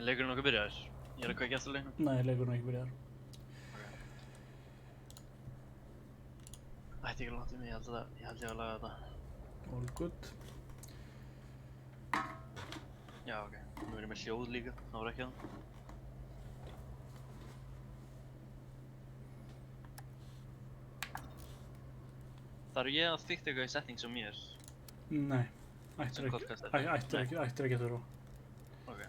Er leikurinn okkar byrjar? Ég er að kveikja eftir leiknum. Nei, leikurinn er ekki byrjar. Ætti ekki langt um mig, ég held ég að laga þetta. All good. Já, ok. Nú er ég með hljóð líka, það var ekki það. Þarf ég að fikta eitthvað í settings á mér? Nei, ættir Sem ekki podcastari? að þurfa. Ok.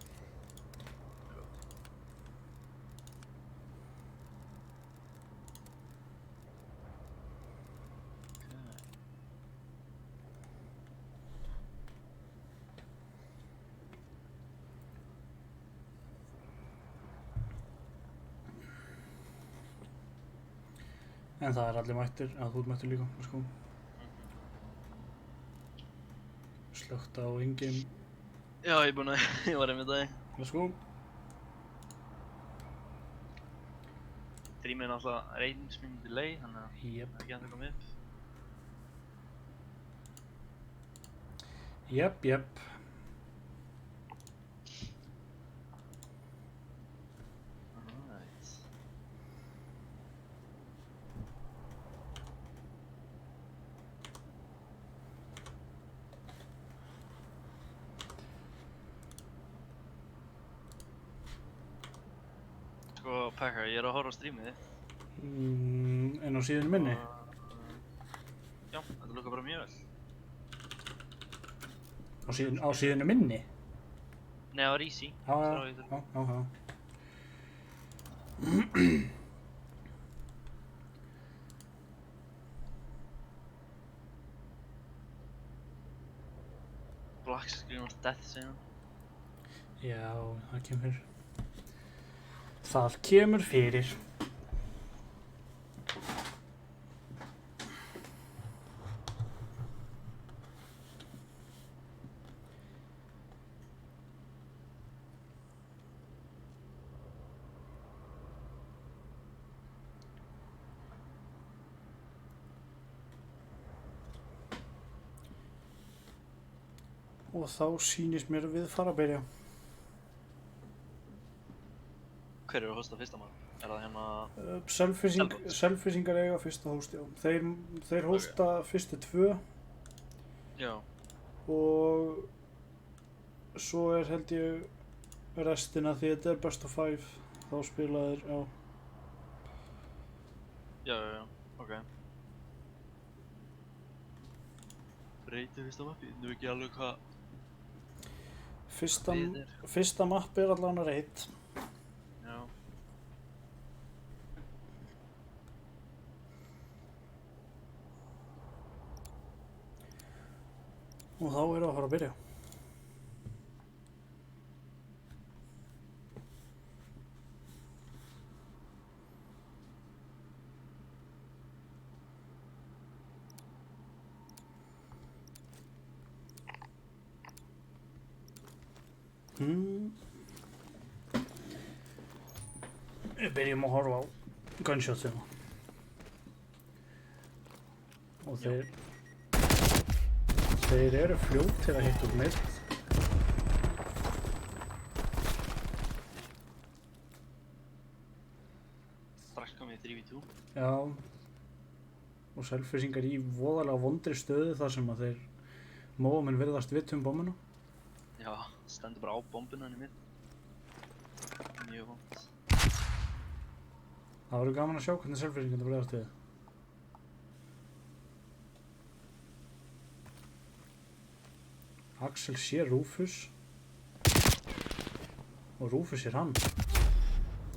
En það er allir mættir, eða þú ert mættir líka, sko. Slögt á in-game. Já, ég er búinn að, ég var einmitt það. Let's go. Streamið er náttúrulega reyningsmynd delay, þannig að Jep. það er ekki að það koma upp. Jep. Alright. Sko, Packer, ég er að horfa á streamið þitt. En á síðunni minni? Já, þetta lukkar bara mjög vel. Á síðunni minni? Nei, það var easy. Já. Black screen of death, segir hann. Já, það kemur. Það kemur fyrir. Og þá sýnist mér við fara að byrja. Hver eru að hosta fyrsta maður? Er það hérna... Selfisingar eiga fyrsta host, já. Þeir hosta fyrstu 2 Já. og svo er held ég restina því þetta er best of 5 þá spila þeir, já. Já, ok. Breytið fyrsta mappi, nú ekki alveg hvað... Fyrsta mapp er allavega reit. Já. Og þá er það að fara að byrja. Við byrjum að horfa á gunshotsina. Og þeir eru fljótir að hitta út mitt. Strax kom ég 3v2. Já. Og selfisingar í voðalega vondri stöðu þar sem að þeir móamenn virðast vitt bombuna. Já, stendur bara á bombinu henni mitt. Mjög vond. Það verður gaman að sjá hvernig selfisingar bregðast við. Axel sér Rufus og Rufus sér hann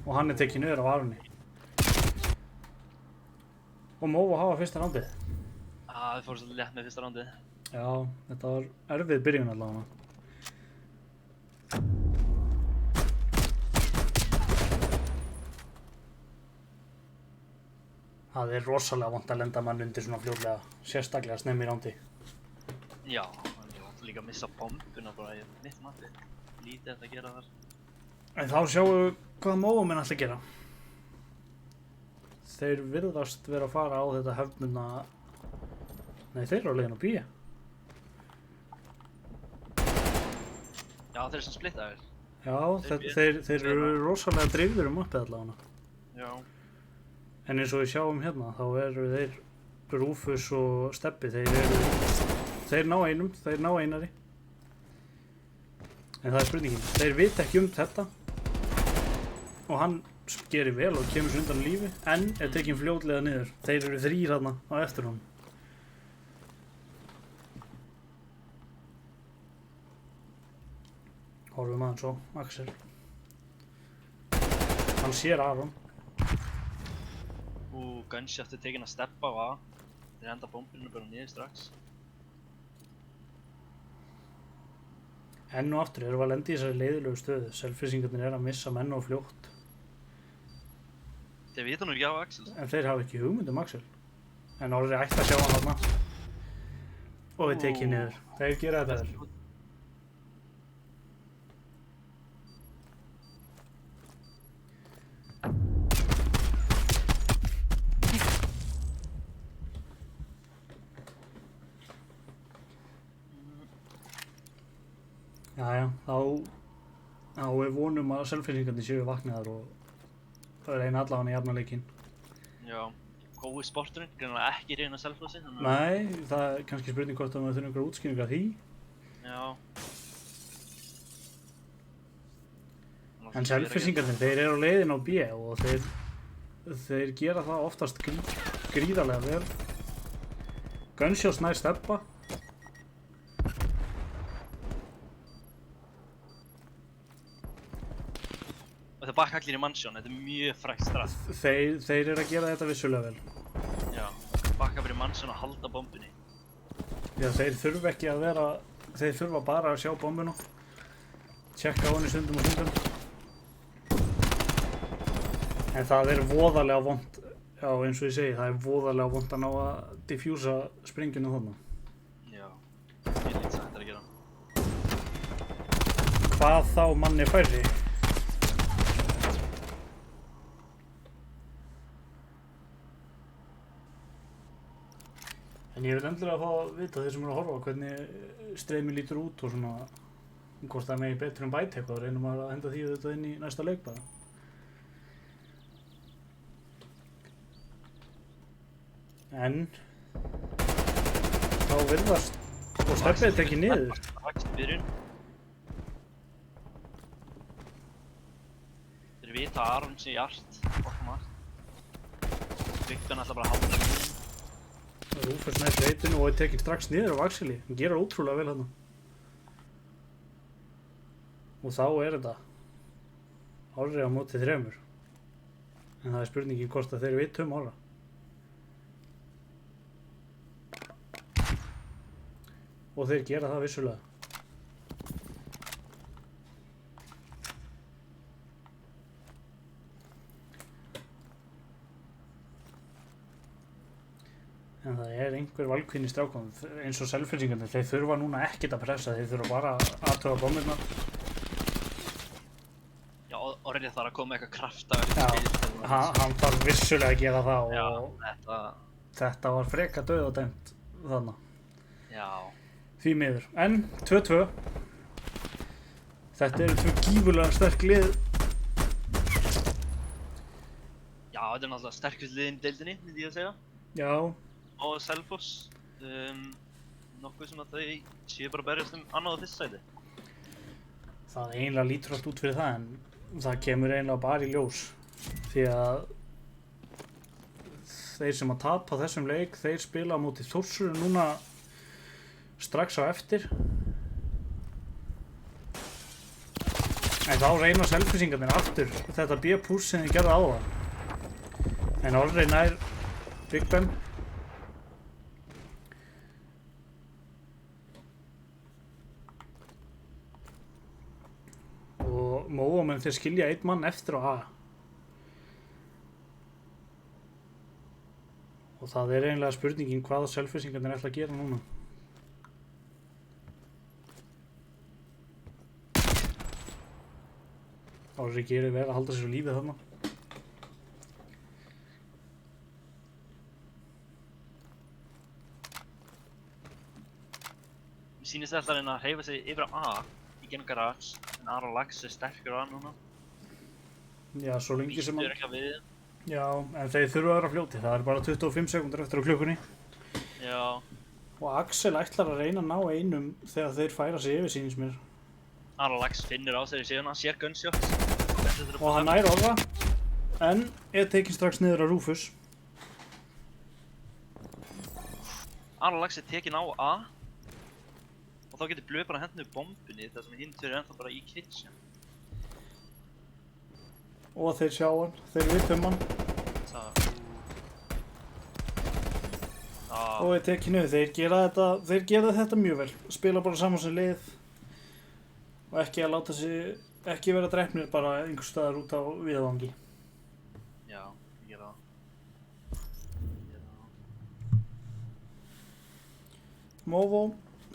og hann er tekinn niður af Arni og Móa hafa fyrsta rándið. Þið fóru svolítið létt með fyrsta rándið. Já, þetta var erfið byrjun allavega. Það er rosalega vont að lenda mann undir svona fljótlega, sérstaklega snemmi í rándi. Já, ég vant líka að missa bombuna bara í mitt mati. Lítið eftir að gera þar. En þá sjáum við hvað móamenn ætla að gera. Þeir virðast vera að fara á þetta hefðbundna... Nei, þeir eru á leiðin á B. Já, þeir eru sem splittaðir. Já, Þeir þeir eru rosalega dreifður mappið allavega. Já. En eins og við sjáum hérna, þá eru þeir Rufus og Stebbi, þeir ná einum, þeir ná einari. En það er spurningin, þeir vita ekki þetta og hann gerir vel og kemur sér undan lífi, en er tekinn fljótlega niður. Þeir eru 3 þarna á eftir honum. Horfum aðeins á Axel. Hann sér Aron. Gunshot er tekinn að steppa á A. Þeir henda bombinu bara niður strax. Enn og aftur erum við að lenda í þessari leiðilegu stöðu. Selfissingarnir er að missa menn og fljótt. Þeir vita nú ekki á Axel. En þeir hafa ekki hugmynd Axel. En Orri ætti að sjá hann þarna. Og við tekið niður. Þeir gera þetta þér. Jæja, þá er vonum að selfissingarnir séu vaknaðar og reyna allavega að jafna leikinn. Já, góði sporturinn, greinlega ekki reyna selflossi. Nei, það er kannski spurning hvort að maður þurfa einhverja útskýringar af því. Já. En selfissingarnir, þeir eru á leiðin á B og þeir gera það oftast gríðarlega vel. Gunshots nær steppa. Og þeir bakka allir í mannsjón, þetta er mjög frægt straff. Þeir eru að gera þetta vissulega vel. Já, bakka fyrir mannsjón og halda bombunni. Já, þeir þurfa ekki að vera, þeir þurfa bara að sjá bombuna. Tjekka á henni stundum og stundum. En það er voðalega vont, já eins og ég segi, það er voðalega vont að ná að diffjúsa sprengjuna þarna. Já, ég lítið sætt að gera. Hvað þá manni færri? En ég vil endilega fá að vita þeir sem eru að horfa hvernig streymi lítur út og svona hvort það megi betur bæta eitthvað og reynum að henda því þetta inn í næsta leik bara. En þá virðast og steppið er tekið niður. Strax í byrjun. Þeir vita að Aron sé í art, okkur margt. Viktor náttúrulega bara halda það. Rufus næst veitinu og er tekinn strax niður af Axeli. Hann gerir ótrúlega vel þarna. Og þá er þetta Orri á móti 3. En það er spurningin hvort að þeir vita Orra. Og þeir gera það vissulega. En það er einhver valkvíðin í strákunum, eins og selfissingarnir, þeir þurfa núna ekkert að pressa, þeir þurfa bara að aðtöga bombirnar. Já, Orri þarf að koma með eitthvað krafta. Já, hann þarf vissulega að gera það og já, þetta var freka dauðadæmt þarna. Já. Því miður. En 2-2. Þetta eru 2 gífurlega sterk lið. Já, þetta er náttúrulega sterkust liðin í deildinni, myndi ég að segja. Já. Og Selfoss, nokkuð sem að þau séu bara að berjast annað á fyrsta sæti. Það eiginlega lítur allt út fyrir það en það kemur eiginlega bara í ljós. Því að þeir sem að tapa þessum leik, þeir spila á móti Þórsurum núna strax á eftir. En þá reyna selfissingarnir aftur þetta B-push sem þeir gerðu áðan. En Orri nær Big Ben. Og Móamenn þeir skilja 1 mann eftir á A. Og það er eiginlega spurningin hvað selfissingarnir ætla að gera núna. Orri gerir vel að halda sér á lífið þarna. Mér sýnist þetta að reyna að hreyfa sig yfir á A í gegnum garage, Aron Lax sterkur á hann núna. Já, svo lengi sem Býstur eitthvað við. Já, en þeir þurfa að vera fljóti. Það er bara 25 sekúndur eftir á klukkunni. Já. Og Axel ætlar að reyna að ná einum þegar þeir færa sig yfir sýnins mér. Aron Lax finnur á þeirri síðuna, sér gunshot. Og hann nær orða, en er tekinn strax niður á Rufus. Aron Lax tekinn á A. Og þá getur Blöð bara hendið bombunni þar sem hinn tveir ennþá bara í kitchen. Og þeir sjá hann, þeir vita hann. Og er tekinn niður, þeir gera þetta mjög vel. Spila bara saman sem lið. Og ekki að láta sig, ekki vera drepnir bara einhvers staðar út á viðvangi. Já, ég gera það. Movo,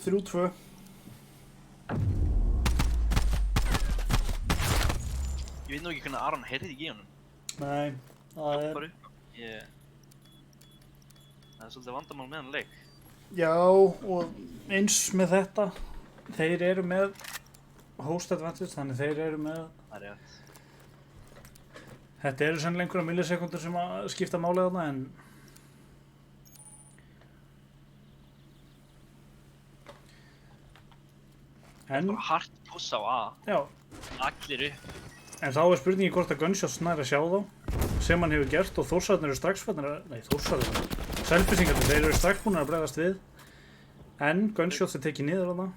3-2. Ég veit nú ekki hvernig Aron heyrði ekki í honum. Nei, það er... Bara upp. Það er svolítið vandamál með hann leik. Já, og eins með þetta. Þeir eru með host advantage, þannig þeir eru með... Það er rétt. Þetta eru sennilega einhverja millisekundur sem að skipta málið þarna, en... Bara hart puss á A. Já. Allir upp. En þá er spurningi hvort að Gunshots nær að sjá þá, sem hann hefur gert, og Þórsararnir eru strax fannir að... Nei, Þórsararnir. Selfissingarnir, þeir eru strax búin að bregðast við. En Gunshots er tekið niður þarna.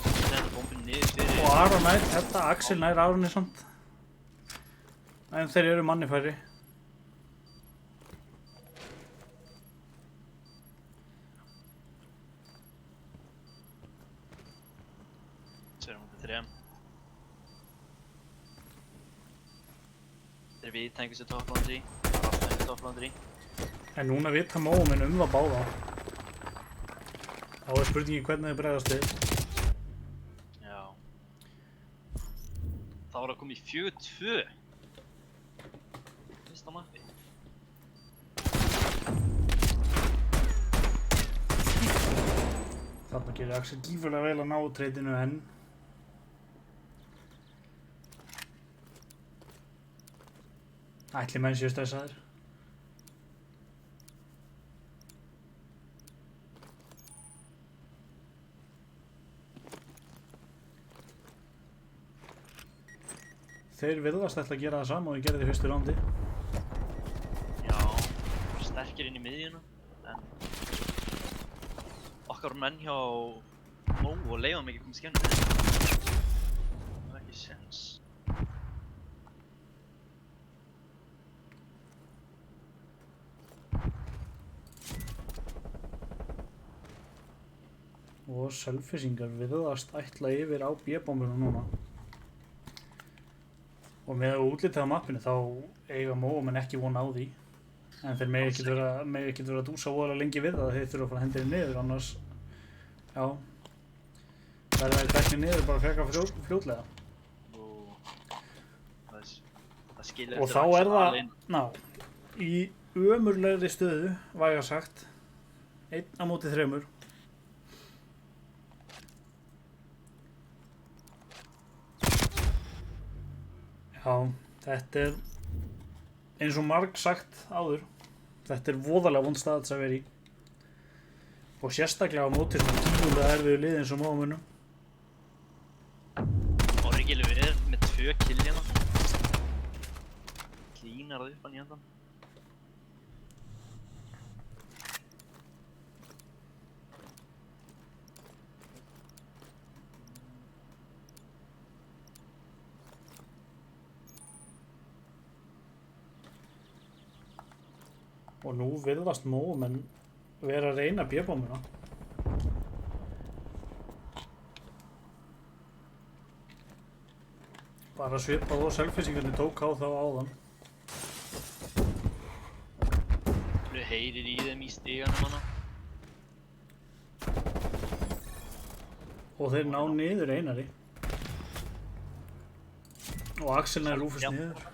Þetta bombin niður fyrir... Og Aron nær, þetta Axel nær Aroni samt. En þeir eru manni færri. Þeir viðtængu sér topplandir í. Það er alltaf einhver topplandir í. En núna vita móminn það báða. Þá er spurningi hvernig þeir bregðast við. Já. Það var að koma í 4-2. Fyrsta mappi. Þarna gerir Axel gífurlega vel að ná treytinu enn. Ætli menn séu stressaðir. Þeir virðast ætla að gera það sama og ég gerði í fyrstu rándi. Já, sterkir inn í miðjuna. En okkar menn hjá Mó og leiðum ekki komið skemmt. Það er ekki sens. Og selfisingar virðast ætla yfir á B-bombuna núna. Og með að útlitið á mappinu þá eiga móumenn ekki von á því. En þeir megi ekkert vera að dúsa voðalega lengi við það, þeir þurfa að fara að henda henni niður, annars... Já. Verða þeir teknir niður bara frekar fljótlega. Það skilur og þá er það, í ömurlegri stöðu, væga sagt, 1 á móti 3. Já, þetta er eins og marg sagt áður, þetta er voðalega vond stað að vera í. Og sérstaklega á móti svona tímulega erfiðu lið eins og móðamönnum. Orgil er með 2 kill hérna. Klínar það upp hann í endan. Og nú virðast móumenn vera að reyna B-bombuna. Bara svipað og selfisingarnir tók á þá áðan. Þú heyrir í þeim í stiganum hana. Og þeir ná niður Einari. Og Axel nær Rufus niður.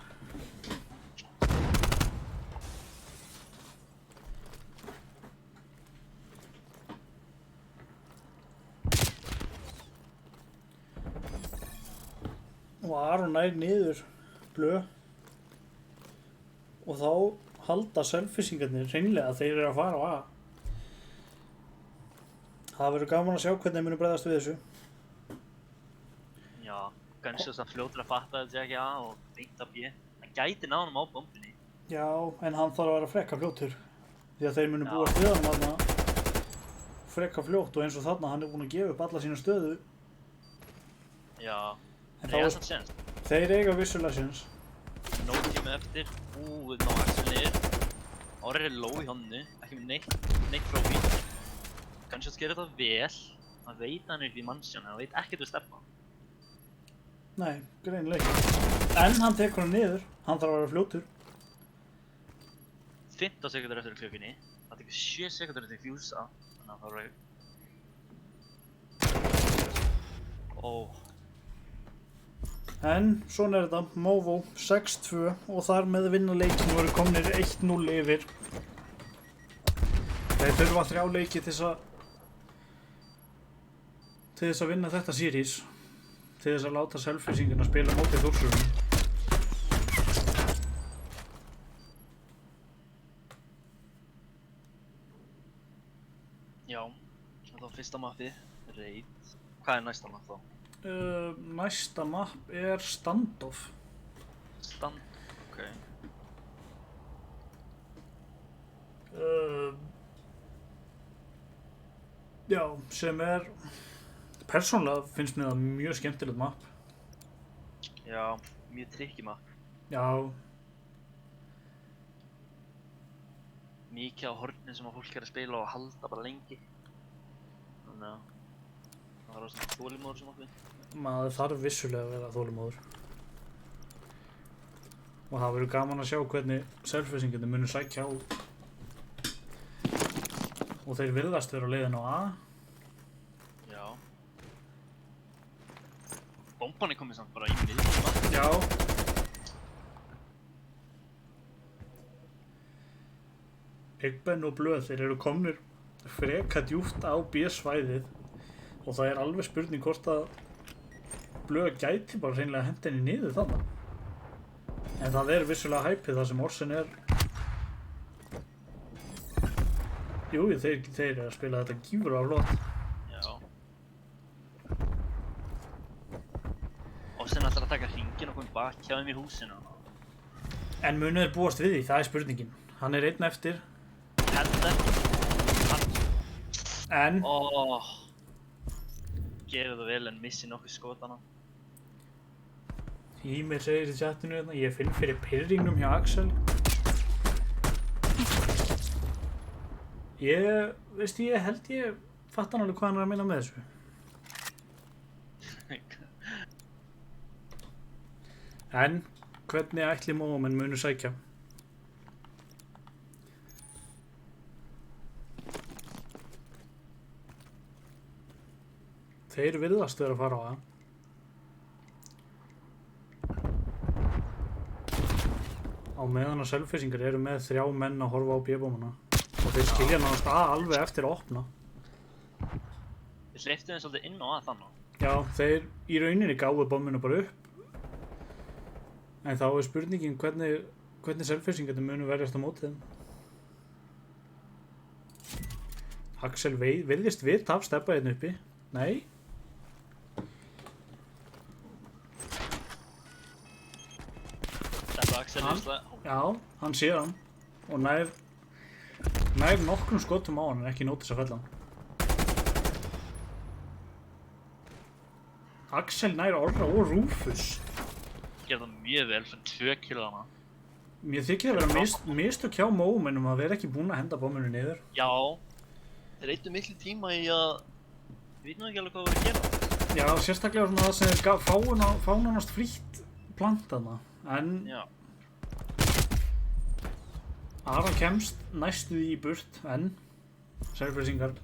og Aron nær niður blöð og þá halda selfisingarnir hreinlega að þeir eru að fara á A. Það verður gaman að sjá hvernig þeir munu bregðast við þessu. Já, Gunshot að fljótur að fatta þetta sé ekki A og beint af B. Hann gæti ná honum á bombunni. Já, en hann þarf að vera frekka fljótur. Því að þeir munu búast við hann þarna frekka fljótt og eins og þarna hann er búinn að gefa upp alla sína stöðu. Já, En þeir eiga samt séns. þeir eiga vissulega séns. Nóg tími eftir. Við ná Axel niður. Orri er low í honnu, ekki með neitt frá því. Gunshot gerir þetta vel. Hann veit að hann er upp í mannsjón, hann veit ekkert við stefna. Nei, greinilega ekki. En hann tekur hann niður. Hann þarf að vera fljótur. 15 sekundar eftir klukkunni. Það tekur 7 sekundar eftir fjúsa. Þannig að það var... En svona er þetta, Movo 6-2 og þar með vinna leikin voru komnir 1-0 yfir. Þeir þurfa 3 leiki til þess að vinna þetta series. Til þess að láta selfisingina spila mótið Þórsurum. Já, þetta var fyrsta mappið, Raid. Hvað er næsta mapp þá? Næsta mapp er Standoff. Ok. Já, sem er persónulega finnst mér það mjög skemmtilegt mapp. Já, mjög tricky mapp. Já, Mikið á hornin sem að fólk er að spila og halda bara lengi. Þannig að það var svona þolinmóður sem mappið. maður þarf vissulega að vera þolinmóður. Og það verður gaman að sjá hvernig selfisingarnir munu sækja á. Og þeir virðast vera á leiðin á A. Já. Bomban er komið samt bara í miðjum mapp. Já. Big Ben og Blöð, þeir eru komnir freka djúpt á B-svæðið og það er alveg spurning hvort að Blöð gæti bara hreinlega henda henni niður þarna. En það er vissulega hæpið þar sem Orsen er. Jú, þeir eru að spila þetta gífurlega flott. Já. Og sen ætlar að taka hringinn og koma bak hjá þeim í húsinu. En munu þeir búast við því, það er spurningin. Hann er einn eftir. En Gerðu það vel en missi nokkuð skotana. Ímir segir í chatinu hérna, ég finn fyrir pirringnum hjá Axel. Ég held ég fatt hann alveg hvað hann er að meina með þessu. En hvernig ætli Mómenn munu sækja? Þeir virðast vera að fara á það. Á meðan að selfisingar eru með 3 menn að horfa á B-bómana. Og þeir skilja náttúrulega að alveg eftir að opna. Þeir hleyptu þeim svolítið inn á að þannig. Já, þeir í rauninni gáðu bombinu bara upp. En þá er spurningin hvernig selfisingarnir munu verjast á móti þeim. Axel virðist vita af steppa hérna uppi. Nei. Axel Já, hann sér hann og nær nokkrum skotum á hann en ekki nótis að fella hann. Axel nær Orra og Rúfus. Gerði það mjög vel fyrir 2 kilóðana. Mér þykir að vera mistök hjá Mómennum að vera ekki búin að henda bombinu niður. Já. Þeir eittu miklu tíma í að við veitum ekki alveg hvað það voru að gera. Já, sérstaklega svona það sem þeir fá nánast frítt plantana. En Já. Aron kemst næstu í burt, en selfisingar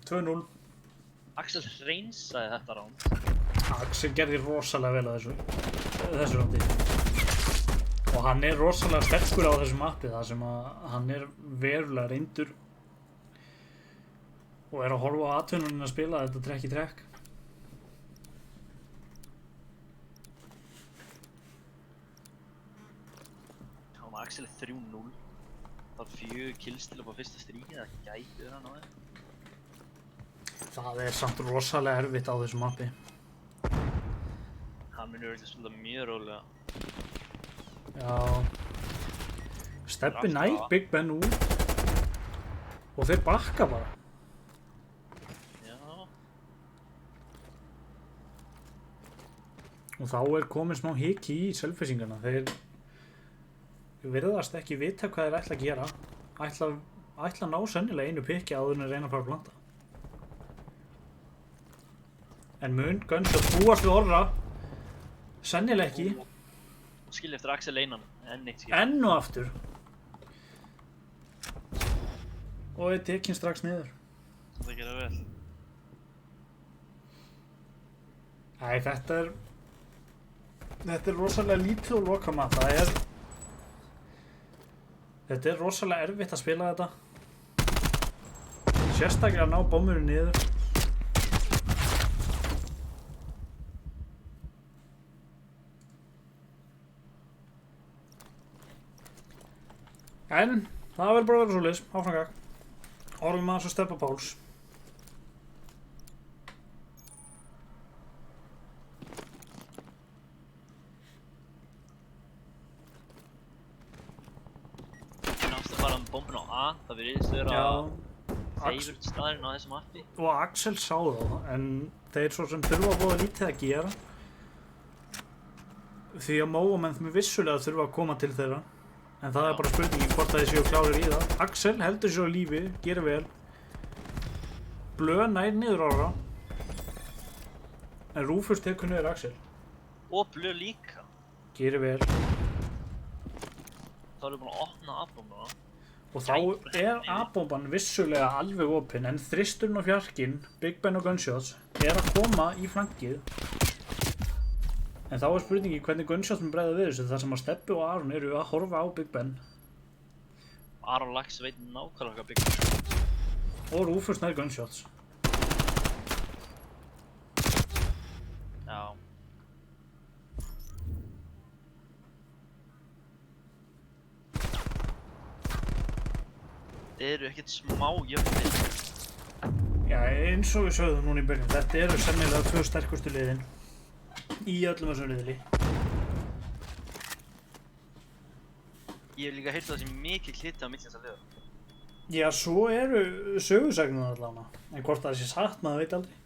2-0. Axel hreinsaði þetta ránd. Axel gerði rosalega vel á þessu rándi. Og hann er rosalega sterkur á þessu mappi þar sem að hann er verulega reyndur og er að horfa á atvinnunin að spila þetta trekk í trekk. Axel er 3-0. Það er 4 kills til að fá fyrsta stríkið, það gæti hann á þeim. Það er samt rosalega erfitt á þessu mappi. Hann munur örugglega spila mjög rólega. Já. Stebbi nær Big Ben út og þeir bakka bara. Já. Og þá er komið smá hiki í selfisingana. Þeir virðast ekki vita hvað þeir ætla að gera. Ætla að ná sennilega einu pikki áður en reyna að fara að planta. En mun Gunshot búast við orra. Sennilega ekki. Og skilja eftir Axel einan, enn eitt skilja. Enn og aftur. Og er tekinn strax niður. Það gera vel. Æ, þetta er rosalega lítið og lokamap. Þetta er rosalega erfitt að spila þetta. Sérstaklega að ná bommurinn niður. En það verður bara að vera svoleiðis, áframgag. Horfum aðeins á Stebba Páls. Náttúrulega bara bombun á A, það virðist vera favorite staðurinn á þessum mappi. Og Axel sá þá, en þeir svo sem þurfa að búa lítið að gera. Því að Móamenn vissulega þurfa að koma til þeirra. En það er bara spurningin hvort að þið séu klárir í það. Axel heldur sér á lífi, gerir vel. Blöð nær niður ára. En Rúfus tekur niður Axel. Og Blöð líka. Gerir vel. Þá erum við búin að opna A-bombuna. Og þá er A-bomban vissulega alveg opinn, en þristurinn og fjarkinn, Big Ben og Gunshots, er að koma í flankið. En þá er spurningi hvernig Gunshots mun bregða við þessu, þar sem að Stebbi og Aron eru að horfa á Big Ben. Aron Lax veit nákvæmlega hvað Big Ben. Og Rúfus nær Gunshots. Já. Þeir eru ekkert smá jöfnir. Já, eins og við sögðum núna í byrjun, þetta eru sennilega 2 sterkustu liðin í öllum þessum riðli. Ég hef líka heyrt það sem mikið hluti á milli þessar liða. Já, svo eru sögursagnar allavega, en hvort það sé satt, maður veit aldrei.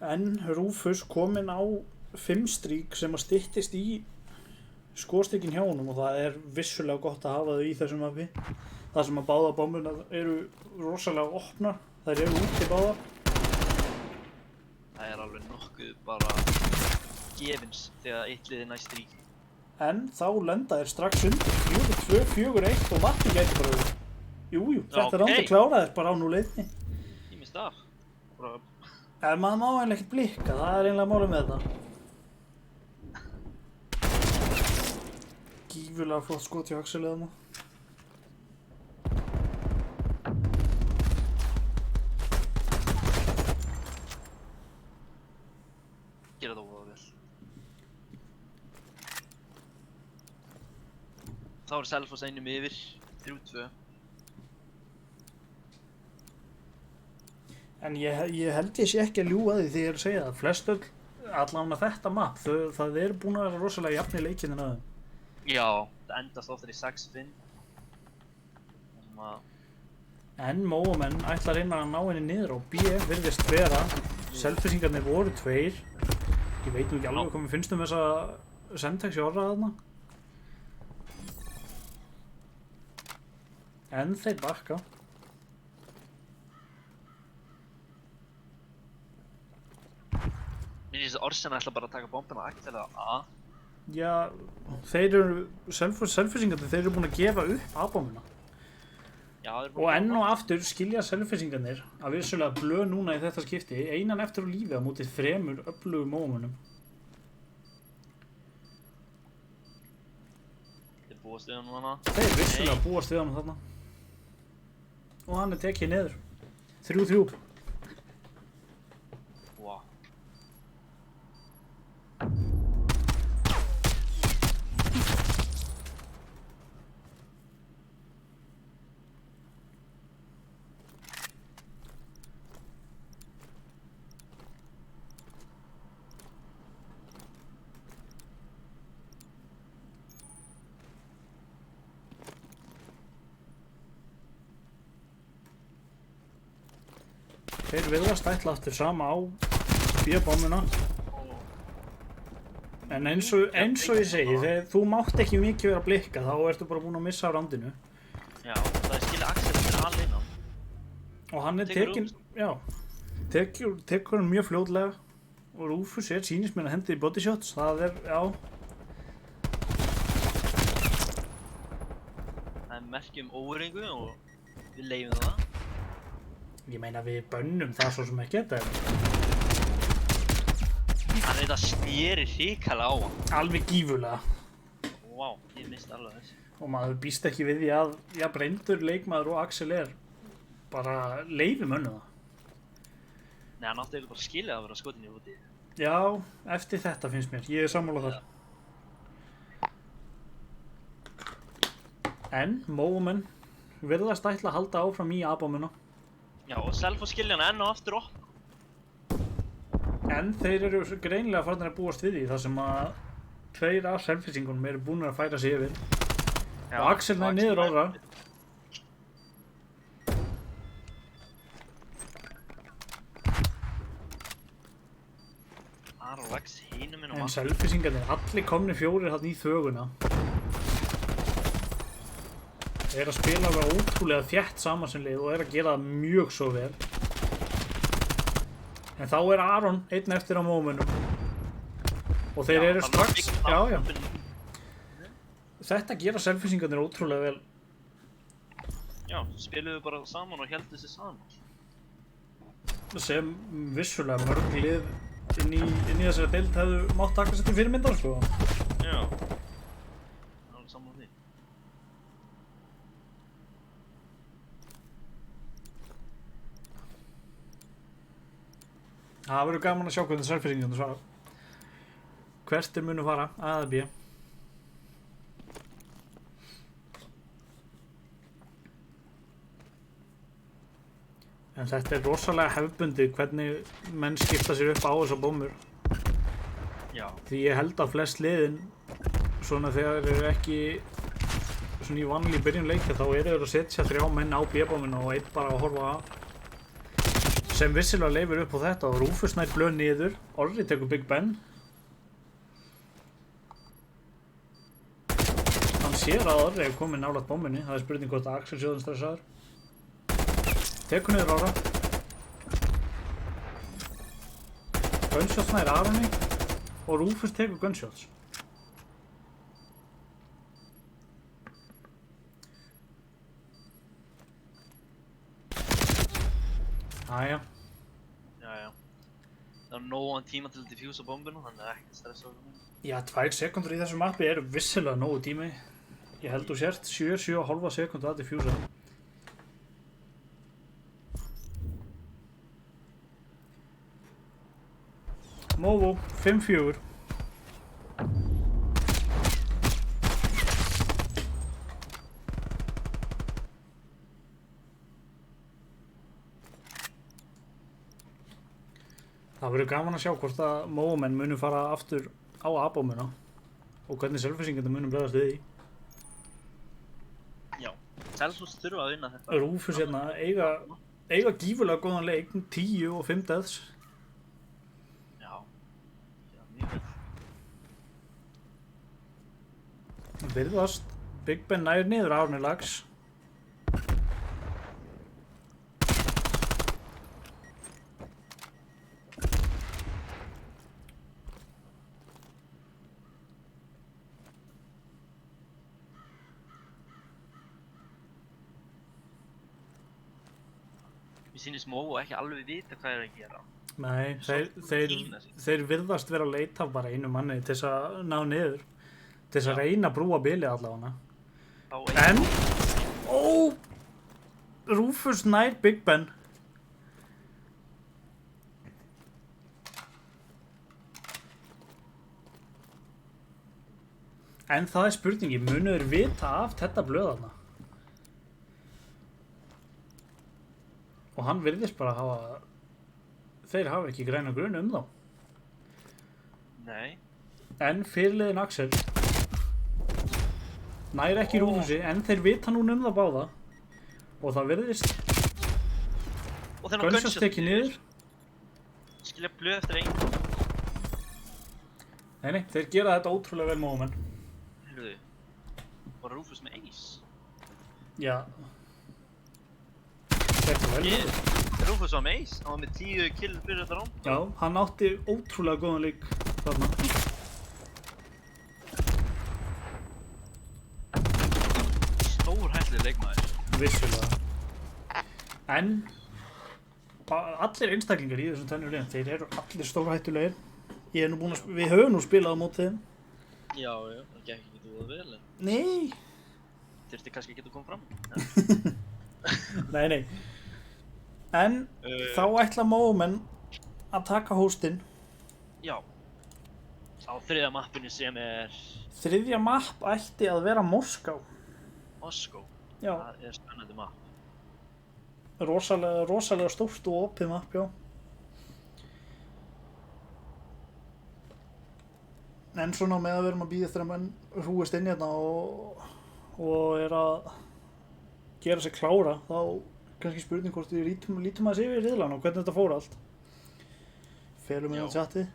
En Rúfus kominn á 5 strík sem að styttist í skorstykkin hjá honum og það er vissulega gott að hafa þau í þessum mappi. Það sem að báðar bombunar eru rosalega opnar, þær eru úti báðar. Það er alveg nokkuð bara gefins þegar eitt liði næst strík. En þá lenda þeir strax undir 4-2, 4-1 og Matti gæti bara verið. Jújú, þetta rándi kláraðir bara á 0-1. Ég minnst það. En maður má eiginlega ekkert blikka, það er eiginlega málið með þetta. Gífurlega flott skot hjá Axel eða maður. Gera það óvað vel. Þá er Selfoss einum yfir, 3-2. En ég held ég sé ekki að ljúga því þegar ég er að segja það. Flest öll, allavega þetta map, það er búin að vera rosalega jafn í leikinn en aðeins. Já, það endast oftar í 6-5. En Móamenn ætla að reyna að ná henni niður og B virðist vera. Selfissingarnir voru 2. Ég veit nú ekki alveg hvað mér finnst þessa syntax í orða þarna. En þeir bakka. Mér finnst að Orsen ætla bara að taka bombuna Axel eða A. Já, þeir eru, selfissingarnir, þeir eru búin að gefa upp A-bombuna. Já, þeir eru búin Og enn og aftur skilja selfissingarnir að vissulega Blöð núna í þetta skipti einan eftir á lífi á móti 3 öflugum Móamönnum. Þeir búast við hann þarna. Þeir vissulega búast við hann þarna. Og hann er tekið niður. 3-3. Wow. Þeir virðast ætla aftur sama á B-bombuna. En eins og ég segi, þegar þú mátt ekki mikið vera að blikka, þá ertu bara búinn að missa af rándinu. Já, það er skilja Axel eftir alveg. Og hann er tekinn, já, tekur hann mjög fljótlega. Og Rufus sýnist mér að hendi í body shots, það er, já. Það er merki óreiningu og við leyfum það. Ég meina við bönnum það svo sem ekki þetta. Hann þetta sneri hrikalega á hann. Alveg gífurlega. Vá, ég misti alveg þess. Og maður býst ekki við því að, já, reyndur leikmaður og Axel bara leyfi mönnu það. Nei, hann átti bara skilið að vera skotin í úti. Já, eftir þetta finnst mér. Ég er sammála þar. En, móumenn virðast ætla að halda áfram í A-bombuna. Já, og Selfoss skilja hann enn og aftur opna. En þeir eru greinilega farnir að búast við því þar sem að 2 af Selfissingunum eru búin að færa sig yfir. Já, og Axel nær niður ára. Aron Lex hinum minn og En Selfissingarnir, allir komni 4 þarna í þöguna. Þeir að spila alveg ótrúlega þétt saman sem lið og að gera það mjög svo vel. En þá Aron einn eftir á mómunum. Og þeir eru strax, já. Þetta gera Selfissingarnir ótrúlega vel. Já, spiluðu bara saman og héldu sig saman. Sem vissulega mörg lið inn í þessari deild hefðu mátt taka sér til fyrirmyndar, sko. Já. Það er alveg saman á því. Það verður gaman að sjá hvernig Selfissingarnir svara. Hvert munu fara, A eða B. En þetta rosalega hefðbundið hvernig menn skipta sér upp á þessar bombur. Já. Því ég held að flest liðin, svona þegar þeir eru ekki svona í vanlíð byrjun leikja, þá eru þeir að setja 3 menn á B-bombuna og einn bara að horfa að. Sem vissilega leifir upp á þetta og Rufus nær blöð niður. Orri tekur Big Ben. Hann sér að Orri er komið nálægt bombunni. Það er spurning hvort að Axel sjóðum stressaður. Tekur niður Orra. Gunshots nær Aroni og Rufus tekur gunshots. Æja. Já. Það nógan tíma til að diffúsa bombinu, þannig að ekkert stressa á það. Já, 2 sekundur í þessu mappi eru vissilega nógu tími. Ég held þú sért 7,5 sekundur að diffúsa. Movo, 5-4. Það verður gaman að sjá hvort að móumenn munu fara aftur á A-bombuna og hvernig Selfissingarnir munu bregðast við því. Já, Selfoss þurfa að vinna þetta. Rufus eiga gífurlega góðan leik, 10 og 5 deaths. Já, mjög vel. Virðast Big Ben nær niður Aroni Lax. Mér sýnist Móvo ekki alveg vita hvað að gera. Nei, þeir virðast vera að leita bara einu manni til þess að ná niður. Til þess að reyna að brúa bilið allavega. En, Rufus nær Big Ben. En það er spurningi, munu þeir vita af þetta blöð þarna? Og hann virðist bara hafa, þeir hafa ekki græna grun þá. Nei. En fyrirliðin Axel nær ekki Rufusi, en þeir vita núna það báða. Og það virðist. Og þeir ná Gunshots gunshot tekið niður. Skilja blöð eftir einn. Nei, þeir gera þetta ótrúlega vel mómenn. Heyrðu, var Rufus með ace? Já. Þetta vel Ég- niður. Rufus var með ace, hann var með 10 kill fyrir þetta rán. Já, hann átti ótrúlega góðan leik þarna. Stór hættileg leikmaður. Vissulega. En allir einstaklingar í þessum tennur liðum, þeir eru allir stórhættulegir. Ég er nú búinn að við höfum nú spilað á móti þeim. Já, það gekk ekki úr vel, en Nei. þurfti kannski ekki að koma fram. Nei. En þá ætla mómenn að taka hóstinn. Já. Á þriðja mappinu sem er Þriðja mapp ætti að vera Moská. Moskó. Já. Það er spennandi mapp. Rosalega stórt og opið mapp, já. En svona með að við erum að bíða eftir að menn hrúist inn hérna og er að gera sig klára, þá kannski spurning hvort við lítum að sé yfir riðlan og hvernig þetta fór allt. Felum við Já. það chatið.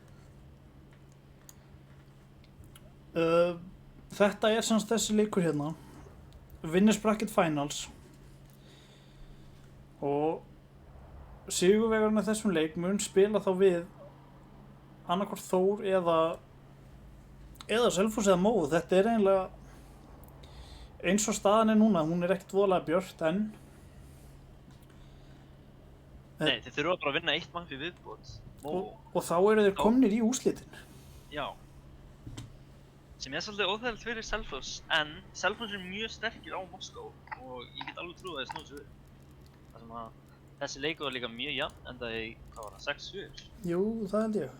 Þetta er semst þessi leikur hérna. Winners Bracket Finals. Og sigurvegarinn af þessum leik mun spila þá við annarkvort Þór eða Selfoss eða Móð. Þetta er eiginlega eins og staðan er núna, hún er ekkert voðalega björt en Nei, þeir þurfa bara að vinna eitt mapp í viðbót. og þá eru þeir komnir í úrslitin. Já. Sem er svolítið óþægilegt fyrir Selfoss, en Selfoss er mjög sterkir á Moskó og ég get alveg trúið að þeir snúið sig upp. Það sem að þessi leikur var líka mjög jafn, endaði í, hvað var það, 6-4? Jú, það held ég.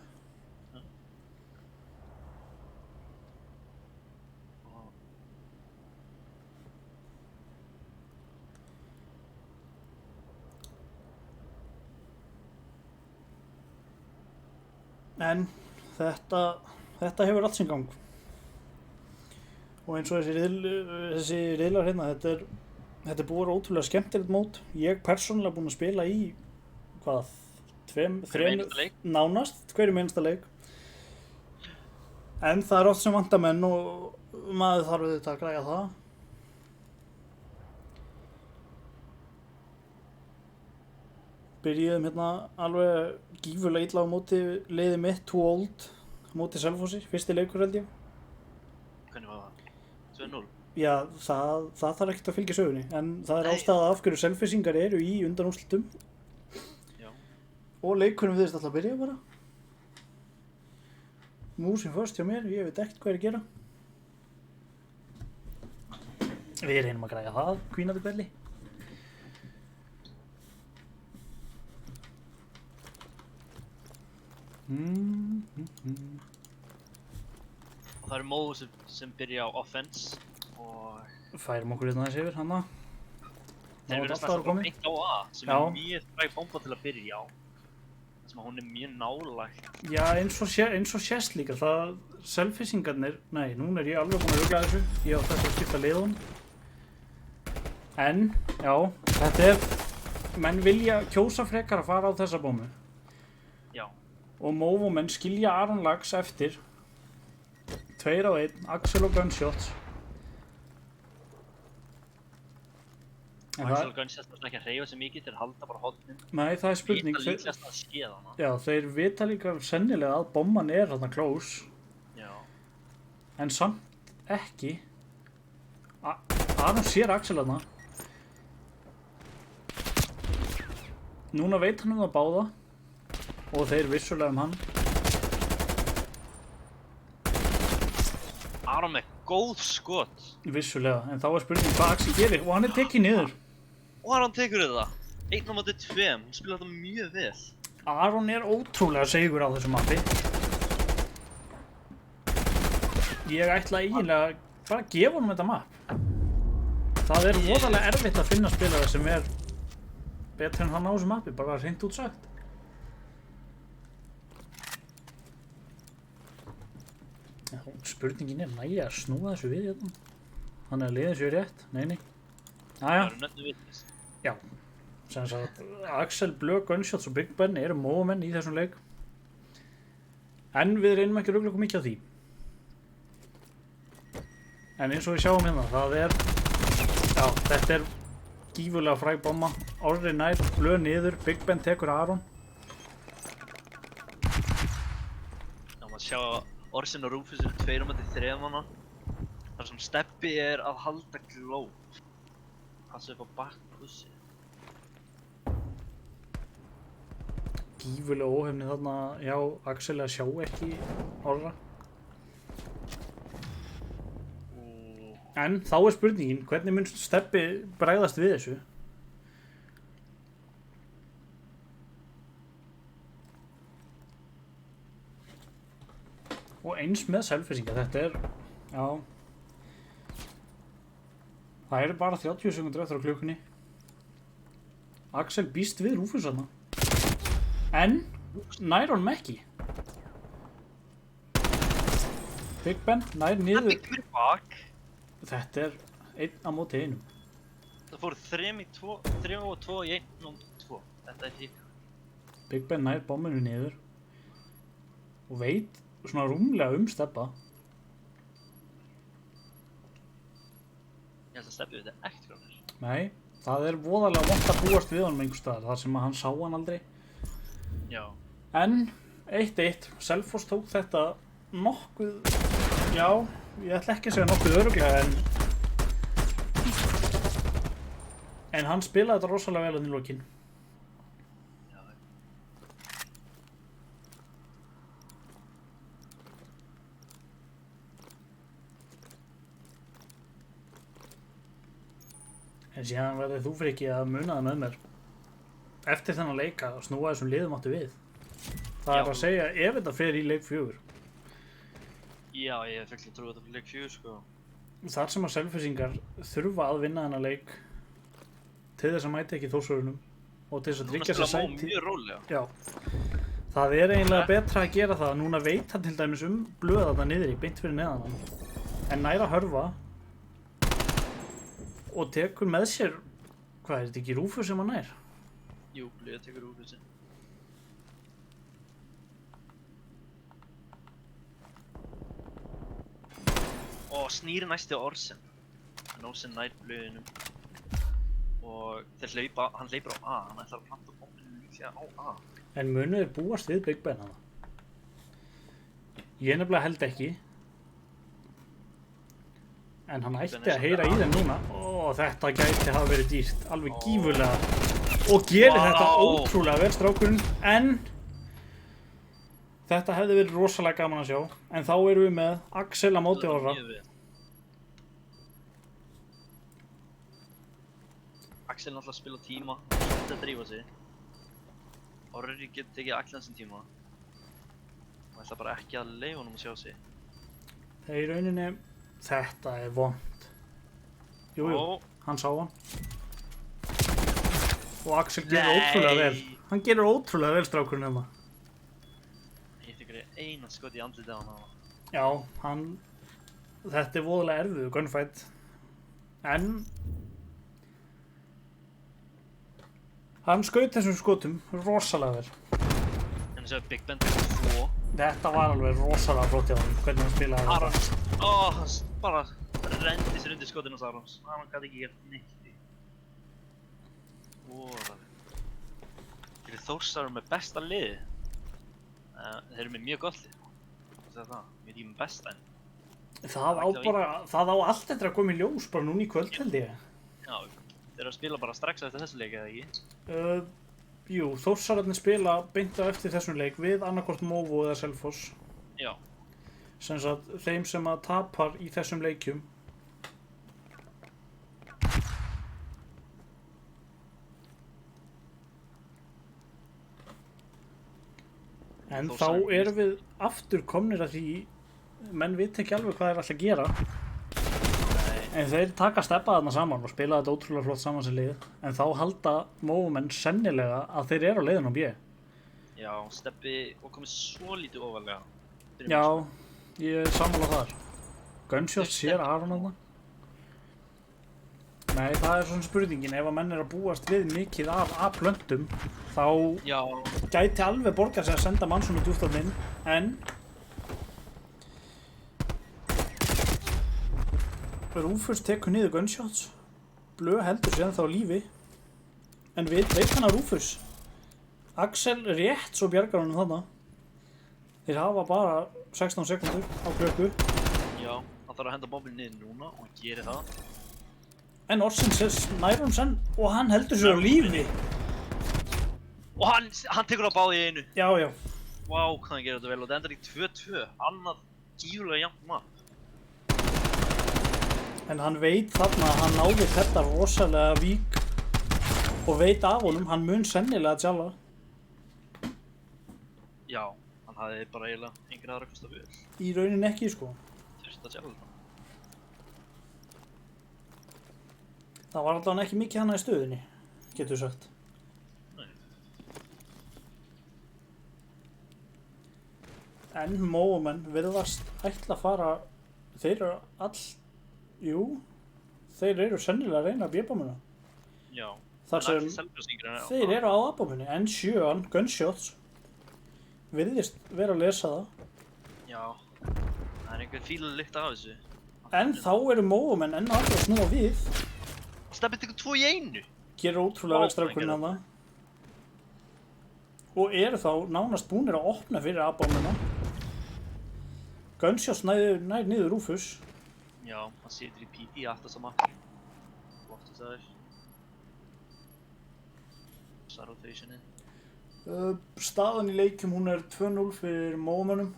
En þetta hefur allt sinn gang. Og eins og þessi riðlar hérna, þetta er búið að vera ótrúlega skemmtilegt mót. Ég persónulega búinn að spila í, hvað, nánast, hverjum einasta leik. En það er oft sem vantar menn og maður þarf auðvitað að græja það. Byrjuðum hérna alveg gífurlega illa á móti liðið mitt, Too Old, móti Selfossi, fyrsti leikur held ég. Hvernig var það? 2-0? Já, það þarf ekkert að fylgja sögunni, en það er Nei. ástæða af hverju Selfossingar eru í undanúrslitum. Já. Og leikurinn við þess alltaf að byrja bara. Músin först hjá mér, ég veit ekkert hvað er að gera. Við reynum að græja það, kvínandi belli. Og það eru móður sem byrja á offense og Færum okkur hérna þessi yfir, hana. þeir verður alltaf að alltaf koma. beint á A sem Já. er mjög fræg bomba til að byrja á. Það sem að hún er mjög nálægt. Já, eins og sést líka, það, Selfissingarnir, nei, núna er ég alveg búinn að rugla þessu, ég á þess að skipta liðun. En, já, þetta er, menn vilja kjósa frekar að fara á þessa bómu. Já. Og Móvumenn skilja Aron Lax eftir 2-1, Axel og Gunshots. En Og Axel Gunshots var ekki að hreyfa sig mikið til að halda bara hodnin. Nei, það er spurning. Vita líklegast að skeða hana. Já, þeir vita líka sennilega að bomman er þarna close, Já. en samt ekki. Aron sér Axel þarna. Núna veit hann það báða og þeir vissulega hann. Aron með góð skot. Vissulega, en þá er spurning hvað Axel gerir og hann er tekið niður. Og Aron tekur þetta. 1-2, hún spilar þetta mjög vel. Aron er ótrúlega segur á þessu mappi. Ég ætla eiginlega bara að gefa honum þetta mapp. Það er voðalega erfitt að finna spilara sem er betri en hann á þessu mappi, bara hreint út sagt. Já, spurningin er nægja að snúa þessu við hérna. Þannig að liðin séu rétt, nei. Það eru nöttu vitlis. Já, sem sagt Axel, Blöð, Gunshots og Big Ben eru mómenn í þessum leik en við reynum ekki að rugla okkur mikið á því en eins og við sjáum hérna það er já, þetta er gífurlega fræg bomba Orri nær, Blöð niður, Big Ben tekur Aron Já, maður sjá Orsin og Rufus eru 2 mæti 3 manna þar sem Steppi er að halda gló passa upp á bakkussi gífurlega óhefni þarna já, Axel að sjá ekki Orra en þá er spurningin hvernig mun Steppi bregðast við þessu og eins með selfissinga þetta er já það eru bara 30 sekundur eftir á klukkunni Axel býst við Rufus þarna en nær honum ekki Big Ben nær niður Big bak þetta er 1 á móti 1 það fóru 3 og 2 í 1 og 2 þetta er hík Big Ben nær bombinu niður og veit svona rúmlega Steppa ég held að Steppi þetta ekkert frá mér nei, það er voðalega vont að búast við honum einhvers staðar þar sem að hann sá hann aldrei já en 1-1 Selfoss tók þetta nokkuð já, ég ætla ekki að segja nokkuð örugglega en hann spilaði þetta rosalega vel í lokin já en síðan verður þú fyrir ekki að muna það með mér eftir þennan leik að snúa þessum liðum áttu við það er að segja ef þetta fer í leik 4 já, ég fekk að trúa þetta fyrir leik 4 sko þar sem að selfisingar þurfa að vinna þennan leik til þess að mæta ekki Þórsvörunum og til þess að tryggja sér sæti mjög rólega já, það er eiginlega betra að gera það núna veit hann til dæmis Blöð þarna niður í beint fyrir neðan hann en nær að hörfa og tekur með sér hvað er þetta ekki Rúfus sem hann nær jú, Blöð tekur Rufusin og snýri næsti á Orsin en Orsin nær Blöðinum og hann hleypur á A hann ætlar að planta bombinu líklega á A en munið er búast við Big Ben hana ég nefnilega held ekki en hann ætti að heyra í þeim núna og þetta gæti hafa verið dýrt alveg gífurlega og gerir þetta ótrúlega vel strákurinn en þetta hefði verið rosalega gaman að sjá en þá erum við með Axel á móti Orra Axel náttúrulega spila tíma þetta að drífa sig Orri getur tekið Axel sinn tíma og ætla bara ekki að leyfa honum að sjá sig það er í rauninni þetta er vond jújú, hann sá hann og Axel gerir ótrúlega vel hann gerir ótrúlega vel strákurinn um það ég fikk eina skot í andlitið á hann já, hann þetta er voðalega erfiðu gunfight en hann skaut þessum skotum rosalega vel en þess að Big Ben tekur 2 þetta var alveg rosalega flott hjá hann hvernig hann spilaði Arons, hann bara rendi sér undir skotinu á Arons hann gæti ekki gert neitt Þórsar eru með besta liði þeir eru með mjög gott lið það, ég veit ekki með besta en það á allt eftir að koma í ljós bara núna í kvöld held ég já, þeir eru að spila bara strax eftir þessu leik eða ekki jú, Þórsararnir spila beint á eftir þessum leik við annarkvort Móvo eða Selfoss já sem sagt þeim sem að tapar í þessum leikjum en þá erum við aftur komnir að því menn vita ekki alveg hvað þeir ætla að gera en þeir taka Steppa þarna saman og spila þetta ótrúlega flott saman sem lið en þá halda Móumenn sennilega að þeir eru á leiðin á B já, Steppi og komið svo lítið ofalega já, ég er sammála þar Gunshots sér Aron þarna Nei, það er svona spurningin. Ef að menn að búast við mikið af A-plöntum, þá Já, gæti alveg borgað sig að senda mann svona djúpt þarna inn, en Rufus tekur niður gunshots, Blöð heldur sig ennþá á lífi, en veit hann að Rufus. Axel rétt svo bjargar honum þarna. Þeir hafa bara 16 sekundur á klökku, já, hann þarf að henda bombinu niður núna og hann gerir það. en Orsins nær honum senn og hann heldur sig á lífi. Og hann tekur á báði í einu. Já, já. Vá, hvað hann gerir þetta vel og þetta endar í 2-2. Annað gífurlega jafnt map. En hann veit þarna að hann náði þetta rosalega vík og veit af honum, hann mun sennilega að tjalla. Já, hann hafði bara eiginlega engin aðra kosta vel. Í rauninni ekki, sko. Þurfti að tjalla þetta. Það var allavega ekki mikið hana í stöðinni, getur við sagt. Nei. En Móumenn virðast ætla að fara, þeir eru þeir eru sennilega að reyna að bjöpamuna. Já. Þar sem þeir eru á A-bombunni, en 7 gunshots virðist vera að lesa það. Já, það er einhver fíluleg lykt af þessu. En þá eru Móumenn enn alltaf að snúa við. Steppið tekur 2 í einu. Gerur ótrúlega vegstrákurinn hann það. Og eru þá nánast búnir að opna fyrir A-bombuna. Gunshots nær niður Rufus. Já, hann situr í PT alltaf sama. Flottu það er. Þessa rotationið. Staðan í leikjum hún er 2-0 fyrir Móumönnum.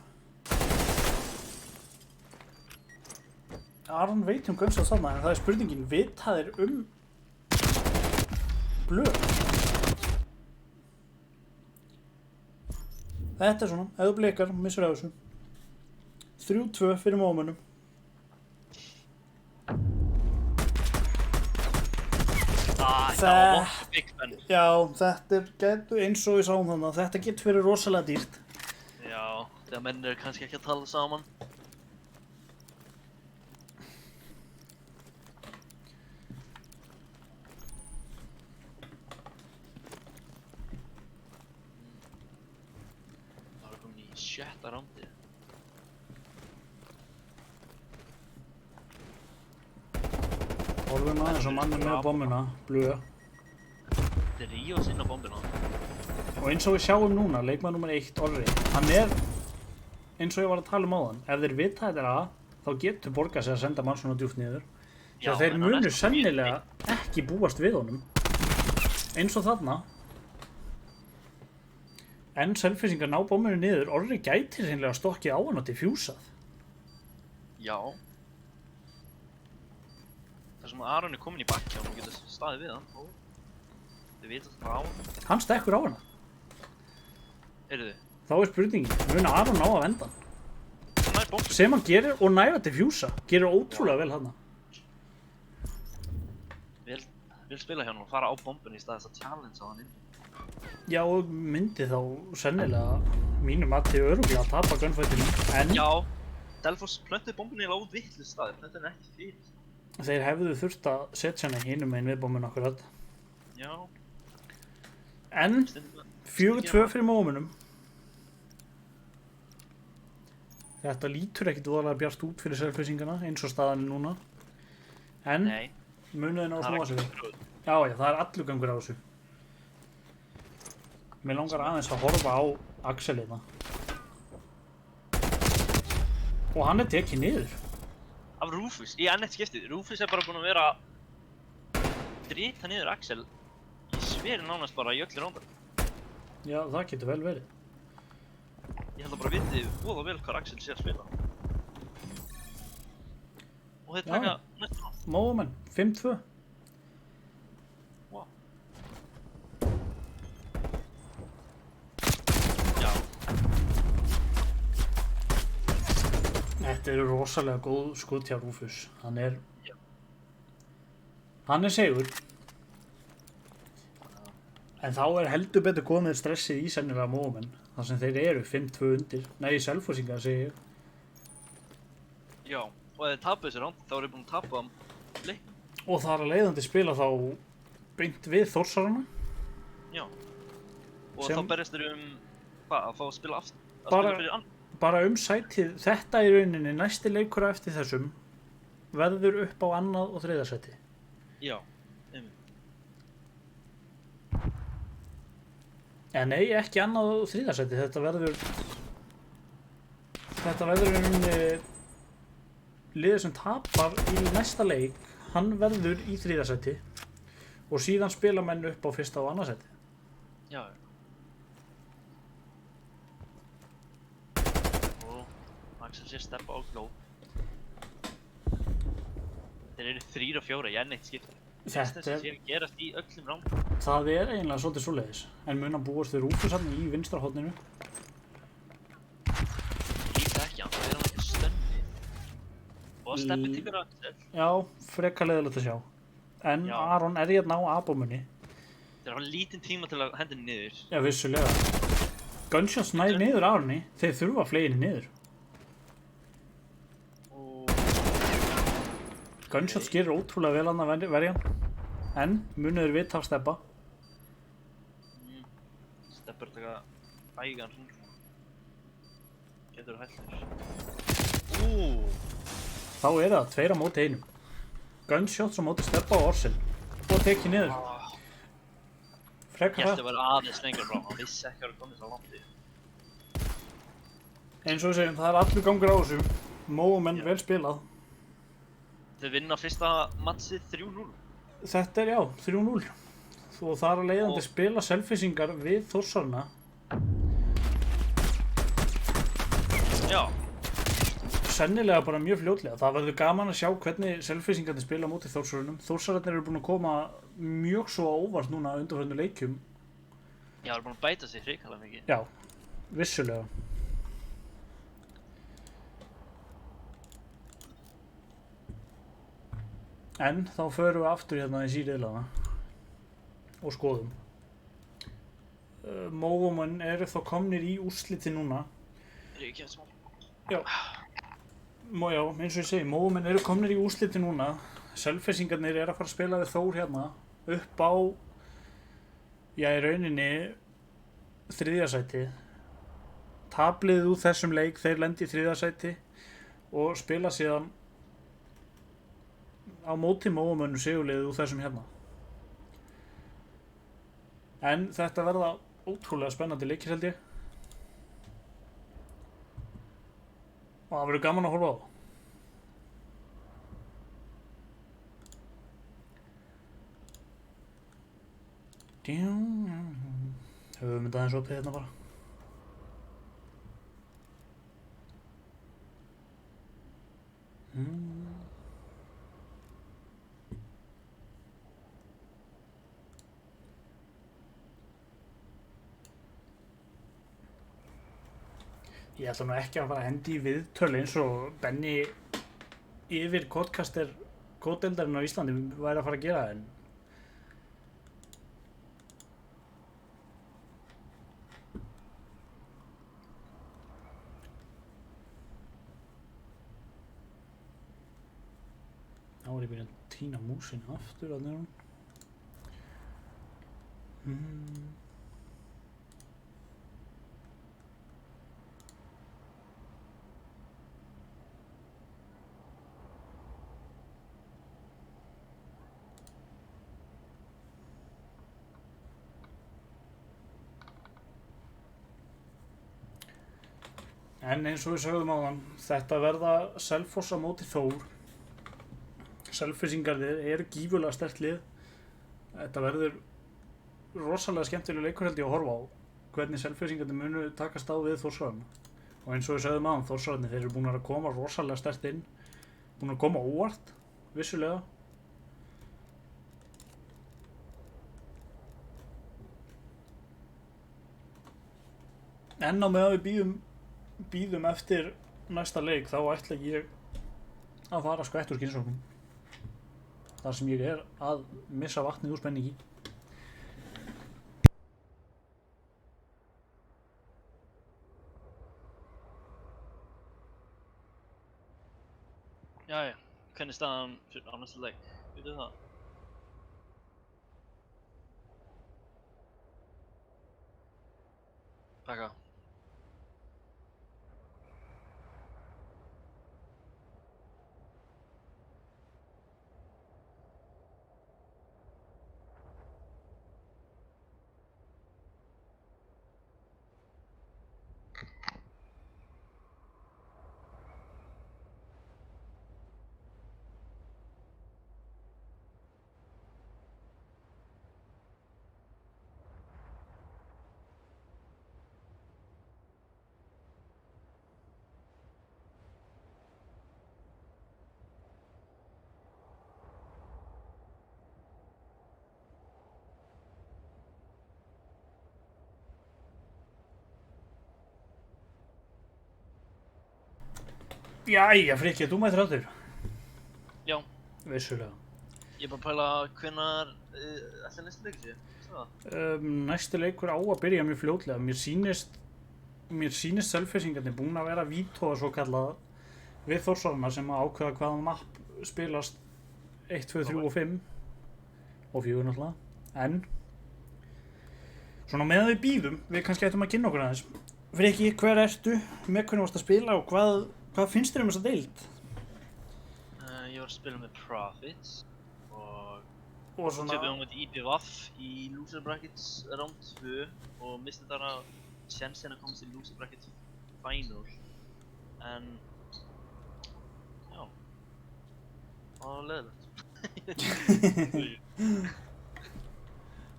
Aron veit Gunshots þarna, en það er spurningin, vita þeir Blöð? Þetta er svona, ef þú blikar, missur af þessu. 3-2 fyrir Móumönnum. Það var Big Ben. Já, þetta getur eins og við sáum þannig að þetta getur verið rosalega dýrt. Já, þegar menn eru kannski ekki að tala saman. Það var komin í 6. rándið. Horfum aðeins á manni með bombuna, Blöð. Þetta er Ríos inn á bombina. Og eins og við sjáum núna, leikmaður nummer 1, Orri, hann er, eins og ég var að tala um áðan, ef þeir vita þetta er A, þá getur borgað sig að senda mann svona djúpt niður. Þegar þeir munu sennilega ekki búast við honum, eins og þarna. En Selfyssingar ná bombinu niður, Orri gæti hreinlega stokkið á hann og diffjúsað. Já. Það sem að Aron er komin í bakki og hún getur staðið við hann og þið vita þetta á hann. Hann stekkur á hana. Heyrðu, Þá er spurningin, mun Aron ná að venda hann? hann nær bombinu. Sem hann gerir og næra diffjúsa, gerir ótrúlega vel þarna. Vil spila hjá hann og fara á bombinu í stað þess að challenge á hann inn. Já, og myndi þá sennilega mínu mati örugglega að tapa gunfightinu, en Já, Delfos plöntuði bombinu í út vitlaus staði, plöntuði hann ekki fyrir. þeir hefðu þurft að setja hana hinum megin við bombinu akkurat. Já, En 4-2 fyrir Móumunum. Þetta lítur ekkit voðalega bjart út fyrir Selfyssingana eins og staðan er núna. En nei, munuði ná að snúa sig. grúð. Já, það er allur gangur á þessu. Mér langar aðeins að horfa á Axel hérna. Og hann er tekið niður. Af Rufus, í annett skiptið. Rufus er bara búinn að vera að drita niður Axel í sveri nánast bara í öllu rándar. Já, það getur vel verið. Ég held að bara vitið voða vel hvað Axel sé að spila. Og þeir taka næstu ránd. Móumenn, 5-2. Wow. Já, Þetta eru rosalega góð skot hjá Rufus. Hann er Já. segur. En þá er heldur betur komið stressið í sennilega Móumenn. Þar sem þeir eru 5-2 undir. Nei, Selfyssingar segi ég. já. Og ef þeir tapa þessu ránd, þá eru þeir búin að tapa leik. og þar að leiðandi spila þá beint við Þórsarana. Já. Og Sem- þá berjast þeir hvað, að fá að spila aftur? Að Bara- spila fyrir annan? Bara sætið, þetta í rauninni, næsti leikur á eftir þessum verður upp á annað og þriðja sæti. Já, einmitt. Nei, ekki annað og þriðja sæti, þetta verður í rauninni liðið sem tapar í næsta leik, hann verður í þriðja sæti og síðan spila menn upp á fyrsta og annað sæti. Já. Og Axel sér steppa á gló. Þeir eru 3 og 4, ég neitt skipt. Þetta Þetta sé að gerast í öllum rám. Það er eiginlega svolítið svoleiðis, en mun að búast við rútusafni í vinstra horninu. Líka ekki, hann er hann ekki stönnið. Og steppi tekur Axel. Já, frekar leiðilegt að sjá. En Já. Aron er hérna á abómunni. Þeir hafa lítinn tíma til að hendi niður. Já, vissulega. Gunshots nær niður Aroni, þeir þurfa fleginni niður. Og Gunshots gerir ótrúlega vel hann að verja hann. En munið vita af steppa. Steppur taka ægan hring. Getur hættur. Þá er það 2 á móti 1. Gunshots á móti steppa og Orsil. Og tekið niður. Ég Frekar held það. að vera aðeins lengur frá, hann vissi ekki að það komið svo langt í. Eins og við segjum, það er allur gangur á þessu. Móumenn Já. vel spilað. Þeir vinna fyrsta matchið 3-0. Þetta er já, 3-0. Og þar að leiðandi Og- spila selfisingar við Þórsarana. Já, Sennilega bara mjög fljótlega. Það verður gaman að sjá hvernig selfisingarnir spila á móti Þórsarunum. Þórsararnir eru búin að koma mjög svo á óvart núna á undanförnum leikjum. ég var búinn að bæta sig hrikalega mikið. Já, vissulega. En þá förum við aftur hérna í síriðlana og skoðum. Móumenn eru þá komnir í úrsliti núna. Er ég ekki að smá? Já, eins og ég segi, Móumenn eru komnir í úrsliti núna. Selfissingarnir eru að fara að spila við Þór hérna upp á, já í rauninni, þriðja sæti. Tabliðið úr þessum leik, þeir lendi í þriðja sæti og spila síðan á móti Móumönnum sigurliðið úr þessum hérna. En þetta verða ótrúlega spennandi leikir held ég. Og það verður gaman að horfa á. Höfum þetta aðeins opið hérna bara. Ég ætla nú ekki að fara að hendi í viðtöl eins og Benni yfir Codcaster kódeildarinn á Íslandi væri að fara að gera en þá er ég byrjað að týna músin aftur að nefnum. En eins og við sögðum áðan, þetta verða Selfoss á móti Þór. Selfissingarnir eru gífurlega sterkt lið. Þetta verður rosalega skemmtileg leikur held ég að horfa á. Hvernig Selfissingarnir munu takast á við Þórsarana. Og eins og við sögðum áðan, Þórsararnir, þeir eru búin að koma rosalega sterkt inn. Búin að koma óvart, vissulega. En á meðan við bíðum eftir næsta leik þá ætla ég að fara skvætt úr skynsóknum þar sem ég er að missa vatnið úr spenningi. Jæja, hvernig staðan á næsta leik? Veitu það? Taka. Jæja, Frikki, þú mættir áttur. Já, Vissulega. ég er bara að pæla hvenær ætli næstu leikur sé. Veistu það? Næsti leikur á að byrja mjög fljótlega. Mér sýnist selfissingarnir búin að vera vítóða svo kallað við Þórsarana sem að ákveða hvaða mapp spilast 1, 2, 3 og 5 og 4 náttúrulega. En svona meðan við bíðum, við kannski ættum að kynna okkur aðeins. Frikki, hver ertu, með hvernig varst að spila og hvað finnst þér þessa deild? Ég var að spila með Profits og Og svona, töpuðum við IPVAF í Loser Brackets round 2 og misti þar að sjansinn að komast í Loser Brackets Final. En já, það var leiðilegt.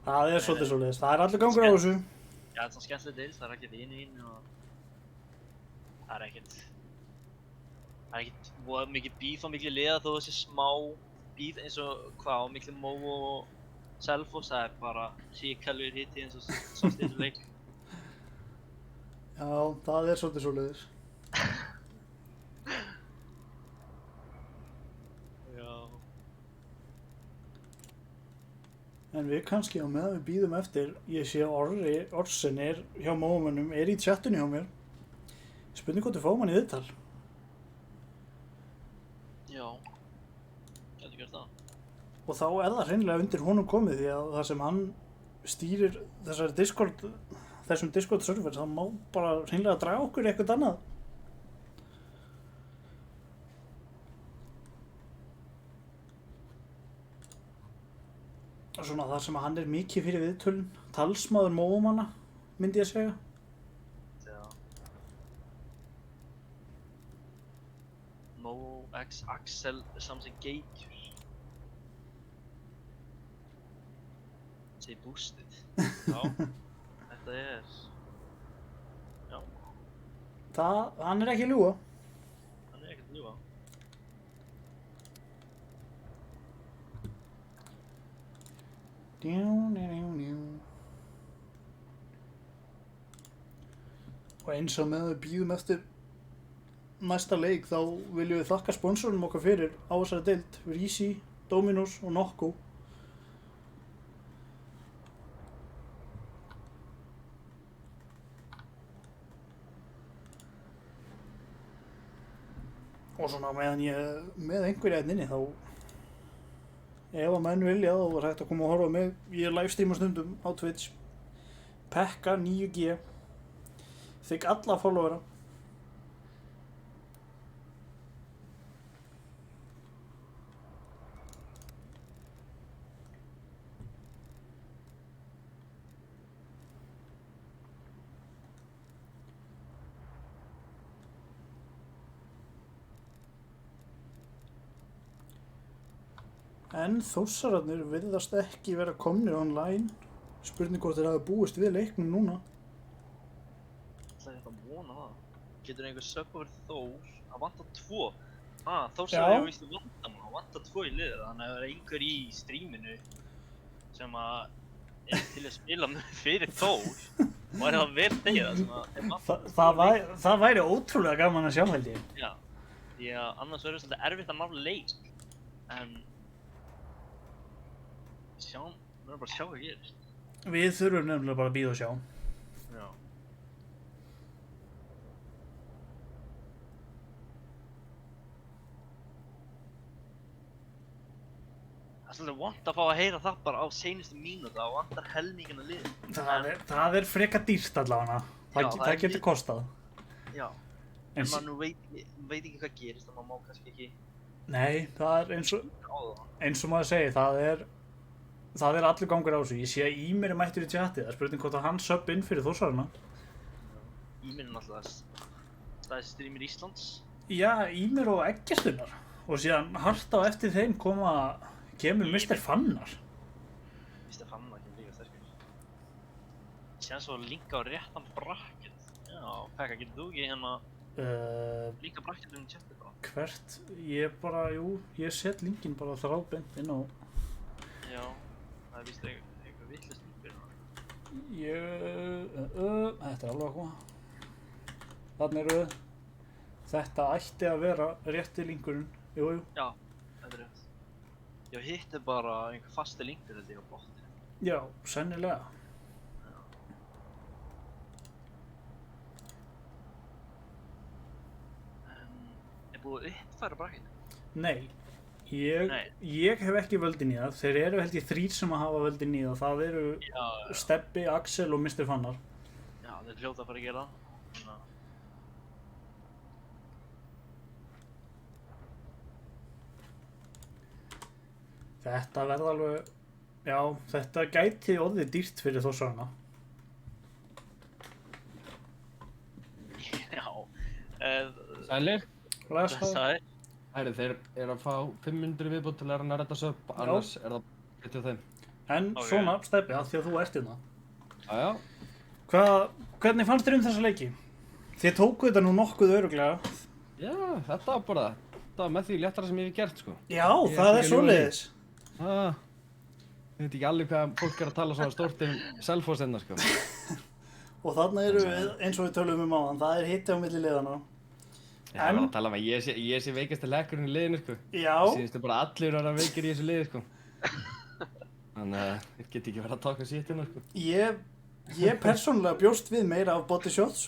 það er svolítið svoleiðis. Það er allir gangur á þessu. Já, þetta er svona skemmtileg deil, það er ekkert inn og það er ekkert voða mikið bíf á miklu liða þó þessi smá bíf eins og hvað á miklu Mó og Selfoss, það er bara hrikalur hitti eins og sást í þessu leik. Já, það er svolítið svoleiðis. Já. En við kannski á meðan við bíðum eftir, ég sé Orsen er hjá Mómönnum, er í chatinu hjá mér. Spurning hvort við fáum hann í viðtal. Já, getur gert það. Og þá er það hreinlega undir honum komið því að það sem hann stýrir þessum Discord server, það má bara hreinlega draga okkur í eitthvað annað. Svona það sem hann er mikið fyrir viðtölun, talsmaður Mómanna, myndi ég segja. Já. Mó X Axel samsinn Geitur. Segi boostið. Já, þetta er... Já, Hann er ekki að ljúga. hann er ekkert að ljúga. Og eins og með við bíðum eftir næsta leik þá viljum við þakka sponsorum okkar fyrir á þessari deild, Rísi, Dominos og Nokko. Og svona meðan ég með einhverja hérna inni þá ef að menn vilja þá var hægt að koma og horfa á mig. Ég livestreama stundum á Twitch. Pekka 9G. Þykk alla followera. En Þórsararnir virðast ekki vera komnir online. Spurning hvort þeir hafa búist við leiknum núna. Það er eitthvað að vona það. Getur einhver sökk over Þór að vanta 2? Þór Já. sagði víst vandamál, að vanta 2 í liðið. Þannig að það er einhver í streaminu sem að er til að spila fyrir Þór. Og er það vel þegið Það væri ótrúlega gaman að sjá held ég. Já, því að annars verður svolítið erfitt að ná leik. En við verðum bara að sjá hvað gerist. Við þurfum nefnilega bara að bíða og sjá. Já. Það er svolítið vont að fá að heyra það bara á seinustu mínútu, það vantar helmingina lið. Það er frekar dýrt allavega. Það getur kostað. Já, en maður nú veit ekki hvað gerist og maður má kannski ekki... Nei, það er eins og maður segir, það er allur gangur á þessu. Ég sé að Ímir er mættur í tjatti, það er spurning hvort að hann sub inn fyrir Þórsarana. Ímir er náttúrulega stæðist streamer Íslands. Já, Ímir og Eggertunar. Og síðan hart á eftir þeim kemur Mr. Fannar. Mr. Fannar kemur líka sterkur. Síðan svo linka á réttan bracket. Já, Pekka, getur þú ekki hérna linka bracketum í chati bara? Hvert? Ég set linkin bara þráðbeint inn á... Já, það er víst eitthvað vitlaust link fyrir það. Þetta er alveg að koma. Þarna eru þau. Þetta ætti að vera rétti linkurinn. Jú. Já, þetta er rétt. Já, hitt er bara einhver fasti linkur þetta á botni. Já, sennilega. Er búið að uppfæra bracketið? Nei. Ég hef ekki völdin í það. Þeir eru held ég 3 sem að hafa völdin í það. Það eru Stebbi, Axel og Mr. Fannar. Já, þeir hljóta að fara að gera það. Þetta verða alveg... Já, þetta gæti orðið dýrt fyrir Þórsarana. Já. Sælir. Sælir. Þeir eru að fá 500 viðbútt til að reyna að redda sub, annars er það getið þeim. En svona, Stebbi, að því að þú ert hérna. Já. Hvernig fannst þér þessa leiki? Þið tókuð þetta nú nokkuð örugglega. Já, þetta var með því léttara sem ég hef gert, sko. Já, það er svoleiðis. Ég veit ekki alveg hvað fólk er að tala svona stórt Selfoss hérna, sko. Og þarna eru við, eins og við tölum áðan, það er hitti á milli liðana. Já, það var að tala um að ég sé veikasti lekkurinn í liðinu, sko. Já. Sýnist bara allir vera veikir í þessu liði, sko. Þannig að ég get ekki verið að taka sitt hérna, sko. Ég persónulega bjóst við meira af body shots.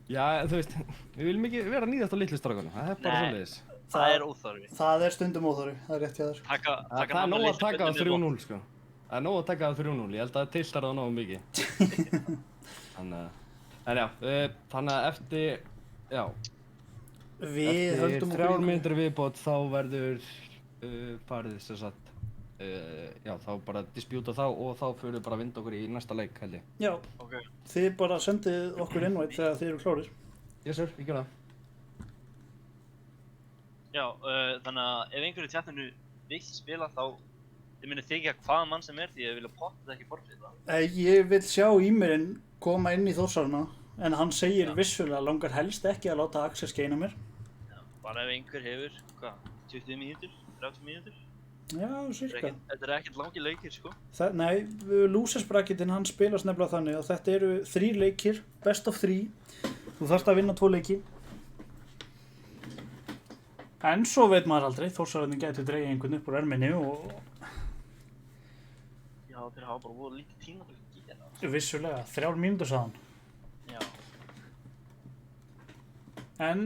Já, þú veist, við viljum ekki vera nýðast á litlu strákunum, það er bara svoleiðis. Það er óþarfi. Það er stundum óþarfi, það er rétt hjá þér. Það er nóg að taka á 3-0, sko. Það er nóg að taka á 3-0, ég held að það tiltar það nógu mikið. Þannig að eftir 3 mínútur viðbót þá verður farið sem sagt, þá bara dispjúta þá og þá fyrir við bara að vinda okkur í næsta leik, held ég. Já, þið bara sendið okkur invite þegar þið eru klárir. Yes sir, ég gera það. Já, þannig að ef einhverju í tjatinu vill spila þá þið munið þykja hvaða mann sem er því að ég vilja potta þetta ekki forflita. Ég vil sjá Ímirinn koma inn í Þórsarana en hann segir vissulega langar helst ekki að láta Axel skeina mér. Já, bara ef einhver hefur, 20 mínútur, 30 mínútur? Já, cirka. Þetta er ekkert langi leikir, sko. Nei, losers bracketinn hann spilast nefnilega þannig að þetta eru 3 leikir, best of 3. Þú þarft að vinna 2 leiki. En svo veit maður aldrei, Þórsararnir gætu dreigja einhvern upp úr erminni og... Já, þeir hafa bara voru lítið tíma til að gera það. Vissulega, 3 mínútur sagði hann. Já. En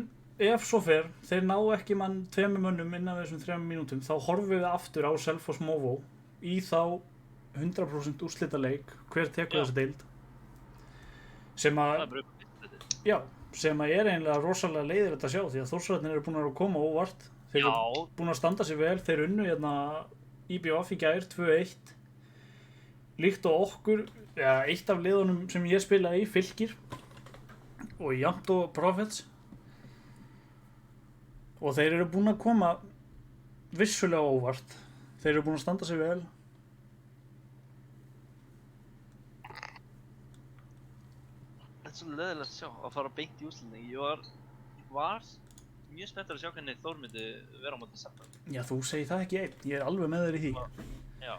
ef svo fer, þeir ná ekki mann 2 mönnum innan þessum 3 mínútum, þá horfum við aftur á Selfoss Movo í þá 100% úrslitaleik, hver tekur þessi deild. Sem að... Það er bara upp. Já. Sem að er eiginlega rosalega leiðilegt að sjá því að Þórsararnir eru búin að koma óvart. Þeir eru búin að standa sig vel, þeir unnu hérna IBF í gær 2-1. Líkt á okkur, eitt af liðunum sem ég spilaði í, Fylkir og jafnt og Profits. Og þeir eru búin að koma vissulega óvart. Þeir eru búin að standa sig vel. Þetta er svo leiðilegt að sjá, að fara beint í úrslitin. Ég var mjög spenntur að sjá hvernig Þór myndi vera á móti Selfoss. Já, þú segir það ekki einn, ég er alveg með þér í því. Já.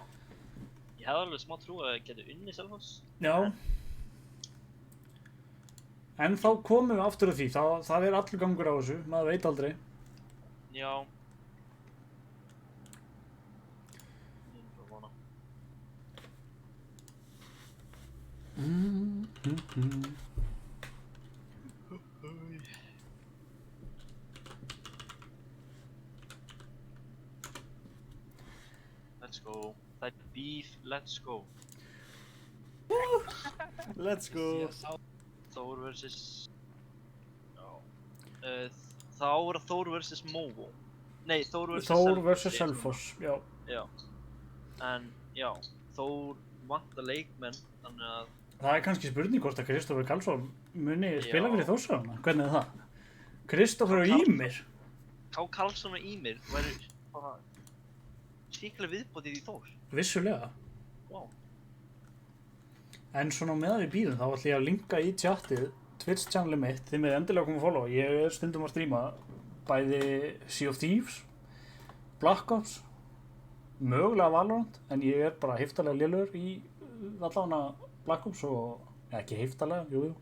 Ég hefði alveg smá trú að geta unnið Selfoss. Já. En þá komum við aftur á því, það er allur gangur á þessu, maður veit aldrei. Já. Ég er bara að vona. Let's go. Það er beef, let's go. Let's go. Þór vs. Já. Þá er það Þór vs. Movo. Nei, Þór vs. Þór vs. Selfoss, já. Já. En, já, Þór vantar leikmenn, þannig að... Það er kannski spurning hvort að Kristoffer Karlsson muni spila Já. fyrir Þórshafna. Hvernig er það? Kristoffer og Ýmir. K. Karlsson og Ýmir væri bara svíklega viðbótið í Þór. Vissulega. Wow. En svona meðan við bíðum þá ætlum ég að linka í chatið Twitch channelið mitt. Þið með endilega koma að follow. Ég er stundum að stríma bæði Sea of Thieves, Black Ops, mögulega Valorant, en ég er bara heiftarlega lélugur í allavega Black Ops og... Ja, ekki heiftarlega, jú.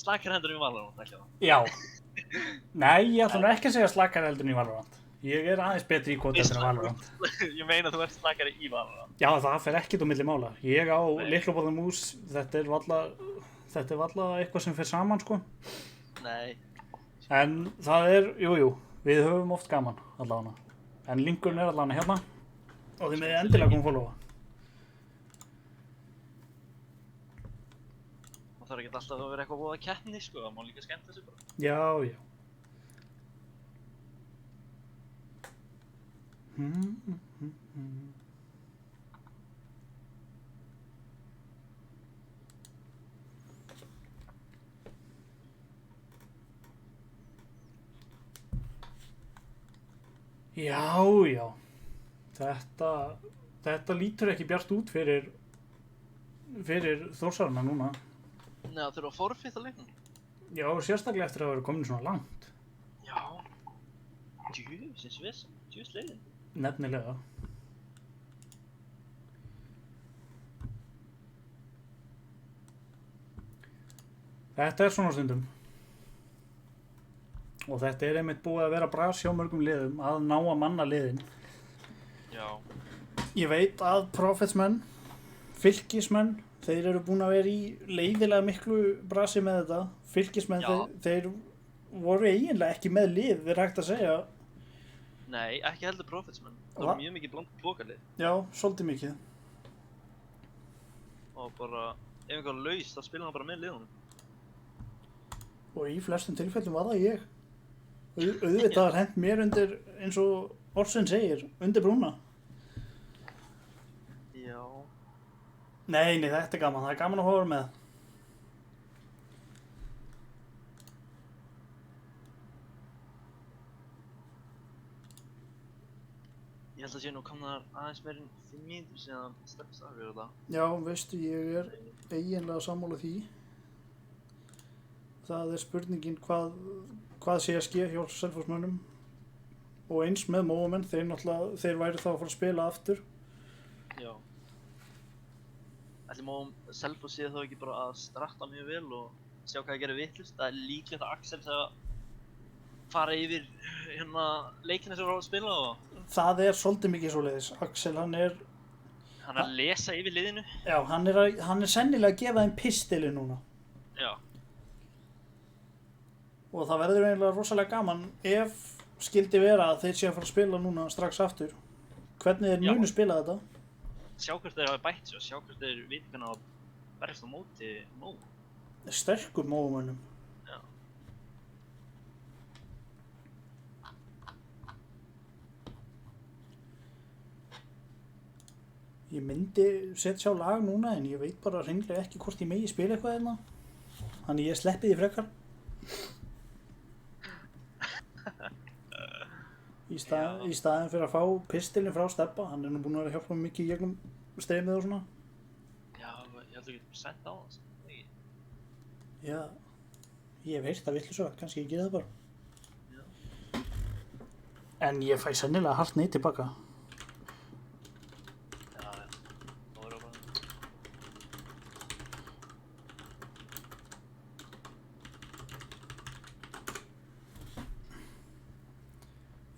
Slakar hendur í Valorant, ekki það? Já. Nei, ég ætla nú ekki að segja slakar heldur en í Valorant. Ég er aðeins betri í kóti heldur en Valorant. Ég meina þú ert slakari í Valorant. Já, það fer ekkert á milli mála. Ég á lyklabóða mús, þetta er valla eitthvað sem fer saman, sko. Nei. En það er, jú, við höfum oft gaman, allavega. En linkurinn er allavega hérna. Og þið með endilega koma að followa. Það þarf ekki alltaf að vera eitthvað voða keppni, sko. Það má líka skemmta sig bara. Já. Já. Þetta lítur ekki bjart út fyrir Þórshafna núna. Nei, það þurfa að forfita leiknum. Já, sérstaklega eftir að vera komin svona langt. Já. Djúsins vesen. Djúslegin. Nefnilega. Þetta er svona stundum. Og þetta er einmitt búið að vera bras hjá mörgum liðum að ná að manna liðin. Já. Ég veit að Profetsmenn, Fylkismenn, þeir eru búin að vera í leiðilega miklu brasi með þetta. Fylkismenn, þeir voru eiginlega ekki með lið, er hægt að segja. Nei, ekki heldur Profetsmenn. Það var mjög mikið bland blokarlið. Já, svolítið mikið. Og bara, ef einhver laus, þá spila hann bara með liðunum. Og í flestum tilfellum var það ég. Auðvitað er hent mér undir, eins og Orsen segir, undir brúna. Já. Nei, þetta er gaman. Það er gaman að hóra með. Ég held að sé nú komnar aðeins meir en 5 mínútur síðan Steffs afgjörði þetta. Já, veistu, ég er eiginlega sammála því. Það er spurningin hvað sé að ske hjá Selfossmönnum. Og eins með Móamenn, þeir væri þá að fara að spila aftur. Já. Ætli Selfoss sé þá ekki bara að stratta mjög vel og sjá hvað það gerir vitlaust. Það er líklegt að Axel sé að fara yfir leikina sem við erum að spila og... Það er svolítið mikið svoleiðis. Axel, hann er að lesa yfir liðinu. Já, hann er sennilega að gefa þeim pistili núna. Já. Og það verður eiginlega rosalega gaman ef skildi vera að þeir sé að fara að spila núna strax aftur. Hvernig þeir munu spila þetta? Sjá hvert þeir hafa bætt sig og sjá hvert þeir viti hvernig að berjast á móti Mó. Sterkum Móamönnum. Já. Ég myndi setja á lag núna en ég veit bara hreinlega ekki hvort ég megi spila eitthvað hérna. Þannig ég sleppi því frekar. Í staðinn fyrir að fá pistilinn frá Stebba, hann er nú búinn að vera að hjálpa mig mikið í gegnum streymið og svona. Já, ég held að þú getur sett á það, ekki? Já, ég hef heyrt það vitlausögt, kannski ég geri það bara. Já. En ég fæ sennilega hart nei tilbaka. Já, það var bara...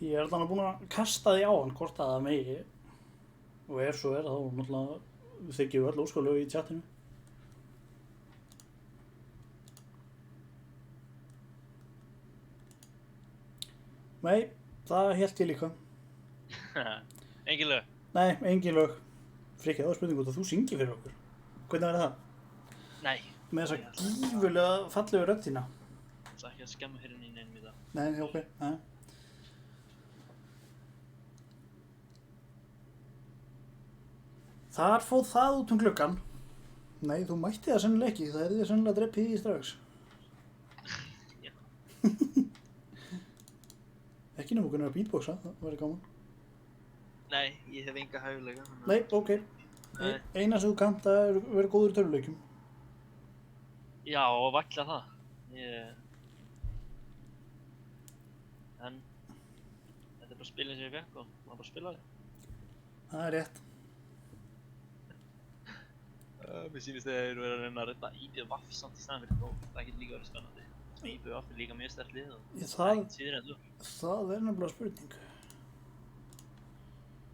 Ég er þannig búinn að kasta því á hann hvort að það megi. Og ef svo er þá náttúrulega þykjum við öll óskalög í chatinu. Nei, það hélt ég líka. Engin lög. Nei, engin lög. Frikki, það var spurning út að þú syngir fyrir okkur. Hvernig verður það? Nei. Með þessa gífurlega fallegu rödd þína. Það er ekki að skemma fyrir neinum í það. Nei, ok, nei. Þar fóð það út gluggann. Nei, þú mætti það sennilega ekki, það þið sennilega dreppið í strax. Já. Ekki nema okkur að beatboxa, það væri gaman. Nei, ég hef enga hæfileika. Nei, ok. Nei. Eina sem þú kannt að vera góður í töluleikjum. Já, og valla það. En þetta er bara spilin sem ég fekk og maður bara spila það. Það er rétt. Mér sýnist þegar þeir eru að reyna að redda IBVF samt í staðan fyrir Þór. Það getur líka verið spennandi. IBVF er líka mjög sterkt lið og ekkert síður en þú. Það er nefnilega spurning.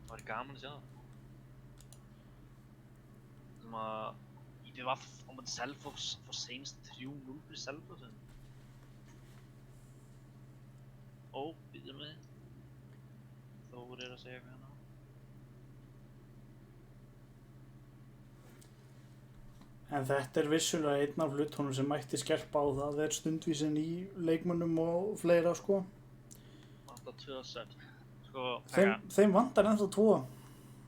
Það væri gaman að sjá það. Sem að IBVF á móti Selfoss fór seinast 3-0 fyrir Selfoss. Ó, býtum við. Þór er að segja hvað hérna. En þetta er vissulega einn af hlutunum sem mætti skerpa á það. Það er stundvísin í leikmönnum og fleira, sko. Vantar 2 söfn. Sko, Þeim vantar ennþá 2.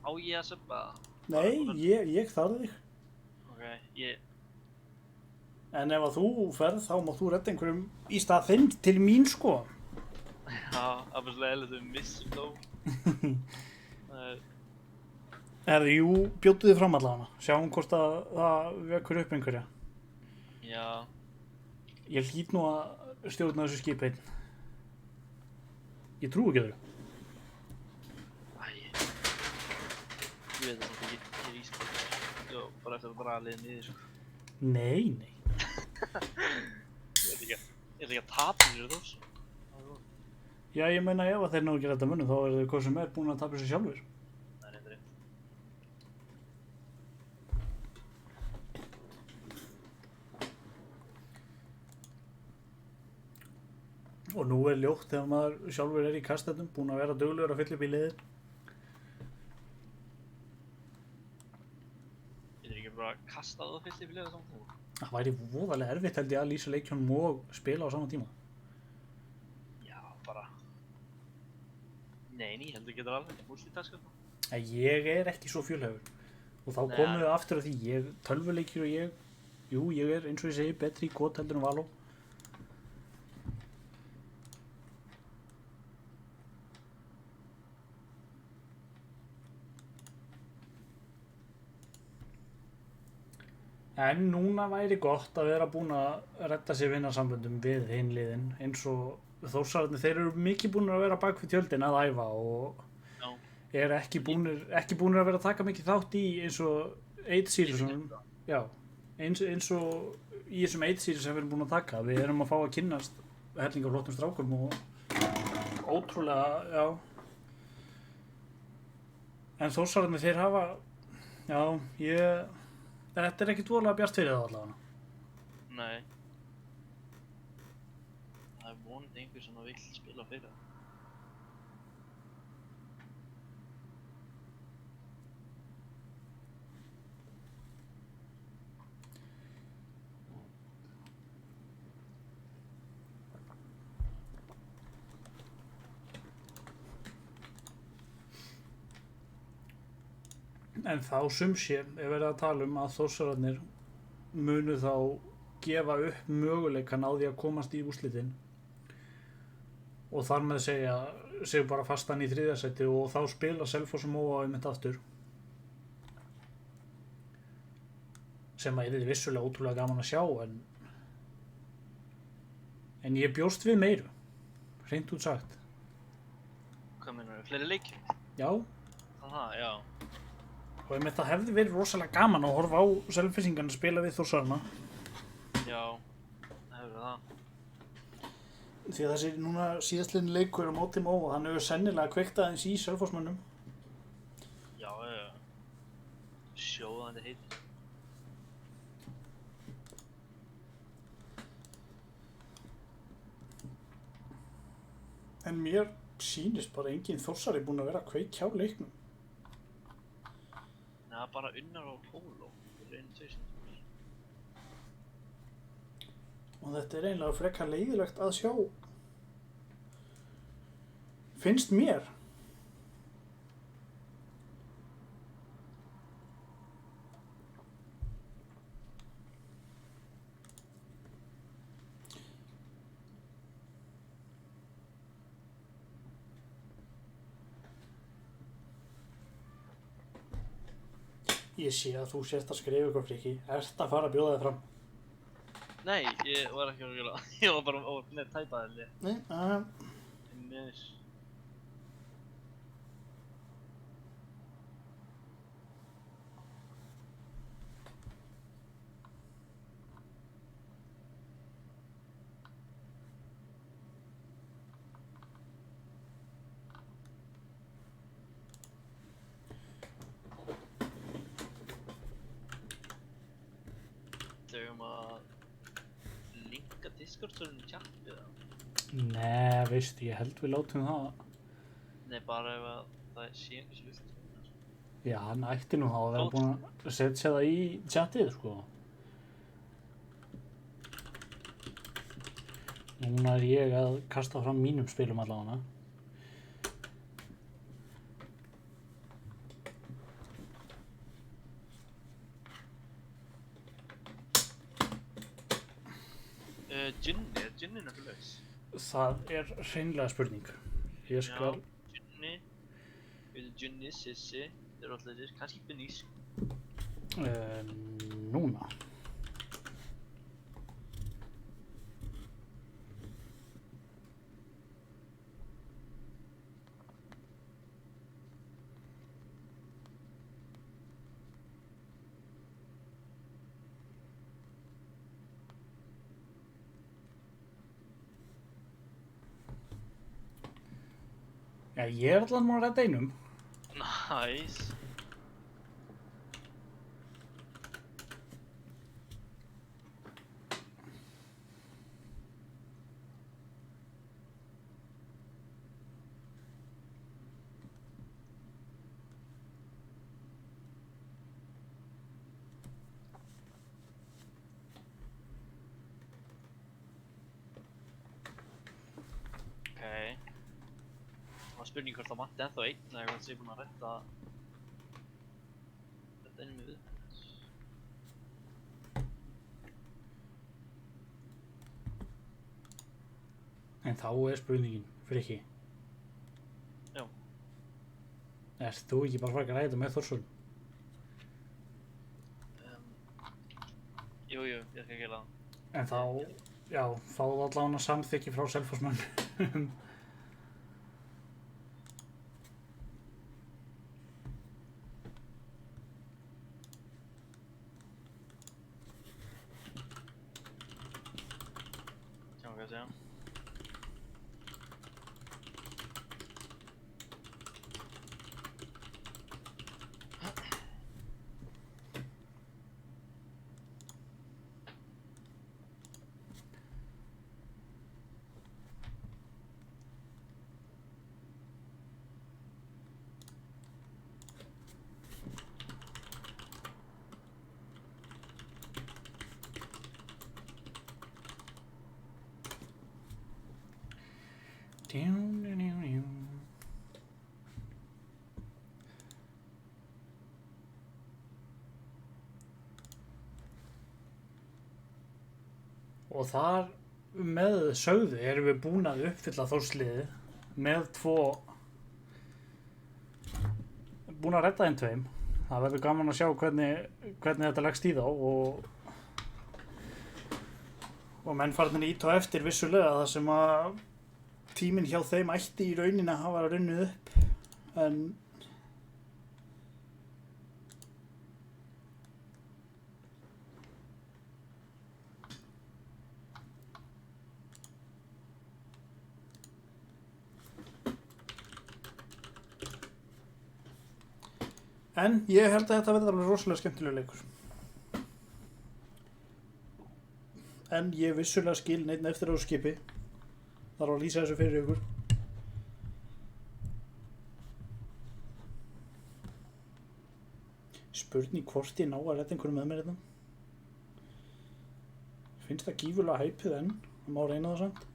á ég að söfna? Nei, ég þarf þig. Ok, ég... En ef að þú ferð, þá má þú redda einhverjum í stað þinn til mín, sko. Já, það er bara slegilegt að við missum þó. Jú, bjóttu þið fram allavega. Sjáum hvort að það vekur upp einhverja. Já. Ég hlýt nú að stjórna þessu skipi einn. Ég trúi ekki öðru. Æ. Ég veit það samt ekki, ég er ískalt. Já, bara eftir að draga liðið niður, sko. Nei. Ég ætla ekki að tapa þér þós. Já, ég meina ef að þeir ná ekki þetta munum, þá er þeir hvað sem er búin að tapa þessu sjálfur. Það er reyndar rétt. Og nú er ljótt þegar maður sjálfur er í kastendum, búin að vera duglegur að fylla upp í liðið. Getur ekki bara kastað það fyrst í fylgjöðu samt? Það væri voðalega erfitt held ég að lýsa leikjónum og spila á sama tíma. Já, bara... Nei, ég held að getur alveg multitaska það. En ég er ekki svo fjölhæfur. Og þá komum við aftur að því, tölvuleikir og ég er eins og ég segi betri í gott heldur en Való. En núna væri gott að vera búin að redda sér vinnarsamböndum við hinn liðin, eins og Þórsararnir, þeir eru mikið búin að vera bak við tjöldin að æfa og eru ekki búnir að vera að taka mikið þátt í eins og 8 series-unum. Já, eins og í þessum 8 series sem við erum búin að taka. Við erum að fá að kynnast hellinga flottum strákum og ótrúlega, já. En Þórsararnir, þeir hafa, já, þetta er ekkert voðalega bjart fyrir það allavega. Nei. Það er vonandi einhver sem vill spila fyrir það. En þá sumsé er verið að tala um að Þórsararnir munu þá gefa upp möguleikann á því að komast í úrslitin og þar með segja sig bara fastan í 3. sæti og þá spila Selfoss og Móa einmitt aftur, sem að er vissulega ótrúlega gaman að sjá, en ég bjóst við meiru, hreint út sagt. Hvað meinar þau? Fleiri leikjum? Já. Það, já. Og einmitt það hefði verið rosalega gaman að horfa á Selfyssingarna spila við Þórsarana. Já, það hefur það. Því að þessi núna síðastliðin leikur á móti Móa, hann hefur sennilega kveikt aðeins í Selfossmönnum. Já, sjóðandi heitt. En mér sýnist bara engin Þórsari búinn að vera að kveikja á leiknum. Nei, bara unnar á póló. Það er 1-2 sinni. Og þetta er eiginlega frekar leiðilegt að sjá. Finnst mér. Ég sé að þú sért að skrifa ykkur Frikki. Ert að fara að bjóða þig fram? Nei, ég var ekki að gera. Ég var bara með tæpaði. Nei, Niður. Þurfum að linka Discord-serverinn í chatið eða? Nei, veistu, ég held við látum það. Nei, bara ef að það sé einhvers vilt. Já, hann ætti nú þá að vera búinn að setja það í chatið, sko. Núna er ég að kasta fram mínum spilum allavega. Ginni nokkuð laus. Það er hreinlega spurning. Ég skal... Já, Ginni. Við erum Ginni, Sissi, þeir eru allir þessir, kannski Benís. Núna. Já, ég er allan múin að redda einum. Nice. Okay. Það var spurning hvort það matti ennþá einn eða hvort það sé búinn að redda einum í viðbót. En þá er spurningin, Frikki. Já. Ert þú ekki bara að fara að græða þetta með Þórsson? Jú, ég skal gera það. En þá, já, fáðu allavega samþykki frá Selfossmönnum. Sjáum hvað að segja. Og þar með sögðu erum við búin að uppfylla Þórsliðið með búin að redda þeim tveim. Það verður gaman að sjá hvernig þetta leggst í þá og menn farnir ít á eftir vissulega það sem að tíminn hjá þeim ætti í rauninni að hafa runnið upp en ég held að þetta verður alveg rosalega skemmtilegur leikur. En ég vissulega skil neitt eftir á skipi. Þarf að lýsa þessu fyrir ykkur. Spurning hvort ég ná að redda einhverju með mér þetta. Finnst það gífurlega hæpið en það má reyna það samt.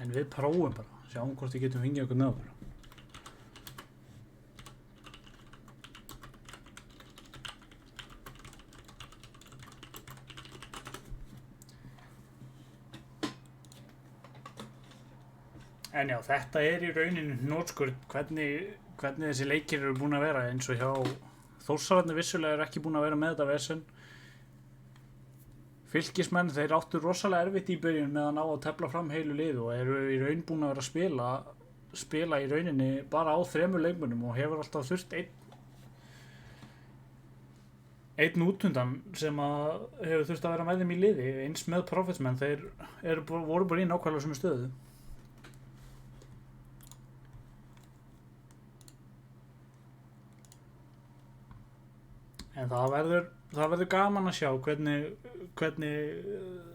En við prófum bara, sjáum hvort við getum fengið okkur með okkur. En já, þetta í rauninni hnotskurn hvernig þessi leikir eru búin að vera eins og hjá Þórsararnir vissulega eru ekki búin að vera með þetta vesen. Fylkismenn, þeir áttu rosalega erfitt í byrjun með að ná að tefla fram heilu lið og eru í raun búin að vera að spila í rauninni bara á 3 leikmönnum og hefur alltaf þurft einn útundan sem að hefur þurft að vera með þeim í liði. Eins með Profitsmenn, þeir voru bara í nákvæmlega sömu stöðu. En það verður gaman að sjá hvernig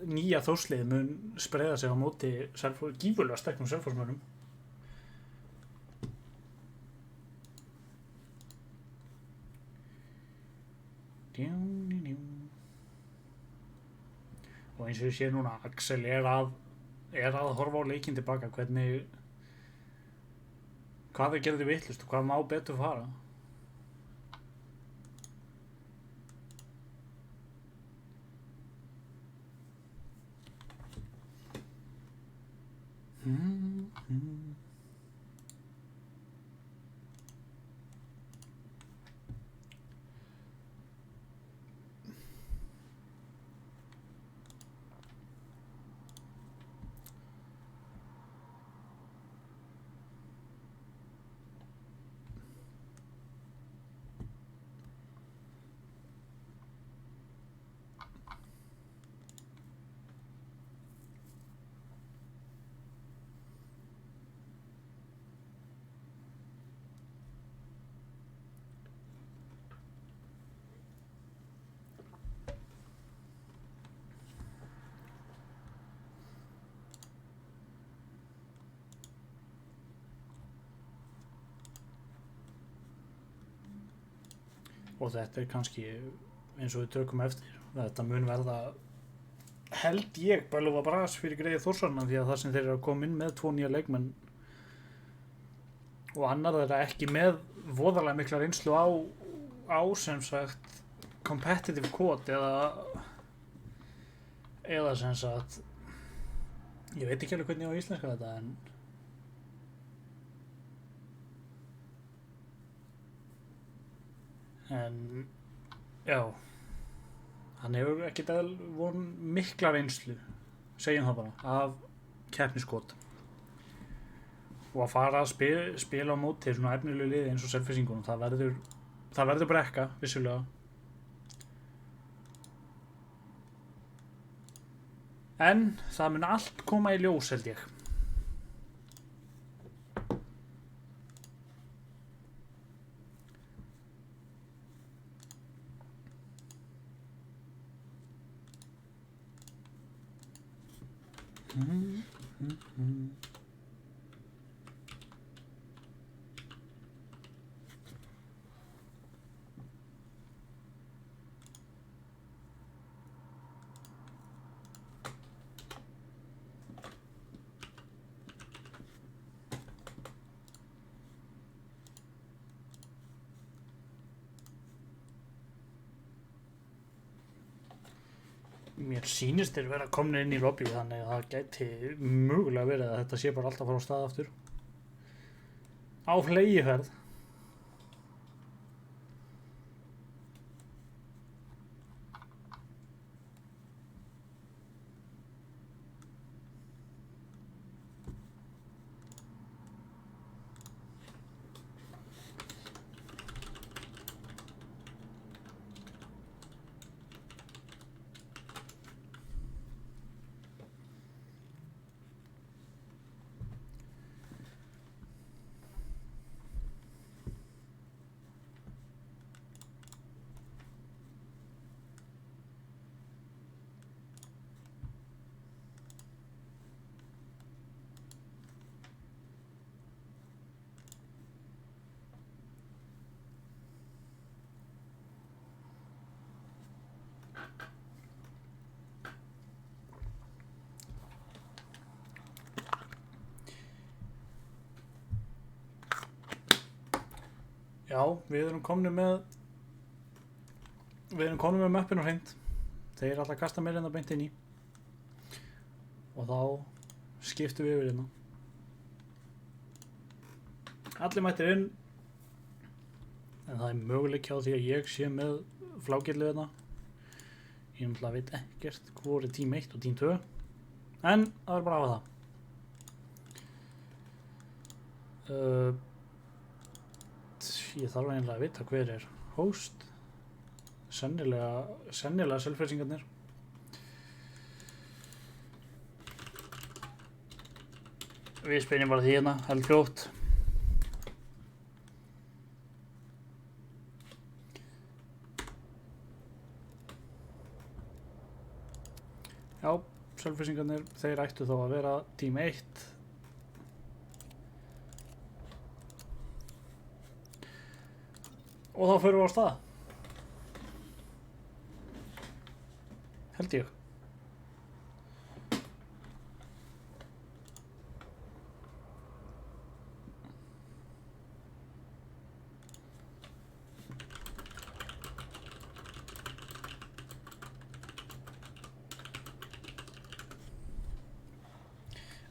nýja Þórslið mun spreða sig á móti gífurlega sterkum Selfossmönnum. Og eins og ég sé núna, Axel er að horfa á leikinn tilbaka, hvað þeir gerðu vitlaust og hvað má betur fara. Og þetta kannski eins og við tökum eftir. Þetta mun verða, held ég, bæluva bras fyrir Greyið Þórsarna því að það sem þeir eru að koma inn með 2 nýja leikmenn og annar þeirra ekki með voðalega mikla reynslu á sem sagt competitive code eða sem sagt ég veit ekki alveg hvernig á íslenska þetta en já, hann hefur ekkert von mikla reynslu, segjum það bara, af keppniskot og að fara að spila á móti svona efnilegu liði eins og Selfyssingunum, það verður brekka, vissulega. En það mun allt koma í ljós, held ég. Mér sýnist þeir vera komnir inn í lobby þannig að það gæti mögulega verið að þetta sé bara alltaf að fara á stað aftur. Á fleygiferð. Já, við erum komnir með möppin á hreint. Þeir er alltaf að kasta mér hérna beint inn í. Og þá skiptum við yfir hérna. Allir mættir inn. En það er möguleiki á því að ég sé með flágillu hérna. Ég náttúrulega veit ekkert hvor er tím 1 og tím 2. En það er bara að hafa það. Ég þarf eiginlega að vita hver er host. Sennilega selfhversingarnir. Við spennum bara því hérna, held fljótt. Já, selfhversingarnir, þeir ættu þá að vera tím 1. Og þá förum við á stað. Held ég.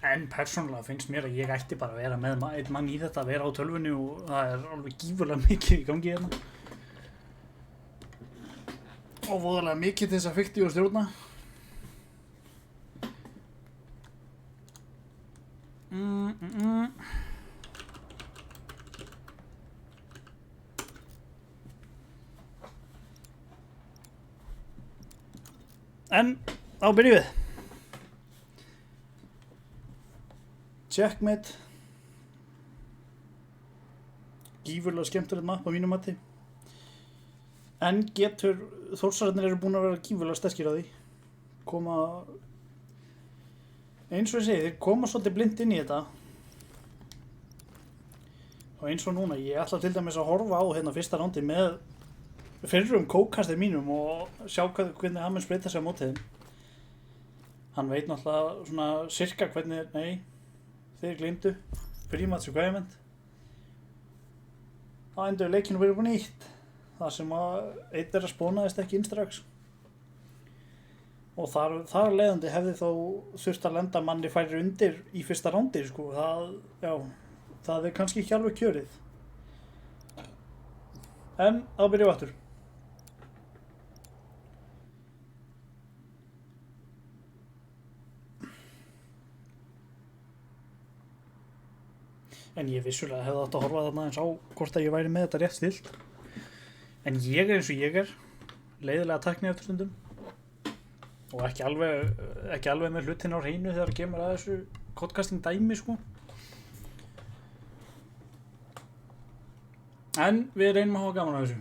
En persónulega finnst mér að ég ætti bara að vera með einn mann í þetta, að vera á tölvunni og það er alveg gífurlega mikið í gangi hérna. Og voðalega mikið til þess að fikti og stjórna. En þá byrjum við. Checkmate. Gífurlega skemmtilegt mapp á mínum mati. En Þórsararnir eru búin að vera gífurlega sterkir á því. Koma, eins og ég segi, þeir koma svolítið blind inn í þetta. Og eins og núna, ég ætla til dæmis að horfa á hérna fyrsta rándi með fyrrum kókkastir mínum og sjá hvernig hann mun spreita sig á móti þeim. Hann veit náttúrulega svona sirka hvernig, nei, þeir gleymdu pre-match requirement. Þá endur leikinu verið búin nýtt. Það sem að einn þeirra spónaðist ekki inn strax. Og þar leiðandi hefði þó þurft að lenda manni færir undir í fyrsta rándi, sko. Það er kannski ekki alveg kjörið. En þá byrjum við aftur. En ég vissulega hefði átt að horfa þarna eins á hvort að ég væri með þetta rétt stilt. En ég er eins og ég er, leiðilega tækni eftir stundum. Og ekki alveg með hlutin á hreinu þegar það kemur að þessu podcasting dæmi, sko. En við reynum að hafa gaman af þessu.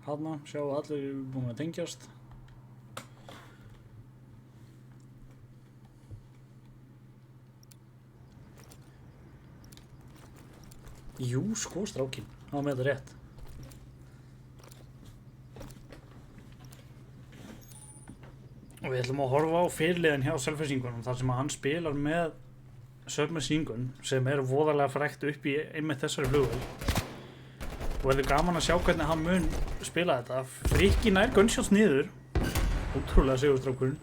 Þarna, sjáu allir eru búin að tengjast. Jú, sko, strákinn. Það var með þetta rétt. Og við ætlum að horfa á fyrirliðin hjá Selfyssingunum þar sem að hann spilar með Submachine Gun sem er voðalega frækt upp í einmitt þessari flugvél. Og það er gaman að sjá hvernig hann mun spila þetta. Frikki nær gunshots niður. Ótrúlega sigurstrákurinn.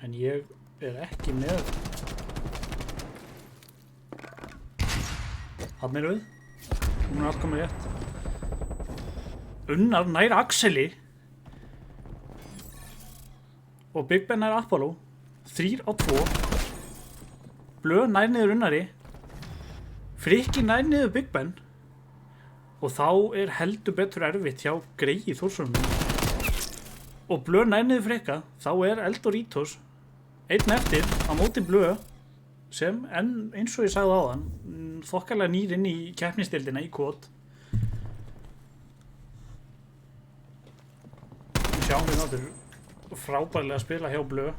En ég er ekki með. Þarna erum við. Hún er allt komið rétt. Unnar nær Axeli. Og Big Ben nær Apollo. 3-2. Blöð nær niður Unnari. Frikki nær niður Big Ben. Og þá er heldur betur erfitt hjá Gregi Þórssonum. Og Blöð nær niður Frikka. Þá er Eldoritos einn eftir á móti Blöð sem, en eins og ég sagði áðan, þokkalega nýr inn í keppnisdeildina í kót. Við sjáum við náttúrulega frábærlega að spila hjá Blöð.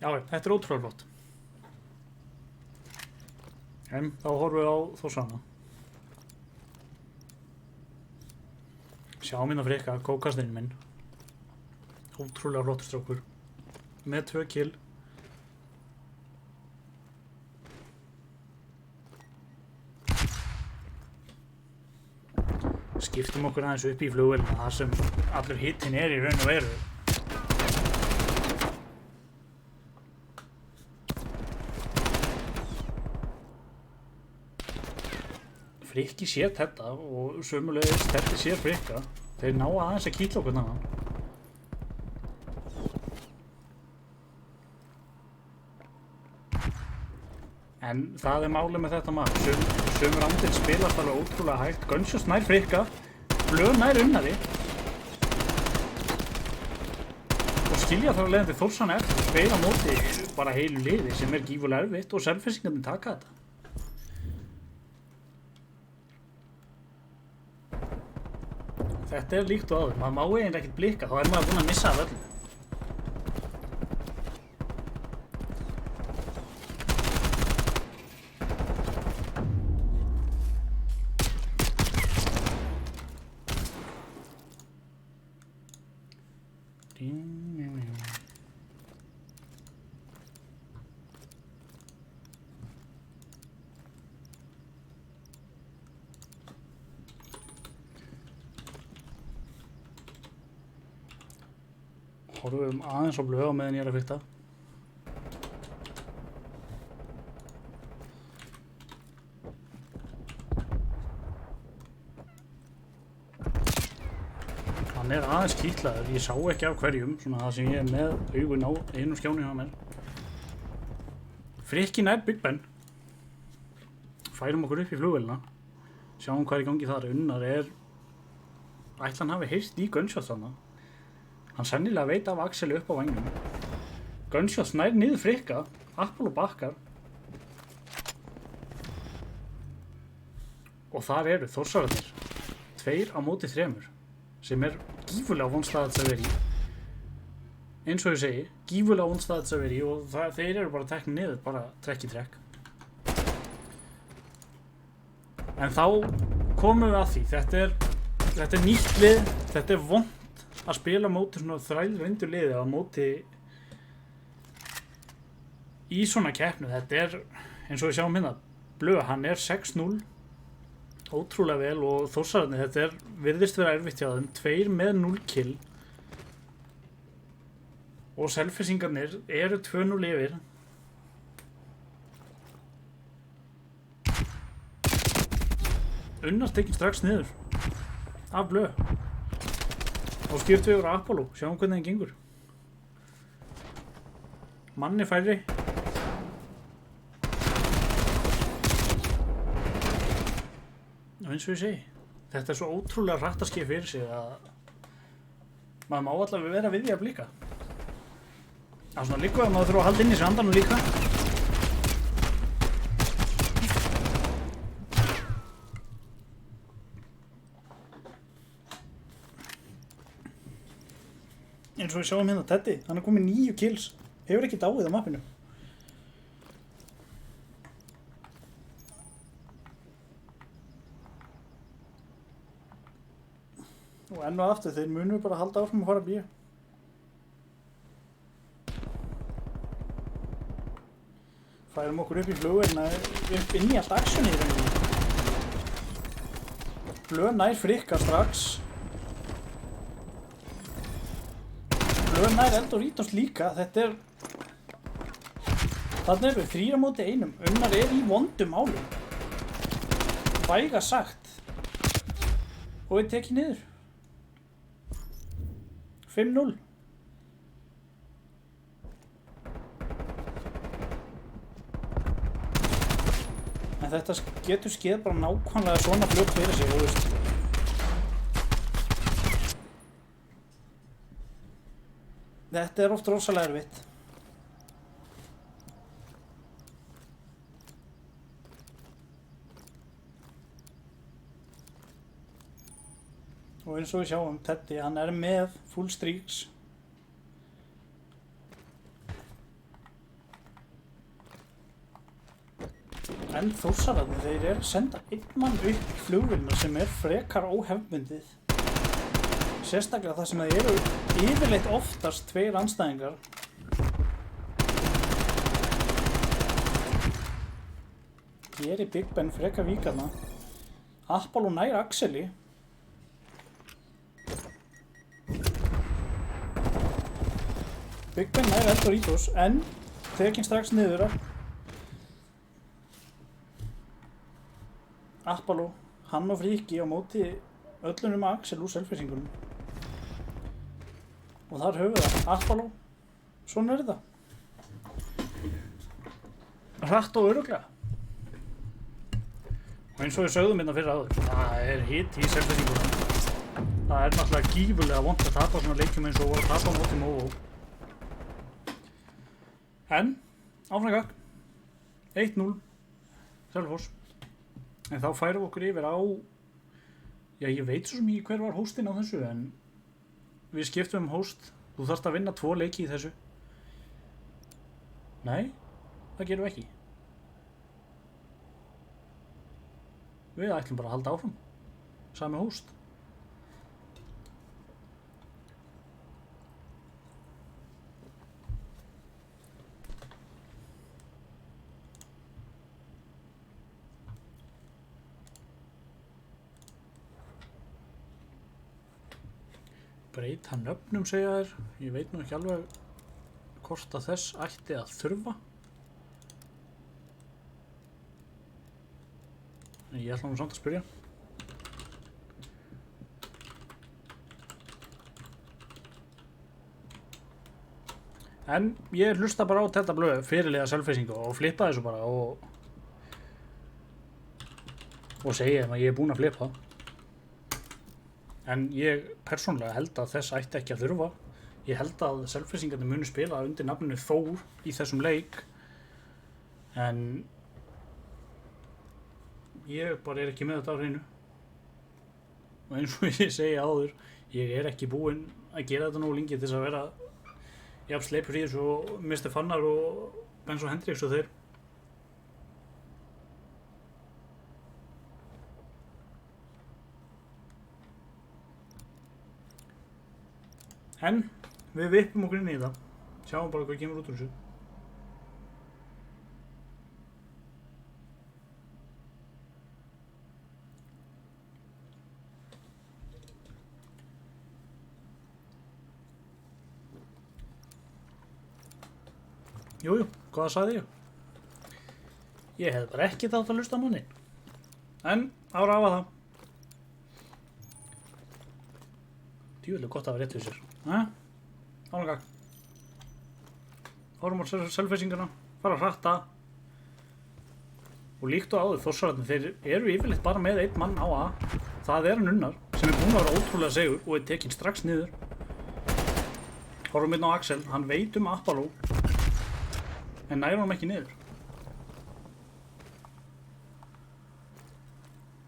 Já, þetta er ótrúlega flott. En þá horfum við á Þórsarana. Sjá mín að frika, kókasturinn minn. Ótrúlega flottur strákur. Með 2 kill. Skiptum okkur aðeins upp í flugvélina þar sem allur hitinn í raun og veru. Frikki sér þetta og sömulegis þetta sér Frikka. Þeir ná aðeins að kýtla okkur annan. En það er málið með þetta maður. Sumur andinn spilast alveg ótrúlega hægt. Gunshots nær Frikka. Blöð nær Unnari. Og skilja þá leiðandi Þórsarana eftir að spila á móti bara heilu liði sem er gífurlega erfitt og Selfyssingarnir taka þetta. Þetta er líkt og áður. Maður má eiginlega ekkert blika, þá er maður búinn að missa af öllu. Horfum aðeins á blöð á meðan ég er að fikta. Hann er aðeins kýtlaður, ég sá ekki af hverjum, svona það sem ég er með augun á einum skjáni hjá mér. Frikki nær Big Ben. Færum okkur upp í flugvélina. Sjáum hvað er í gangi þar. Unnar er... Ætli hann hafi heyrt í gunshots þarna. Hann sennilega veit af Axeli upp á vængnum. Gunshots nær niður Frikka. Apollo bakkar. Og þar eru Þórsararnir. 2 á móti 3. Sem er gífurlega vond staða þess að vera í. Eins og ég segi, gífurlega vond staða þess að vera í og þeir eru bara teknir niður, bara trekk í trekk. En þá komum við að því. Þetta er nýtt lið. Þetta er vond að spila móti svona þrælreyndu liði á móti í svona keppnu. Þetta er, eins og við sjáum hérna, Blöð, hann er 6-0 ótrúlega vel og Þórsararnir, þetta er virðist vera erfitt hjá þeim, 2 með 0 kill og Selfyssingarnir eru 2-0 yfir. Unnar tekinn strax niður af Blöð. Og skipt við yfir Apollo, sjáum hvernig það gengur. Manni færri. Og eins og ég segi, þetta er svo ótrúlega hratt að skilja fyrir sig að maður má allavega vera við því að blika. Það er svona líka að maður þurfa að halda inn í sig andanum líka. Eins og við sjáum hérna Teddy, hann er komið 9 kills, hefur ekki dáið á mappinu. Og enn og aftur, þeir munum bara halda áfram að fara að bíja. Færum okkur upp í flugvélina, upp inn í allt actioni í rauninni. Blöð nær Frikka strax. Blöð nær Eldoritos líka, þetta er... Þarna eru 3 á móti 1. Unnar er í vondum álum. Væga sagt. Og við tekið niður. 5-0. En þetta getur skeið bara nákvæmlega svona fljótt fyrir sig, þú veist. Þetta er oft rosalega erfitt. Og eins og við sjáum, Teddy, hann er með full streaks. En Þórsararnir, þeir eru að senda einn mann upp í flugvélina sem er frekar óhefbundið. Sérstaklega það sem það eru yfirleitt oftast 2 andstæðingar. Hér er Big Ben frekar víkarna. Apollo nær Axeli. Big Ben nær Eldoritos, en tekinn strax niður af Apollo, hann og Friki á móti öllunum Axel úr selfissingunum. Og þar höfum við það, Apollo, svona er þetta. Hratt og örugglega. Og eins og við sögðum hérna fyrir áður, það er hitt í selfissingunum. Það er náttúrulega gífurlega vont að tapa svona leikjum eins og voru að tapa á móti Móvó. En, áfram 1-0, Selfoss. En þá færum við okkur yfir á, já ég veit svo sem ekki hver var hóstinn á þessu, en við skiptum hóst. Þú þarft að vinna 2 leiki í þessu. Nei, það gerum við ekki. Við ætlum bara að halda áfram, sami hóst. Breyta nöfnum segja þér, ég veit nú ekki alveg hvort að þess ætti að þurfa. En ég ætla nú samt að spyrja. En ég hlusta bara á þetta blöð fyrirliða selfissingu og flippa þessu bara og segja þeim að ég er búinn að flippa. En ég persónulega held að þess ætti ekki að þurfa. Ég held að selfissingarnir munu spila undir nafninu Þór í þessum leik. En ég bara er ekki með þetta á hreinu. Og eins og ég segi áður, ég er ekki búinn að gera þetta nógu lengi til þess að vera jafn sleipur í þessu og Mr. Fannar og Benzo Hendrix og þeir. En við vippum okkur inn í þetta. Sjáum bara hvað kemur út úr þessu. Jújú, hvað sagði ég? Ég hefði bara ekki þátt að hlusta á mannin. En ára af að það. Djúvilega gott að hafa rétt við sér. Ánlega. Fórum á selfissingarna, fara að hratta. Og líkt og áður Þórsararnir, þeir eru yfirleitt bara með 1 mann á A. Það er hann Unnar, sem er búinn að vera ótrúlega segur og er tekinn strax niður. Horfum inn á Axel, hann veit Apollo. En nær honum ekki niður.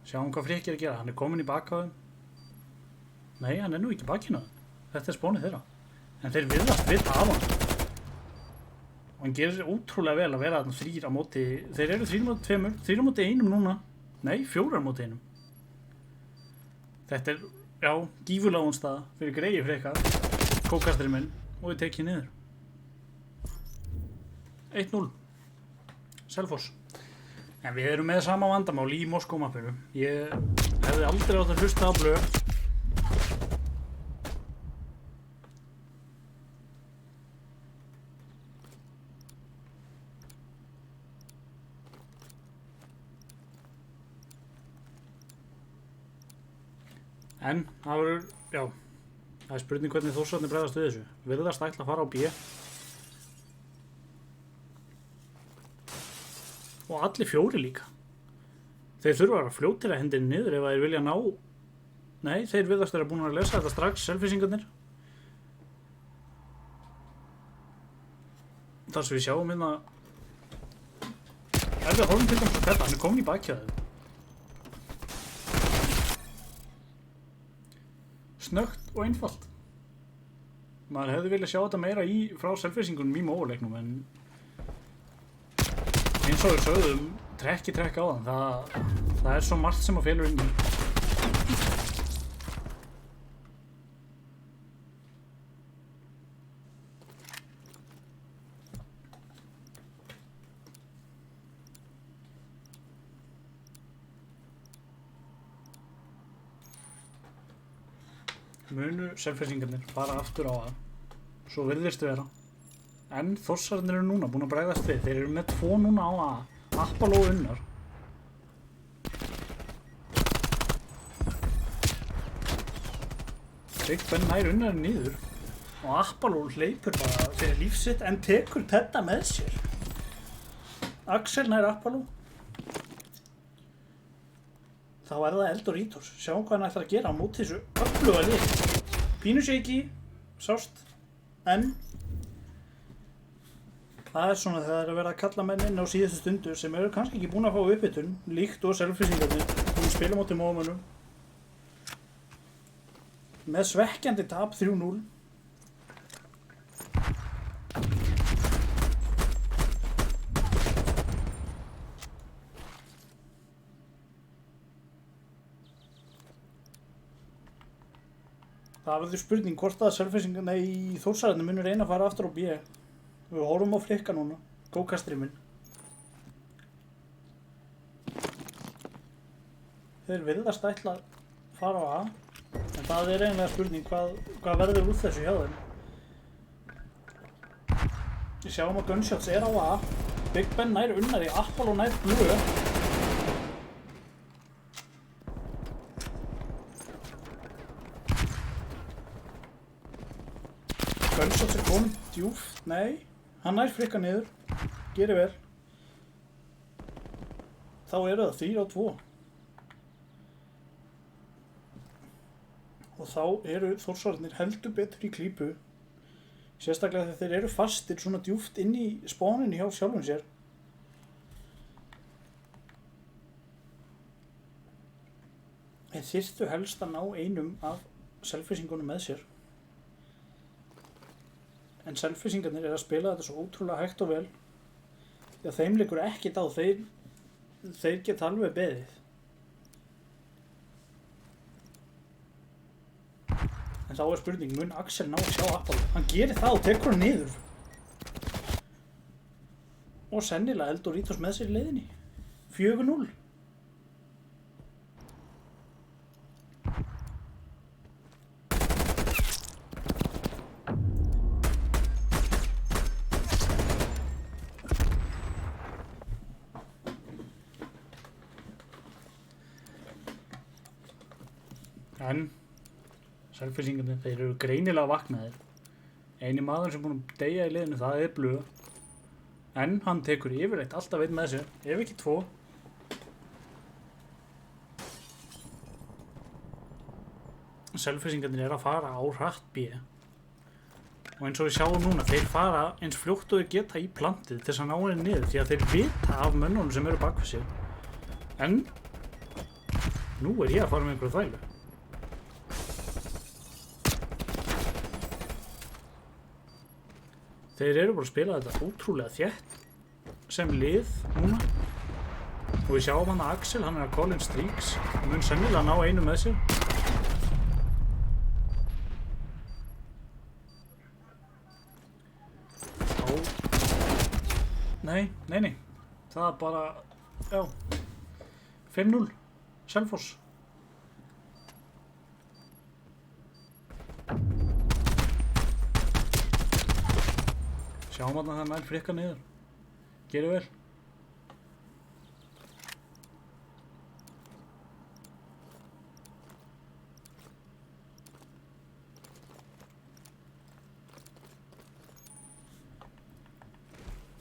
Sjáum hvað Frikki er að gera, hann er kominn í bakháðum. Nei, hann er nú ekki bakinn á þeim. Þetta er spónið þeirra. En þeir virðast vita af hann. Og hann gerir ótrúlega vel að vera þarna 3 á móti. Þeir eru 3 móti 2, 3 móti 1 núna. Nei, 4 móti 1. Þetta er, já, gífurlega ónstaða fyrir Greyið frekar. Kókasturinn minn. Og við tekið niður. 1-0. Selfoss. En við erum með sama vandamál í Moskó-mappinu. Ég hefði aldrei átt að hlusta á blöð. En það verður, já, það er spurning hvernig Þórsararnir bregðast við þessu. Virðast ætla að fara á B. Og allir 4 líka. Þeir þurfa að vera fljótir að hendinni niður ef þeir vilja ná. Nei, þeir virðast vera búin að lesa þetta strax, selfissingarnir. Þar sem við sjáum hérna. Ef við horfum til dæmis á þetta, hann er komin í bakkjaðið. Snöggt og einfalt. Maður hefði viljað sjá þetta meira frá selfissingunum í móuleiknum, en eins og við sögðum, trekk á þann. Það er svo margt sem að felur inn í. Munu selfhessingarnir fara aftur á A. Svo virðist vera. En Þórsararnir eru núna búin að bregðast við. Þeir eru með 2 núna á A. Apollo og Unnar. Big Ben nær Unnarinn niður. Og Apollo hleypur bara fyrir lífsitt en tekur Tedda með sér. Axel nær Apollo. Þá er það Eldoritos. Sjáum hvað hann ætlar að gera á móti þessu öfluga lið. Pínu shaky, sást, en það er svona þegar það er að vera að kalla menn inn á síðustu stundu sem eru kannski ekki búin að fá uppbytun, líkt og selfhessingarnir. Hún spila móti móðmönnum. Með svekkjandi tap 3-0. Það verður spurning hvort að selfhessingarnir í Þórsararnir munu reyna að fara aftur á B. Við horfum á flikka núna, gókastríminn. Þeir virðast ætla að fara á A, en það er eiginlega spurning hvað verður úr þessu hjá þeim. Við sjáum að Gunshots er á A, Big Ben nær Unnari, Apollo nær Blue. Gunshots er komin djúft, nei, hann nær flikka niður, gerir vel. Þá eru það 3-2. Og þá eru Þórsararnir heldur betur í klípu, sérstaklega þegar þeir eru fastir svona djúft inn í spáninni hjá sjálfum sér. Þeir þyrftu helst að ná einum af selfhessingunum með sér. En selfhessingarnir að spila þetta svo ótrúlega hægt og vel því að þeim liggur ekkert á, þeir geta alveg beðið. En þá er spurning, mun Axel ná að sjá Apollo? Hann gerir það og tekur hann niður. Og sennilega Eldoritos með sér í leiðinni. 4-0. En selfhessingarnir, þeir eru greinilega vaknaðir. Eini maður sem búinn að deyja í liðinu, það er Blue. En hann tekur yfirleitt alltaf einn með sér, ef ekki 2. Selfhessingarnir er að fara á hratt B. Og eins og við sjáum núna, þeir fara eins fljótt og þeir geta í plantið til þess að ná henni niður, því að þeir vita af mönnunum sem eru bak við sig. En nú er ég að fara með einhverju þvælu. Þeir eru bara að spila þetta ótrúlega þétt sem lið núna. Og við sjáum hann að Axel, hann er að call in streaks. Hann mun sennilega ná einu með sér. Nei. Það er bara, já, 5-0, Selfoss. Sjáum að það nær frikka niður. Gerir vel.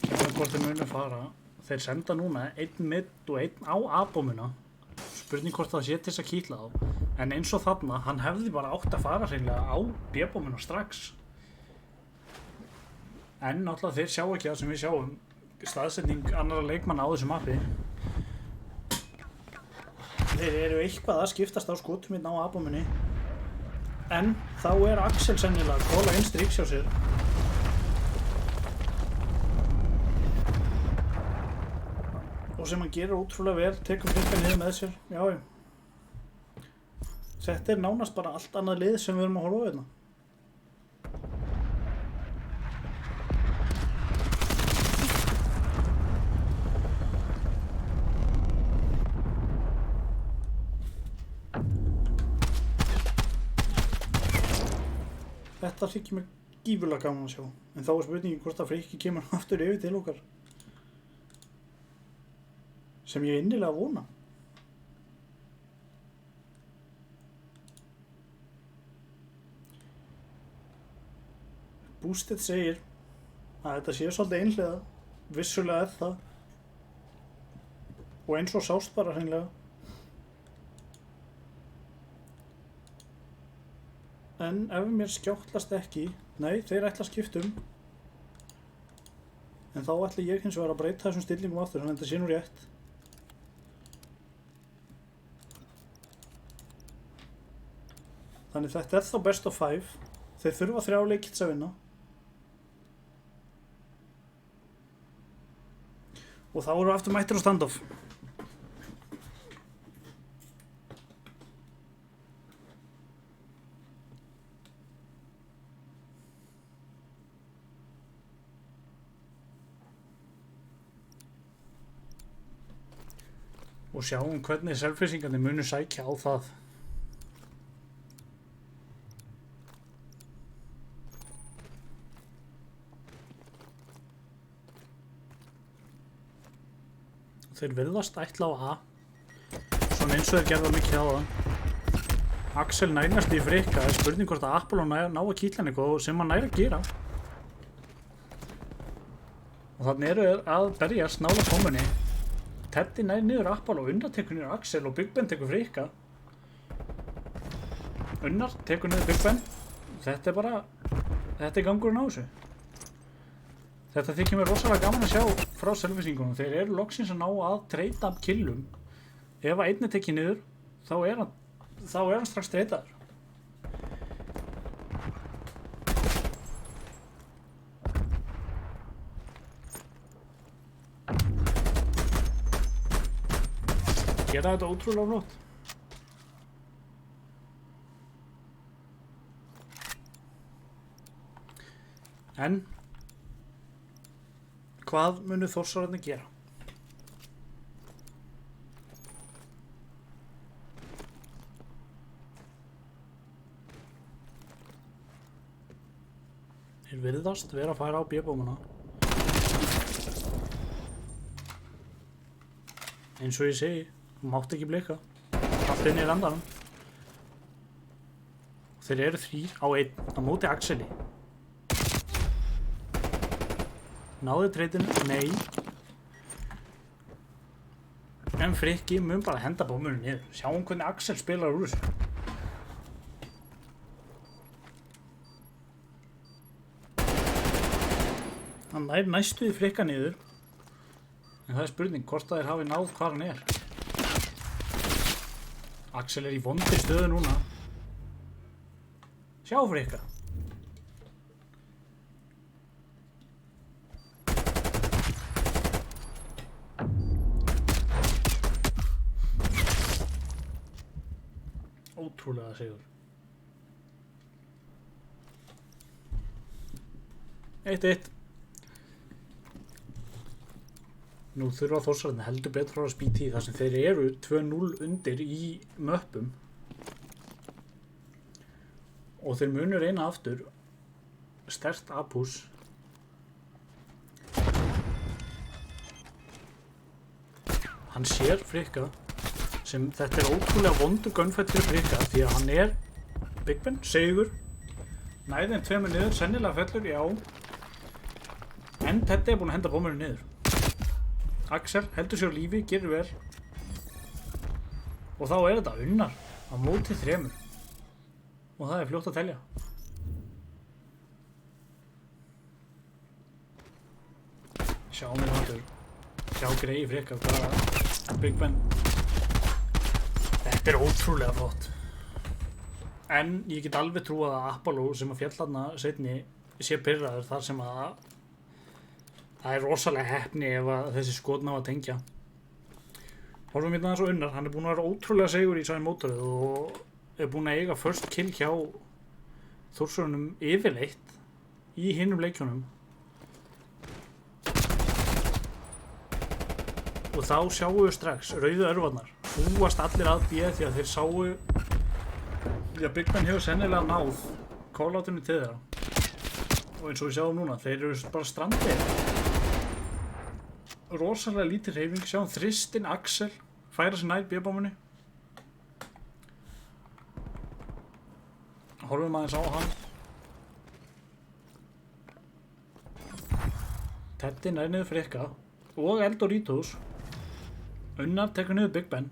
Sjáum hvort þeir munu fara. Þeir senda núna einn midd og einn á A-bómuna. Spurning hvort það sé til þess að kýtla þá. En eins og þarna, hann hefði bara átt að fara hreinlega á B-bómuna strax. En náttúrulega þeir sjá ekki það sem við sjáum, staðsetning annara leikmanna á þessu mappi. Þeir eru eitthvað að skiptast á skotum hérna á A-bómunni. En þá er Axel sennilega að kóla inn streaks hjá sér. Og og sem hann gerir ótrúlega vel, tekur frikka niður með sér, já. Þetta nánast bara allt annað lið sem við erum að horfa á hérna. Þetta þykir mér gífurlega gaman að sjá, en þá spurningin hvort að frikki kemur aftur yfir til okkar. Sem ég innilega vona. Boosted segir að þetta sé svolítið einhliða, vissulega það. Og eins og sást bara hreinlega. En ef mér skjáttlast ekki, nei, þeir ætla að skipta en þá ætla ég hins vegar að breyta þessum stillingum aftur, þannig að þetta sé nú rétt. Þannig þetta þá best of 5. Þeir þurfa 3 leiki til að vinna. Og þá eru aftur mættir á standoff. Og sjáum hvernig selflýsingarnir munu sækja á það. Þeir virðast ætla á A. Svona eins og þeir gerða mikið á það. Axel nærnast í frikka, spurning hvort að Apollo ná að kýtla hann eitthvað sem hann nær að gera. Og þannig eru þeir að berjast nála komunni. Teddy nær niður Apollo, Unnar tekur niður Axel og Big Ben tekur frikka. Unnar tekur niður Big Ben. Þetta er gangurinn á þessu. Þetta þykir mér rosalega gaman að sjá frá selflýsingunum. Þeir eru loksins að ná að treyta killum. Ef að einn er tekið niður, þá er hann strax treytaður. Gera þetta ótrúlega flott. En hvað munu Þórsararnir gera? Þeir virðast vera að fara á B-bómuna. Eins og ég segi, þú mátt ekki blika. Allt inn í randanum. Þeir eru 3 á 1 á móti Axeli. Náðu treytinu? Nei. En Frikki mun bara henda bómunum niður. Sjáum hvernig Axel spilar úr þessu. Hann nær næstu í Frikka niður. En það er spurning hvort að þeir hafi náð hvar hann er. Axel er í vondri stöðu núna. Sjá Frikka. Ótrúlega sigur. 1-1. Nú þurfa Þórsararnir heldur betur að spýta í þar sem þeir eru 2-0 undir í möppum. Og þeir munu reyna aftur. Sterkt A-pús. Hann sér Frikka. Sem þetta er ótrúlega vondur gunfight fyrir Frikka því að hann er Big Ben, sigur. Næðin 2 niður, sennilega fellur, já. En Teddy er búinn að henda bómurinn niður. Axel heldur sér á lífi, gerir vel. Og þá er þetta Unnar á móti 3. Og það er fljótt að telja. Sjáum við náttúr. Sjá greið Frikka hvað Big Ben. Þetta er ótrúlega flott. En ég get alveg trúað að Apollo sem að féll þarna seinni sé pirraður þar sem að það er rosalega heppni ef að þessi skot ná að tengja. Horfum hérna aðeins á Unnar, hann er búinn að vera ótrúlega segur í sæn mótorið og er búinn að eiga first kill hjá Þórsarunum yfirleitt í hinum leikjunum. Og þá sjáum við strax rauðu örvarnar. Hrúast allir að B því að þeir sáu því að Big Ben hefur sennilega náð call-outinu til þeirra. Og eins og við sjáum núna, þeir eru bara strandið. Rosalega lítið hreyfing, sjáum Þristin Axel færa sig nær B-bómunni. Horfum aðeins á hann. Teddy nær niður Frikka og Eldoritos. Unnar tekur niður Big Ben.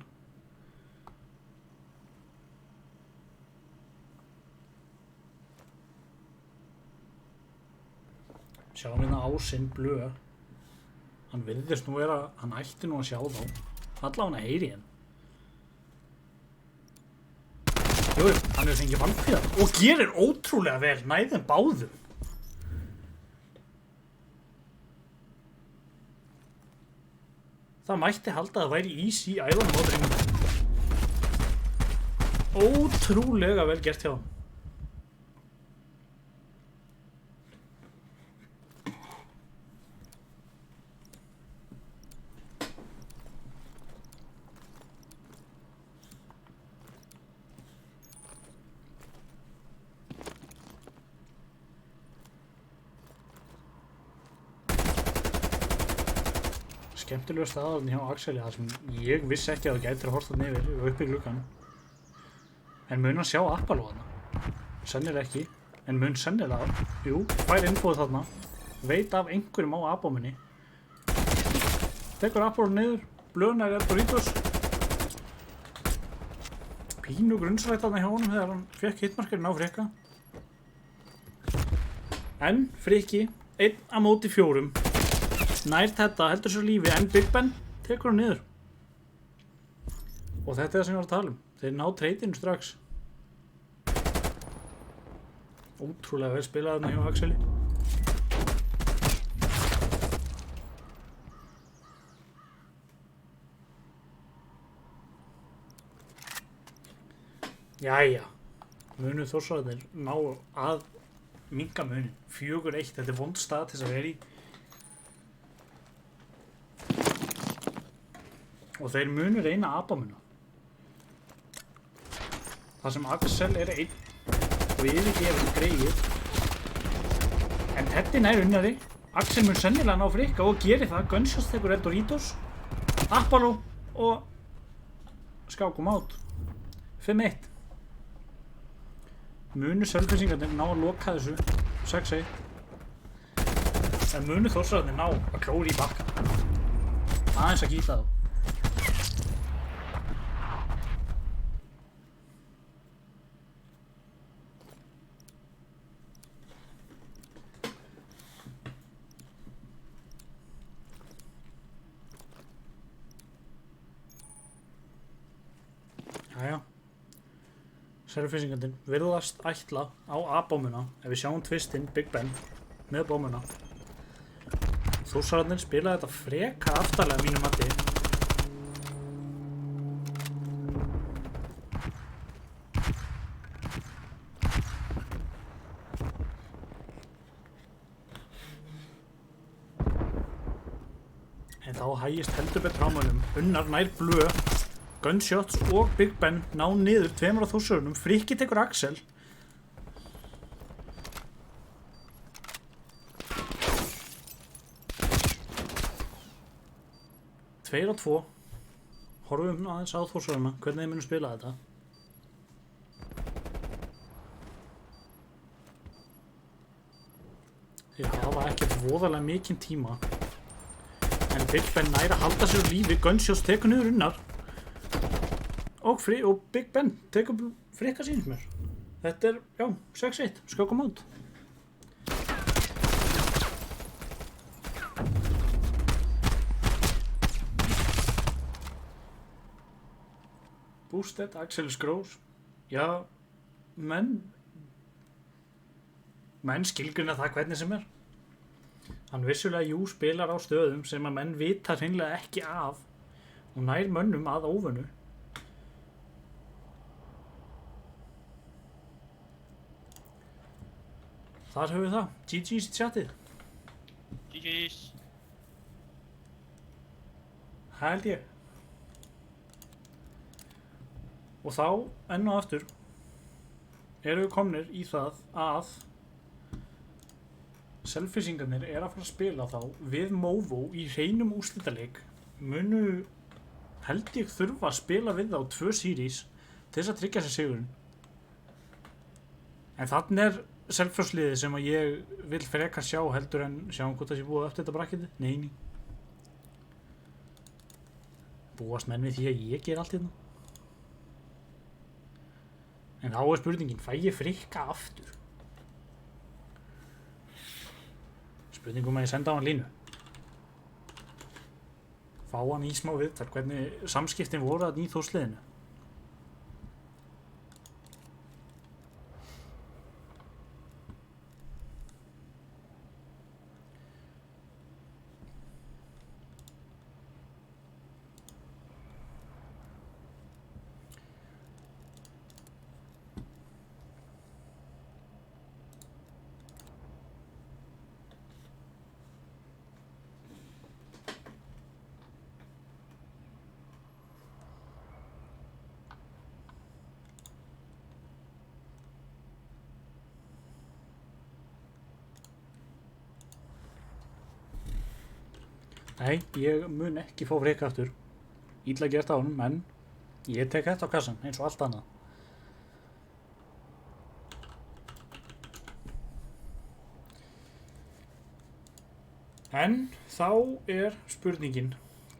Sjáum hérna Ásinn Blöð. Hann virðist nú vera, hann ætti nú að sjá þá. Allavega hann heyri henn. Jú, hann hefur fengið valkvíða og gerir ótrúlega vel næðum báðum. Það mætti halda að það væri easy æðanum á drengnum. Ótrúlega vel gert hjá hann. Skemmtilega staðarinn hjá Axeli þar sem ég vissi ekki að það gæti að horta nefnir og upp í gluggan. En mun hann sjá Apollo þarna? Sennilega ekki, en mun sennilega, jú, fær infóð þarna, veit af einhverjum á Abominni. Tekur Apollo niður, blöðnar Eldoritos. Pínu grunnsrætt þarna hjá honum þegar hann fekk hitmarkerinn á Frikka. En Frikki, 1 á móti 4. Nær þetta, heldur sér lífi, en Big Ben tekur hann niður. Og þetta er það sem ég var að tala um. Þeir ná treytinu strax. Ótrúlega vel spilað þarna hjá Axeli. Jæja. Munu Þórsararnir ná að minnka munin. 4-1, þetta er vond stað til þess að vera í. Og þeir munu reyna Abamuna. Það sem Axel er 1 og yfirgefur greið. En Teddy nær Unnari. Axel mun sennilega ná Frikka og gerir það. Gunshots tekur Eldoritos, Apollo og skákum át. 5-1. Munu Selfissingarnir ná að loka þessu 6-1. En munu Þórsararnir ná að klóra í bakkan. Aðeins að gíta þá. Jæja. Selfissingarnir virðast ætla á A-bómuna ef við sjáum tvistinn Big Ben með bómuna. Þórsararnir spila þetta frekar aftarlega mínu mati. En þá hægist heldur betur á mönnum. Unnar nær Blöð. Gunshots og Big Ben ná niður 2 af Þórsarunum. Frikki tekur Axel. Tveir á 2. Horfum aðeins á Þórsaruna, hvernig þeir munu spila þetta. Þeir hafa ekkert voðalega mikinn tíma. En Big Ben nær að halda sér á lífi. Gunshots tekur niður Unnar. Og Big Ben tekur Frikka sínum mér. Þetta er, já, 6-1, skákum át. Boosted, Axel Skrós. Já, menn skilgrina það hvernig sem er. Hann vissulega, jú, spilar á stöðum sem að menn vita hreinlega ekki af og nær mönnum að óvönnu. Þar höfum við það. GG's í chatið. GG's. Það held ég. Og þá, enn og aftur, erum við komnir í það að Selfyssingarnir er að fara að spila þá við Movo í hreinum úrslitaleik. Munu, held ég, þurfa að spila við þá 2 series til þess að tryggja sér sigurinn. En þannig er Selfoss-liðið sem að ég vil frekar sjá heldur en sjáum hvort það sé búið eftir þetta brakketi. Nei. Búast menn við því að ég ger allt hérna. En þá er spurningin, fæ ég Frikka aftur? Spurningum að ég senda á hann línu. Fá hann í smá viðtal, hvernig samskiptin voru að í Þórsliðinu. Nei, ég mun ekki fá Frikka aftur. Illa gert á honum, en ég tek þetta á kassan, eins og allt annað. En þá er spurningin,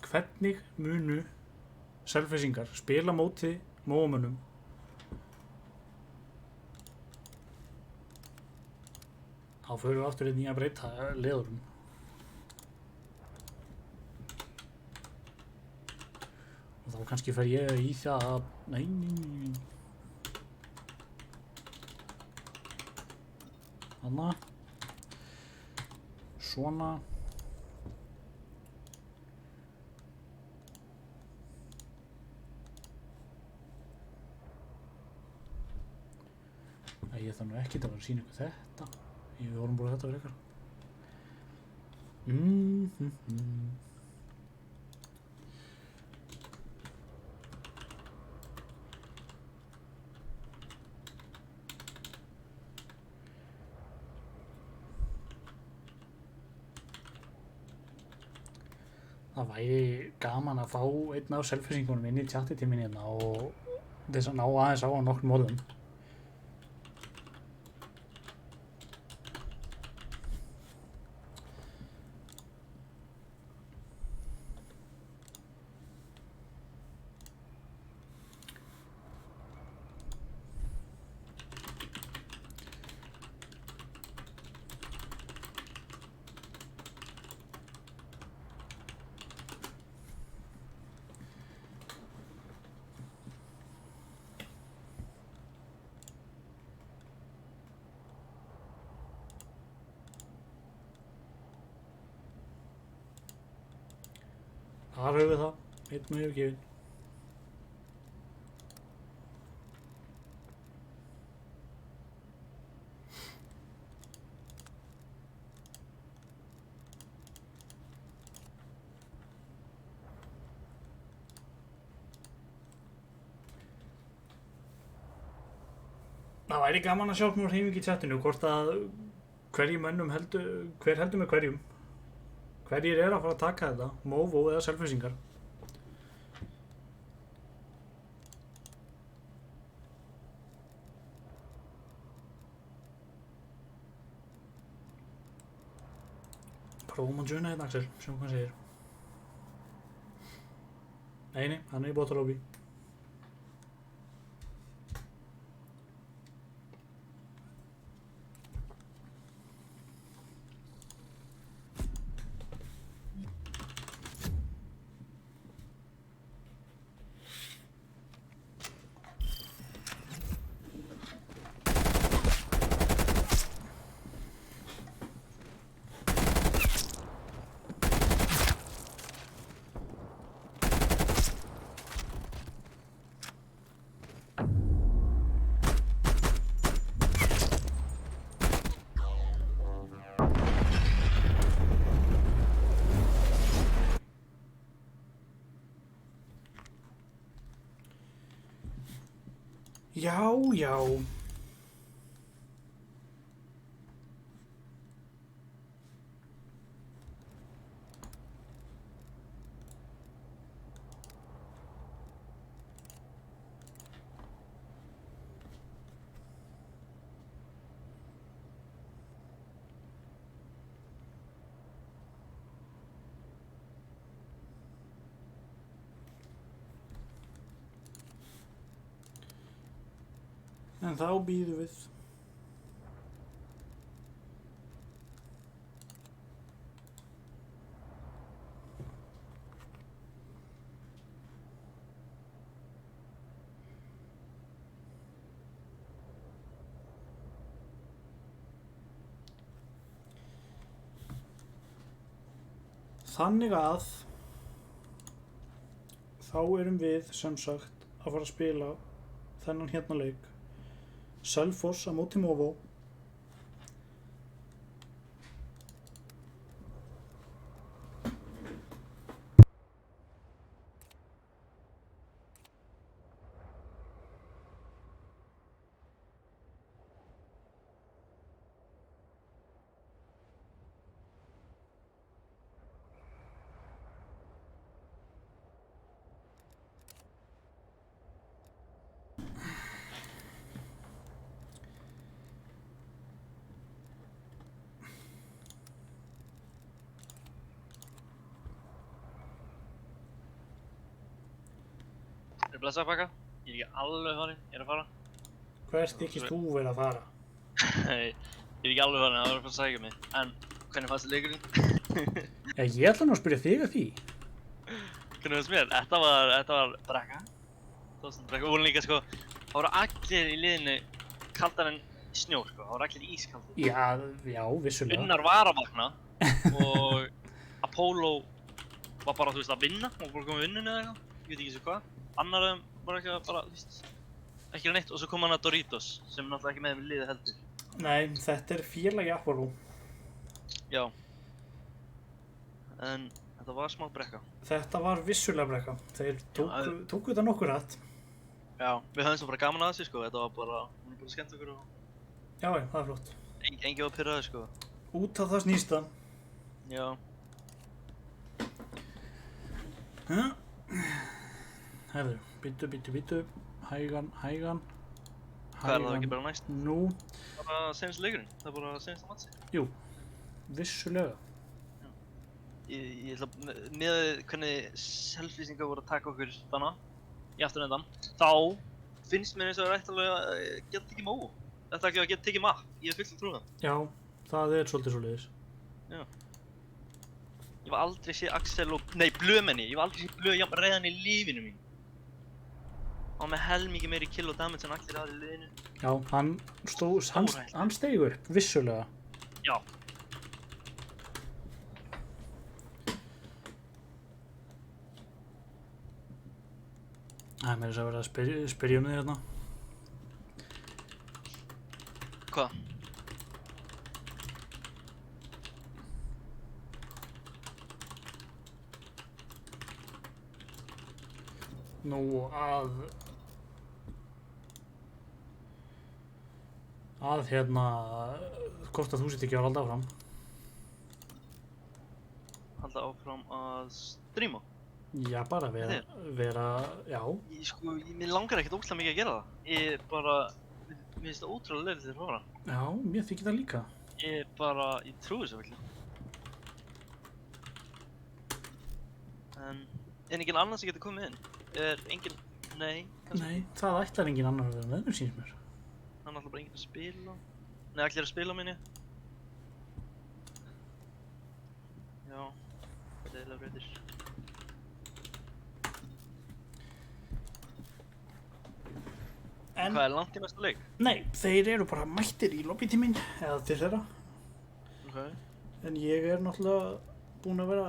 hvernig munu Selfyssingar spila móti Móamönnum? Þá förum við aftur inn í að breyta liðurum. Og þá kannski fer ég í það að... Nei. Þarna. Svona. Nei, ég þarf nú ekkert að vera að sýna ykkur þetta. Við vorum búin að þetta fyrir ykkar. Það væri gaman að fá einn af Selfyssingunum inn í chati til mín hérna og þess að ná aðeins á nokkrum orðum. Þar höfum við það, einn og yfirgefinn. Það væri gaman að sjá smá hreyfing í chatinu, hvort að hver heldur með hverjum. Hverjir er að fara að taka þetta? Movo eða Selfyssingar? Prófum að joina hérna, Axel, sjáum hvað hann segir. Nei, hann er í bótalóbi. Já, já. En þá býðum við. Þannig að þá erum við sem sagt að fara að spila þennan hérna leik. Selfoss á móti Móvó. Blessa baka, ég ekki alveg farin, ég að fara. Hvert þykist þú vera að fara? Nei, ég ekki alveg farin, það var að fara að sækja mig. En, hvernig fannst þið leikurinn? Já, ég ætla nú að spyrja þig að því. Hvernig fannst mér? Þetta var brekka. Það var svona brekka, og líka sko, það voru allir í liðinu kaldar en snjó sko, það voru allir ískaldir. Já, vissulega. Unnar var að vakna og Apollo var bara, þú veist, að vinna, hún var bara komið vinnunni eða eitthvað, ég veit ekki svo hvað. Annar af þeim var ekki að bara, þú veist, ekki að neitt og svo kom hann að Doritos sem náttúrulega ekki með þeim í liði heldur. Nei, þetta er félagi Apollo. Já. En þetta var smá brekka. Þetta var vissulega brekka. Þeir tóku þetta nokkur rætt. Já, við höfum svo bara gaman að þessu sko, þetta var bara, hún er bara skemmt okkur og... Já, það er flott. Engi var pyrraði sko. Út af það snýst það. Já. Herðu, býtu, hægan. Hvað er það ekki bara næst? Nú. Það er bara senast leikurinn, það er bara senast að matsi. Jú, vissulega. Já. Ég ætla með hvernig selflýsingar voru að taka okkur þannig í afturöndan, þá finnst mér eins og það er ætti alveg að geta tekið móu. Þetta ekki að geta tekið mapp, ég er fullt að trúa það. Já, það er svolítið svoleiðis. Já. Ég var aldrei séð Axel og, nei, Blömenni, ég var aldrei séð Blö jafn reiðan í lífinu mín. Hann var með helmikið meiri kill og damage en allir aðrir í liðinu. Já, hann steig upp, vissulega. Já. Það er meira þess að vera að spyrja þig hérna. Hvað? Nú að hérna, hvort að þú sett ekki að halda áfram. Halda áfram að stríma? Já, bara vera, já. Mér langar ekkert ógeðslega mikið að gera það. Ég bara, mér finnst það ótrúlega leiðilegt til fóra. Já, mér þykir það líka. Ég trúi þessu virklega. En enginn annar sem getur komið inn? Enginn, nei, kannski. Nei, það ætlar enginn annar að vera með mér, sýnst mér. Hann ætlar bara enginn að spila. Nei, allir að spila minni. Já, leiðilega breytir. Hvað er langt í næsta leik? Nei, þeir eru bara mættir í lobbytíminn, eða til þeirra. Ok. En ég er náttúrulega búinn að vera,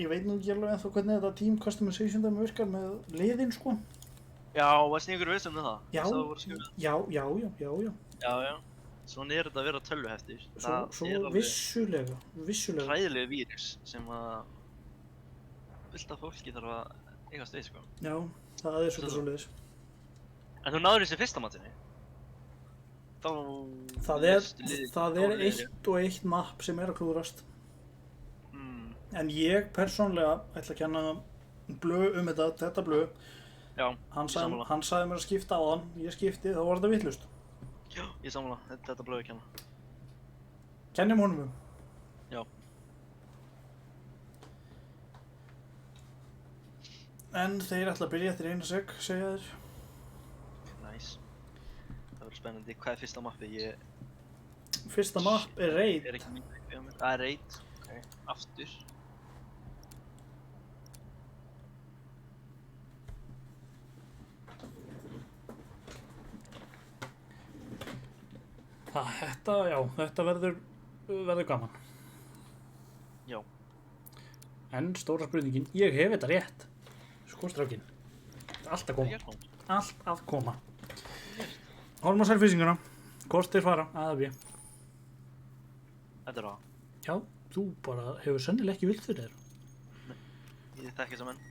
ég veit nú ekki alveg ennþá hvernig þetta team customization dæmi virkar með liðin, sko. Já, varst þið einhverju viss um það? Já. Já. Svona er þetta að vera tölvuheftir. Svo vissulega. Hræðilegu vírus sem að fullt af fólki þarf að eigast við, sko. Já, það er svolítið svoleiðis. En þú náður þessi fyrsta matinu? Þá... Það er 1 mapp sem er að klúðrast. En ég persónlega ætla að kenna Blöð þetta Blöð. Já, Hann ég sammála. sagði mér að skipta á hann, ég skipti, þá var þetta vitlaust. Já, ég sammála. Þetta Blöð að kenna. Kennum honum um. Já. En þeir ætla að byrja eftir 1 sek, segja þeir. Nice. Það verður spennandi. Hvað er fyrsta mappi? Fyrsta mapp er Raid. Er ekki mjög fyrir mér. Það er Raid. Ok, aftur. Þetta verður gaman. Já. En stóra spurningin, ég hef þetta rétt. Sko strákin. Allt að koma. Ég er hún. Allt að koma. Horfum á selfisinguna. Hvort þeir fara, A eða B. Þetta er það. Já, þú bara hefur sennilega ekki vilt fyrir þér. Ég þekki þessa menn.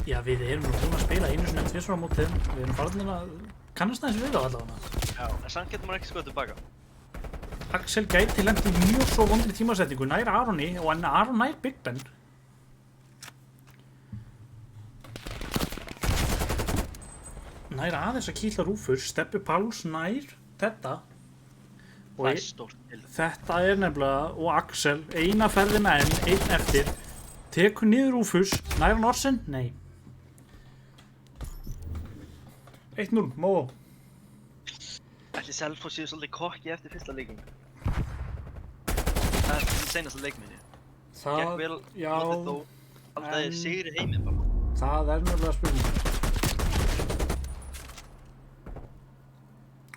Já, við erum nú búin að spila einu sinni en 2 á móti þeim. Við erum farin að kannast aðeins við á allavega. Já, en samt getur maður ekki skoðið tilbaka. Axel gæti lent í mjög svo vondri tímasetningu nær Aroni og en Aron nær Big Ben. Nær aðeins að kýla Rúfus, Steppi Páls nær þetta. Og Það er stórt til. þetta er nefnilega, og Axel, eina ferðina enn, 1 eftir, tekur niður Rúfus, nær hann Orsen? Nei. 1-0, Móó. Ætli Selfoss séu svolítið kokki eftir fyrsta leikin. Það er þessi seinasta leikminni. Gekk vel, já, notið þó. Alltaf en- er sigri heiminn bara. það er nefnilega spurning.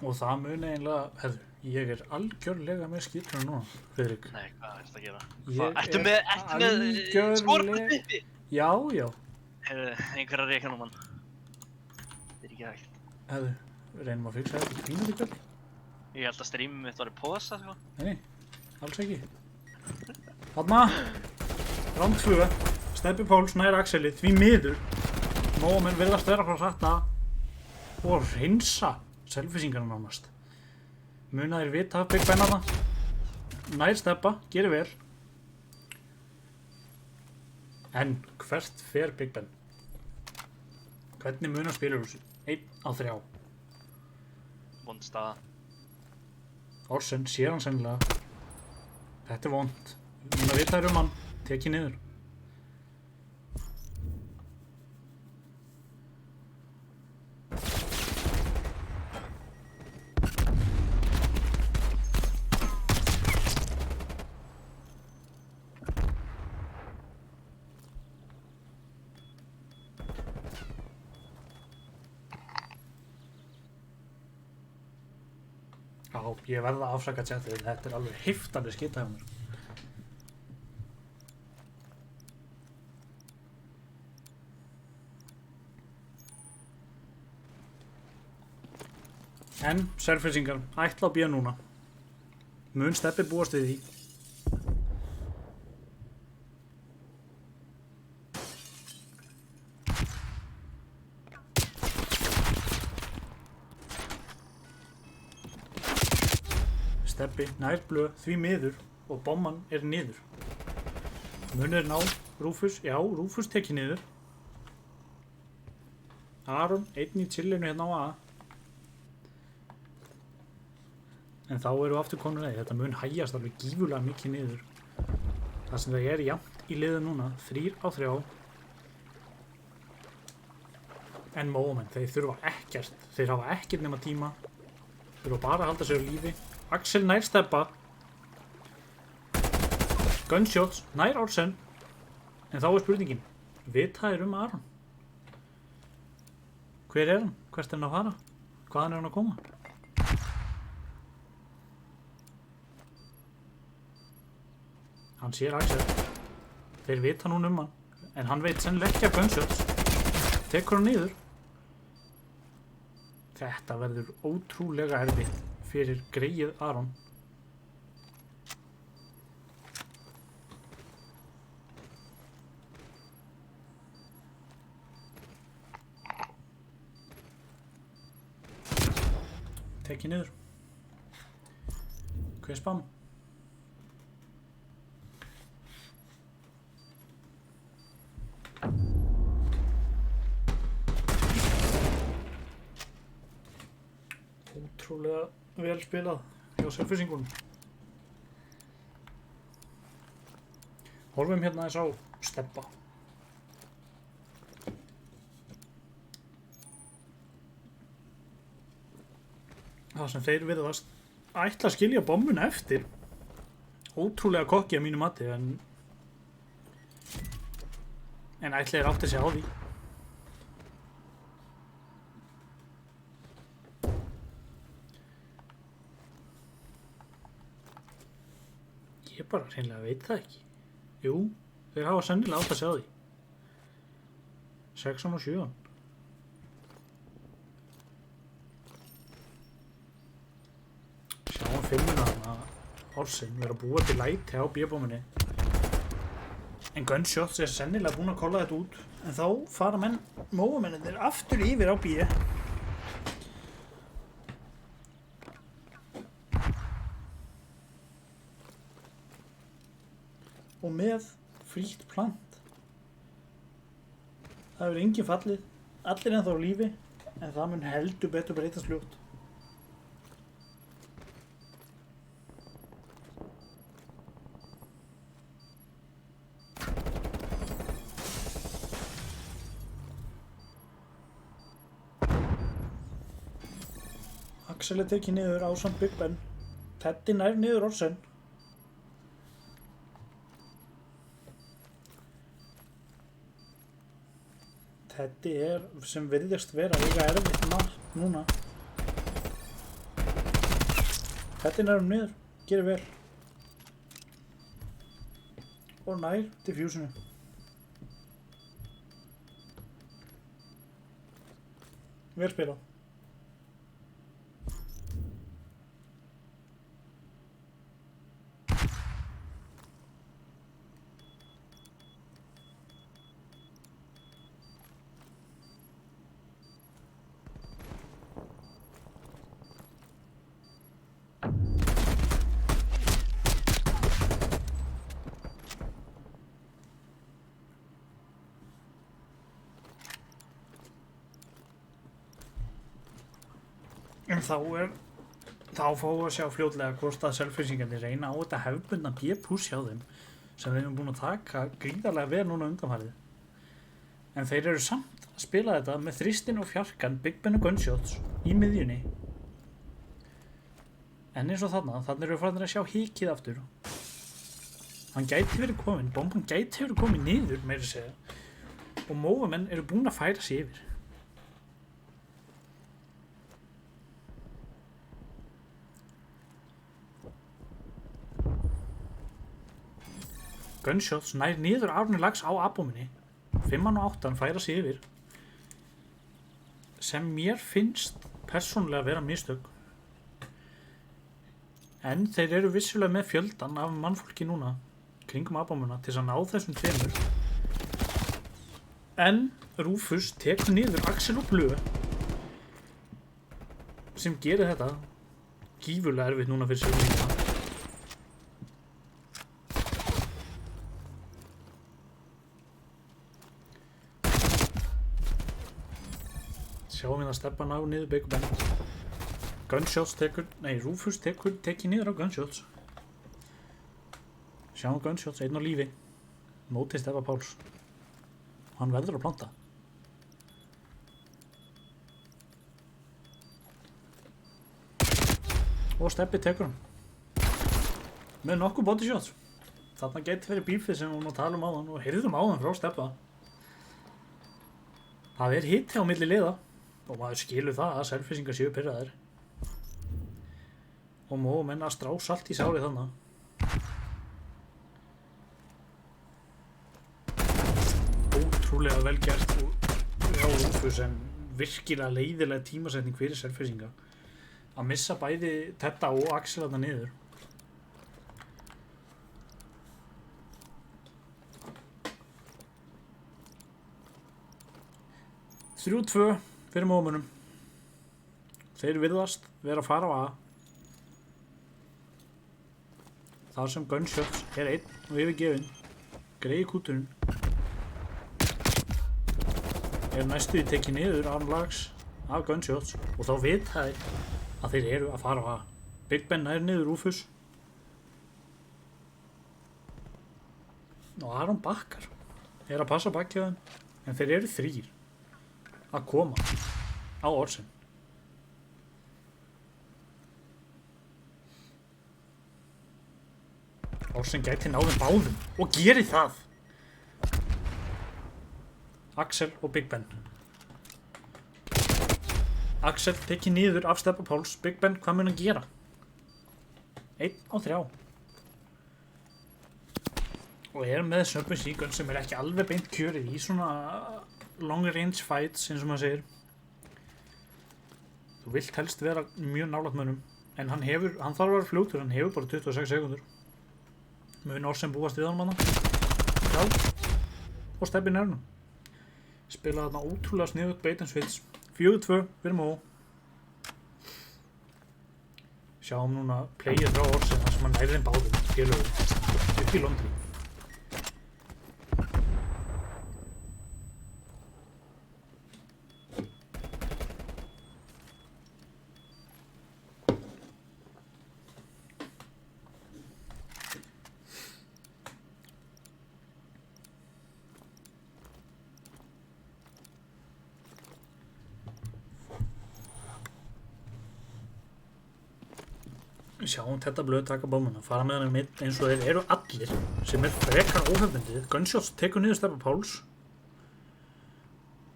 Og það muni eiginlega, herðu, ég er algjörlega með skýrkjörn núna, Friðrik. Nei, hvað er þetta að gera? Ég Ertu er með algjörlega- skorput uppi? Já, já, Einhver að reka núna. Þetta er ekki hægt. herðu, reynum að fixa þetta fínu í kvöld. Ég held að streamið mitt var í posa, sko. Nei, alls ekki. Þarna, round 2, Steppi Páls nær Axeli, því miður. Mómenn virðast vera frá hratta og hreinsa selfisingarna nánast. Muna þeir vita Big Ben þarna. Nær Steppa, gerir vel. En hvert fer Big Ben? Hvernig muna spilur þessu? 1 á 3. Vond staða. Orsen sér hann sennilega. Þetta er vond. Muna vita þeir hann, tekið niður. Já, ég verð að afsaka chatið, þetta er alveg heiftarleg skita hjá mér. En, selfisingar, ætla að býja núna. Mun Steppi búast við því. Steppi nær Blöð því miður og bomman er niður. Munir ná Rúfus, já, Rúfus tekið niður. Aron, einn í chillinu hérna á A. En þá eru aftur konur neði, þetta mun hægjast alveg gífulega mikið niður. Það sem það er jafnt í liðu núna, 3 á 3. En Mómenn, þeir þurfa ekkert, þeir hafa ekkert nema tíma. Þeir þurfa bara að halda sér á lífi. Axel nær Steppa. Gunshots, nær Orsen. En þá er spurningin, vita þeir Aron? Hver er hann? Hvert er hann að fara? Hvaðan er hann að koma? Hann sér Axel. Þeir vita núna hann. En hann veit sennilega ekki af gunshots. Tekur hann niður. Þetta verður ótrúlega erfitt fyrir greið Aron. Tekið niður. Hver spam? Ótrúlega vel spilað hjá Selfyssingunum. Horfum hérna aðeins á Stebba. Það sem þeir virðast ætla að skilja bombuna eftir. Ótrúlega kokki að mínu mati, en ætla þeir átti sig á því. Ég bara hreinlega veit það ekki. Jú, þeir hafa sennilega átt að sjá því. 6 og 7. Sjáum 5 þarna Orsin vera að búa til læti á B-bóminni. En Gunshots er sennilega búin að kolla þetta út. En þá fara móamennir aftur yfir á B. Og með frítt plant. Það hefur enginn fallið, allir ennþá á lífi, en það mun heldur betur breytast fljótt. Axel er tekið niður ásamt Big Ben. Teddy nær niður Orsen. Teddy er sem virðist vera eiga erfitt margt núna. Teddy nær niður, gerir vel. Og nær diffusinu. Vel spilað. En þá fáum við að sjá fljótlega hvort að Selfyssingarnir reyna á þetta hefðbundna B-push hjá þeim sem þeir eru búin að taka gríðarlega vel núna undanfarið. En þeir eru samt að spila þetta með þristinn og fjarkan Big Ben og Gunshots í miðjunni. En eins og þarna eru við farin að sjá hikið aftur. Hann gæti verið kominn, bomban gæti verið kominn niður meira að segja. Og móamenn eru búin að færa sig yfir. Gunshots nær niður Árni Lax á abóminni. 5 og 8 færa sig yfir. Sem mér finnst persónulega að vera mistök. En þeir eru vissulega með fjöldan af mannfólki núna kringum abómina til þess að ná þessum tveimur. En Rufus tekur niður Axel og Blö sem gerir þetta gífurlega erfitt núna fyrir Selfyssinga. Sjáum við að Stebba ná niður Big Ben. Rufus tekið niður á Gunshots. Sjáum Gunshots, einn á lífi. Móti Stebba Páls. Hann verður að planta. Og Stebbi tekur hann. Með nokkuð body shots. Þarna geti verið bífið sem við vorum að tala um áðan og heyrðum áðan frá Stebba. Það er hitt hjá milli liða. Og maður skilur það að Selfyssingar séu pirraðir. Og mómenn að strá salt í sárið þannig. Ótrúlega vel gert hjá Rufus en virkilega leiðilega tímasetning fyrir Selfyssinga. Að missa bæði Tedda og Axel þarna niður. Þrjú 2 fyrir mómunum. Þeir virðast vera að fara á A. Þar sem Gunshots er einn og yfirgefinn. Greiði kúturinn. Er næstuði tekið niður án lags af Gunshots og þá vita þeir að þeir eru að fara á A. Big Ben er niður Rufus. Og Aron bakkar. Er að passa bakið þeim. En þeir eru 3 að koma á Orsen. Orsen gæti náðum báðum og gerir það. Axel og Big Ben. Axel tekið niður af Steppa Páls. Big Ben, hvað mun hann gera? 1 á 3. Og er með submachine gun sem er ekki alveg beint kjörið í svona long range fights eins og maður segir. Þú vilt helst vera mjög nálægt mönnum en hann þarf að vera fljótur, hann hefur bara 26 sekundur. Mun Orsen búast við honum hann. Já. Og Steppi nærnum. Spilaði þarna ótrúlega sniðugt bait and switch. 4-2 fyrir Mó. Sjáum núna playið frá Orsen þar sem hann nærði þeim báðum félögum upp í Londri. Sjáum þetta blöð taka bómuna, fara með hann mitt eins og þeir eru allir sem er frekar óhefbundið. Gunshots tekur niður Steppa Páls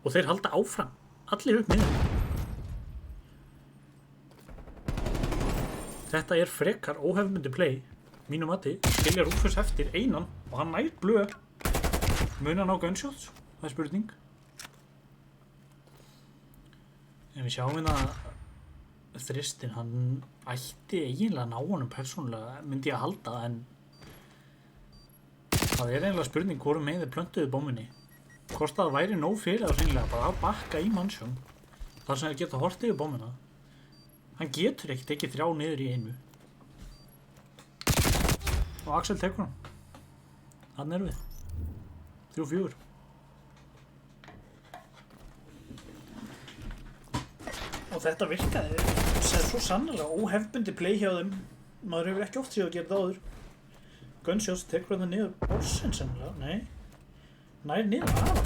og þeir halda áfram, allir upp niður. Þetta er frekar óhefbundið play, mínum mati, skilja Rufus eftir einan og hann nær blöð. Mun hann á Gunshots? Það er spurning. En við sjáum hérna þristinn, hann ætti eiginlega að ná honum persónulega, myndi ég að halda, en það er eiginlega spurning hvorum meginn þeir plöntuðu bóminni. Hvort það væri nóg fyrir það hreinlega bara að bakka í mannsjón þar sem þeir geta horft yfir bómina. Hann getur ekki tekið 3 niður í einu. Og Axel tekur hann. Þannig erum við. 3-4. Og þetta virkaði, það er svo sannlega óhefbundi play hjá þeim. Maður hefur ekki oft séð að gera það áður. Gunshots tekur hann niður Orsen sennilega, nei. Nær niður Aron.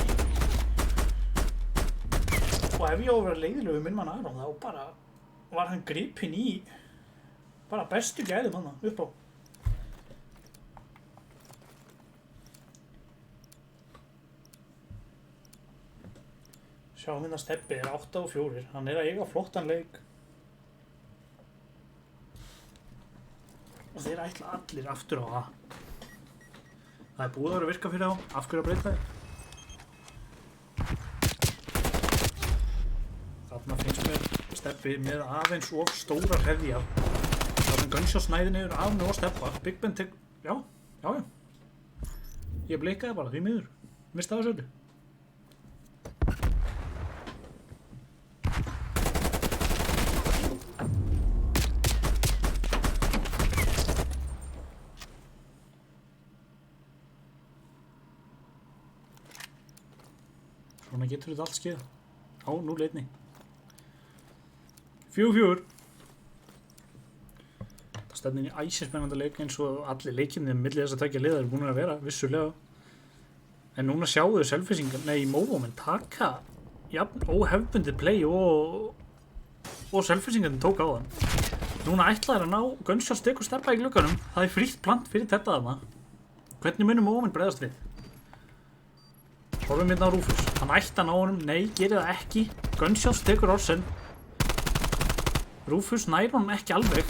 Og ef ég á að vera leiðilegur við minn mann Aron, þá bara var hann gripinn í bara bestu gæðum hann upp á. Sjáum hérna Steppi er 8-4, hann er að eiga flottan leik. Og þeir ætla allir aftur á A. Það er búið að vera að virka fyrir á, af hverju að breyta þér? Þarna finnst mér Steppi með aðeins of stórar hefjar. Það sem Gunshots snæði niður Aron og Steppa. Big Ben tek... Já. Ég bleikaði bara, því miður. Mista þessu öllu. Svona getur þetta allt skeið. Á, 0-1. 4-4. Það stefnir í æsispennandi leik eins og allir leikirnir milli þess að tveggja liða eru búin að vera, vissulega. En núna sjáu þau selfisingar, nei, Móvómen taka jafn óhefbundið play og selfisingarnir tók á þann. Núna ætla þær að ná Gunshots tekur Steppa í glugganum. Það er frítt plant fyrir þetta þarna. Hvernig munum Móvómen bregðast við? Horfum hérna á Rufus. Hann ætti að ná honum. Nei, gerir það ekki. Gunshots tekur Orsen. Rufus nær honum ekki alveg.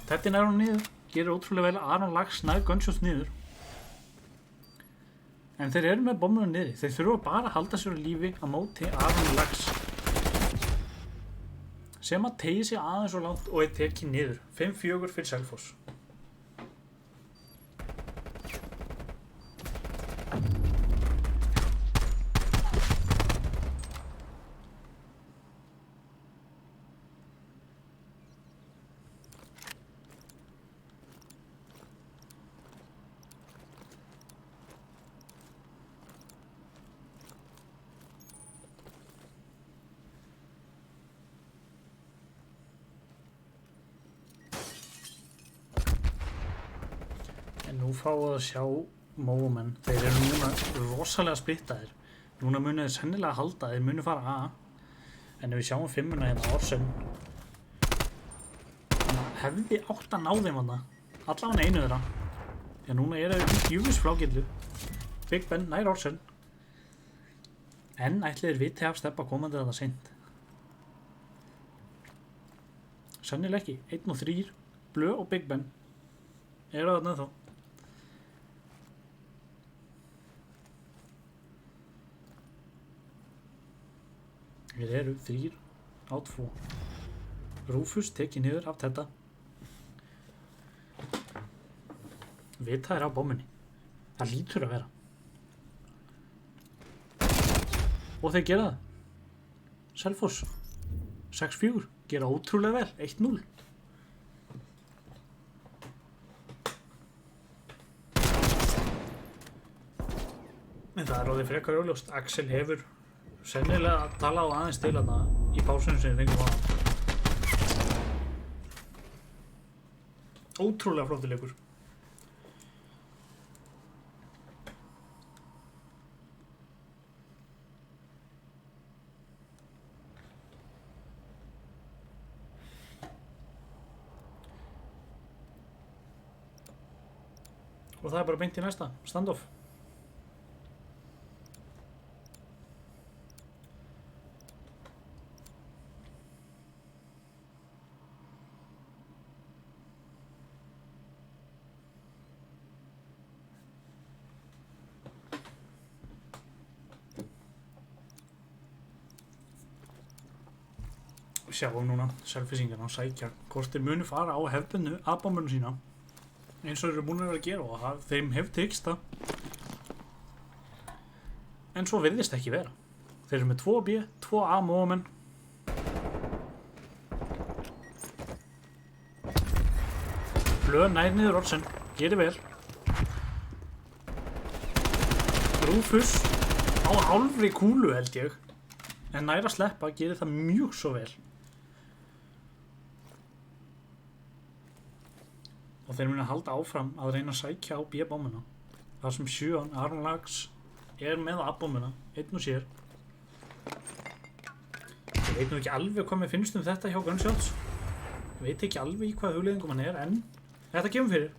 Þetta nær honum niður. Gerir ótrúlega vel. Aron lags nær Gunshots niður. En þeir eru með bombuna niður. Þeir þurfa bara að halda sér á lífi á móti Aron lags. Sem að tegi sig aðeins svo langt og er tekið niður. 5-4 fyrir Selfoss. fáið að sjá móumenn. Þeir eru núna rosalega splittaðir. Núna munu þeir sennilega halda, þeir munu fara A. En ef við sjáum 5-una hérna Orsen, hefði átt að ná þeim þarna. Allavega einu þeirra. Já, núna eru þeir djúvis frágildu. Big Ben nær Orsen. En ætli þeir viti af steppa komandi þetta seint. Sennilega ekki. 1 og 3, Blö og Big Ben. Eru þarna þá. Við eru 3 á 2. Rúfus tekið niður af þetta. Vita er á bomminni. Það lítur að vera. Og þeir gera það. Selfoss 6-4. Gera ótrúlega vel. 1-0. En það er orðið frekar augljóst. Axel hefur sennilega talað á aðeins til þarna í pásunum sem við fengum á. Ótrúlega flottur leikur. Og það er bara beint í næsta, standoff. Sjáum núna Selfyssingarna sækja hvort þeir munu fara á hefðbundnu A-bombunum sína eins og þeir eru búin að vera að gera og þeim hefur tekist það. En svo virðist ekki vera. Þeir eru með 2 B, 2 A mómenn. Blö nær niður Orsen, gerir vel. Rúfus á hálfri kúlu held ég, en nær að sleppa gerir það mjög svo vel. Og þeir munu að halda áfram að reyna að sækja á B-bombuna. Það sem 7 Aron Lags er með A-bombuna, einn og sér. Ég veit nú ekki alveg hvað mér finnst þetta hjá Gunshots. Ég veit ekki alveg í hvað hugleiðingum hann er, en þetta kemur fyrir.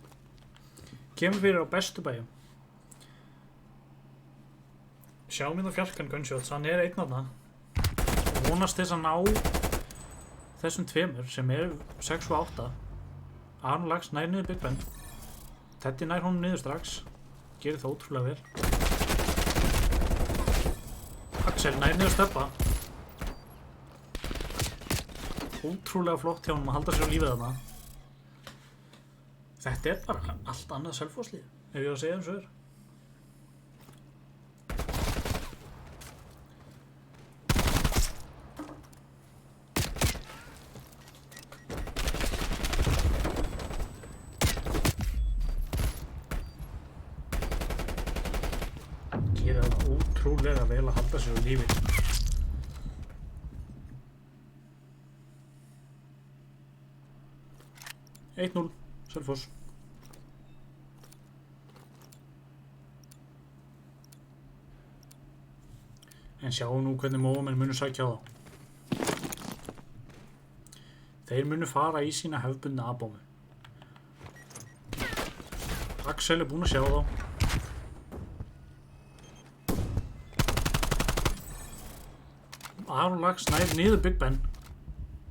Kemur fyrir á bestu bæjum. Sjáum við á fjarkan Gunshots, hann er einn þarna. Vonast þess að ná þessum 2 sem eru 6 og 8. Aron Lags nær niður Big Ben. Teddy nær honum niður strax. Gerir það ótrúlega vel. Axel nær niður steppa. Ótrúlega flott hjá honum að halda sér á lífið þarna. Þetta er bara allt annað Selfosslið, ef ég á að segja eins og er. Ótrúlega vel að halda sér á lífi. Eitt 0, Selfoss. En sjáum nú hvernig mómenn munu sækja á þá. Þeir munu fara í sína hefðbundna A-bombu. Axel er búinn að sjá þá. Aron Lags nær niður Big Ben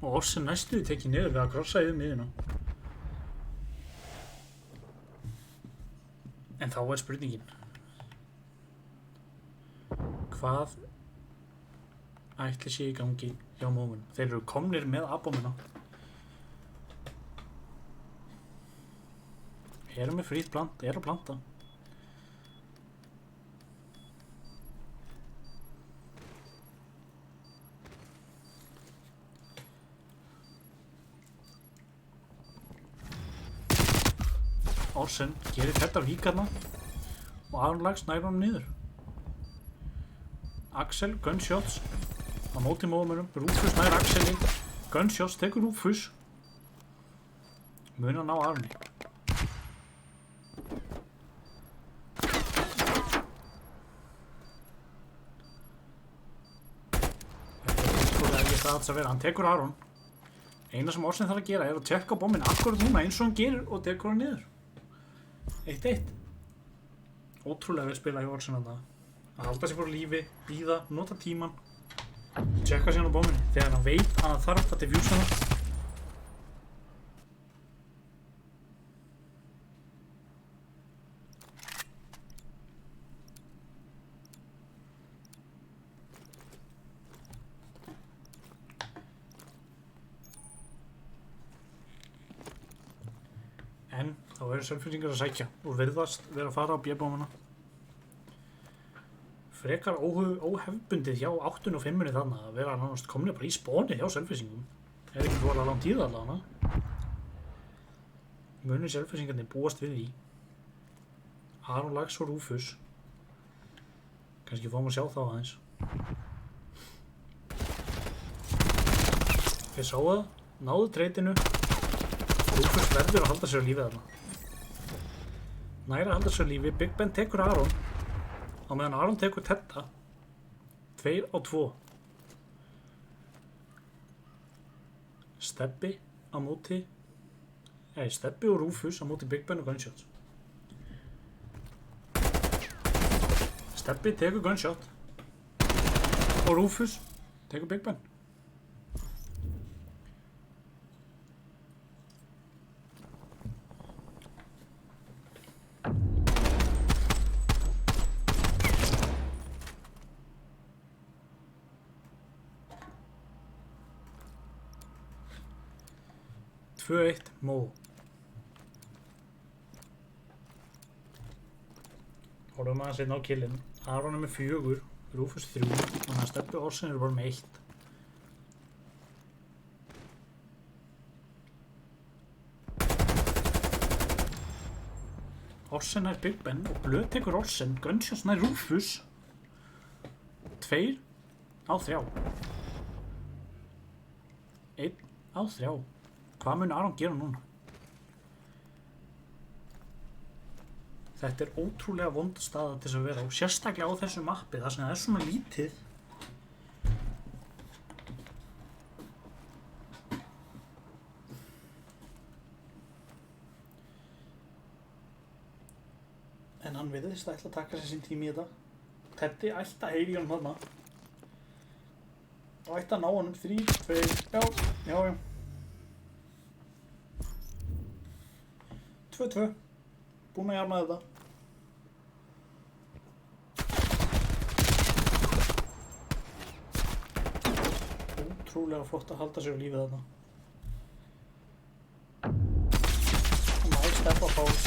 og Orsen næstuði tekið niður við að krossa yfir miðjuna. En þá er spurningin, hvað ætli sé í gangi hjá mómunum? Þeir eru komnir með A-bombuna. Eru með frýtt plant, eru að planta. Orsen gerir þetta víkarna og Aron Lags nær honum niður. Axel, Gunshots á móti móðumönnum, Rúfus nær Axeli, Gunshots tekur Rúfus, mun að ná Aroni. veit að það vera. Hann tekur Aron. Eina sem Orsen þarf að gera að tjekka á bombinu akkurat núna eins og hann gerir og tekur hann niður. 1-1. Ótrúlega vel spila hjá Orsen að halda sig fyrir lífi, bíða, nota tíman, tjekka sig hann á bombinu þegar hann veit að hann þarf að defjúsa hann. En þá eru Selfyssingar að sækja og virðast vera að fara á B-bómana. Frekar óhefbundið hjá 8 og 5 þarna að vera nánast komnir bara í spónið hjá Selfyssingum. Ekki voru langt tíð allavega. Munu Selfyssingarnir búast við því. Aron Lax og Rúfus. Kannski fáum að sjá þá aðeins. Þeir sáu það, náðu treytinu. Rúfus verður að halda sér á lífi þarna. Næra að halda sér á lífi. Big Ben tekur Aron. Á meðan Aron tekur Tedda. 2 á 2. Stebbi á móti. Stebbi og Rúfus á móti Big Ben og Gunshot. Stebbi tekur Gunshot. Og Rúfus tekur Big Ben. Mó. Horfum aðeins einn á killinn. Aron með 4, Rúfus 3 og hann Stebbi og Orsen bara með 1. Orsen nær Big Ben og Blöð tekur Orsen. Gunshots nær Rúfus. 2 á 3. 1 á 3. Hvað mun Aron gera núna? Þetta ótrúlega vond staða til þess að vera á, sérstaklega á þessu mappi þar sem það svona lítið. En hann virðist að ætla að taka sér sín tími í þetta. Teddi ætti að heyri honum þarna. Og ætti að ná honum 3, 2, já. 2-2. Búinn að jafna þetta. Ótrúlega flott að halda sér á lífið þarna. Næ Stebba Páls.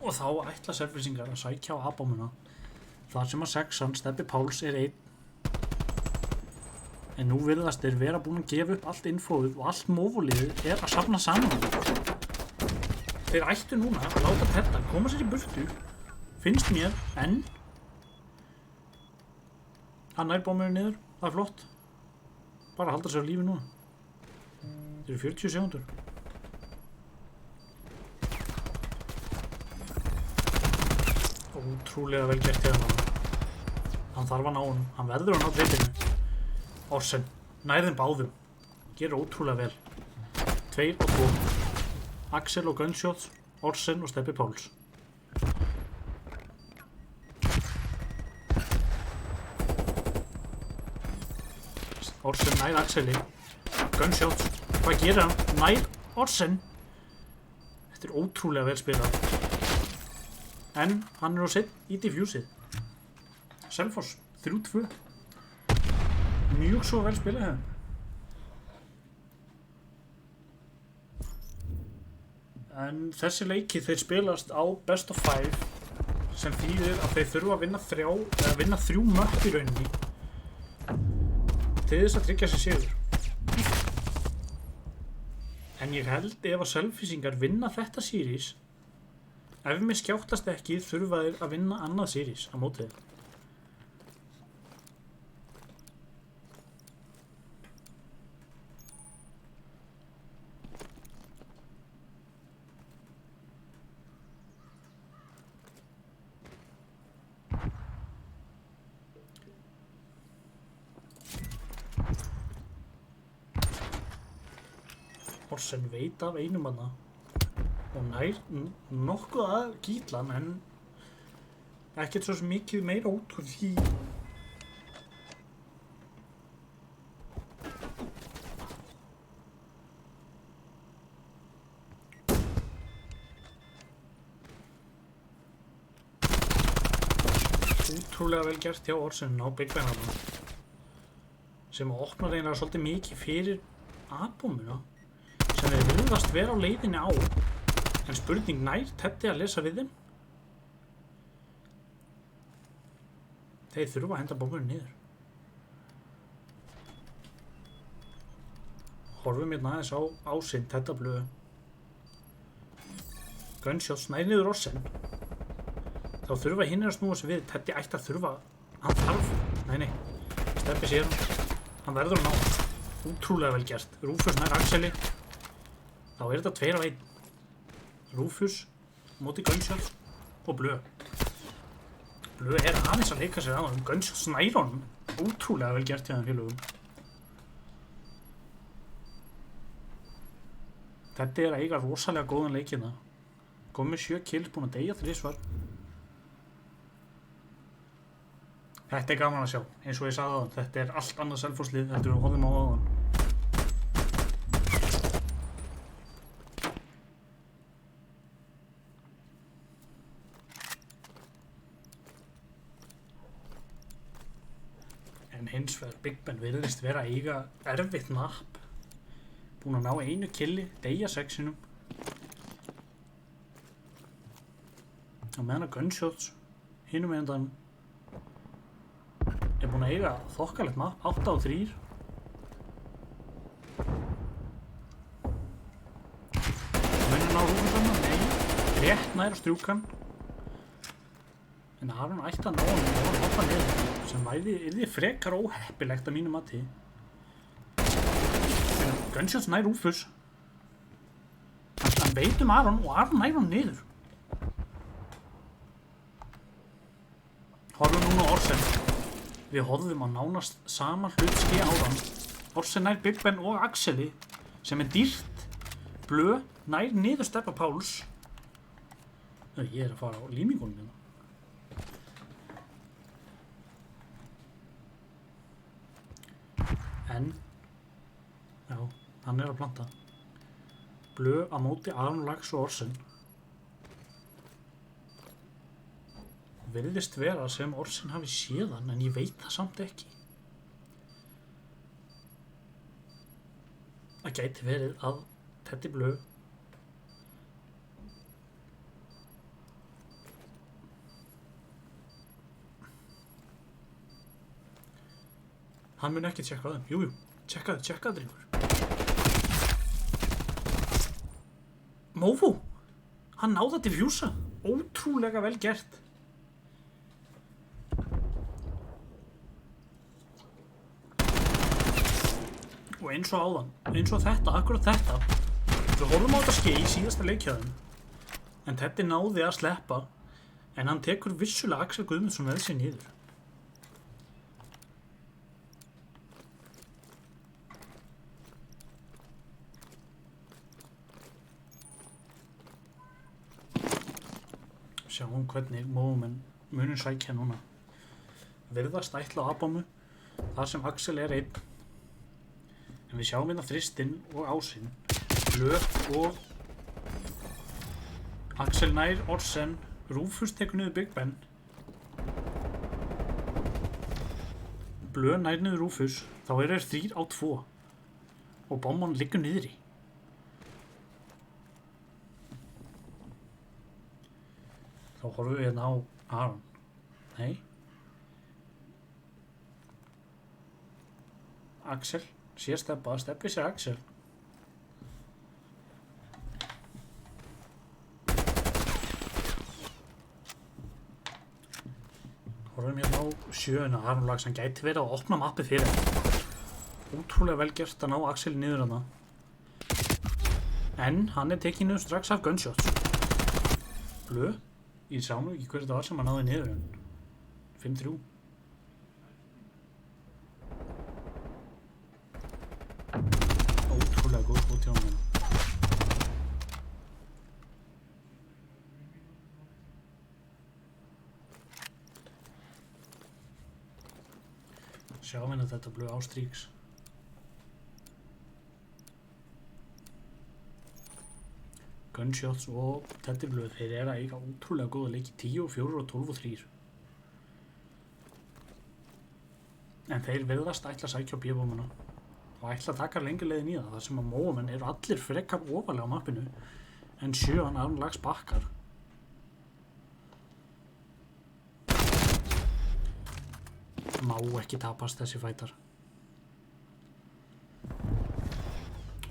Og þá ætla Selfyssingar að sækja á A-bómuna þar sem að 6-an Stebbi Páls 1. En nú virðast þeir vera búin að gefa upp allt infóið og allt móvuliðið að safna saman. Þeir ættu núna að láta Tedda koma sér í burtu, finnst mér, en hann nær bóminu niður, það er flott. Bara halda sér á lífi núna. Þeir eru 40 sekúndur. Ótrúlega vel gert hérna. Hann þarf að ná honum. Hann verður að ná treytinu. Orsen. Nærðum báðum. Gerir ótrúlega vel. 2 og 2. Axel og Gunshots. Orsen og Stebbi Páls. Orsen nær Axeli. Gunshots. Hvað gerir hann? Nær Orsen. Þetta er ótrúlega vel spilað. En hann er á sett í diffjúsið. Selfoss 3-2. Mjög svo vel spilað hefðum. En þessi leiki þeir spilast á best of 5 sem þýðir að þeir þurfa að vinna 3 mörk í rauninni til þess að tryggja sér sigur. En ég held ef að Selfyssingar vinna þetta series, ef mér skjáttast ekki þurfa þeir að vinna annað series á móti þeim. Orsen veit af einum hana og nær nokkuð að gílan en ekkert svo mikið meira út úr því. Útrúlega vel gert hjá Orsen á Big Ben hana sem opnar eiginlega svolítið mikið fyrir A-bombuna sem þeir virðast vera á leiðinni á en spurning nær Teddy að lesa við þeim. Þeir þurfa að henda bombunum niður. Horfum hérna aðeins á ásinn Tedda blöðu. Gunshots nær niður Orsen. Þá þurfa hinn að snúa sig við. Teddy ætti að þurfa, hann þarf, nei, steppi sér hann verður að ná, útrúlega vel gert. Rufus nær Axeli, þá þetta 2 af 1. Rufus móti Gunshots og blöð. Blöð aðeins að leika sér á hann, Gunshots nær honum, útrúlega vel gert hjá þeim félögum. Teddy að eiga rosalega góðan leik hérna. Komið 7 kills, búinn að deyja 3 svar. Þetta gaman að sjá, eins og ég sagði áðan, þetta allt annað Selfosslið heldur við horfum á áðan. En hins vegar Big Ben virðist vera að eiga erfitt napp. Búinn að ná 1 killi, deyja 6-inum. Á meðan að Gunshots, hinum endan búinn að eiga þokkalegt mapp, 8 og 3. Munur ná Rúfusana? Nei. Rétt nær að strjúka hann. En Aron ætti að ná hann og hann hoppa niður. Sem yrði frekar óheppilegt að mínu mati. Gunshots nær Rúfus. Hann veit Aron og Aron nær hann niður. Horfum núna á Orsen. Við horfum á nánast sama hlutski áðan. Orsen nær Big Ben og Axeli sem dýrt. Blöð nær niður Steppa Páls. Ég að fara á límingunum hérna. En já, hann að planta. Blöð á móti Aron Lax og Orsen. Virðist vera sem Orsen hafi séð hann en ég veit það samt ekki. Það gæti verið að Teddy blöð hann mun ekki tjekka á þeim. Jújú, tjekkaðu drengur. Mófú, hann náði að diffjúsa. Ótrúlega vel gert. Og eins og áðan, eins og þetta, akkurat þetta. Við horfum á þetta skeið í síðasta leikjaðum. En Teddy náði að sleppa, en hann tekur vissulega Axel Guðmundsson með sér niður. Sjáum hvernig mómenn munum sækja núna. Virðast ætla á A-bombu, þar sem Axel einn. En við sjáum hérna þristinn og ásinn, Blöð og Axel nær Orsen, Rufus tekur niður Big Ben. Blöð nær niður Rufus, þá þeir 3 á 2 og bomban liggur niðri. Þá horfum við hérna á Aron. Nei. Axel. Sér Steppa, Steppi sér Axel. Horfum hérna á 7. Aron Lax, hann gæti verið að opna mappið fyrir. Ótrúlega vel gert að ná Axel niður hana. En hann tekið niður strax af Gunshots. Blöð, ég sá nú ekki hver þetta var sem hann náði niður en 5-3. Ótrúlega góð út hjá hann. Sjá henni þetta blöð ástríks. Gunshots og Teddy Blue, þeir eru að eiga ótrúlega góða leiki, 10 og 4 og 12 og 3. En þeir virðast ætla að sækja á B-bombuna og ætla að taka lengri leiðin í það, þar sem að móamenn eru allir frekar ofalega á mappinu en 7 annarlags bakkar. Má ekki tapast þessi fætar.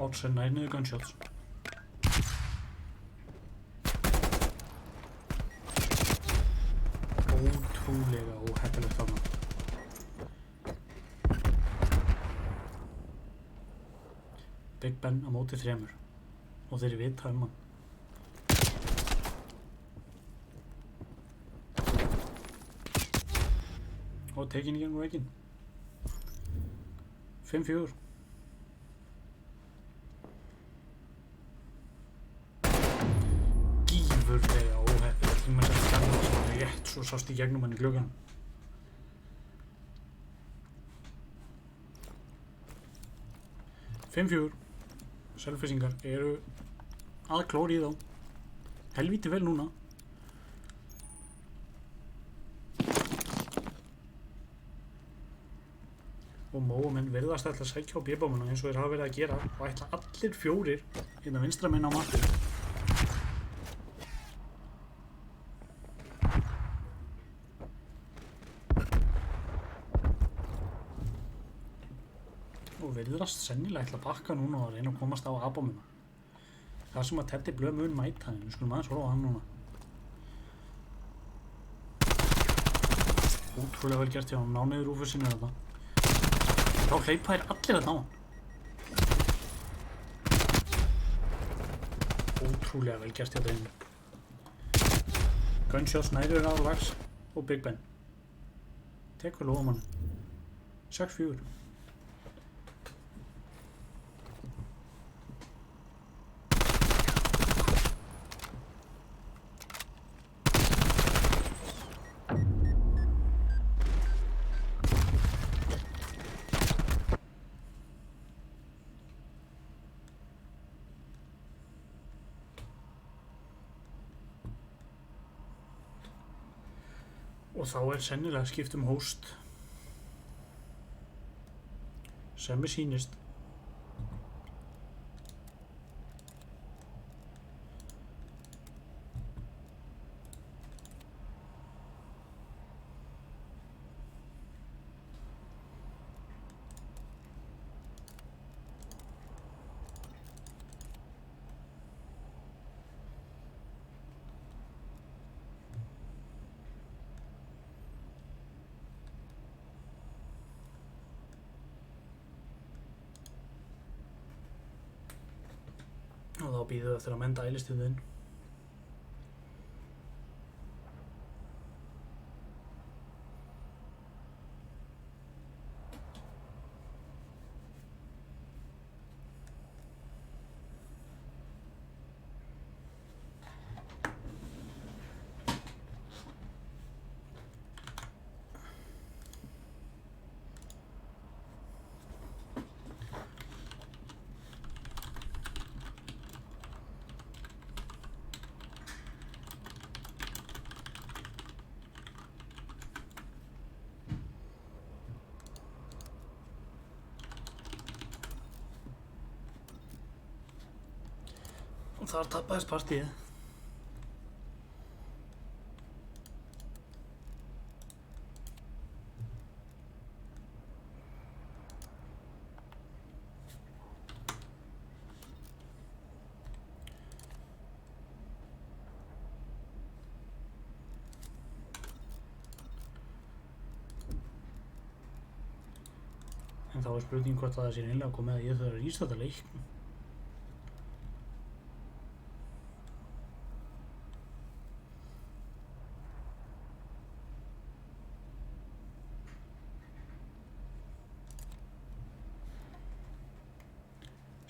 Oddsen nær niður gunshots. Ótrúlega óheppilegt þarna. Big Ben á móti 3 og þeir vita hann. Og tekin í gegnum vegginn. 5-4. Gífurlega óheppilegt því maður setti skanna sem hann rétt svo sást í gegnum hann í glugganum. Selfisingar eru að klóri í þá. Helvíti vel núna. Og móamenn virðast ætla að sækja á B-bombuna eins og þeir hafa verið að gera og ætla allir 4 hérna vinstra menn á mappi. Og virðast sennilega ætla að bakka núna og reyna að komast á A-bombuna. Það sem að Teddy Blue mun mæta henni, við skulum aðeins horfa á hann núna. Ótrúlega vel gert hjá hann, ná niður Rúfusinu þetta. Þá hleypa þér allir að ná hann. Ótrúlega vel gert hjá þeim. Gunshots nærður á lags og Big Ben. Tekur lofamann. 6-4. Og þá sennilega skipt hóst sem mér sýnist. Og þá býðum við eftir að menn dælist í þinn. Og þar tappaðist partíið. En þá spurning hvort það sé einlega komið að ég þarf að rísa þetta leik.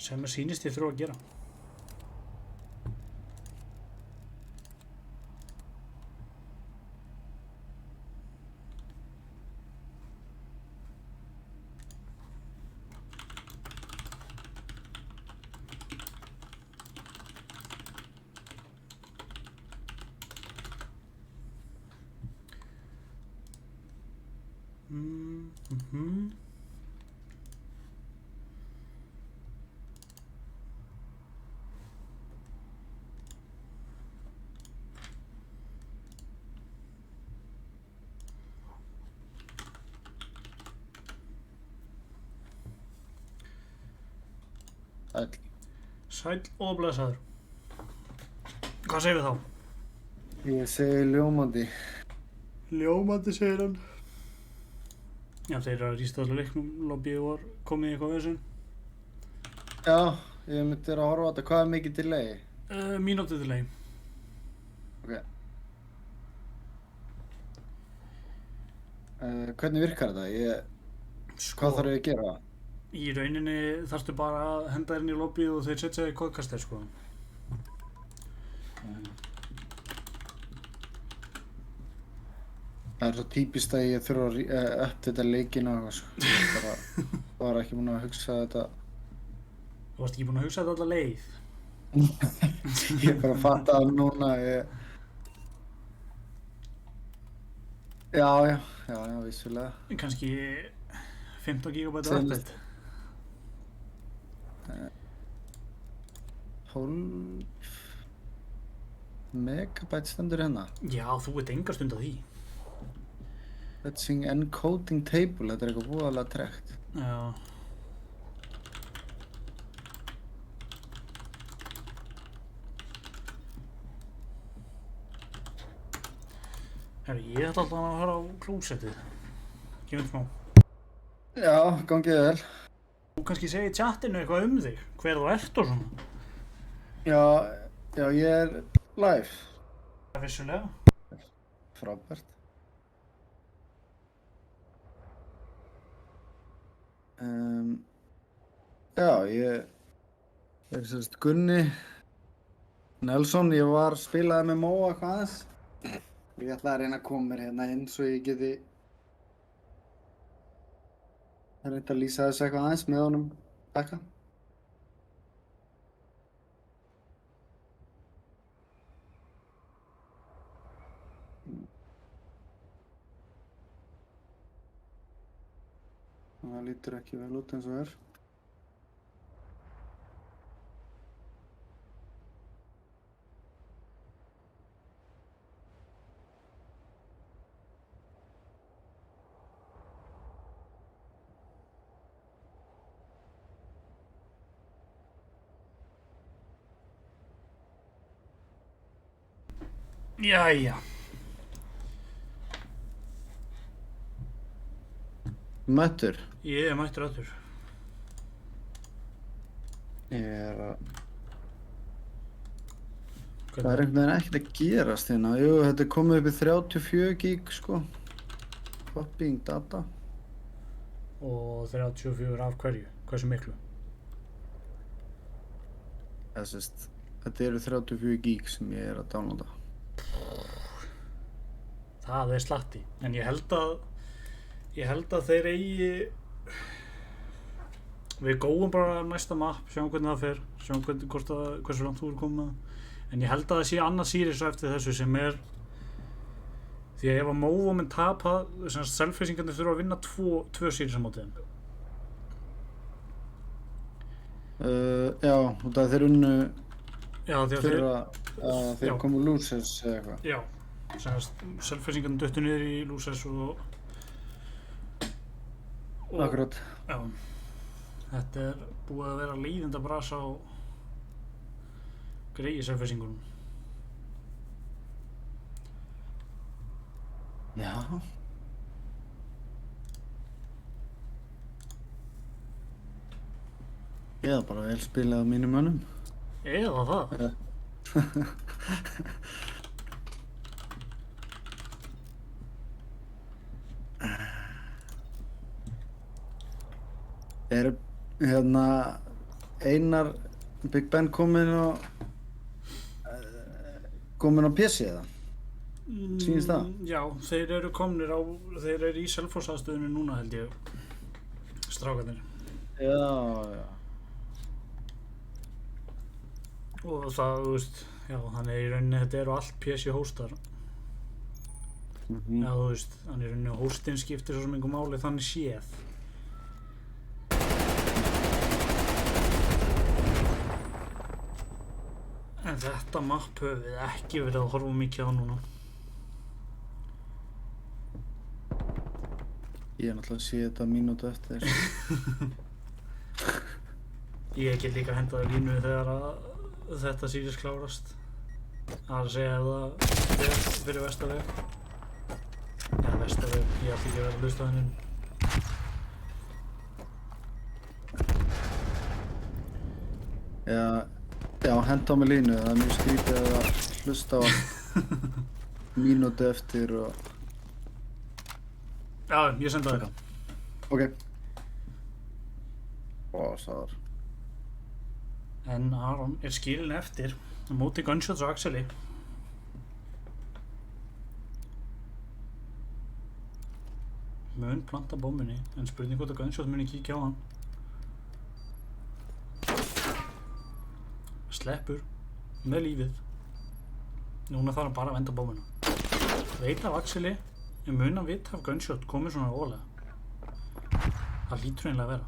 Sem mér sýnist ég þurfa að gera. Ætl. Sæll og blessaður. Hvað segir við þá? Ég segi ljómandi. Ljómandi segir hann. Já, þeir eru að rísta allir leiknum, lobbyið var komið í eitthvað veginn. Já, ég myndi að horfa á þetta. Hvað er mikið delay? Mínútu delay. Ok. Hvernig virkar þetta? Hvað þarf ég að gera? Í rauninni þarftu bara að henda þér inn í lobbyið og þeir setja þig í kóðkastir, sko. Það er svo típist að ég þurfa að uppdata leikina og eitthvað, sko. Ég var ekki búinn að hugsa þetta. Þú varst ekki búinn að hugsa þetta alla leið. Ég bara fatta það núna, Já, vissulega. Kannski 15 GB update. 12 megabyte stendur hérna. Já, þú ert enga stund að því. Fetching encoding table, þetta er eitthvað voðalega tregt. Já. Herri, ég ætla alltaf að fara á klósettið. Kemur smá. Já, gangið vel. Þú kannski segir í chatinu eitthvað þig, hver þú ert og svona. Já, ég er live. Vissulega. Frábært. Já, ég er sérst Gunni Nelson, ég spilaði með Móa hvað aðeins. Ég ætlaði að reyna að koma mér hérna inn svo ég geti reynt að lýsa þessu eitthvað aðeins með honum Becka. Það lítur ekki vel út eins og er. Jæja. Mættur. Ég er mættur aftur. Það er einhvern veginn ekkert að gerast hérna. Jú, þetta er komið upp í 34 gig, sko. Copying data. Og 34 af hverju? Hversu miklu? Þetta eru 34 gig sem ég er að downloada. Það er slatti. En ég held að þeir eigi... Við góum bara næsta map, sjáum hvernig það fer, sjáum hversu langt þú er komið með það. En ég held að það sé annað series eftir þessu sem er... Því að ef að Movo minn tapa, self-facingandi þurfa að vinna tvö series á móti þeim. Já, og það þeir unnu fyrir að þeir komu losers eða eitthvað. Já, self-facingandi duttu niður í losers og Akkurat. Já. Þetta er búið að vera leiðinda brasa á greiði self-facingunum. Já. Eða bara vel spilað á mínum mönnum. Eða það. Er hérna Einar Big Ben kominn á PC eða? Sýnist það? Já, þeir eru í Selfoss-aðstöðunni núna held ég, strákarnir. Já. Og það, þú veist, já, þannig í rauninni þetta eru allt PC hóstar. Já, þú veist, hann er rauninni hóstinn skiptir svo sem einhver máli þannig séð. En þetta mapp höfum við ekki verið að horfa mikið á núna. Ég náttúrulega sé þetta mínútu eftir. Ég get líka hendaði línu þegar að þetta series klárast. Það er að segja ef það fer fyrir vestaveg. Eða vestaveg, ég ætti ekki að vera að hlusta á henni. Já, henda á mig línu. Það er mjög skrítið að hlusta á mínútu eftir og... Já, ég senda það. Ok. Ó, sáður. En Aron er skilinn eftir á móti Gunshots og Axeli. Mun planta bommunni, en spurning hvort að Gunshots muni kíkja á hann. Sleppur með lífið. Núna þarf hann bara að venda bommuna. Veit af Axeli, en mun að vita af Gunshot komið svona ólega. Það lítur einlega að vera.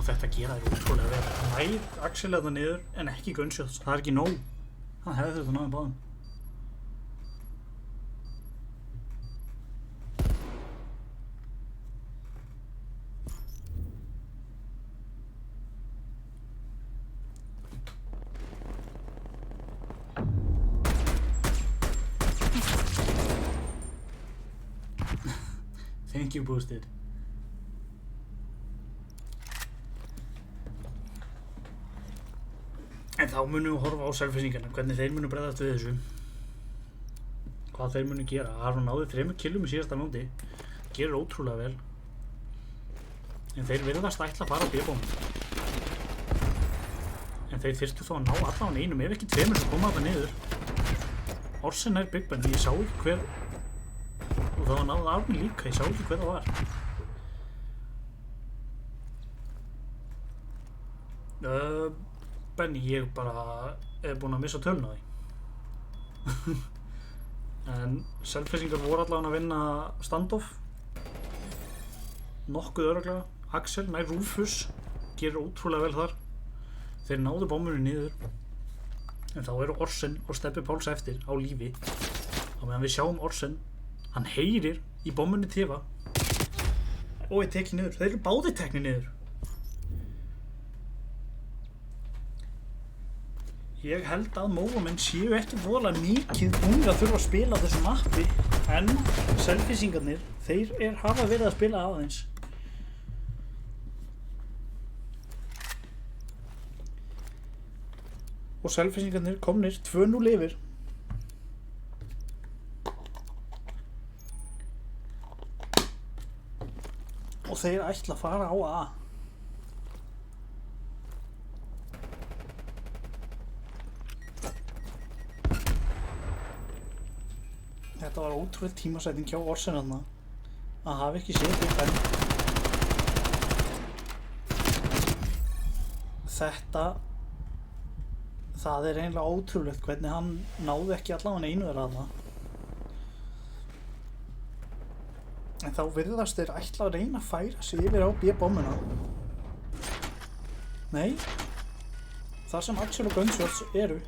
Þetta gera þér útrúlega vel. Hann næði Axel þetta niður en ekki Gunshots. Það er ekki nóg. Hann hefði þetta náðum báðum. Thank you, Boosted. En þá munum við horfa á Selfyssingarna, hvernig þeir munu bregðast við þessu. Hvað þeir munu gera. Aron náði 3 killum í síðasta lóndi. Gerir ótrúlega vel. En þeir virðast ætla að fara á B-bónum. En þeir þyrftu þó að ná allavega einum, ef ekki 2 sem koma þetta niður. Orsen er Big Ben, ég sá ekki hver... Og það var náða Arni líka, ég sá ekki hver það var. Benni, ég bara er búinn að missa töluna því. En Selfyssingar voru allavega að vinna standoff. Nokkuð örugglega. Axel nær Rufus, gerir ótrúlega vel þar. Þeir náðu bommunni niður. En þá eru Orsen og Steppi Páls eftir á lífi. Á meðan við sjáum Orsen, hann heyrir í bommunni tifa og er tekið niður. Þeir eru báðir teknir niður. Ég held að móamenn séu ekki voðalega mikið búnir að þurfa að spila á þessu mappi, en Selfyssingarnir, þeir hafa verið að spila aðeins. Og Selfyssingarnir komnir 2-0 yfir. Og þeir ætla að fara á A. Þetta var ótrúlega tímasæting hjá Orsen að hafa ekki séð Big Ben. Það er eiginlega ótrúlegt hvernig hann náði ekki allavega einu þeirra þarna. En þá virðast þeir ætla að reyna að færa sig yfir á B-bombuna. Nei, þar sem Axel og Gunshots eru.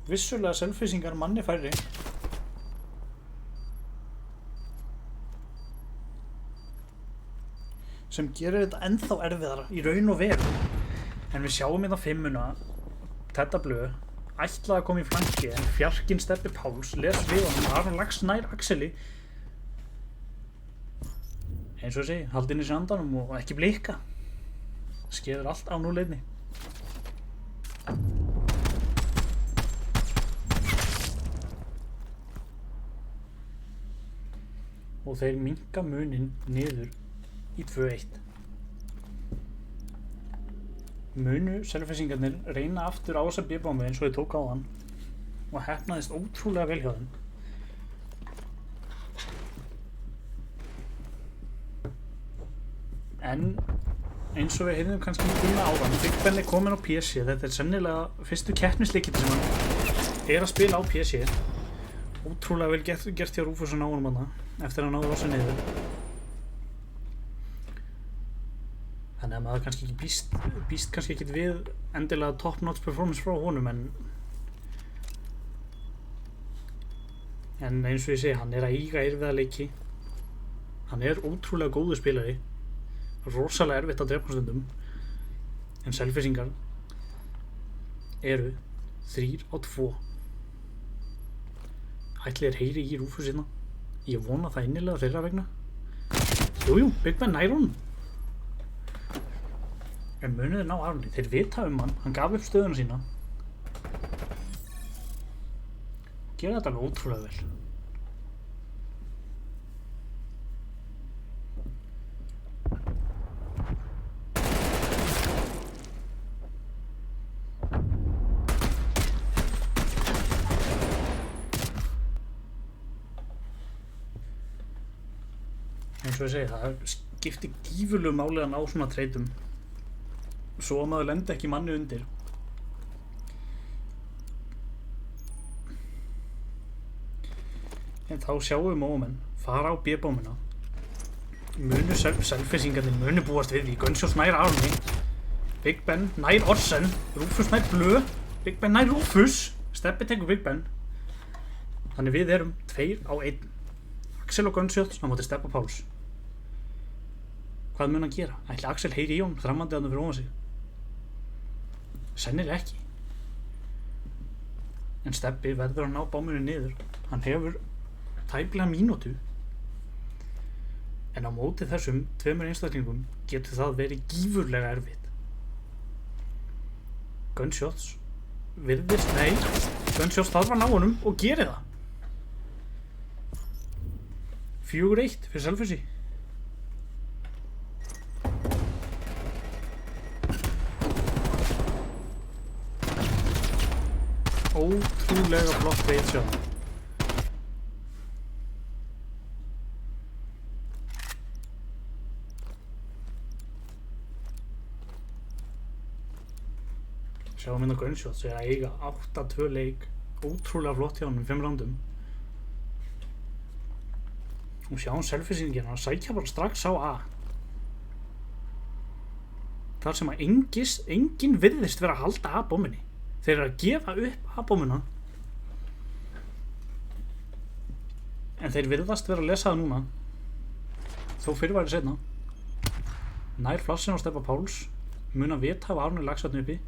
Vissulega Selfyssingar manni færri. Sem gerir þetta ennþá erfiðara í raun og veru. En við sjáum hérna 5-una, Tedda Blöð, ætlaði að koma í flanki en fjarkinn Steppi Páls les við honum Aron Lax nær Axeli. Eins og segi, haldi inn í sig andanum og ekki blika. Skeður allt á núleitni. Og þeir minnka muninn niður í 2-1. Munu Selfyssingarnir reyna aftur á þessa B-bombu eins og þeir tók á hann og heppnaðist ótrúlega vel hjá þeim. En eins og við heyrðum kannski mjög áðan, Big Ben er komin á PC, þetta er sennilega fyrstu keppnisleikir sem hann er að spila á PC. Ótrúlega vel gert hjá Rúfus að ná honum þarna eftir að náðu losa niður. Þannig að maður kannski ekki býst kannski ekkert við endilega top notch performance frá honum en eins og ég segi, hann er að eiga erfiða leiki. Hann er ótrúlega góður spilari. Rosalega erfitt að drepa stundum. En Selfyssingar eru 3-2. Ætli þeir heyri í Rúfus hérna. Ég vona það innilega þeirra vegna. Jújú, Big Ben nær honum. En munið þeir ná Arni. Þeir vita hann. Hann gaf upp stöðuna sína. Gera þetta alveg ótrúlega vel. Eins og ég segi, það skiptir gífurlegu máli að ná svona treytum svo að maður lendi ekki manni undir. En þá sjáum við mómenn fara á B-bómina. Munu Selfyssingarnir munu búast við því. Gunshots nær Arni. Big Ben nær Orsen. Rúfus nær Blö. Big Ben nær Rúfus. Steppi tekur Big Ben. Þannig við erum 2-1. Axel og Gunshots á móti Steppa Páls. Hvað mun hann gera? Ætli Axel heyri í honum þrammandi þarna fyrir ofan sig? Sennilega ekki. En Steppi verður að ná bóminu niður. Hann hefur tæplega mínútu. En á móti þessum tveimur einstaklingum getur það verið gífurlega erfitt. Gunshots virðist, nei, Gunshots þarf að ná honum og gerir það. 4-1 fyrir Selfyssi. Ótrúlega flott veit sjá. Sjáum hérna Gunshots er að eiga 8-2 leik. Ótrúlega flott hjá hann 5 rándum. Og sjáum Selfyssingina að sækja bara strax á A. Þar sem að enginn virðist vera að halda A-bóminni. Þeir eru að gefa upp A-bómina. En þeir virðast vera að lesa það núna. Þó fyrir væri seinna. Nær flassin á Steppa Páls. Mun að vita af Arni Laxarni uppi.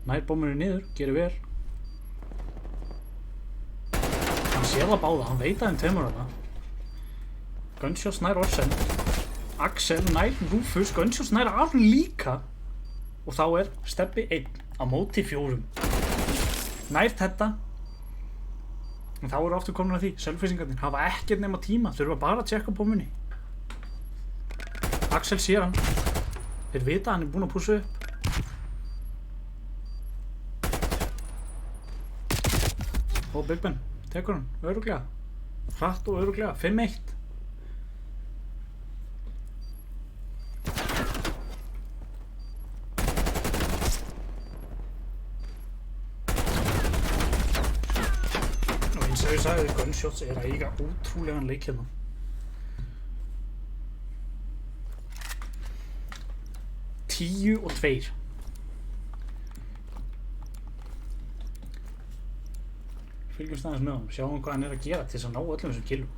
Nær bóminu niður, gerir vel. Hann sér það báða, hann veit að þeim tveimur þarna. Gunshots nær Orsen. Axel nær Rúfus, Gunshots nær Arni líka. Og þá er Steppi 1 á móti 4. Nær þetta. En þá eru aftur komin að því, Selfyssingarnir hafa ekkert nema tíma, þurfa bara að tjekka bóminni. Axel sér hann. Þeir vita að hann er búinn að pússa upp. Og Big Ben tekur hann, örugglega. Hratt og örugglega, 5-1. Og eins og ég sagði, Gunshots er að eiga ótrúlegan leik hérna. Tíu og 2. Fylgjumst aðeins með honum, sjáum hvað hann er að gera til þess að ná öllum þessum killum.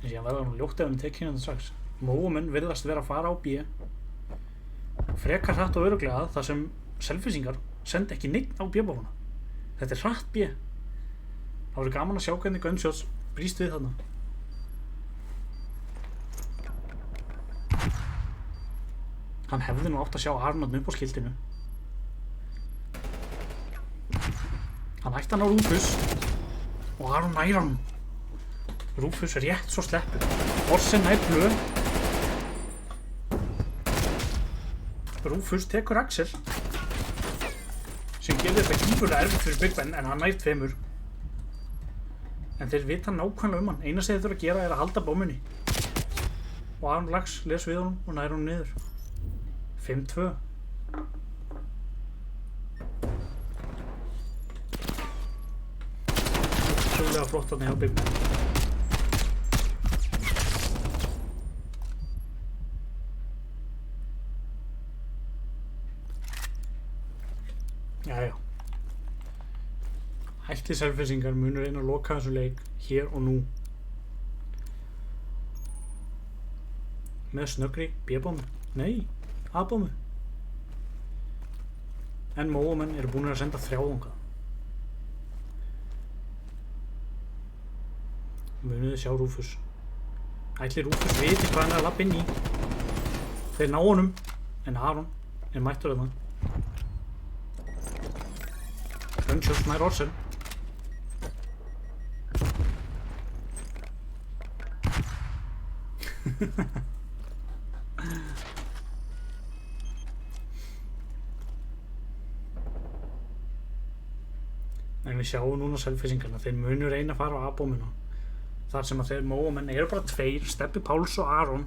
Þess að hann verður nú ljótt ef hann tekið hérna strax. Móumenn virðast vera að fara á B. Frekar hratt og örugglega þar sem Selfyssingar sendi ekki neitt á B-bófana. Þetta er hratt B. Það verður gaman að sjá hvernig Gunshots brýst við þarna. Hann hefði nú átt að sjá Arnold upp á skiltinu. Hann ætti hann á Rúfus og Aron nær hann. Rúfus er rétt svo sleppur. Orsen nær Blö. Rúfus tekur Axel sem gerir þetta gífurlega erfitt fyrir Big Ben en hann nær 2. En þeir vita nákvæmlega hann. Eina sem þeir þurfa að gera er að halda bóminni. Og Aron Lax les við honum og nær honum niður. 5-2. flott þarna hjá Big Man. Jæja. Hættir Selfyssingar munu reyna að loka þessu leik hér og nú. Með snöggri B-bómu. Nei, A-bómu. En Móamenn eru búin að senda 3 þangað. Munuði sjá Rúfus. Ætli Rúfus viti hvað hann er að labba inn í. Þeir ná honum, en Aron er mættur þarna. Gunshot nær Orsen. En við sjáum núna Selfyssingarna, þeir munu reyna að fara á A-bómuna. Þar sem að þeir Móamenn eru bara 2, Steppi Páls og Aron.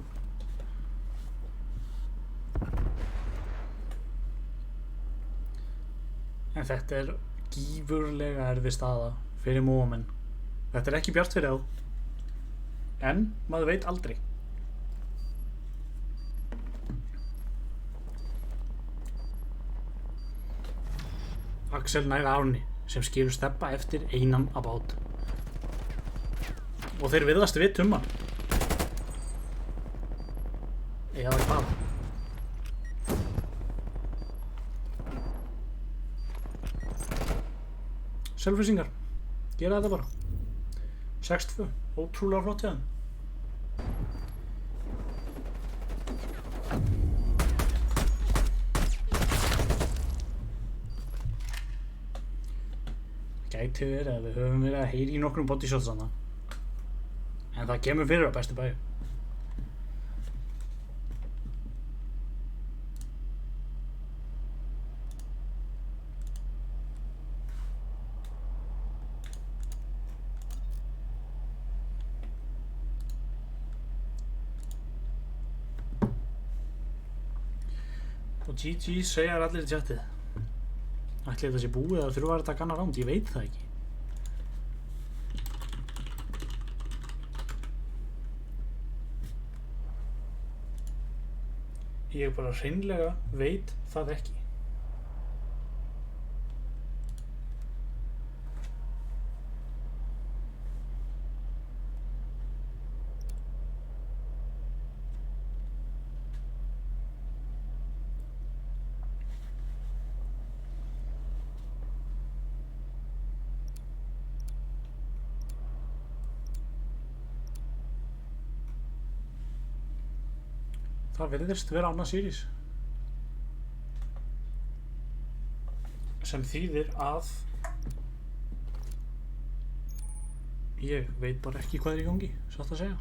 En þetta er gífurlega erfið staða fyrir Móamenn. Þetta er ekki bjart fyrir þá. En maður veit aldrei. Axel nær Aroni sem skilur Steppa eftir einan að bát. Og þeir virðast vita hann. Eða hvað? Selfyssingar, gera þetta bara. 6-2, ótrúlega flott hjá þeim. Gæti verið að við höfum verið að heyra í nokkrum bodyshots þarna. En það kemur fyrir á bestu bæju. Og GG segjar allir í chatið. Ætli þetta sé búið að þurfa að taka annað ránd, ég veit það ekki. Ég bara hreinlega veit það ekki. Það virðist vera annað series sem þýðir að ég veit bara ekki hvað er í gangi, satt að segja.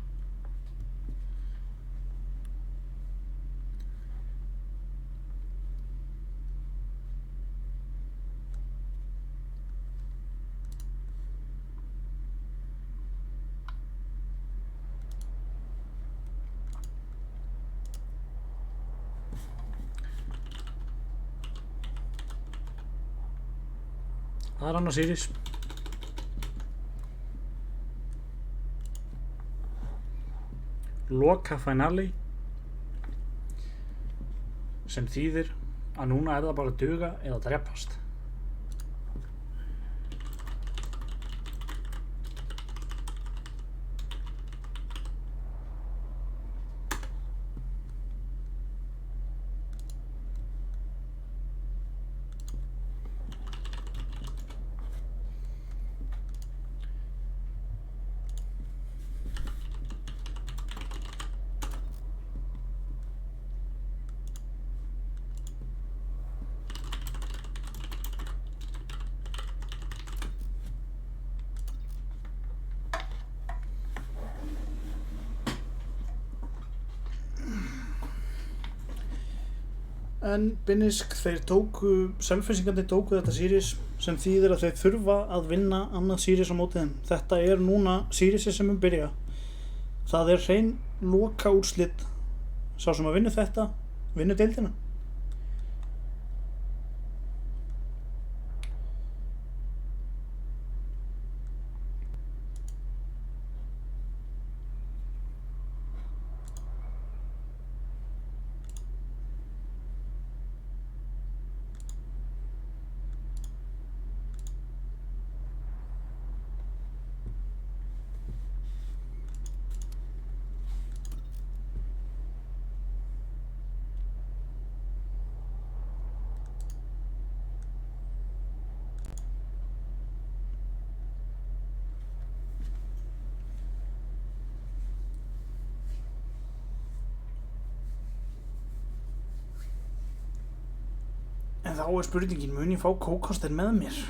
Það er annað series. Loka finale sem þýðir að núna er það bara að duga eða drepast. En Binnisk, Selfyssingarnir tóku þetta series sem þýðir að þeir þurfa að vinna annað series á móti þeim. Þetta er núna seriesi sem byrja. Það er hrein loka úrslit. Sá sem að vinna þetta, vinnur deildina. En þá er spurningin, mun ég fá kókostir með mér?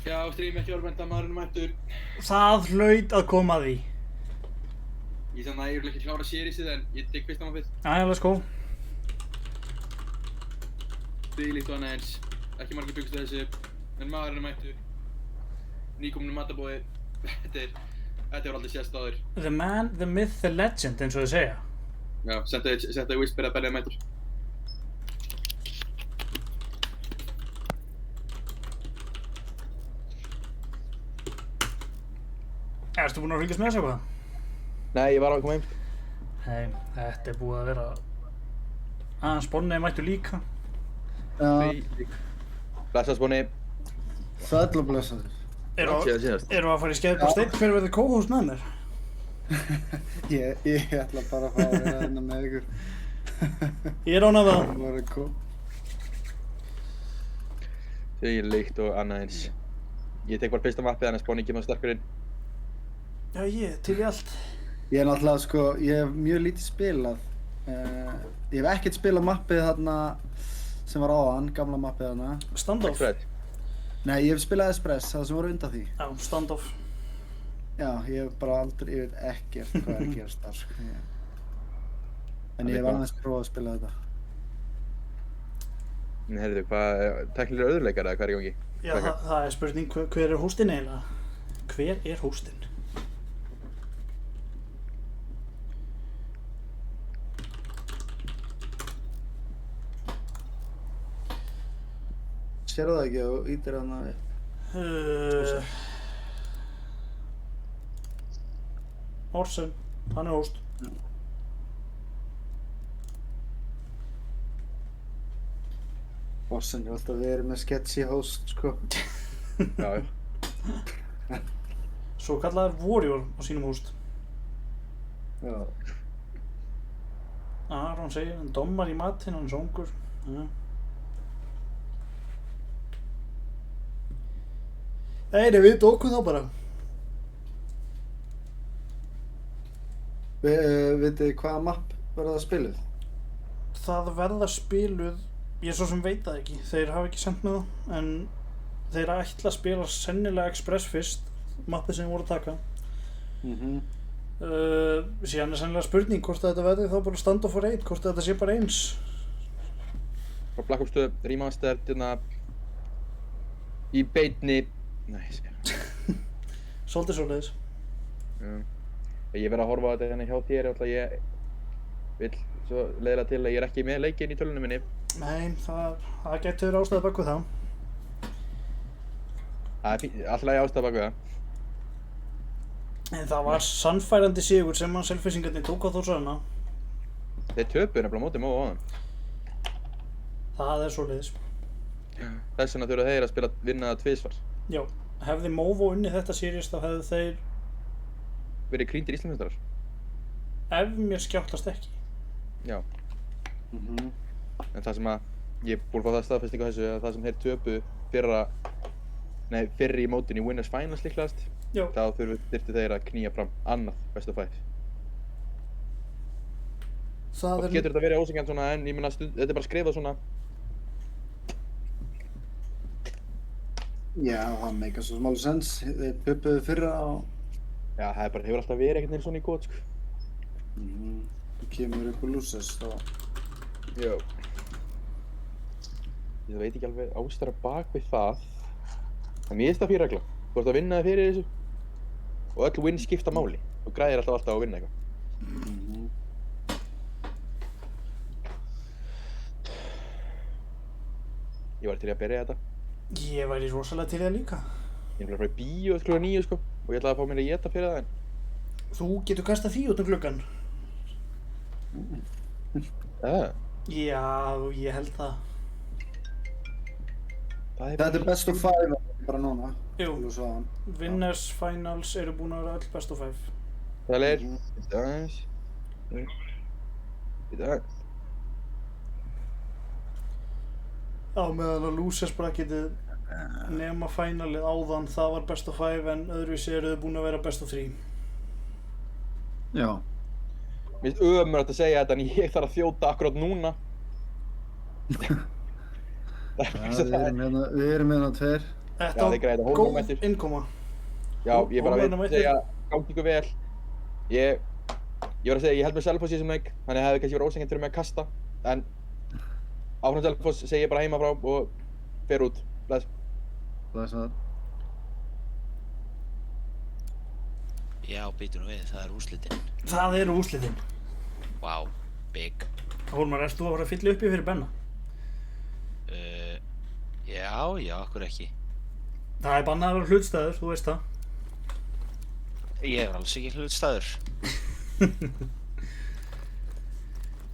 Já, Stream ekki orðbenda, maðurinn mættur. Það hlaut að koma að því. Ég sann að ég vil ekki klára sérið en ég tek fyrsta mappið. Jæja, let's go. Þvílíkt og annað eins. Ekki margir byggst þessu. En maðurinn mættur. Nýkominu matabóði. Þetta var aldrei sést áður. The man, the myth, the legend, eins og þau segja. Já, senda Whisper að Benni mættur. Erstu búinn að fylgjast með þessu eitthvað? Nei, ég var að koma heim. Nei, þetta er búið að vera... Sponni mættu líka. Já, Blessa Sponni. sæll og blessaður. Síðast. Erum við að fara í skeið på steinn? Hver verður co-host með mér? Ég ætla bara að fá að vera hérna með ykkur. Ég er ánað það. Það var cool. Þvílíkt og annað eins. Ég tek bara fyrsta mappið þannig að Sponni kemur sterkur inn. Já, ég til í allt. Ég er náttúrulega sko, ég hef mjög lítið spilað. Ég hef ekkert spilað mappið þarna sem var áðan, gamla mappið þarna. Standoff. Fred. Nei, ég hef spilað Express, það sem voru undan því. Já, standoff. Já, ég hef bara aldrei, ég veit ekkert hvað er að gerast þar sko. En ég hef alveg prófað að spila þetta. En heyrðu, hvað, tæknilega öðruleikar eða hvað er í gangi? Já, það er spurning, hver er hóstinn eiginlega? Hver er hóstinn? Sérðu það ekki að þú ítir hana við? Orsen, hann er hóst. Bossin er alltaf verið með sketchy host sko. Já, Svo kallaður Warrior á sínum hóst. Já. Aron segir, hann dommar í matinn, hann er songur. Ja. Nei, við dókum þá bara. Vitið þið hvaða mapp verða það spiluð? Það verða spiluð, ég svo sem veit það ekki, þeir hafa ekki sendt með það, en þeir ætla að spila sennilega Express fyrst, mappið sem þeir voru að taka. Síðan er sennilega spurning hvort þetta verði þá bara standoff for 8, hvort þetta sé bara eins. frá Black Ops 2 remaster í beinni. Nei, Svolítið svoleiðis. Ég verð að horfa á þetta hérna hjá þér og ég vil svo leiðilega til að ég er ekki með leikinn í tölunum minni. Nei, það getur verið ástæða bak við það. Það er alltaf lagi ástæða bak við það. En það var sannfærandi sigur sem að Selfyssingarnir tók á Þórshöfna. Þeir töpuðu nefnilega á móti Móa áðan. Það er svoleiðis. Þess vegna þurfa þeir að vinna það tvisvar. Já, hefði Móvo unnið þetta series þá hefðu þeir Verið krýndir Íslandsmeistarar. ef mér skjáttast ekki. Já. Mhm. En það sem að, ég er búinn að fá það staðfestingu á þessu, að það sem þeir töpuðu fyrri í mótinu í Winners Finals líklegast, Já. þá þyrftu þeir að knýja fram annað best of 5. Það Og getur þetta verið ósanngjarnt svona, en ég meina þetta er bara skrifað svona. Já, það meikar svo smá sens. Þeir töpuðu fyrra og Já, það er bara, hefur alltaf verið einhvern veginn svona í góð, sko. þú kemur upp úr lúsas þá. Já. Ég veit ekki alveg ástæra bak við það. En mér finnst það fyrir regla. Þú ert að vinna þig fyrir þessu. Og öll win skipta máli. Þú græðir alltaf á að vinna eitthvað. Ég var til í að byrja þetta. Ég væri rosalega til það líka. Ég ætla að fara í bíó kl. 9 sko. Og ég ætlaði að fá mér að éta fyrir það en. Þú getur kastað því út um gluggann. Já, ég held það. Þetta er best of 5 bara núna. Jú. Þú sagði. Winners Finals eru búin að vera öll best of 5. Það er. Þetta aðeins. Þetta aðeins. Á meðan að losers bracketið nema finalið áðan, það var best of 5 en öðruvísi eru þau búin að vera best of 3. Já. Mér finnst ömurlegt að segja þetta en ég þarf að þjóta akkurát núna. Við erum hérna tveir. Þetta Já, þeir græða var Hólmar góð mættur. innkoma. Já, ég bara Hólmarinn veit að mættur. segja gangi ykkur vel. Ég var að segja, ég held með Selfoss í þessum leik, þannig að það hefði kannski verið ósanngjarnt fyrir mig að kasta. En áfram Selfoss segi ég bara heima frá og fer út. Bless. Blessaður. Já, býtu nú við, það er úrslitin. Það eru úrslitin. Vá, big. Hólmar, erst þú að fara að fylla uppi fyrir Benna? Já, okkur ekki. Það er bannað að vera hlutstæður, þú veist það. Ég er alls ekki hlutstæður.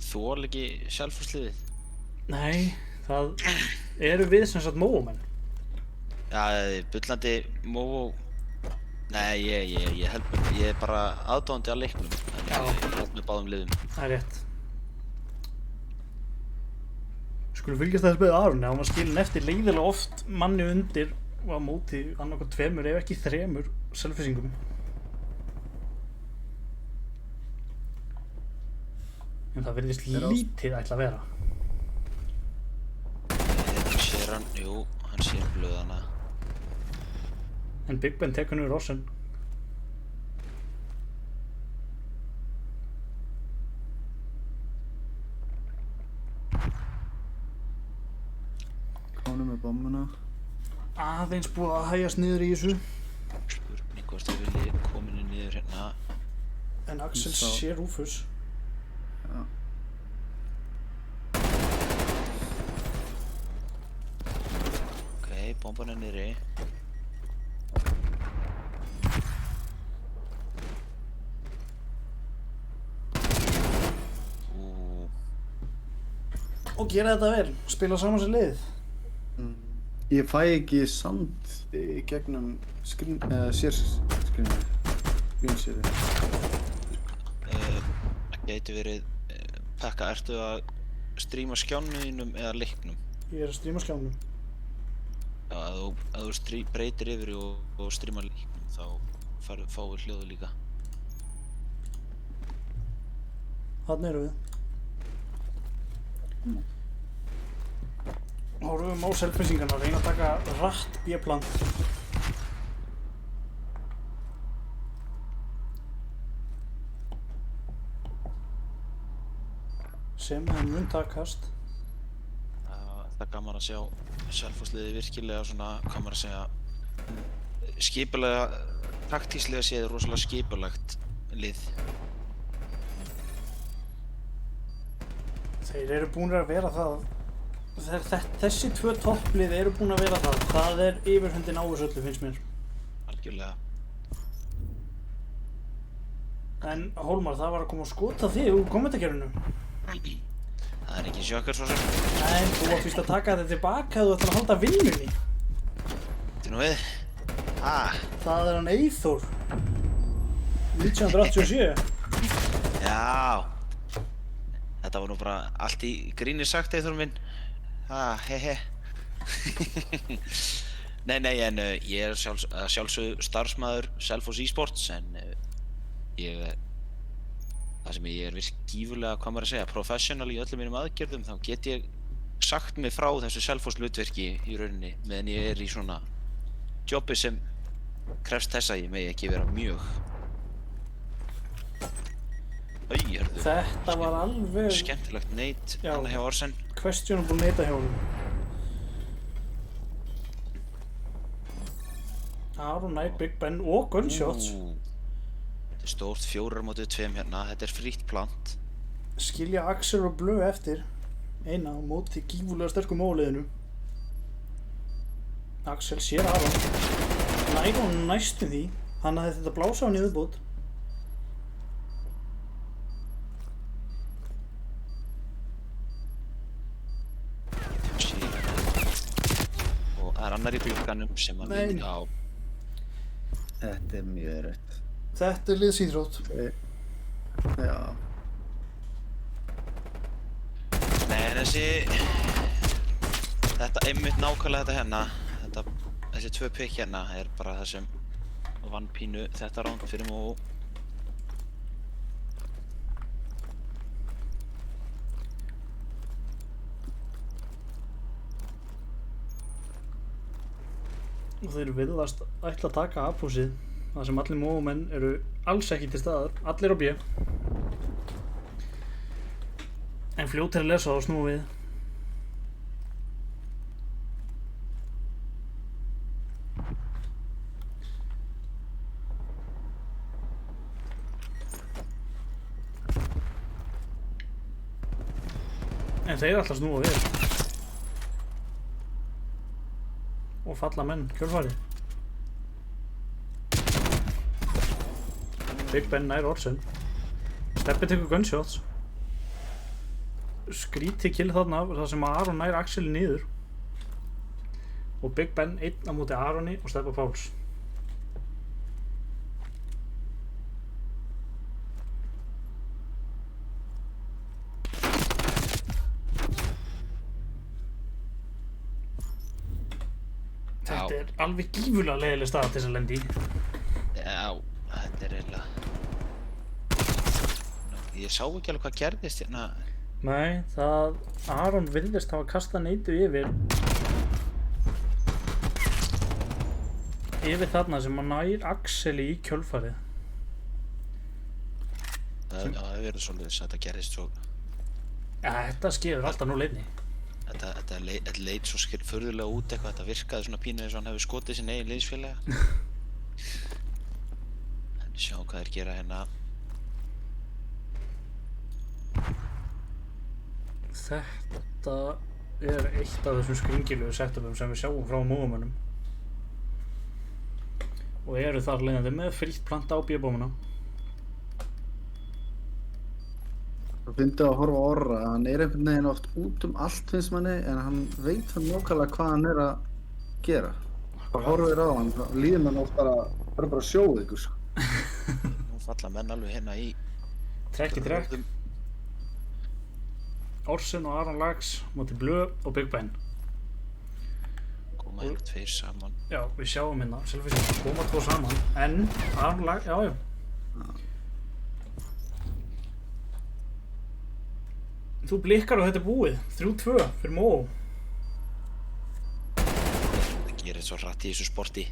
Þol ekki Selfossliðið. Nei, það eru við sem sagt móumenn. Já, bullandi móvó. Nei, ég held, ég er bara aðdáandi að leiknum. Þannig að ég held með báðum liðum. Það er rétt. Skulum fylgjast þess með Aroni, hann var skilinn eftir leiðilega oft manni undir og á móti annarkvæmt 2 ef ekki 3 Selfossingum. En það virðist lítið ætla að vera. Sér hann, jú, hann sér blöðana. En Big Ben tekur nú Rossen. Konum með bommuna. Aðeins búið að hægjast niður í þessu. Spurning hvort þau vilji kominu niður hérna. En Axel sér Rúfus. Já. Ok, bomban er niðri. Og gera þetta vel, spila saman sem lið. Ég fæ ekki sand í gegnum sérskrinni. Það gæti verið, Pekka, ertu að stríma skjánum eða leiknum? Ég er að stríma skjánum. Já, ef þú breytir yfir og strímar leiknum þá fáum við hljóðu líka. Þarna erum við. Horfum á Selfyssingarna, reyna að taka rætt B-plan. Sem það mun takast. Það er gaman að sjá Selfossliðið virkilega svona, hvað maður að segja, skipulega, taktíslega séð rosalega skipulagt lið. Þeir eru búin að vera það. Þessi 2 topplið eru búin að vera það. Það er yfirhöndin á þessu öllu, finnst mér. Algjörlega. En Hólmar, það var að koma að skota þig úr kommentakerfinu. Það er ekki sjokkar svo sem. Nei, þú átt víst að taka þetta tilbaka ef þú ætlar að halda vinnunni. Þetta nú við. Það er hann Eyþór. 1987. Já. Þetta var nú bara allt í gríni sagt, Eyþór minn. Hehe. Nei, en ég er sjálfsögðu starfsmaður Selfoss eSports, en það sem ég er gífurlega, hvað maður að segja, professional í öllum mínum aðgerðum, þá get ég sagt mig frá þessu Selfoss hlutverki í rauninni, meðan ég er í svona jobbi sem krefst þess að ég megi ekki vera mjög auðjörðu. Þetta var alveg Skemmtilegt neitt Já. annað hjá Orsen. questionable neita hjá honum. Aron Knight, Big Ben og Gunshots. Þetta er stórt 4-2 hérna, þetta er frítt plant. Skilja Axel og Blö eftir. Eina á móti gífurlega sterkum óliðinu. Axel sér Aron. Nær og næstum því. Hann hafði þetta blása á niðurbót. Og það er annar í glugganum sem að Nei. Já, Þetta er mjög erfitt. Þetta er liðsýþrótt. Já. nei, þetta einmitt nákvæmlega þetta hérna, þessi 2 pikk hérna er bara það sem vann pínu þetta ránd fyrir Mó. Og þeir virðast ætla að taka A-púsið. Það sem allir móumenn eru alls ekki til staðar. Allir á B. En fljótt er að lesa og snúa við. En þeir ætla að snúa við. Og falla menn kjölfarið. Big Ben nær Orsen. Steppi tekur gunshots. Skrítið kill þarna þar sem Aron nær Axel niður. Og Big Ben einn á móti Aroni og Steppa Páls. Þetta er alveg gífurlega leiðileg staða til þess að lendi í. Já, þetta er eiginlega ég sá ekki alveg hvað gerðist hérna. Nei, það Aron virðist hafa kastað neitu yfir þarna sem hann nær Axel í kjölfarið. Það verður svolítið að þetta gerðist svo Ja, þetta skefur alltaf nú leiðni. Þetta leit svo furðulega út eitthvað, þetta virkaði svona pínu eins og hann hefur skotið sin eigin liðsfélaga. En sjá hvað þeir gera hérna. Þetta er eitt af þessum skringilegu setupum sem við sjáum frá móðumönnum. Og eru þar leiðandi með frítt planta á B-bómuna. Það finnst að horfa á Orra, hann er einhvern veginn oft út allt finnst manni, en hann veit hann nákvæmlega hvað hann er að gera. Það horfir á hann, þá líður mann oft bara sjóð ykkur. Nú falla menn alveg hérna í Trekk í trekk. Orsen og Aron Lax móti Blö og Big Ben. koma hérna 2 saman. Já, við sjáum hérna, Selfissi koma 2 saman, en Aron Lax, já. Þú blikkar og þetta er búið, 3-2 fyrir Mó. Það gerir svo hratt í þessu sporti.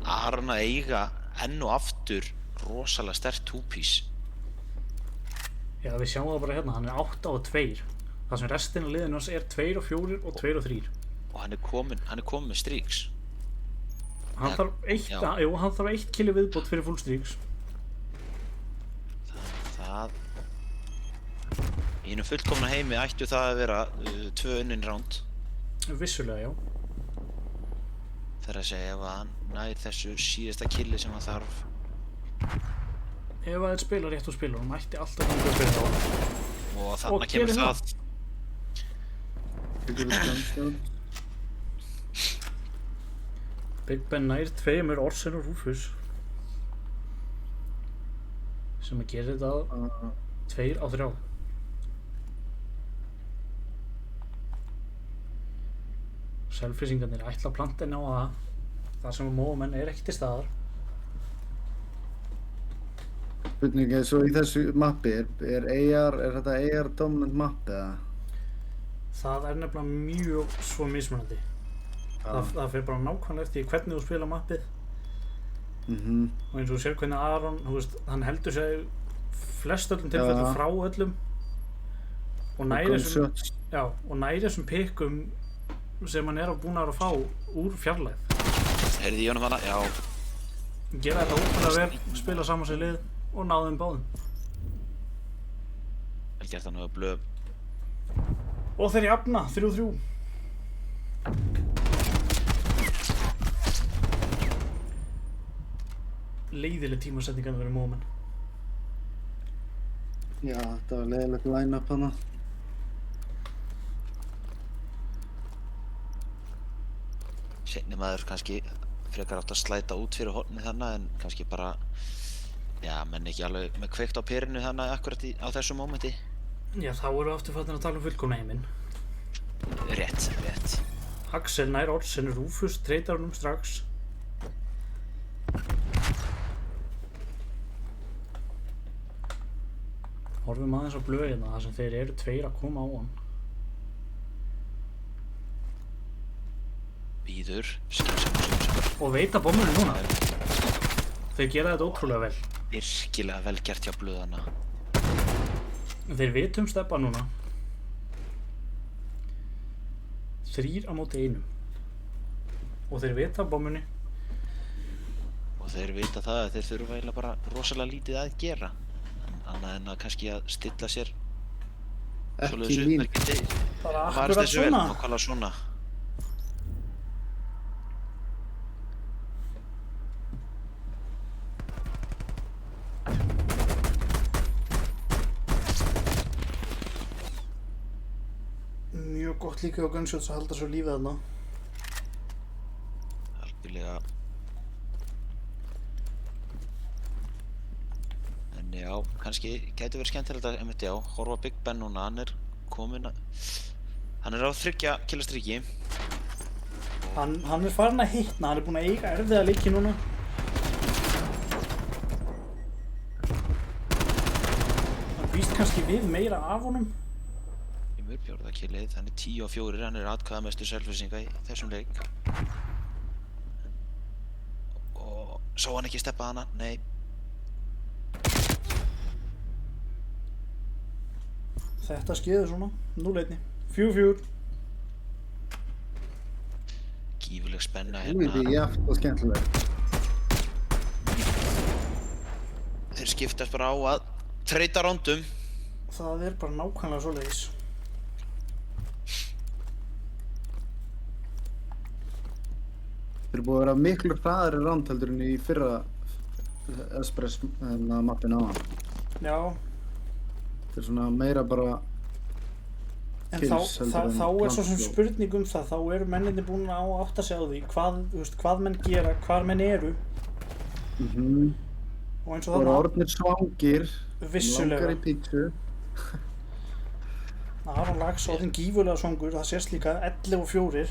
Aron að eiga enn og aftur rosalega sterkt 2-piece. Já, við sjáum það bara hérna, hann er 8 og 2. Það sem restin af liðinu hans er 2 og 4 og 2 og 3. Og hann er komin með streaks. Hann þarf eitt, Já. hann þarf 1 killi viðbót fyrir full streaks. Í einum fullkomna heimi ættu það að vera 2 unnin round. Vissulega, já. Það er að segja ef að hann nær þessu síðasta killi sem hann þarf. Ef að þeir spila rétt og spila, hann mætti alltaf ganga að spila á. Og Og þarna gerir kemur það. Big Ben nær 2 Orsen og Rufus. sem að gera þetta 2 á 3. Selfissingarnir ætla að planta inn á það þar sem að móumenn ekki til staðar. Spurning er svo í þessu mappi, er þetta AR dominant map eða? Það nefnilega mjög svo mismunandi. Það fer bara nákvæmlega eftir hvernig þú spila mappið. Og eins og þú sér hvernig Aron, þú veist, hann heldur sig flest öllum tilfellum frá öllum og næri þessum pikkum sem hann búinn að fá úr fjarlægð. Heyrði ég honum hana? Já. Gera þetta ótrúlega vel, spila saman sem lið og náðu þeim báðum. Vel gert hann að blöð. Og þeir jafna 3-3. Leiðileg tímasetningan verið mómenn. Já, þetta var leiðilegt line-up hana. Seinni maður kannski frekar átt að slæta út fyrir hornið þannig en kannski bara, já, menn ekki alveg með kveikt á perinu þannig akkurat á þessu mómenti. Já, þá eru aftur fattin að tala fullkomna heiminn. Rétt. Axel nær Oddsson Rúfus, treytar honum strax. Horfum aðeins á blöðina þar sem þeir eru 2 að koma á hann. Bíður, Og veita bombunum núna. Þeir gera þetta ótrúlega vel. virkilega vel gert hjá blöðana. Þeir vita steppa núna. 3 á móti 1. Og þeir vita bommunni. Og þeir vita það að þeir þurfa eiginlega bara rosalega lítið að gera. Annað en að kannski að stilla sér Ekki lín. Bara varist akkurat þessu vel, svona. nákvæmlega svona. Mjög gott líka á Gunshots að halda svo lífið þarna. Algjörlega. En já, kannski gæti verið skemmtilegt að, einmitt já, horfa Big Ben núna, hann kominn að, hann á 3 killastriki. Hann farinn að hitna, hann búinn að eiga erfiða leiki núna. Hann býst kannski við meira af honum. Í mörg 4. killið, hann 10-4, hann atkvæðamestu Selfyssinga í þessum leik. Og sá hann ekki steppa hana? Nei. Þetta skeður svona, 0-1. 4-4. Gífurleg spenna Þetta hérna. jafnt og skemmtilegt. Þeir skiptast bara á að treyta rándum. Það bara nákvæmlega svoleiðis. Þeir eru búið að vera miklu hraðari ránd heldur en í fyrra Espress mappin á hann. Já, Þetta svona meira bara en kills heldur en þá svo sem plantflow. spurning það, þá eru menninni búin að átta sig á því hvað menn gera, hvar menn eru. Og eins og Það voru þarna, orðnir svangir, vissulega. langar í pítsu. Aron Lax orðinn gífurlega svangur, það sést líka 11-4.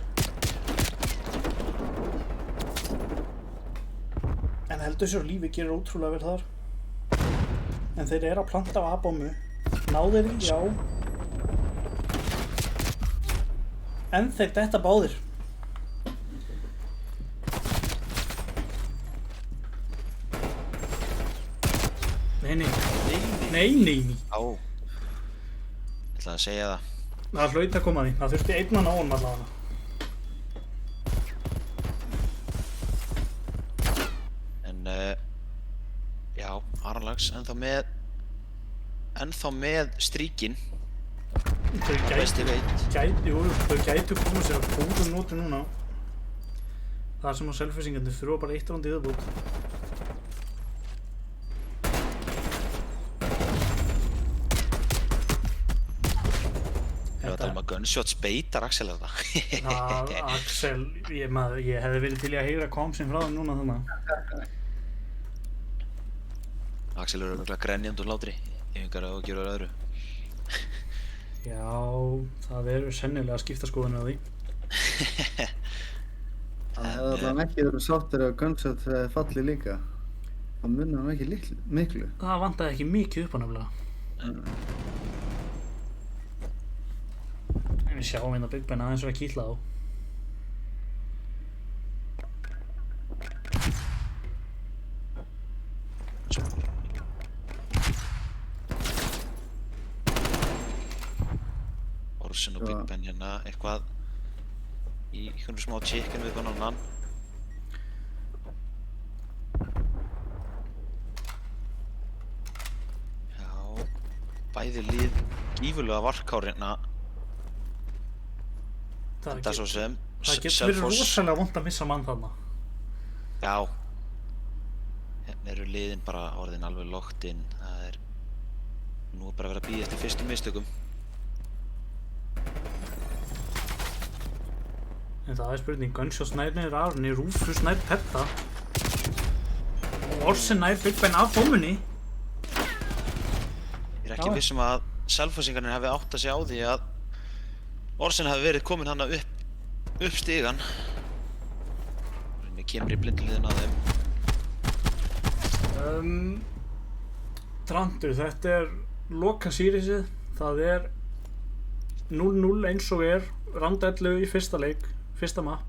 En heldur sér lífi gerir ótrúlega vel þar. En þeir eru að planta á A-bombu. Náðu þeir, já. En þeir detta báðir. Nei. Á. Ég ætlaði að segja það. Það hlaut að koma að því. Það þurfti einn að ná honum allavega. En já, Aron Lax ennþá með stríkin. Þau Best ég veit. þau gætu komið sér að góðum nótu núna. Það sem á Selfyssingarnir þurfa bara 1 ránd í viðbót. Ég var að tala um að Gunshots beitar Axel þetta. Axel, ég hefði verið til í að heyra komsinn frá þeim núna þannig. Axel er örugglega grenjandi úr hlátri. Ég engar að gera öðru. Já, það eru sennilega að skipta skoðunni á því. Það hefði allavega ekki verið sáttir ef Gunshot hefði fallið líka. Það munið hann ekki miklu. Það vantaði ekki mikið upp á nefnilega. En við sjáum hérna Big Ben aðeins vera að kýtla á. Orson og Big Ben hérna eitthvað í einhvern smá chicken við konan annan. Já, bæði lið gífurlega varkár hérna. Þetta svo sem Það getur verið rosalega vont að missa mann þarna. Já. Hérna eru liðin bara orðin alveg locked in. Það er nú bara verið að bíða eftir fyrstu mistökum. En það er spurning, Gunshot snær niður Arni, Rufus snær Petta og Orson nær Big Ben af bómunni. Ég er ekki viss að Selfossingarnir hafi átt að segja á því að Orson hafi verið kominn hana upp stigan. Þannig kemur í blindliðin að þeim. Trandur, þetta er loka sýrisið. Það er 0-0 eins og er, round 11 í fyrsta leik, fyrsta map.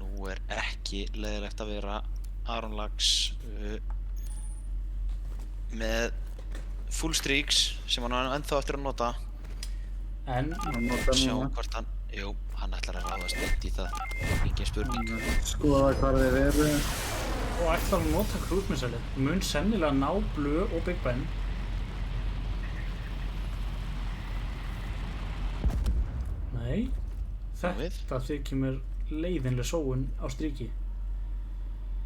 Nú er ekki leiðilegt að vera Aron Lax með full streaks sem hann ennþá eftir að nota. En Sjá hvort hann, hann ætlar að ráðast eitt í það, engin spurning. Skoða hvar þeir eru. og ætlar að nota cruise missile. Mun sennilega ná Blue og Big Ben. Nei, þetta þykir mér leiðinlega sóun á stríki.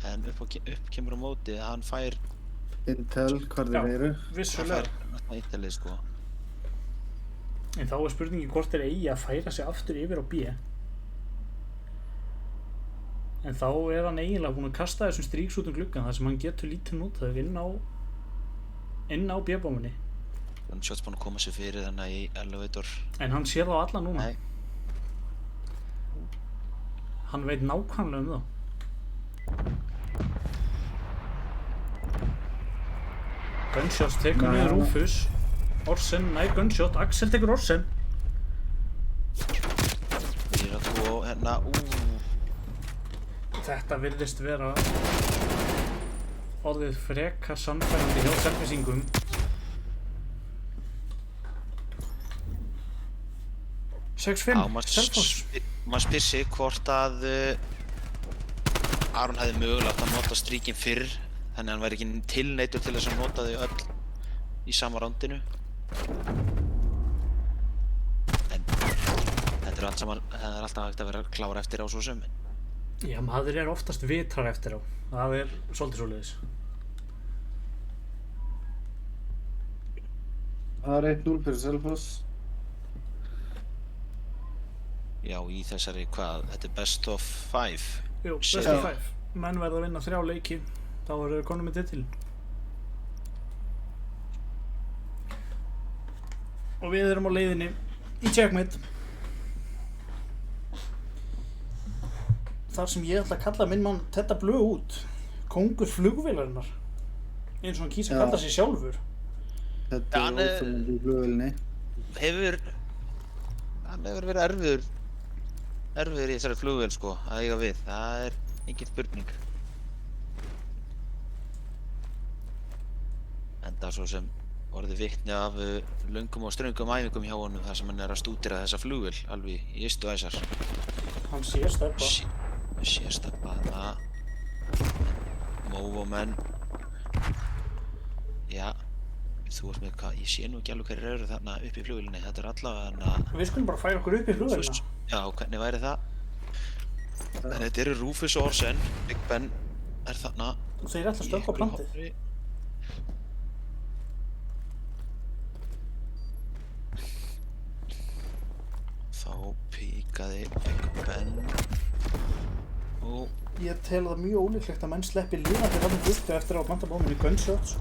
En upp kemur á móti að hann fær Intel, hvar þeir eru. Vissulega. Hann fær Intelið sko. En þá er spurningi hvort þeir eigi að færa sig aftur yfir á B. En þá er hann eiginlega búinn að kasta þessum stríks út gluggan þar sem hann getur lítið notað inn á B-bóminni. Gunshots búinn að koma sér fyrir þannig í elevator. En hann sér þá alla núna. Nei. Hann veit nákvæmlega þá. Gunshots tekur niður Rufus. Orson, næ Gunshot, Axel tekur Orson. Við erum að tvo hérna, Þetta virðist vera orðið frekar sannfærandi hjá Selfysingum. Selfoss. Maður spyr sig hvort að Aron hefði mögulega átt að nota stríkin fyrr, þannig að hann væri ekki tilneyddur til þess að nota þau öll í sama rándinu. En þetta er allt saman, það er alltaf hægt að vera klára eftir á svo sem. Já, maður er oftast vitrar eftir á. Það er svolítið svoleiðis. Það er 1-0 fyrir Selfoss. Já, í þessari hvað, þetta er best of 5. Jú, best of 5. Menn verða að vinna 3 leiki, þá eru þeir konum með titil. Og við erum á leiðinni í checkmate. Þar sem ég ætla að kalla minn mann Tedda Blue út. Kóngur flugvélarinnar. Eins og hann kýs að kalla sig sjálfur. Þetta er óþolandi í flugvélinni. Hann hefur verið erfiður í þessari flugvél sko, að eiga við. Það er engin spurning. Enda svo sem orðið vitni af löngum og ströngum æfingum hjá honum þar sem hann er að stúdera þessa flugvél alveg í ystu æsar. Hann sér steppa. Sér steppa þarna. Móf og menn. Já, þú veist með hvað, ég sé nú ekki alveg hverjir eru þarna upp í flugvélinni. Þetta er allavega þarna... Við skulum bara færa okkur upp í flugvélina. Já, hvernig væri það? En þetta eru Rufus og Orson, Big Ben er þarna. Þeir ætla að stökkva á plantið. Þá píkaði Big Ben og... Ég tel það mjög ólíklegt að menn sleppi lifandi þarna burtu eftir að planta bóminni Gunshots.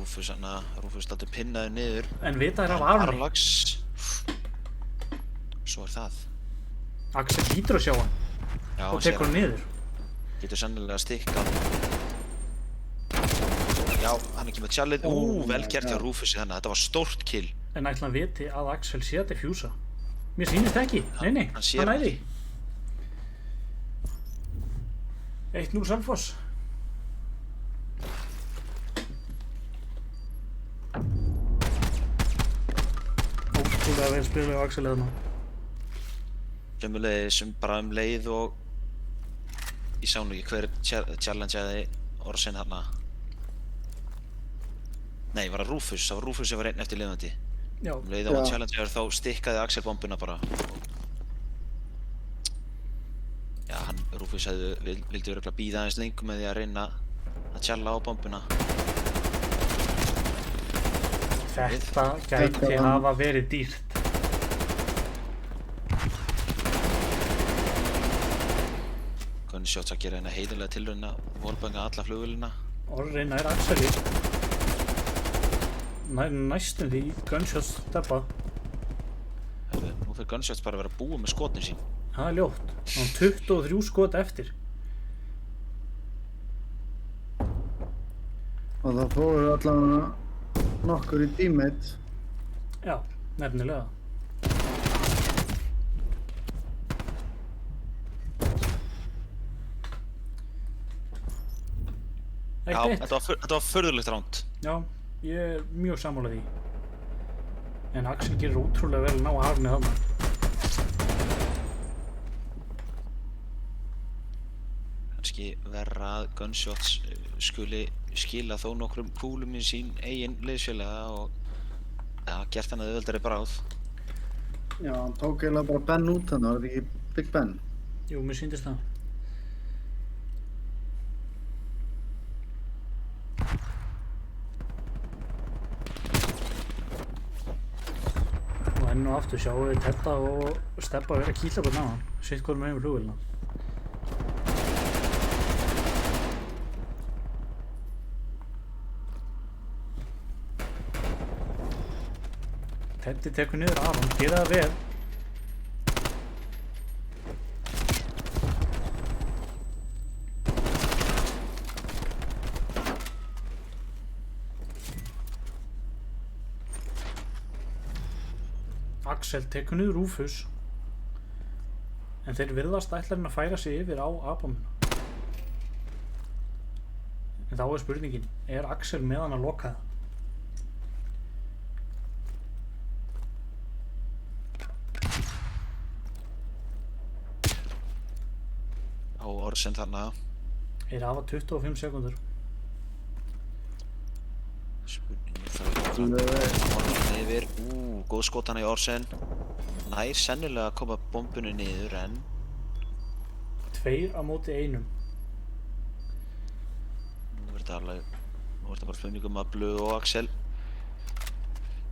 Rúfus láttu pinnaði niður. En vita þér af Aroni? Arlax. Svo það. Axel lítur að sjá hann Já, og tekur hann niður. Getur sennilega stikkað. Já, hann ekki með tjallið. Vel gert hjá Rúfusi þannig. Þetta var stórt kill. En ætla hann viti að Axel sé að defjúsa? Mér sýnist ekki. Nei, Hann sér hann næði. 1-0 Selfoss. Ótrúlega vel spilað á Axel eðna. Sömulegis bara leið og ég sá nú ekki hver challengeaði Orsen hérna. Nei, var það Rúfus? Það var Rúfus sem var einn eftir lifandi. Já. Leið og hann challengeaði þá stikkaði Axel bombuna bara. Já, Rúfus vildi örugglega bíða aðeins lengur með því að reyna að challa á bombuna. Þetta gæti hafa verið dýrt. Gunshots að gera hérna heiðarlega tilraun að wallbanga alla flugvélina. Orri nær Axeli. Næstum því Gunshots steppa. Nú fyrir Gunshots bara að vera búið með skotin sín. Það er ljótt. Hann 23 skot eftir. Og það fóru allavega nokkur í teammate. Já, nefnilega. Já, þetta var furðulegt ránd. Já, ég er mjög sammála því. En Axel gerir ótrúlega vel að ná Aroni þarna. Kannski verra að Gunshots skuli skila þó nokkrum kúlum í sín eigin liðsfélaga og gert hann að auðveldari bráð. Já, hann tók eiginlega bara Ben út þannig, var þetta ekki Big Ben? Jú, mér sýndist það. Og enn og aftur sjáum við Tedda og Stebba vera að kýla bara ná hann. Sitt hvorum megin við flugvélina. Teddi tekur niður Aron, gera það vel. Axel tekur niður Rúfus. En þeir virðast ætlarinn að færa sig yfir á A-bombuna. En þá er spurningin, er Axel með hann að loka það? Á Orsen þarna. Þeir hafa 25 sekundur. Spurningin þarf að horfa yfir. Góð skotana í Orsen. Nær sennilega að koma bombunni niður en 2 á móti 1. nú er þetta bara spurningum að Blöð og Axel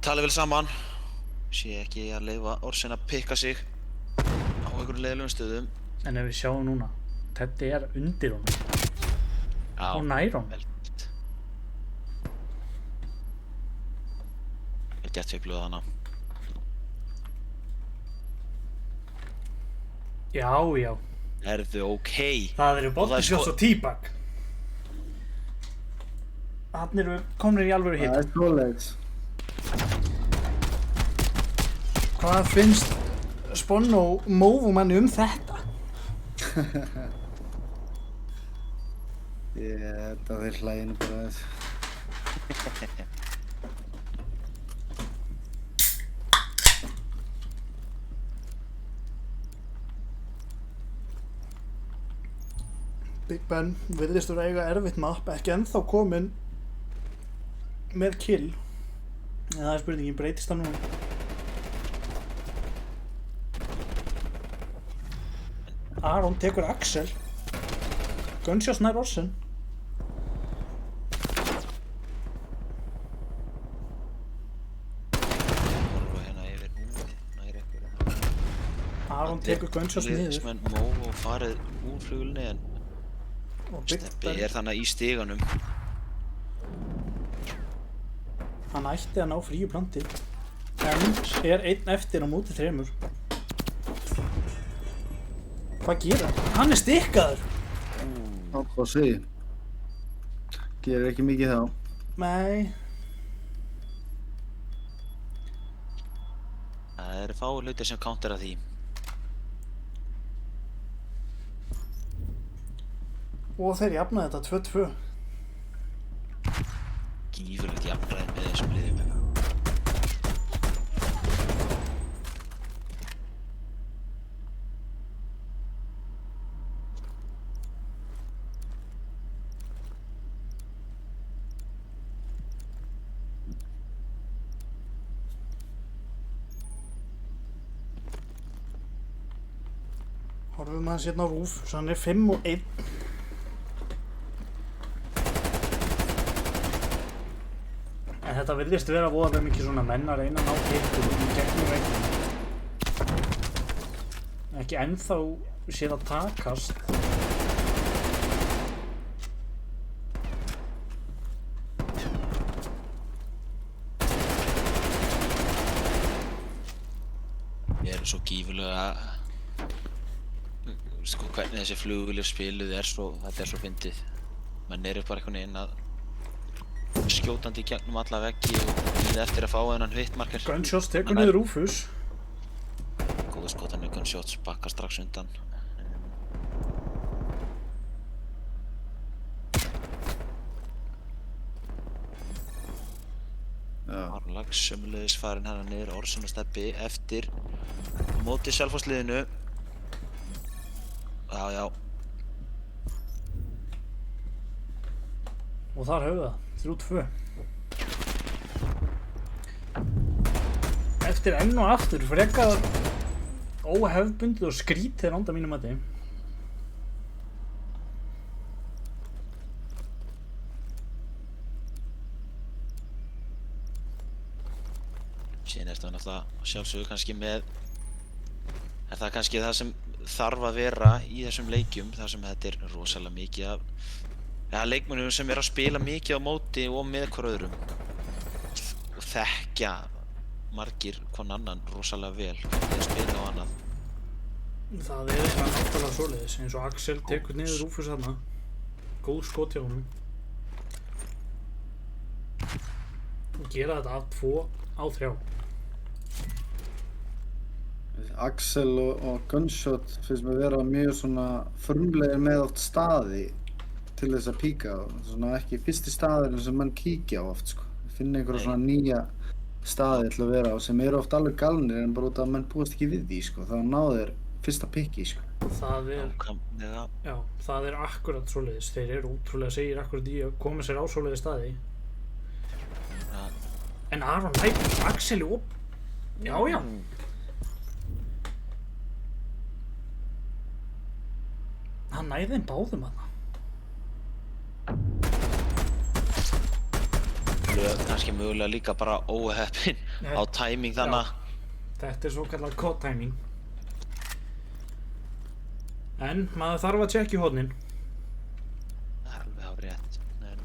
tala vel saman. Sé ekki að leyfa Orsen að pikka sig á einhverjum leiðilegum stöðum. En ef við sjáum núna, Teddi er undir honum og nær honum. Vel gert við Blöð hana. Já, já. Erðu ok? Það eru boltishots og teabag. Þannig eru komnir í alvöru hit. Það er svoleiðis. Hvað finnst Spon og Móvumanni þetta? Ég held að þeir hlæginu bara þessu. Big Ben virðist vera að eiga erfitt mapp, ekki ennþá komin með kill. En það er spurningin, breytist það núna? Aron tekur Axel. Gunshots nær Orsen. Horfa hérna yfir. Nær einhverjum. Aron tekur Gunshots niður. Liðsmenn Mó og farið úr flugulni en Og Big Steppi Ben er þannig í stiganum. Hann ætti að ná fríu planti. En er einn eftir á móti 3. Hvað gerir hann? Hann er stikkaður! Hvað segir? Gerir ekki mikið þá. Nei. Það eru fáir hlutir sem countera því. Og þeir jafnaði þetta 2-2. Gífurlegt jafnræði með þessum liðum. Horfum aðeins hérna á Rúf, svo hann er 5-1. En þetta virðist vera voðalega mikið svona menn að reyna að ná hittum í gegnum veginn. Ekki ennþá séð að takast. Ég er svo gífurlega sko hvernig þessi flugvélir spiluð þetta er svo fyndið. Menn eru bara einhvern veginn að skjótandi í gegnum alla veggi og líða eftir að fá þennan hitmarker. Gunshots tekur niður Rúfus. Góðu skotan með Gunshots, bakkar strax undan. Arlags sömulegis farin hérna niður, Orson og Stebbi eftir móti Selfoss-liðinu. Já. Og þar höfðu það, 3-2. Eftir enn og aftur frekar óhefðbundið og skrítið ánda mínum að þeim. Síðan ertu náttúrulega sjálfsögðu kannski með það kannski það sem þarf að vera í þessum leikjum þar sem þetta er rosalega mikið af leikmönnum sem eru að spila mikið á móti og með hver öðrum og þekkja margir hvern annan rosalega vel þegar spila á annað. Það er eitthvað náttúrulega svoleiðis, eins og Axel tekur niður Rúfus þarna. Góð skot hjá honum. Og gera þetta af 2-3. Axel og Gunshot finnst mér vera mjög svona frumlegir með oft staði til þess að píka og svona ekki fyrsti staðurinn sem mann kíkja á oft sko. Finna einhverja svona nýja staði til að vera á sem eru oft alveg galnir en bara út af að menn búast ekki við því sko. Það náðu þeir fyrsta pikki sko. Það er akkurat svoleiðis. Þeir eru útrúlega segir akkurat í að koma sér á svoleiði staði. En Aron nætur Axel upp. Já. Hann næði þeim báðum hana. Kannski mögulega líka bara óheppinn á timing þannig. Þetta er svo kallað gott timing. En maður þarf að tjekka í hornin. Það er alveg hárrétt. En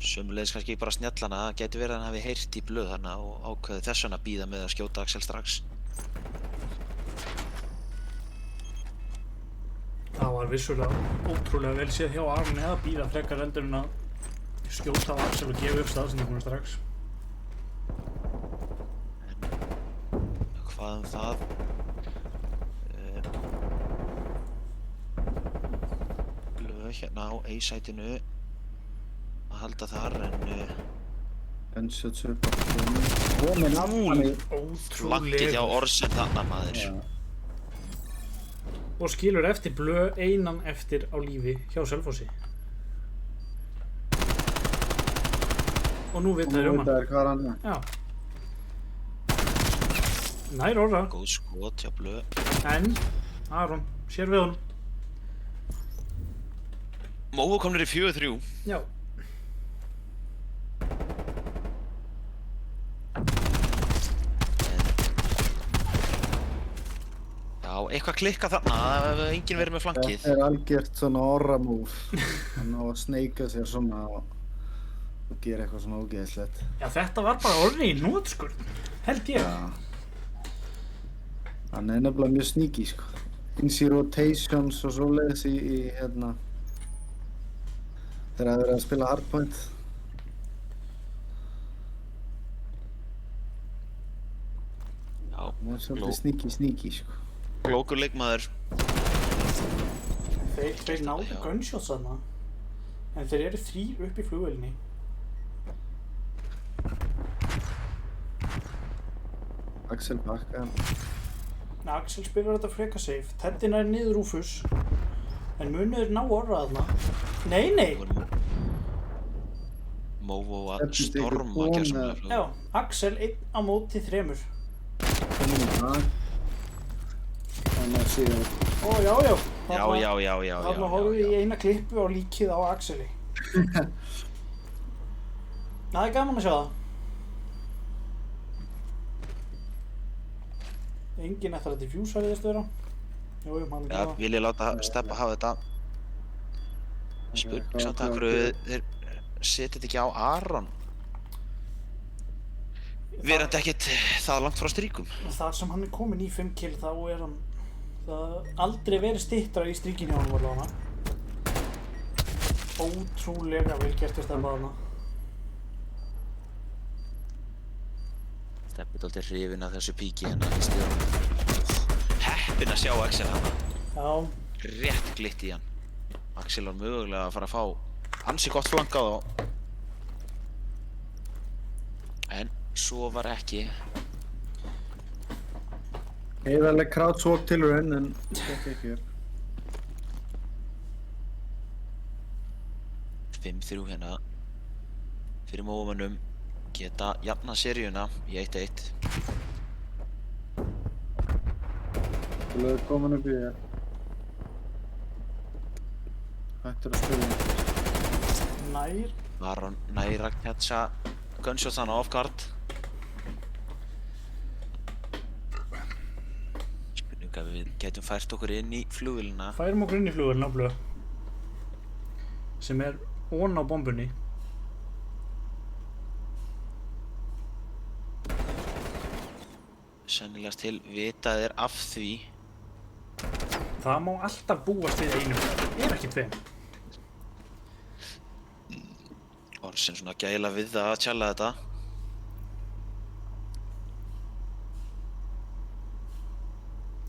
sömuleiðis kannski bara snjallana. Það gæti verið að hann hafi heyrt í blöð þarna og ákveðið þess vegna að bíða með að skjóta Axel strax. Það var vissulega ótrúlega vel séð hjá Arni að bíða frekar heldur en að skjóta á Axel og gefa upp staðsendinguna strax. Hvað það? Blöð hérna á A-sætinu að halda þar en Gunshots upp komin aftan í flaggið hjá Orson þarna maður. Og skilur eftir blöð einan eftir á lífi hjá Selfossi. Og nú vita þeir um hann. Hvað hann er. Já. Nær orra. Góð skot hjá blöð. En Aron sér við honum. Móu komnir í 4-3. Já. Já, eitthvað klikka þarna, það hefur enginn verið með flankið. Þetta er algjört svona orra move. Hann á að sneika sér svona og gera eitthvað svona ógeðslegt. Já, þetta var bara orri í nótskurn, held ég. Já. Hann er nefnilega mjög sneaky, sko. Easy rotations og svoleiðis í hérna þegar það er verið að spila hardpoint. Já, Hann er svolítið sneaky, sko. klókur leikmaður. Þeir náðu gunshots þarna, en þeir eru 3 upp í flugvélinni. Axel bakka. Axel spilar þetta freka safe, Teddin er niður Rufus, en munið ná orra þarna. Nei! Móvo að Stebbi tekur storma búin gersamlega Já, flugvél. Axel 1 á móti 3. Komin í bak. Þannig að sé að Já. Já. Þarna horfum við í eina klippu á líkið á Axeli. Það er gaman að sjá það. Enginn eftir að diffusa við þessu vera. Jú, hann Já, vil ég láta Stebba hafa þetta. Spurning samt að hverju þeir setja þetta ekki á Aron. Verandi ekkert það langt frá stríkum. Þar sem hann er komin í 5 kill þá er hann það aldrei verið styttra í stríkin hjá hann allavega. Ótrúlega vel gert að Stebba þarna. Stebbi er alltaf hrifinn af þessu píki hérna í stíðanum. Heppinn að sjá Axel hana. Já, Rétt glitt í hann. Axel var mögulega að fara að fá ansi gott flankað á. En svo var ekki. heiðarleg crowdwalk tilraun en gekk ekki upp. 5-3 hérna. Fyrir mómönnum geta jafnað seríuna í 1-1. Þú lögur komin upp í þér. Hættur að spila. nær. Aron nær að catcha gunshots hana off guard. Spurning að við getum fært okkur inn í flugvélina. Færum okkur inn í flugvélina á blöð. Sem er ón á bombunni. Sennilegast til vitað er af því. Það má alltaf búast við einum. Er ekki 2. Orsin svona gæla við það að tjalla þetta.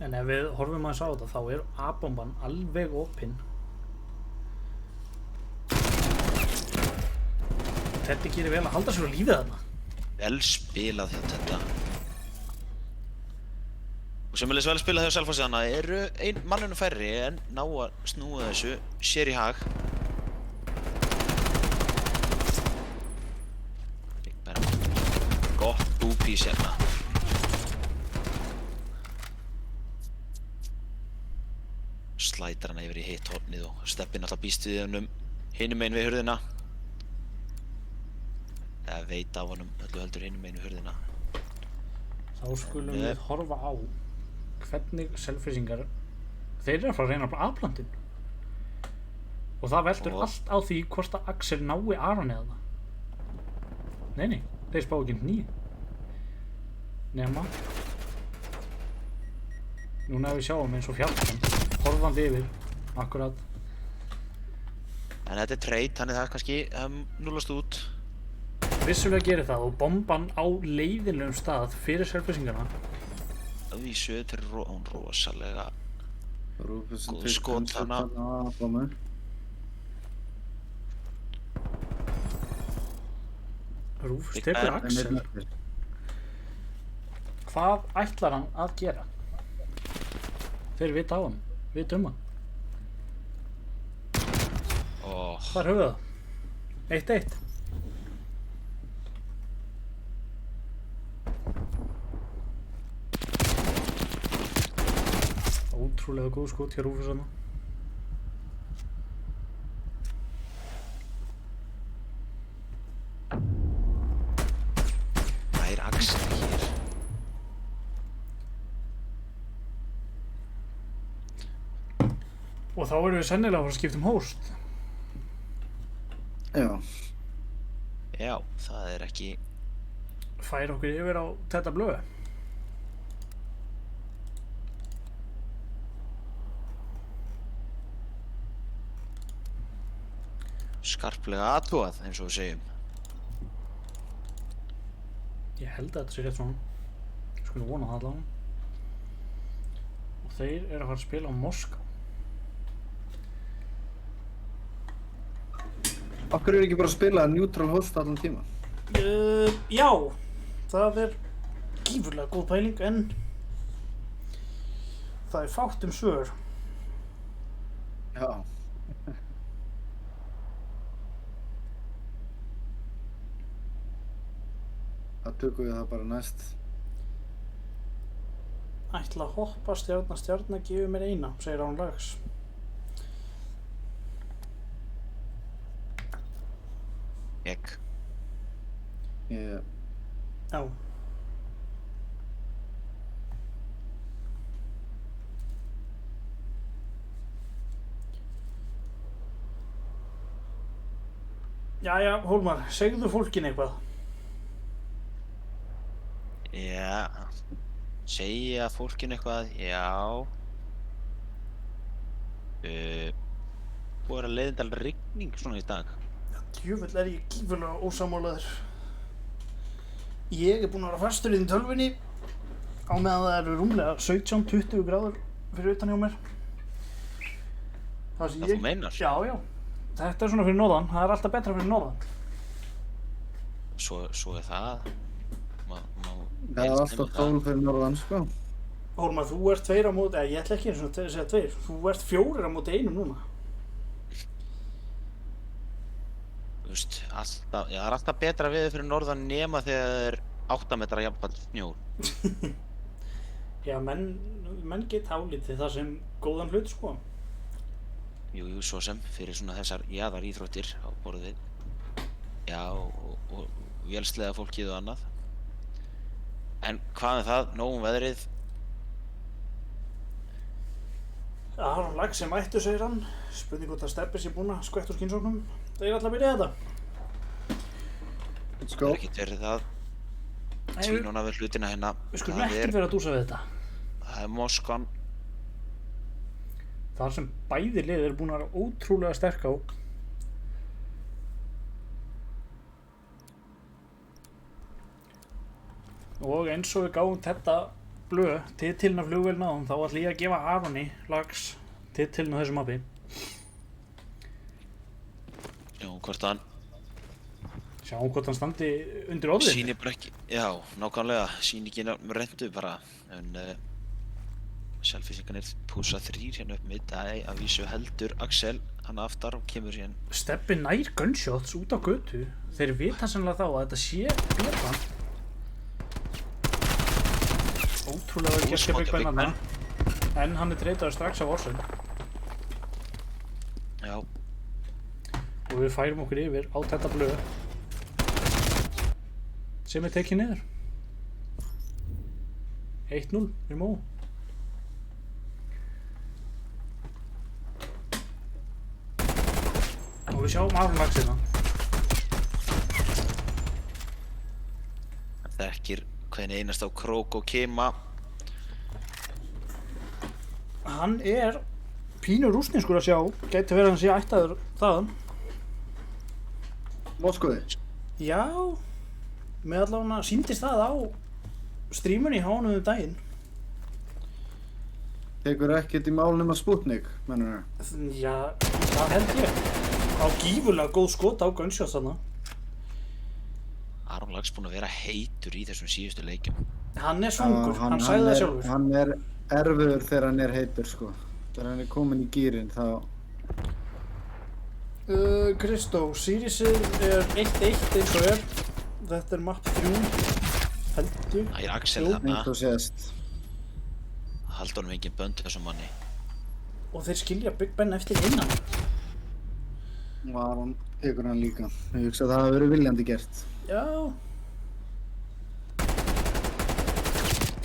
En ef við horfum aðeins á þetta þá er A-bomban alveg opinn. Þetta gerir vel að halda sér á lífið þarna. Vel spilað hjá þetta. Og sömuleiðis vel spilað hjá Selfossi hana. Eru ein manninu færri en ná að snúa þessu sér í hag. Gott búpís hérna. Slætar hana yfir í hitt hornið og Steppin alltaf býst við honum hinum megin við hurðina. Eða veit af honum öllu heldur hinum megin við hurðina. Þá skulum við horfa á hvernig selfissingar þeir eru að fara að reyna A-plantinn. Og það veldur allt á því hvort að Axel nái Aron eða það. Nei, þeir spá ekki 9. Nema núna ef við sjáum eins og fjallmenn horfandi yfir, akkurat. En þetta er trade, þannig það kannski núllast út. Vissulega gerir það og bomban á leiðinlegum stað fyrir selfissingarna. Að vísu, þetta er hún rosalega Rufus góð skot hana. Rufus tekur Axel. Hvað ætlar hann að gera? Þeir vita á hann, vita hann. Þar höfðu það. 1-1. Ótrúlega góð skot hjá Rufus hana. Það er Axel hér. Og þá erum við sennilega að fara að skipta um host. Já. Já, það er ekki... Færa okkur yfir á þetta blöðu. Skarplega athugað, eins og við segjum. Ég held að þetta sé rétt svona. Skulum vona það allavega. Og þeir eru að fara að spila á Moskva. Af hverju er ekki bara að spila neutral host allan tíma? Já, það er gífurlega góð pæling en það er fátt um svör. Já. Það tökum við það bara næst. Ætla að hoppa stjarna gefur mér eina, segir Án Lags. Ég. Já. Jæja, Hólmar, segðu fólkinu eitthvað. Já. Segja fólkinu eitthvað, já. Búið að leiðindal rigning svona í dag. Djöfull er ég gífurlega ósammálaður. Ég er búinn að vera fastur í þinn tölvunni á meðan það eru rúmlega 17-20 gráður fyrir utan hjá mér. Það Það þú meinar? Já, já. Þetta er svona fyrir norðan. Það er alltaf betra fyrir norðan. Svo er það. Það er alltaf tól fyrir norðan, sko. Hólmar, þú ert 2 á móti, ég ætla ekki eins og að segja 2. Þú ert 4 á móti 1 núna. Þú veist, alltaf, já, það er alltaf betra veður fyrir norðan nema þegar það er 8 metra jafnfall snjór. Já, menn geta álítið það sem góðan hlut, sko. Jú, svo sem fyrir svona þessar jaðar íþróttir á borð við. Já, og vélslega fólkið og annað. En hvað með það, nóg veðrið? Aron Lags sem mættu, segir hann. Spurning hvort að Stebbi sé búinn að skvetta úr skynsóknum. Það er alltaf að byrja þetta. Let's Það go. er ekkert verið það tvínuna við hlutina hérna. Við skulum ekkert vera að dúsa við þetta. Það er Moskvan. Þar sem bæði lið eru búin að vera ótrúlega sterk á. Og eins og við gáum þetta blöð titilinn af flugvélina og þá ætla ég að gefa Aroni Lags titilinn á þessu mappi. Já, hvort hann Sjáum hvort hann standi undir orðin. sýnir bara ekki, já, nákvæmlega, sýnir ekki rendu bara, en Selfyssingarnir púsa 3 hérna upp mitt, að vísu heldur Axel hann aftar og kemur síðan. Stebbi nær gunshots út á götu. Þeir vita sannlega þá að þetta sé björn. Ótrúlega vel gert hjá Big Ben þarna. En hann er treytaður strax af Orson. Já, Og við færum okkur yfir á þetta blöð sem er tekið niður. 1-0 fyrir Mó. Og við sjáum Aron Lags hérna. hann þekkir hvernig einast á krók og kima. Hann er pínur rússneskur að sjá. Gæti verið að hann sé ættaður þaðan. Moskóði. Já, með allavega sýndist það á strímunni hjá honum daginn. Tekur ekkert í mál nema Sputnik, mennur það? Já, það held ég. Á gífurlega góð skot á gunshots þarna. Aron Lags búinn að vera heitur í þessum síðustu leikjum. Hann er svungur, hann sagði það sjálfur. Hann er erfiður þegar hann er heitur, sko. Þegar hann er komin í gírinn, þá... Kristó, Sýrisið er 1-1 eins og er. Þetta er map 3, held ég. Það er Axel Jú. eins þarna, og sést. halda honum engin bönd þessum manni. Og þeir skilja Big Ben eftir innan. Og Aron tekur hann líka. Ég hugsa að það hafi verið viljandi gert. Já.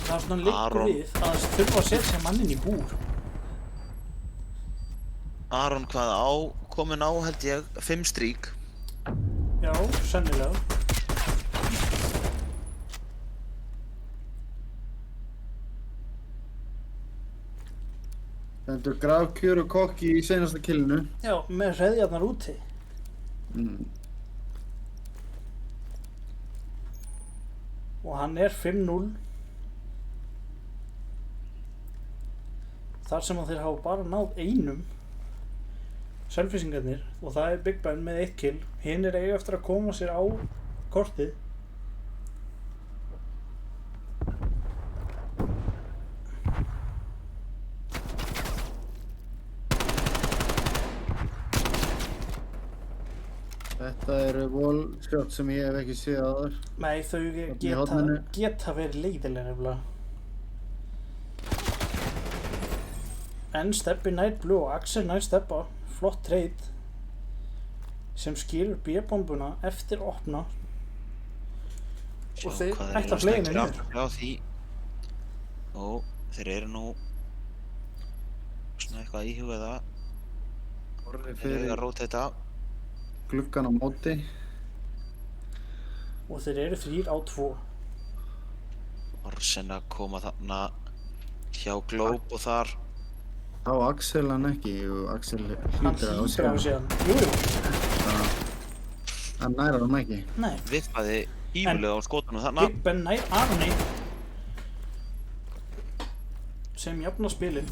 Það er svona liggur Aron. við að þurfa að setja mannin í búr. Aron hvað á, komin á held ég 5 strík. Já, sennilega. Þetta er grafkjöru kokki í seinasta killinu. Já, með hreðjarnar úti. Og hann er 5-0. Þar sem að þeir hafa bara náð einum Selfyssingarnir og það er Big Ben með 1 kill. Hinn er eiga eftir að koma sér á kortið. Þetta eru wallshot sem ég hef ekki séð áður. Nei, þau í horninu. geta verið leiðilega nefnilega. En steppi nær Blue og Axel nær steppa. Flott trade. Sem skilur B-bombuna eftir opna. Og þeir ætla að playa henni niður. Já, því. Og þeir eru nú svona eitthvað að íhuga það. Orri Þeir eru að fyrir róta gluggan á móti. Og þeir eru 3 á 2. Orsen að koma þarna hjá Globe og þar. Á Axel hann ekki, jú, Axel Hann hlýtur að hlýtur á síðan. Jú, Hann nærar hann ekki. nei. Vippaði ímulega á skotunum þarna. Big Ben nær Arni. Sem jafna spilin.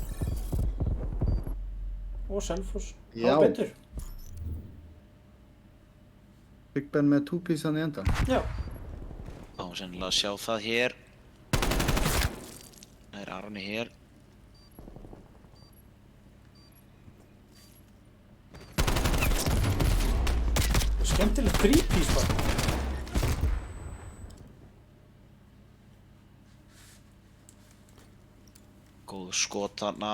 Og Selfoss. Já. Há betur. Big Ben með 2-písan í enda. Já. Á sennilega að sjá það hér. Það er Arni hér. Skemmtilegt 3-piece bara. Góð skot þarna.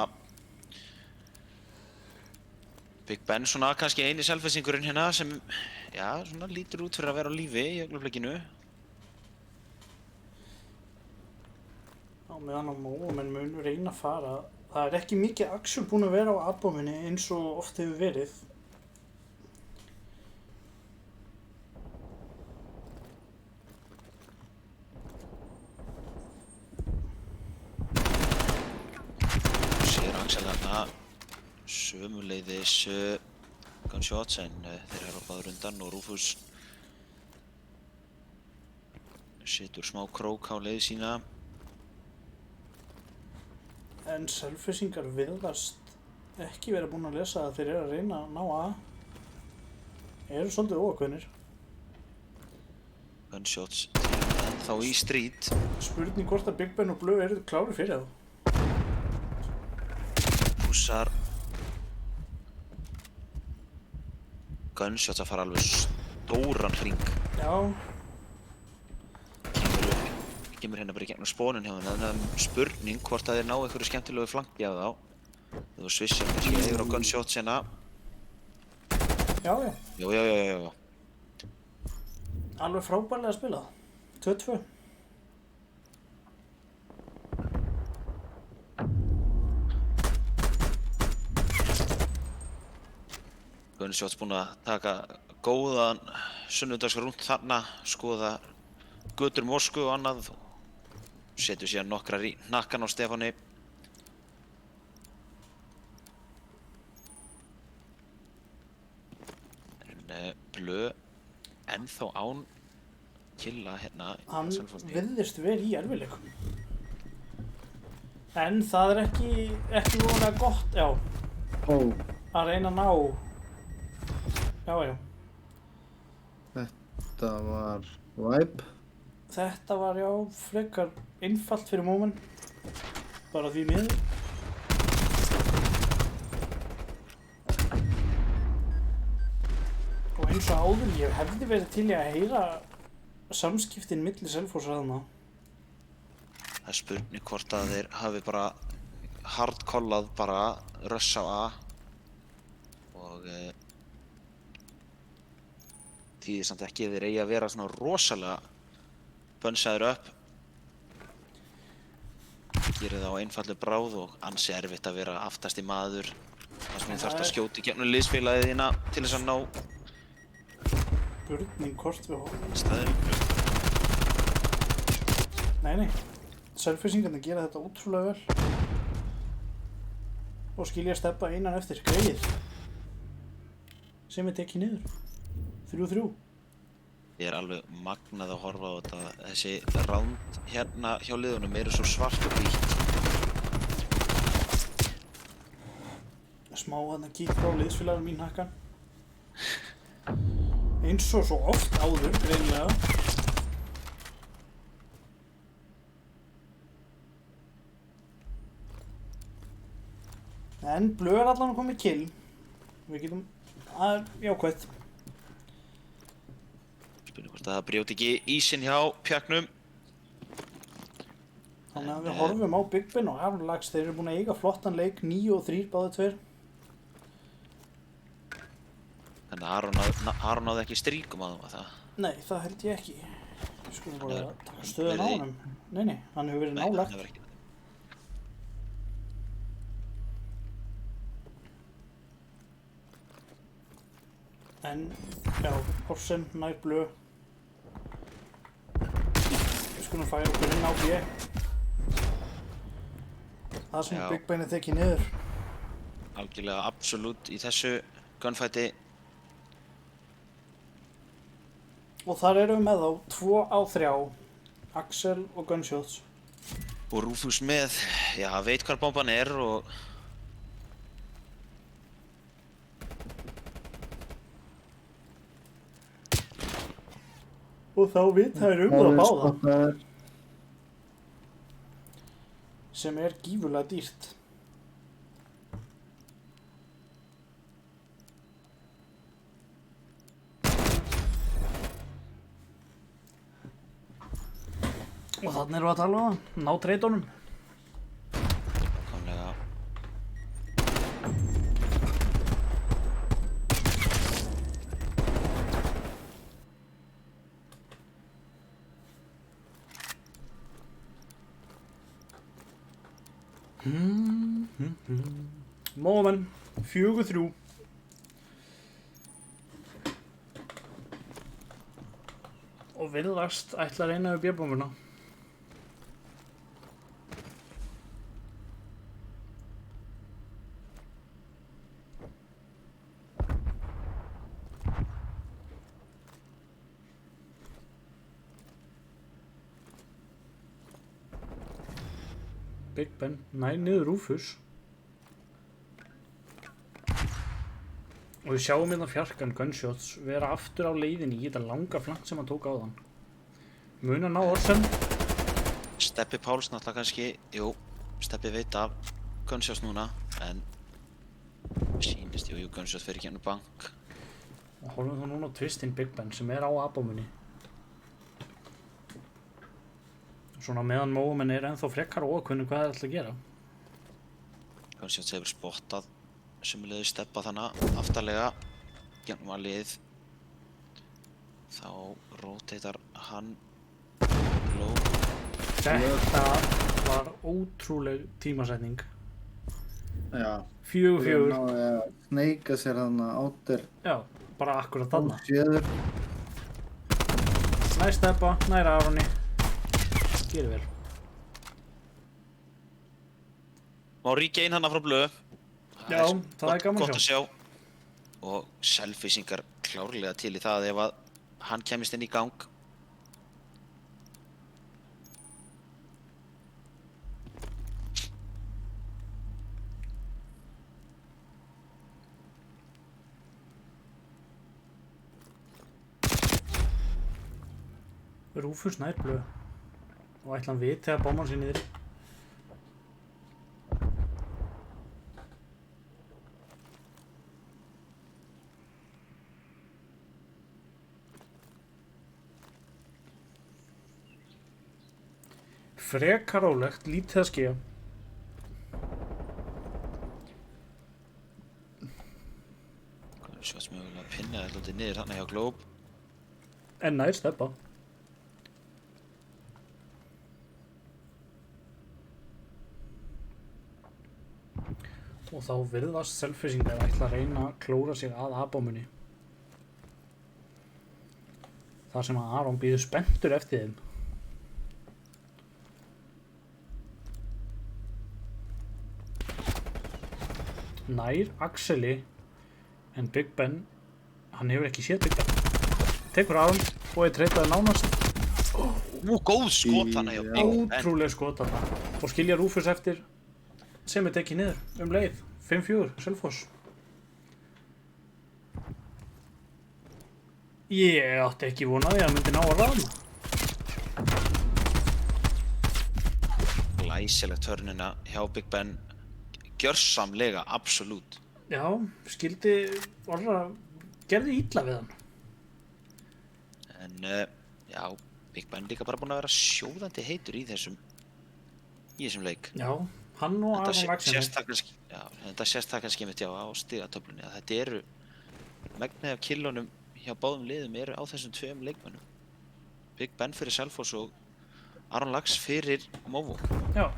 Big Ben svona kannski eini Selfyssingurinn hérna sem, já, svona lítur út fyrir að vera á lífi í augnablikinu. Á meðan á menn munu reyna að fara. Það er ekki mikið action búin að vera á abominni eins og oft hefur verið. Sér Axel þarna sömuleiðis gunshots en þeir eru báður undan og Rufus setur smá krók á leið sína. En Selfyssingar virðast ekki vera búin að lesa að þeir eru að reyna að ná að. Eru svolítið óákveðnir. Gunshots ennþá í stríð. Spurning hvort að Big Ben og Blue eru klári fyrir það. Húsar gunshots að fara alveg stóran hring. Já, Kemur hérna bara í gegnum spónin hjá henni, þannig að það er spurning hvort að þeir ná einhverju skemmtilegu flanki af þá. Þú svissar kannski yfir á gunshots hérna. já. Já. Alveg frábærlega spilað. 2-2. Gunshots búinn að taka góðan sunnudagsrúnt þarna, skoða götur Moskvu og annað og setur síðan nokkrar í hnakkan á Stefáni. En Blö ennþá án killa hérna í Hann Selfossi. virðist verið í erfiðleikum. En það er ekki vorulega gott, já, Ó, að reyna að ná. Já. þetta var wipe. Þetta var, já, frekar einfalt fyrir Mómen. Bara því miður. Og eins og áður, ég hefði verið til í að heyra samskiptin milli Selfoss þarna. Það er spurning hvort að þeir hafi bara hardkollað bara rush á A og þýðir samt ekki að þeir eigi að vera svona rosalega bönsaður upp. Gerir það á einfallu bráð og ansi erfitt að vera aftasti maður Það sem þú þarft að skjóta í gegnum liðsfélagið þína til þess að ná Spurning hvort við horfum. staðinn. Nei. Selfisingarnir gera þetta ótrúlega vel. Og skilja steppa innan eftir. Greið. Sem er tekið niður. 3-3. Ég er alveg magnað að horfa á þetta. Þessi ránd hérna hjá liðunum eru svo svart og hvítt. Smá þarna kík frá liðsfélagur mín Hakkan. Eins og svo oft áður, greinilega. En Blöð er allan að koma í kill. Við getum að jákvætt. Spurning hvort að það brjóti ekki ísinn hjá pjaknum. Þannig að við horfum á Big Ben og Arlax. Þeir eru búin að eiga flottan leik, 9-3 báðir tveir. Þannig að Aron náði ekki stríkum á þeim að það. Nei, það held ég ekki. Við skulum bara taka stöðun á verið- honum. Nei, hann hefur verið Nei, nálagt. það var ekki. En, já, Horsen, nær Blöð. Við skulum færa okkur inn á B. Það sem Já. Big Ben er tekið niður. Algjörlega absolutt í þessu gunfighti. Og þar erum við með þá 2-3. Axel og Gunshots. Og Rufus með, já, veit hvar bomban er og Og þá vita þær það báða. spottaður. Sem er gífurlega dýrt. Og þannig erum við að tala um það. Ná treytunum. komlega. Mómen, 4-3. Og virðast ætla að reyna við B-bombuna. Big Ben, nær niður Rufus. Og við sjáum hérna fjarkan Gunshots vera aftur á leiðinni í þetta langa flank sem hann tók á þann. Mun að ná Orsen. Steppi Páls náttúrulega kannski, jú, Steppi veit af Gunshots núna, en sýnist, jú, Gunshots fer ekki hann bank. Og horfum þá núna á Twistin Big Ben sem er á abomunni. Svona meðan mómen er ennþá frekar ókunni hvað það er alltaf að gera. Gunshots hefur spottað sömuleiðis Steppa þannig aftarlega gegnum að lið. Þá rotatar hann low. Þetta var ótrúleg tímasetning. Já. 4-4. Náði að sneika sér þarna átir Já, bara akkurat þarna. séður. Nær Steppa, nær Aroni. Gerir vel. Má ríkja inn hana frá blöð. Já, það er gaman Gott að sjá. Og selfisingar klárlega til í það ef að hann kemist inn í gang. Rufus nær Blöð. Og ætla hann viti að bomban sé niður. Frekar rólegt, lítið að ske. Shots mögulega að pinna þetta lótið niður þarna hjá Globe. En nær Steppa. Og þá virðast selfissingar ætla að reyna að klóra sig að A-bómunni. Þar sem að Aron býður spenntur eftir þeim. Nær Axeli en Big Ben, hann hefur ekki séð Big Ben. Tekur Aron og treytaði nánast. Góð skot þannig hjá Big Ben. Ótrúlega skot þarna. Og skilja Rúfus eftir sem tekið niður leið. 5-4, Selfoss. Ég átti ekki von að ég myndi ná að ráða. Glæsilegt törnina hjá Big Ben. Gjörsamlega, absolutt. Já, skildi orra, gerði illa við hann. En já, Big Ben líka bara búinn að vera sjóðandi heitur í þessum leik. Já, hann og Aron Laxen. Þetta sést það kannski mitt á stigatöflunni að þetta eru megnið af killunum hjá báðum liðum eru á þessum tveim leikmönnum. Big Ben fyrir Selfoss og Aron Lax fyrir Movo. Já.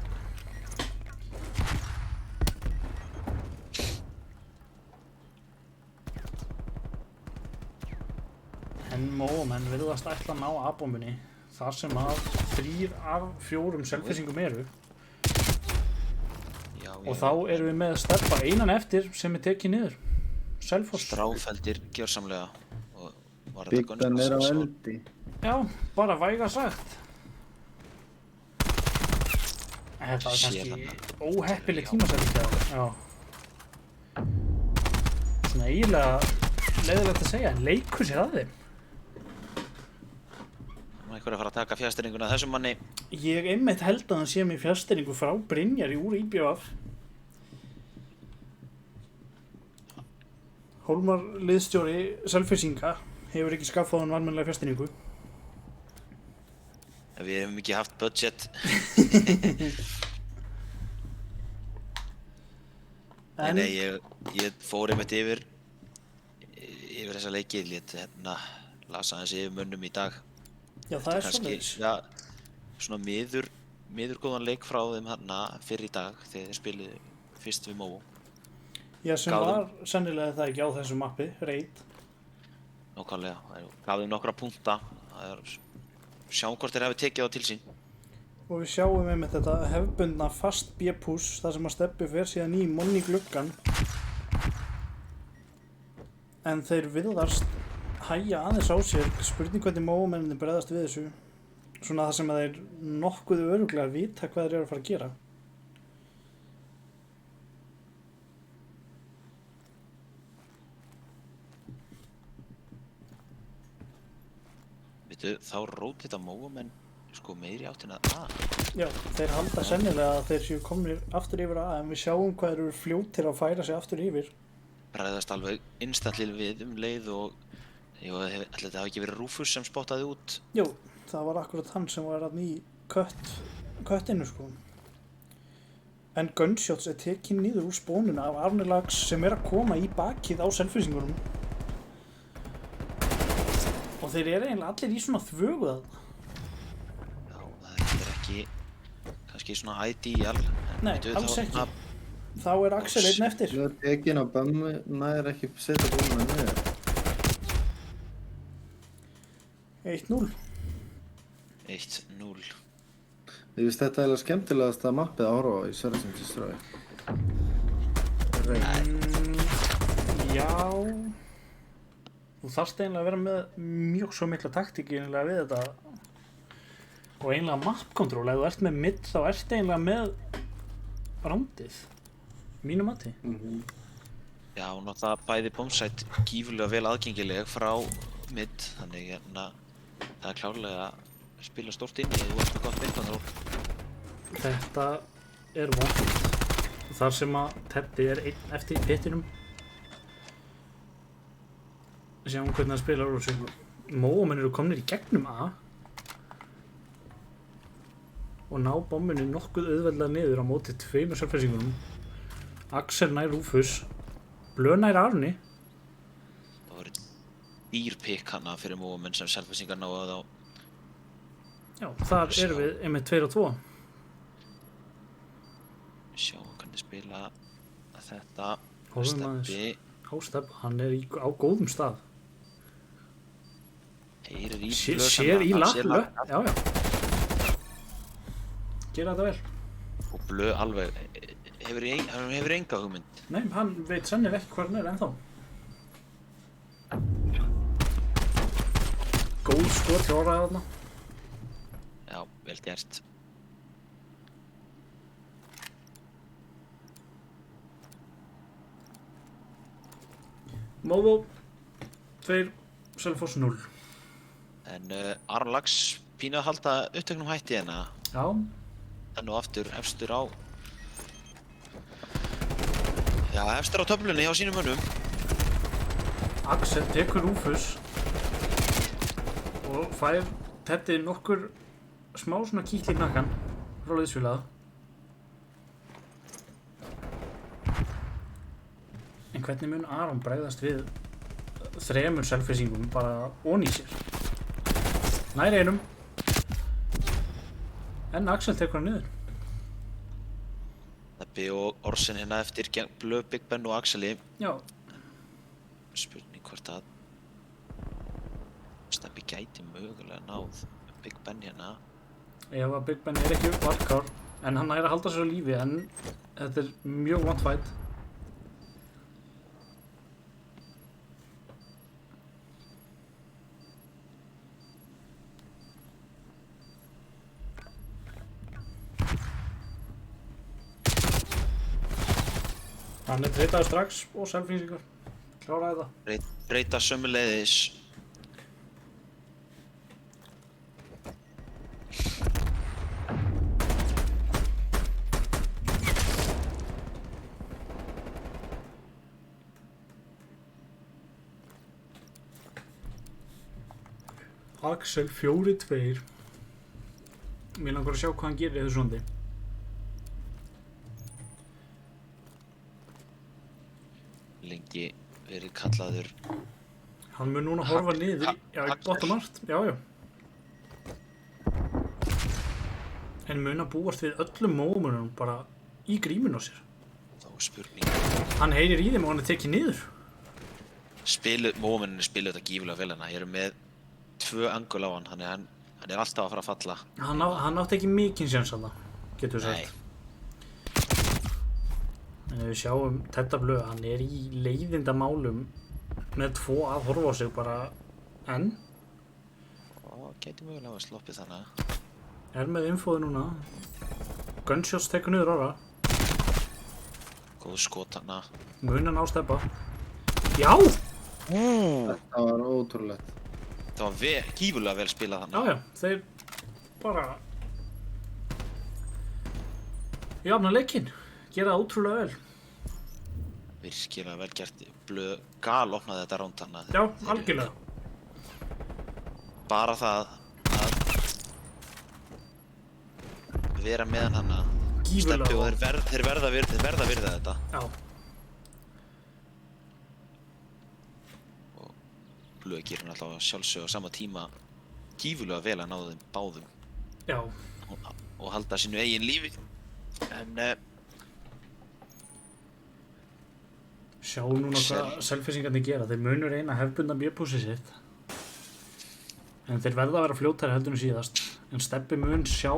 En Móamenn virðast ætla að ná A-bómunni þar sem að 3 af 4 selfissingum eru. Og þá erum við með að steppa einan eftir sem tekið niður. Selfoss. Stráfældir gjörsamlega. Big Ben á eldi. Já, bara væga sagt. Þetta var kannski óheppileg tímasetning hjá þeim. Já. Svona eiginlega leiðilegt að segja, en leikur sér að þeim. Einhver að fara að taka fjastýringuna þessum manni. Ég einmitt held að hann sé með fjastýringu frá Brynjari úr IBF. Hólmar liðstjóri Selfissinga hefur ekki skaffað hann almennilega fjastýringu. Við hefum ekki haft budget. Nei, ég fór einmitt yfir þessa leiki, lét lasa aðeins yfir mönnum í dag. Já, það svoleiðis. Já, svona miðurgóðan leik frá þeim fyrir í dag þegar þeir spiluðu fyrst við Movo. Já, sem var sennilega það ekki á þessu mappi, Raid. Nákvæmlega, gaf þeim nokkra punkta. Sjáum hvort þeir hafi tekið á til sín. Og við sjáum einmitt þetta hefbundna fast B-push þar sem að Stebbi fer síðan í Monni gluggan. En þeir virðast hægja aðeins á sér, spurning hvernig Móamenninni bregðast við þessu. Svona það sem að þeir nokkuð örugglega vita hvað þeir eru að fara að gera. Veitu, þá rót þetta Móamenn sko meiri áttina að A. Já, þeir halda sennilega að þeir séu komnir aftur yfir A, en við sjáum hvað þeir eru fljótir að færa sig aftur yfir. Bregðast alveg instantly við leið og ætli þetta hafi ekki verið Rúfus sem spottaði út? Jú, það var akkurat hann sem var í köttinu sko. En Gunshots tekinn niður úr spónuna af Arni Lax sem að koma í bakið á selfissingunum. Og þeir eru eiginlega allir í svona þvögu þarna. Já, þetta ekki kannski svona ideal. Nei, alls ekki. Þá Axel einn eftir. Það er tekinn á Bömmu, næður ekki setja bómuna niður. 1-0. 1-0. Ég finnst þetta eiginlega skemmtilegasta mappið að horfa á í Sverrisins Destroy. Já. Þú þarft eiginlega að vera með mjög svo mikla taktík eiginlega við þetta. Og eiginlega map-kontról, ef þú ert með mid þá ert eiginlega með rándið. Mínu mati. Já, náttúrulega bæði bombsite gífurlega vel aðgengileg frá mid, þannig það er klárlega að spila stórt inn í þú ert með gott mid-kontról. Þetta er vond. Þar sem að Teddy er einn eftir pittinum. Sjáum hvernig það spilar úr sig. Móamenn eru komnir í gegnum A. Og ná bombunni nokkuð auðveldlega niður á móti 2 selfissingunum. Axel nær Rúfus. Blö nær Arni. Það var dýrpikk hana fyrir Móamenn sem selfisingar náðu á. Já, þar erum við einmitt 2-2. Sjáum hvernig spila þetta Horfum aðeins Stebbi á Stebba, hann er á góðum stað. heyrir í Sér í löpp, já. Gera þetta vel. og Blöð alveg hann hefur enga hugmynd. Nei, hann veit sennilega ekki hvað hann er ennþá. Góð skot hjá Orra þarna. Já, vel gert. Móvó 2, Selfoss 0. En Aron Lax pínu að halda upptöknum hætti hérna. Já, Enn og aftur efstur á efstur á töflunni hjá sínum mönnum. Axel tekur Rúfus og fær Teddi nokkur smá svona kýtl í knakkan frá liðsfélaga. En hvernig mun Aron bregðast við 3 selfisingum bara onni í sér? Nær einum. En Axel tekur hann niður. Stebbi og Orsen hérna eftir Blöð, Big Ben og Axeli. Já, Spurning hvort að Stebbi gæti mögulega náð Big Ben hérna. ef að Big Ben er ekki varkár, en hann er að halda sér á lífi, en þetta er mjög vant fætt. Hann er treytaður strax og selfísingar. Kláraði það. Breyta sömuleiðis. Axel 4-2. Mér langar að sjá hvað hann gerir í þessu rondi. Lengi verið kallaður Hann mun núna horfa niður í bottom art. Já. En mun að búast við öllum mómunum bara í gríminu á sér. þá spurning. Hann heyrir í þeim og hann er tekið niður. Mómenninni spilu þetta gífulega vel hérna. Ég er með 2 angul á hann, þannig að hann er alltaf að fara að falla. Hann átti ekki mikinn séns að það, getur við sagt. En ef við sjáum Tedda Blöð, hann er í leiðindamálum með 2 að horfa á sig bara enn. Gæti mögulega að sloppið þannig. Er með infóðu núna. Gunshots tekur niður Orra. Góð skot hana. Mun hann á Stebba. Já! Þetta var ótrúlegt. Það var gífulega vel spilað hana. Já, þeir bara jafna leikinn. Gera það ótrúlega vel. Virkilega vel gert. Blöð gal opnaði þetta ránd hana. Já, algjörlega. Bara það að vera með hana. Gífurlega. Stebbi og þeir verða að virða þetta. Já. Og Blöð gerir hann alltaf sjálfsög á sama tíma gífulega vel að náða þeim báðum. Já. Og halda sínu eigin lífi. En Sjá núna hvað selfisingarnir gera. Þeir munu reyna að hefbunda B-púsið sitt. En þeir verða að vera fljótari heldur en síðast. En Stebbi mun sjá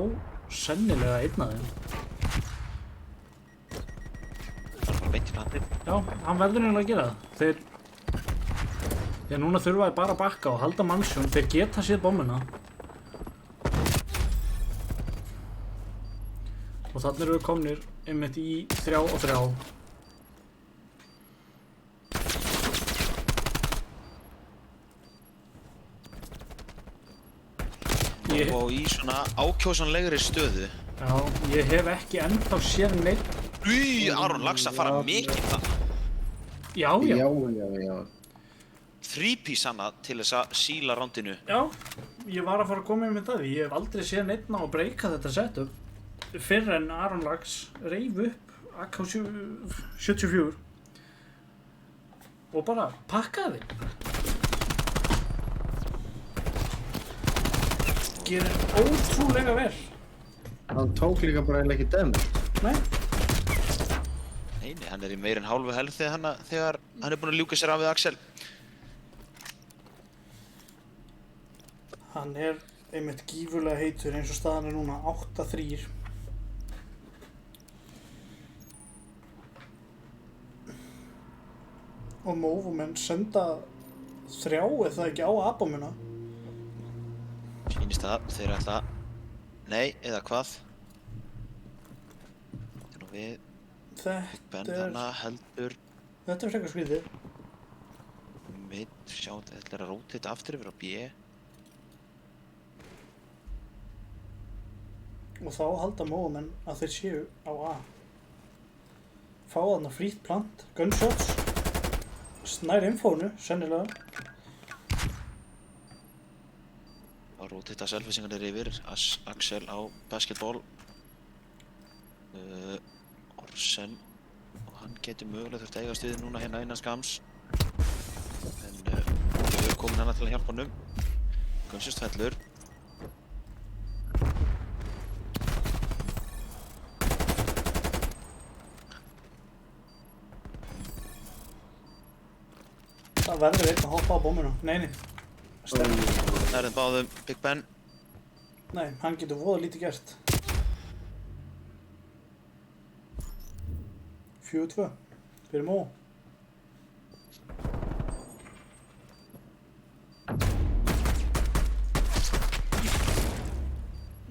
sennilega einn af þeim. það er bara beint í plantið. Já, hann verður eiginlega að gera það. Þegar núna þurfa þeir bara að bakka og halda mannsjón. Þeir geta séð bommuna. Og þannig eru við komnir einmitt í 3 og 3. Og í svona ákjósanlegri stöðu. Já, ég hef ekki ennþá séð neitt. Aron Lax að fara mikið það. Já. 3-piece hana til þess að síla rándinu. Já, ég var að fara að koma með það. Ég hef aldrei séð neitt ná að breyka þetta setup fyrr en Aron Lax reif upp AK-74 og bara pakkaði. Gerir ótrúlega vel. Hann tók líka bara eiginlega ekki damage. Nei, Nei, hann er í meira en hálfu helð þegar hann er búinn að ljúka sér af við Axel. Hann er einmitt gífurlega heitur eins og staðan er núna 8-3. Og mófumenn senda 3 eða ekki á abamuna. Sýnist það, þeir ætla... Nei, eða hvað? Þetta er nú við... Ben þarna heldur... Þetta er frekar skrítið. Mitt, sjá, þetta er að róta þetta aftur yfir á B. Og þá halda mófumenn að þeir séu á A. Fá þarna frýtt plant, gunshots. Snær infónu, sennilega. Að róta þetta selfisingarnir yfir. Axel á basketball. Orsen. Og hann getur mögulega þurft að eiga stuðið núna hérna innan skams. En við erum komin hana til að hjálpa honum. Gunshots fellur. Það verður einn að hoppa á bommuna. Nei. Nærðum báðum Big Ben. Nei, hann getur voða lítið gert. 4-2. Fyrir Mó.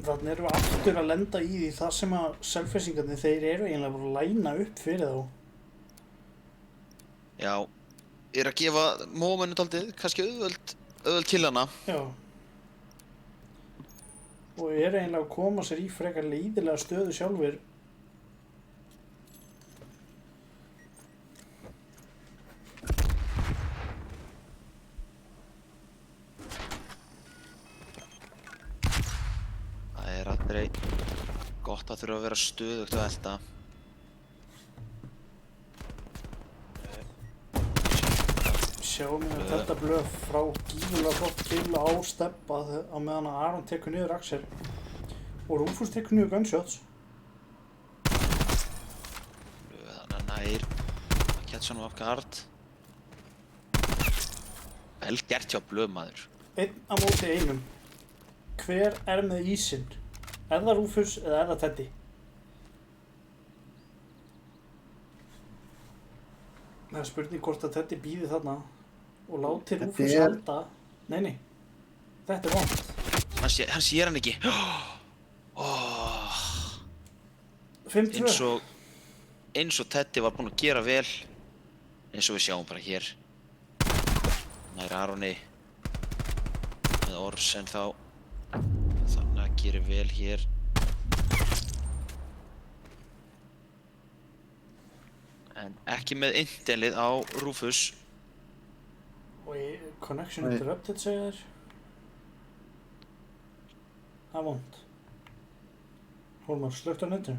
Þannig erum við aftur að lenda í því það sem að selfisingarnir, þeir eru eiginlega bara að læna upp fyrir þá. Já, er að gefa mómennu daldið, kannski auðvöld killana. Já. Og eru eiginlega að koma sér í frekar leiðilega stöðu sjálfur. Það er aldrei gott að þurfa að vera stöðugt að elda. Sjáum við þetta blöð frá gífulega flott kill á steppa á meðan að Aron tekur niður Axel og Rufus tekur niður gunshots. Þannig að nær að catcha hann off guard. Vel gert hjá blöð maður. Einn á móti einum. Hver er með ísinn? Er það Rufus eða er það Teddy? Það er spurning hvort að Teddy býði þarna og láti Rufus halda. Nei. Þetta er vont. Hann sér hann ekki. 5-2. Eins og Teddy var búinn að gera vel. Eins og við sjáum bara hér. Nær Aroni. Með Orsen þá. Þannig að gera vel hér. En ekki með intelið á Rufus. Og connection interrupted segja þér. Það er vont. Hólmar, slökkt á netinu.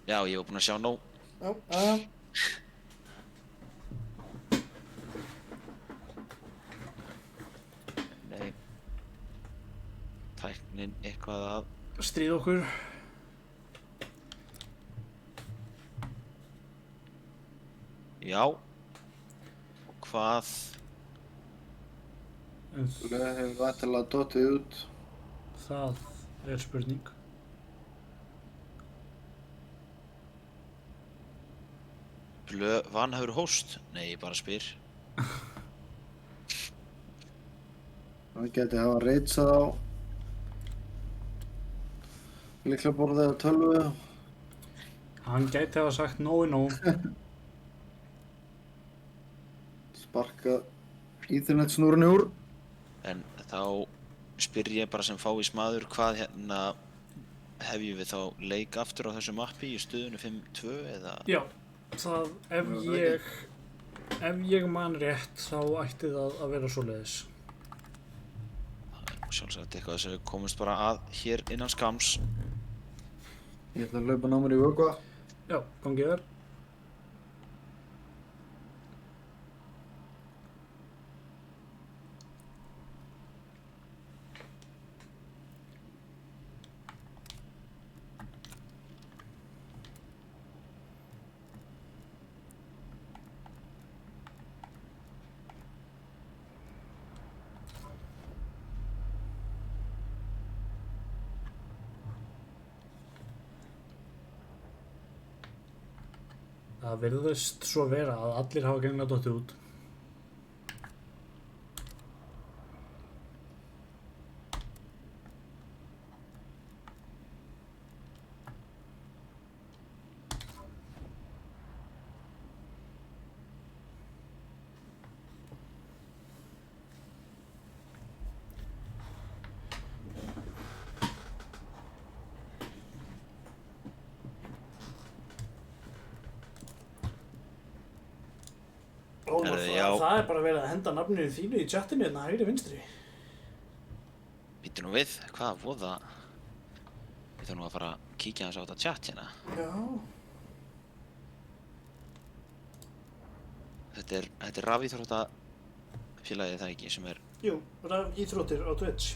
Já, ég var búinn að sjá nóg. Já, Nei. Tæknin eitthvað að... Stríð okkur. Já. Og hvað? Blöð hefur vantilega dottið út. Það er spurning. Blöð vanhæfur hóst? Nei, ég bara spyr. Það geti hafa reitsað á lyklaborðið eða tölvu. Hann gæti hafa sagt nóg. Sparkað Ethernet-snúrunni úr. En þá spyr ég bara sem fávís maður hvað hérna hefjum við þá leik aftur á þessu mappi í stöðunni 5-2 eða? Já, það ef ég man rétt þá ætti það að vera svoleiðis. Það er sjálfsagt eitthvað sem við komumst bara að hér innan skams. Ég ætla að hlaupa ná mér í vökva. Já, gangið þér. Það virðist svo vera að allir hafa genglega dottið út. Ómar, Já. það er bara verið að henda nafninu þínu í chatinu hérna hægri vinstri. Býttu nú við, hvað voða? Við þurfum nú að fara að kíkja aðeins á þetta chat hérna. Já. Þetta er rafíþróttafélagið það ekki sem er... Jú, íþróttir á Twitch.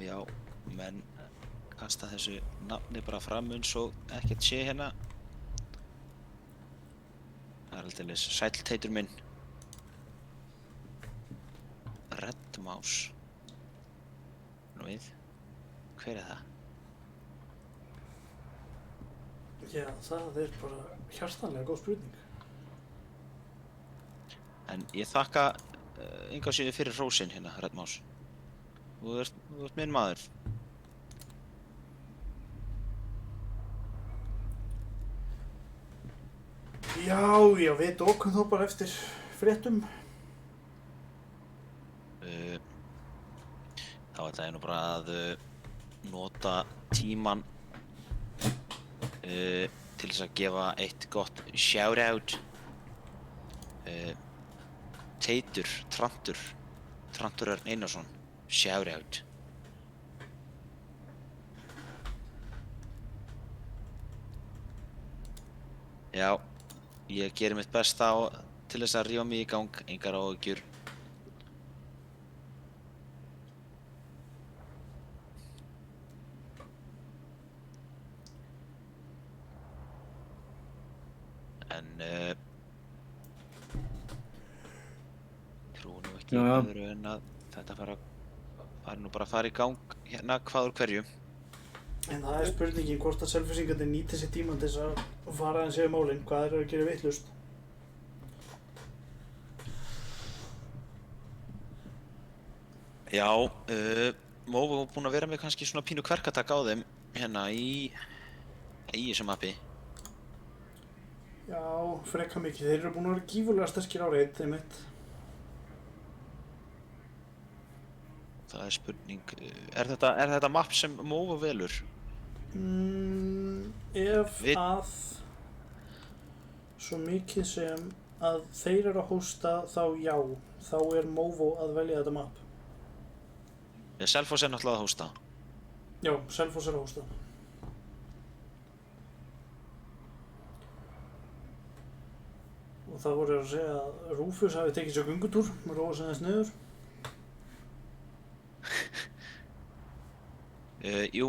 Já, menn kasta þessu nafni bara fram eins og ekkert sé hérna. Það er aldeilis sæll teitur minn. Red Mouse. Nú við, hver er það? Já, það er bara hjartanlega góð spurning. En ég þakka enga síðu fyrir hrósin hérna, Red Mouse. Þú ert minn maður. Já, við dókum þó bara eftir fréttum. Þá ætla ég nú bara að nota tímann til þess að gefa eitt gott shoutout. Teitur, Trantur Örn Einarsson. Shoutout. Já, ég geri mitt besta til þess að rífa mig í gang, engar áhyggjur. En trúi nú ekki öðru en að þetta fari nú bara að fara í gang hérna hvað úr hverju. En það er spurningin hvort að selfissingarnir nýti sér tímann til þess að fara aðeins yfir málin, hvað þeir eru að gera vitlaust. Já, Móvo er búinn að vera með kannski svona pínu kverkatak á þeim hérna í þessu mappi. Já, frekar mikið. Þeir eru búin að vera gífurlega sterkir á reit, einmitt. Það er spurning, er þetta mapp sem Móvo velur? Ef að svo mikið sem að þeir eru að hósta þá já, þá er Móvo að velja þetta mapp. Selfoss er náttúrulega að hósta. Já, Selfoss er að hósta. Og það voru að segja að Rúfus hafi tekið sér göngutúr með róa sem þess niður. Jú,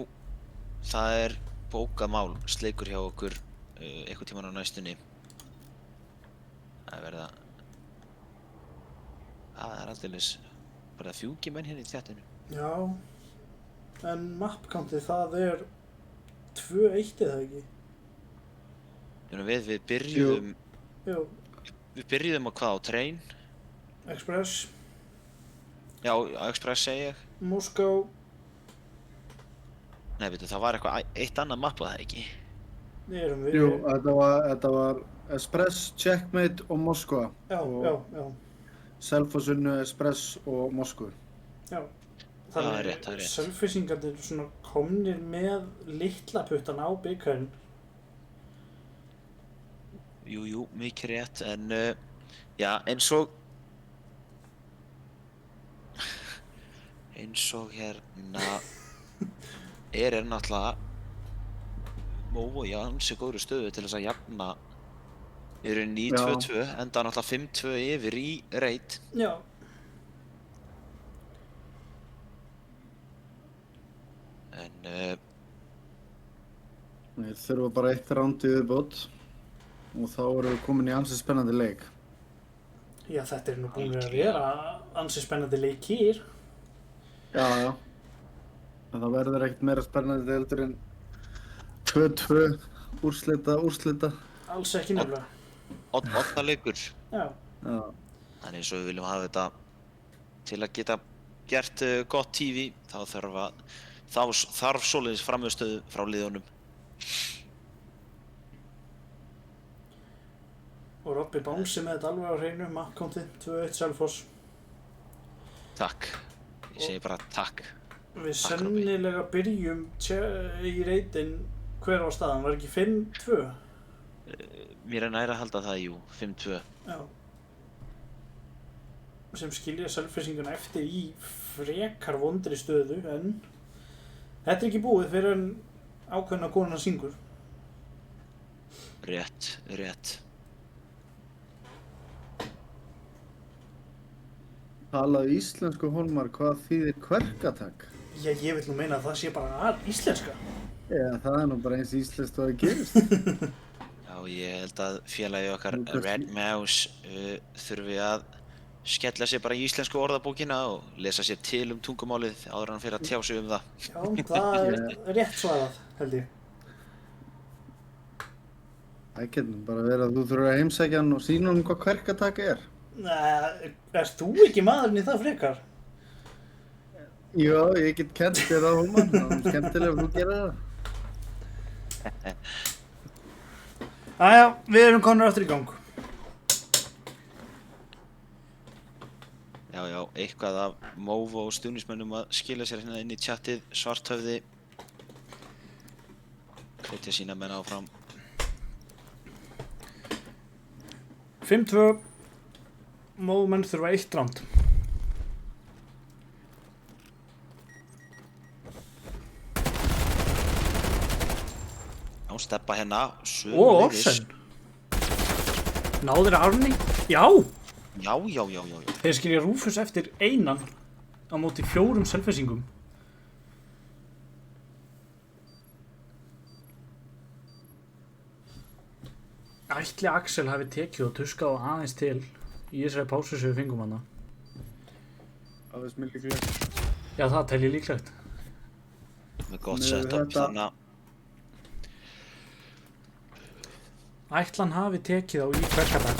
það er bókað mál, sleikur hjá okkur einhvern tímann á næstunni. Það er aldeilis bara fjúki menn hérna í tjatinu. Já, en mappkantið það er 2-1 eða ekki? Við byrjuðum... Jú. Við byrjuðum á hvað, á Train? Express. Já, á Express segi ég. Moskó. Nei, veitu, það var eitthvað eitt annað mapp á það ekki? Erum við... Jú, þetta var Express, Checkmate og Moskva. Já. Selfoss unnu Express og Moskvu. Já. Það er rétt. Selfissingarnir svona komnir með litla puttana á bikarinn. Jú, mikið rétt, en já, eins og hérna er náttúrulega Móvo í ansi góðri stöðu til þess að jafna í rauninni í 2-2, enda náttúrulega 5-2 yfir í reit. Já, Við þurfum bara eitt ránd í viðbót og þá erum við komin í ansi spennandi leik. Já, þetta er nú búin að vera ansi spennandi leikir. Já. En það verður ekkert meira spennandi heldur en 2-2 úrslita. Alls ekki nefnilega. Oddaleikur. Já. Já. Þannig eins og við viljum hafa þetta til að geta gert gott TV, þá þarf svoleiðis frammistöðu frá liðunum. Og Robby Bánsi með þetta alveg á hreinu, makkónti, 2-1 Selfoss. Takk. Ég segi bara takk. Við sennilega byrjum í reytin hver á staðan, var ekki 5-2? Mér er næri að halda það, jú, 5-2. Já. Sem skilja Selfyssingana eftir í frekar vondri stöðu, en þetta er ekki búið fyrir en ákveðna konan syngur. Rétt. Talaðu íslensku, Hólmar, hvað þýðir kverkatak? Já, ég vil nú meina að það sé bara íslenska. Já, það er nú bara eins íslenskt og það gerist. Já, ég held að félagi okkar Red Mouse þurfi að skella sér bara í íslensku orðabókina og lesa sér til tungumálið áður en hann fyrir að tjá sig það. Já, það er rétt svarað, held ég. Það getur bara verið að þú þurfir að heimsækja hann og sýna hann hvað kverkatak er. Nei, ert þú ekki maðurinn í það frekar? Já, ég get kennt þér það, Hólmar. Það er skemmtilega að þú gerir það. Jæja, við erum konur aftur í gang. Já, eitthvað af Móvo og stuðningsmönnum að skila sér hérna inn í chatið, Svarthöfði. Hvetja sína menn áfram. 5-2. Mómenn þurfa 1 ránd. Já, steppa hérna, Og Orsen. Náður Arni? Já! Já. Þeir skilja Rúfus eftir einan á móti 4 Selfyssingum. Ætli Axel hafi tekið og tuskað á aðeins til í þessari pásu sem við fengum hana. Það veist mér líklegt. Já, það tel ég líklegt. Með gott Með setup, þetta- þannig að Ætli hann hafi tekið á í kverkatak.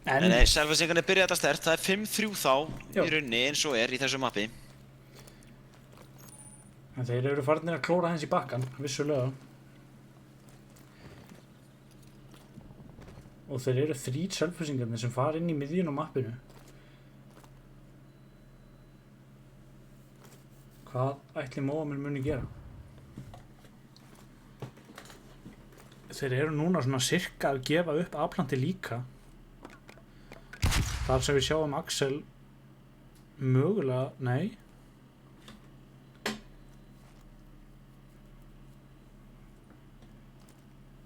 Nei, Selfyssingarnir byrja þetta sterkt, það er 5-3 þá Já. í rauninni eins og er í þessu mappi. En þeir eru farnir að klóra hans í bakkan, vissulega. Og þeir eru 3 Selfyssingarnir sem fara inn í miðjun á mappinu. Hvað ætli Móamenn muni gera? Þeir eru núna svona sirka að gefa upp Aplandi líka. Þar sem við sjáum Axel mögulega, nei.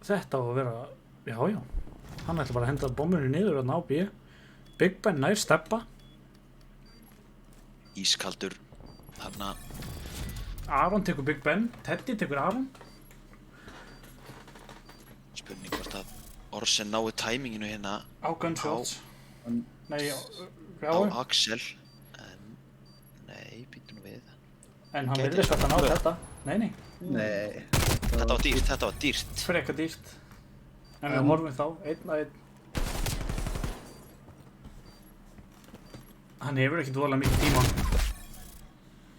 Þetta á að vera, já. Hann ætla bara að henda bombunni niður og ná B. Big Ben nær steppa. Ískaldur, þarna, Aron tekur Big Ben, Teddy tekur Aron. spurning hvort að Orsen nái tæminginu hérna Á Gunshots. Nei, á já. Axel. En, nei, býtum nú við. En hann Gæti virðist að ná verið. þetta. Nei. Nei. Þetta var dýrt. Freka dýrt. En við horfum þá, 1-1. Hann hefur ekkert voðalega mikið tíma.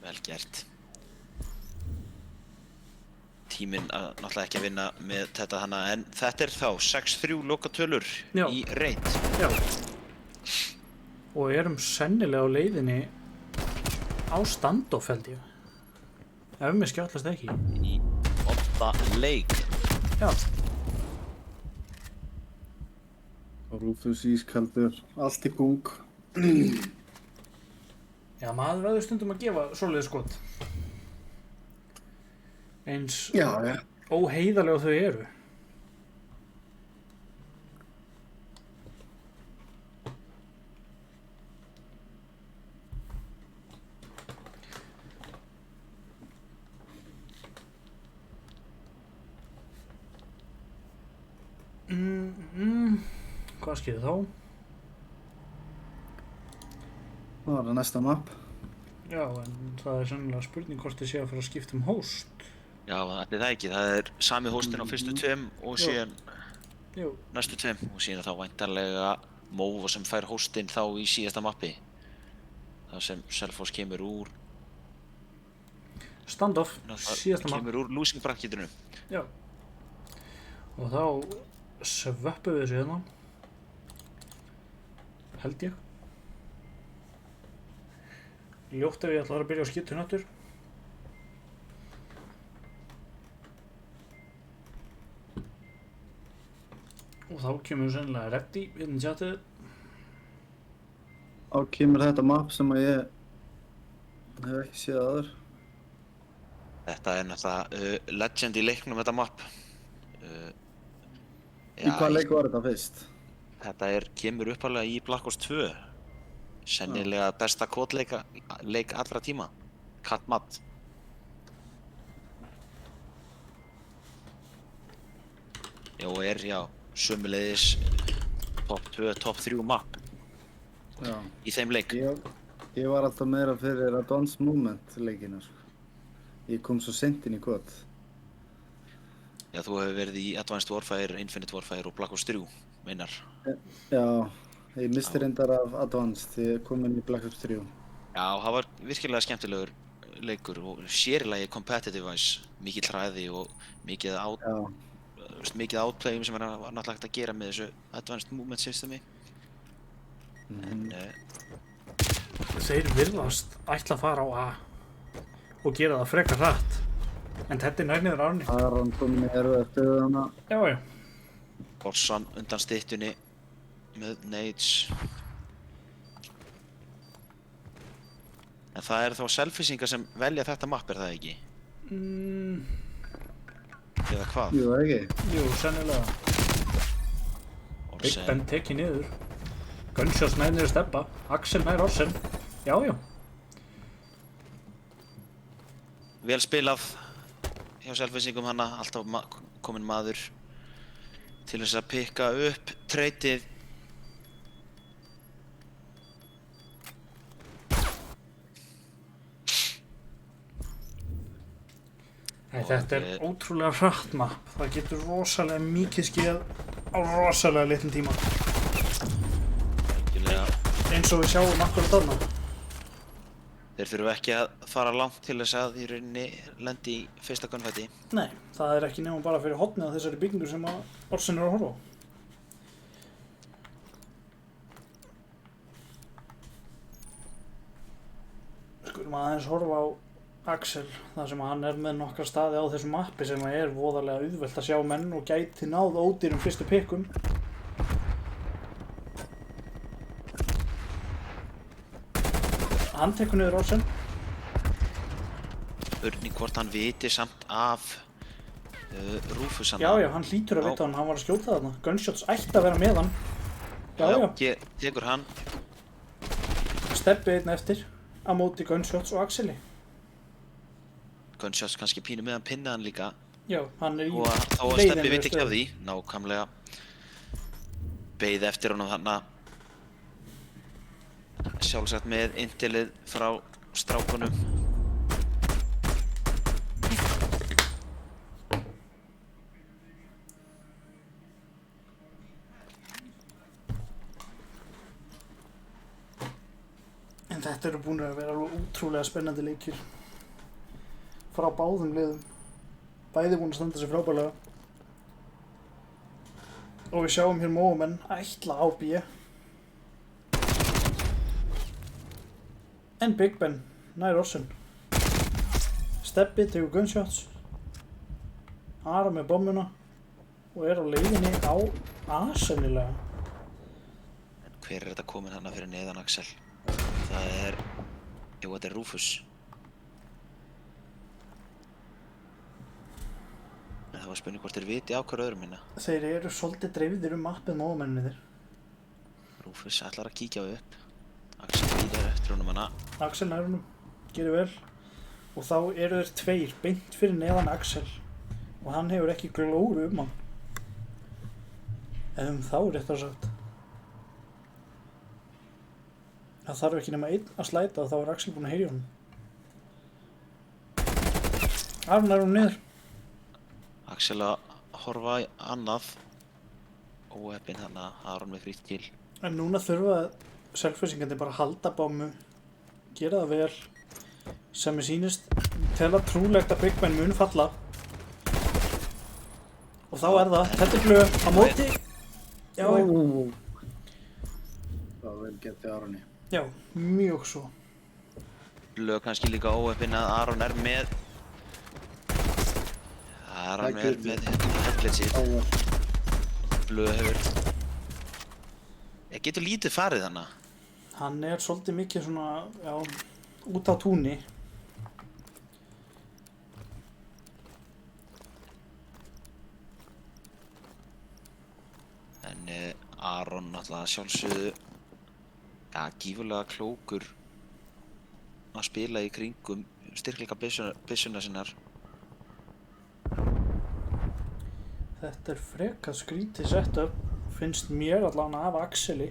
Vel gert. Tíminn náttúrulega ekki að vinna með þetta hana, en þetta er þá 6-3 lokatölur Já. í reit. Já. Og erum sennilega á leiðinni á standoff held ég. Ef mér skjátlast ekki. Í 8 leik. Já. Rúfus ískaldur, allt í bung. Já, maður verður stundum að gefa svoleiðis skot. Eins Já. óheiðarlega þau eru. Hvað skýrði þá? Það var það næsta map. Já, en það er sennilega spurning hvort þið sé að fara að skipta um host. Já, allir það ekki. Það er sami hóstinn á fyrstu tveim og síðan Jú. næstu tveim. Og síðan þá væntanlega Móva sem fær hóstinn þá í síðasta mappi. Það sem Selfoss kemur úr... Standoff, síðasta map. Kemur úr losing bracketinu. Já. Og þá svöppum við þessu hérna. Held ég. Ljótt ef ég ætla að byrja á skiptun aftur. Og þá kemur sennilega Reddy hérna í chatið. Þá kemur þetta map sem að ég hef ekki séð áður. Þetta er náttúrulega legend í leiknum þetta map. Í hvað leik var þetta fyrst? Þetta kemur upphaflega í Black Ops 2. Sennilega besta kódleik allra tíma. Katmat. Já, og sömuleiðis top 2, top 3 map Já. í þeim leik. Ég var alltaf meira fyrir Advanced Movement leikina, sko. Ég kom svo sent inn í kod. Já, þú hefur verið í Advanced Warfare, Infinite Warfare og Black Ops 3, meinar. Já, ég misti reyndar af Advanced, ég kom inn í Black Ops 3. Já, það var virkilega skemmtilegur leikur og sérilagi competitive-wise, mikill hræði og mikið outplayum sem var náttúrulega hægt að gera með þessu Advanced Movement systemi. En Þeir virðast ætla að fara á A og gera það frekar hratt. En þetta nær niður árni. Aron kom með erfiða stöðu hana. Já. Borsan undan styttunni með nades. En það þá selfisingar sem velja þetta map, það ekki? Eða hvað? Jú, það ekki. Jú, sennilega. Big Ben tekið niður. Gunshots nær niður steppa. Axel nær Orsen. Já. Vel spilað hjá selfisingum hana, alltaf kominn maður til þess að pikka upp treytið. Þetta ótrúlega hratt map. Það getur rosalega mikið skeið á rosalega litlum tíma. Eins og við sjáum akkurat þarna. Þeir þurfu ekki að fara langt til þess að í rauninni lendi í fyrsta gunfæti. Nei, það er ekki nema bara fyrir hornið á þessari byggingu sem að Orsen að horfa á. Skulum aðeins horfa á Axel, þar sem hann með nokkra staði á þessu mappi sem voðalega auðvelt að sjá menn og gæti náð ódýrum fyrstu pikkum. Hann tekur niður Orsen. Spurning hvort hann viti samt af Rufus hann. Já, hann hlýtur að vita hann var að skjóta þarna. Gunshots ætti að vera með hann. Já. Tekur hann. Stebbi einn eftir á móti Gunshots og Axeli. Gunshots kannski pínu með hann pinna hann líka. Já, hann í og þá að Stebbi veit ekki af því. Nákvæmlega. Beið eftir honum þarna. Sjálfsagt með intilið frá strákunum. En þetta eru búin að vera alveg útrúlega spennandi leikir frá báðum liðum. Bæði búin að standa sig frábærlega. Og við sjáum hér Móumenn ætla á B. En Big Ben nær Orsen. Stebbi tekur gunshots. Aron með bombuna og á leiðinni á A sennilega. En hver þetta komin hana fyrir neðan Axel? Það þetta Rufus. En það var spurning hvort þeir viti á hver öðrum minna. Þeir eru svolítið dreifðir mappið Móumennir. Rufus ætlar að kíkja upp. Axel líður eftir honum hana. Axel nær honum, gerir vel. Og þá eru þeir tveir beint fyrir neðan Axel. Og hann hefur ekki glóru hann. Þá er rétt að sagt. Það þarf ekki nema einn að slæta og þá er Axel búinn að heyra í honum. Aron er hún niður. Axel að horfa í annað. Óheppinn þannig að Aron með frýtt kill. En núna þurfa Selfyssingandi bara að halda bámu, gera það vel, sem mér sýnist tel að trúlegt að Big Ben mun falla. Og þá er það, þetta er blöð á móti. Já, Það vel getið Aroni. já, mjög svo. Blöð kannski líka óheppinn að Aron er með headlet sitt. Blöð hefur getur lítið farið þannig. Hann er svolítið mikið svona, já, út á túni. En Aron náttúrulega sjálfsögðu gífurlega klókur að spila í kringum styrkleika byssuna sinnar. Þetta er frekar skrítið setup, finnst mér allan af Axeli.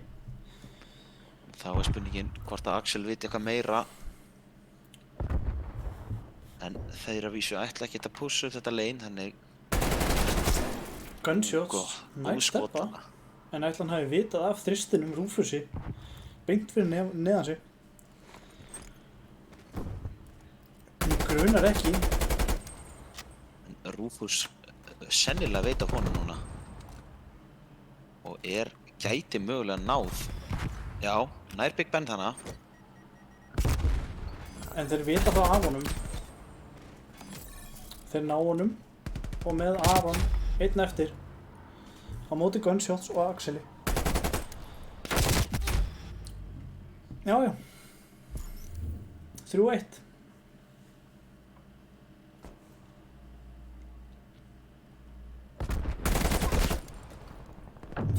Þá er spurningin hvort að Axel viti eitthvað meira. En þeir að vísu ætla ekki að pússa upp þetta lane, þannig Gunshots, næst steppa. En ætla hann hafi vitað af þristinum Rúfusi, beint fyrir neðan sig. Mér grunar ekki. Rúfus sennilega veit af honum núna. Og gæti mögulega náð. Já, nær Big Ben þannig. En þeir vita það af honum. Þeir ná honum og með Aron einn eftir á móti Gunshots og Axeli. Já. 3-1.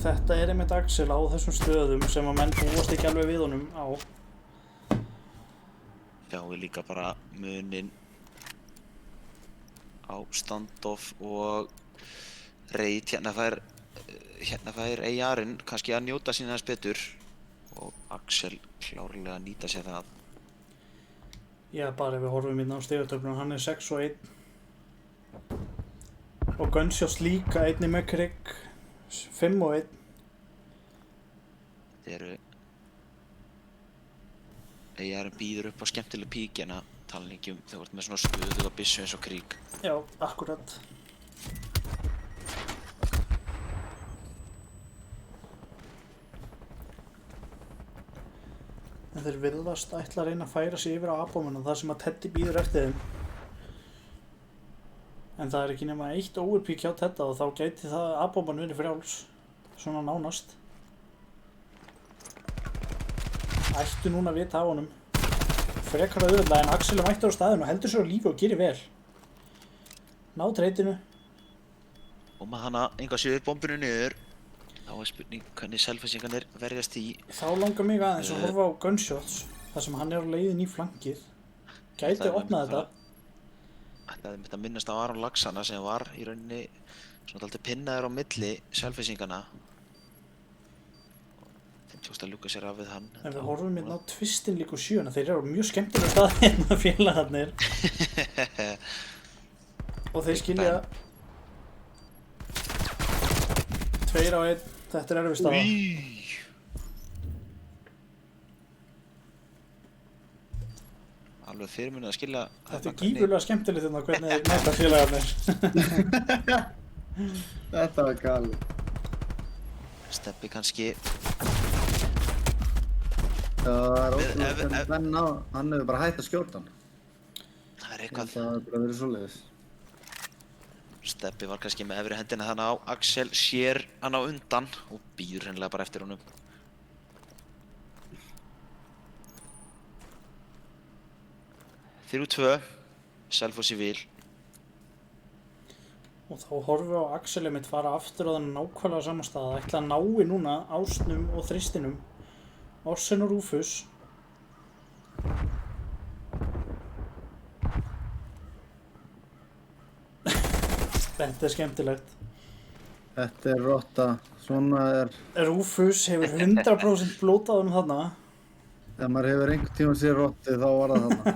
Þetta er einmitt Axel á þessum stöðum sem að menn búast ekki alveg við honum á. Sjáum við líka bara muninn á standoff og reit. Hérna fær AR-inn kannski að njóta sín aðeins betur og Axel klárlega að nýta sér það. Já, bara ef við horfum inn á stigatöflunum, hann er 6-1 og Gunshots líka einni með Krigg 5-1. Þetta eru AR-inn býður upp á skemmtileg pík en að tala ekki þegar þú ert með svona stöðu og byssu eins og Krigg. Já, akkurat. En þeir virðast ætla að reyna að færa sig yfir á A-bombuna þar sem að Teddy býður eftir þeim. En það er ekki nema eitt overpeak hjá Tedda og þá gæti það A-bomban verið frjáls. Svona nánast. Ættu núna að vita af honum. Frekar að auðvitað en Axel er mættur á staðinu og heldur sér á lífi og gerir vel. Ná treytinu. Og maður hana enga síður bombinu niður. Þá er spurning hvernig Selfyssingarnir verjast í. Þá langar mig aðeins að horfa á Gunshots þar sem hann er á leiðin í flankið. Gæti opnað þetta. Ætlaði mitt að minnast á Aron Laxana sem var í rauninni svona dálítið pinnaður á milli Selfyssingarna. Þeim tókst að ljúka sér af við hann. En við horfum hérna á tvistin líka úr 7. Þeir eru á mjög skemmtilega stað hérna félagarnir. Og þeir skilja 2-1. Þetta er erfið staða. Alveg fyrirmunið að skilja. Þetta er gífurlega skemmtilegt hérna hvernig þeir mæta félagarnir. Þetta var galið. Steppi kannski. Það er ótrúlega hvernig Ben á, hann hefur bara hætt að skjóta hann. Það er eitthvað. Það hefur bara verið svoleiðis. Steppi var kannski með efri hendina þannig á. Axel sér hann á undan og býður hennilega bara eftir honum. Þeir 2, Selfoss í vil. Og þá horfum við á Axel mitt fara aftur á þannig nákvæmlega sama stað. Ætla að nái núna Ásnum og Þristinum. Orsen og Rúfus. Þetta er skemmtilegt. Þetta er rotta. Svona er, Rúfus hefur 100% blótað þarna. ef maður hefur einhvern tíma séð rotti þá var það þarna.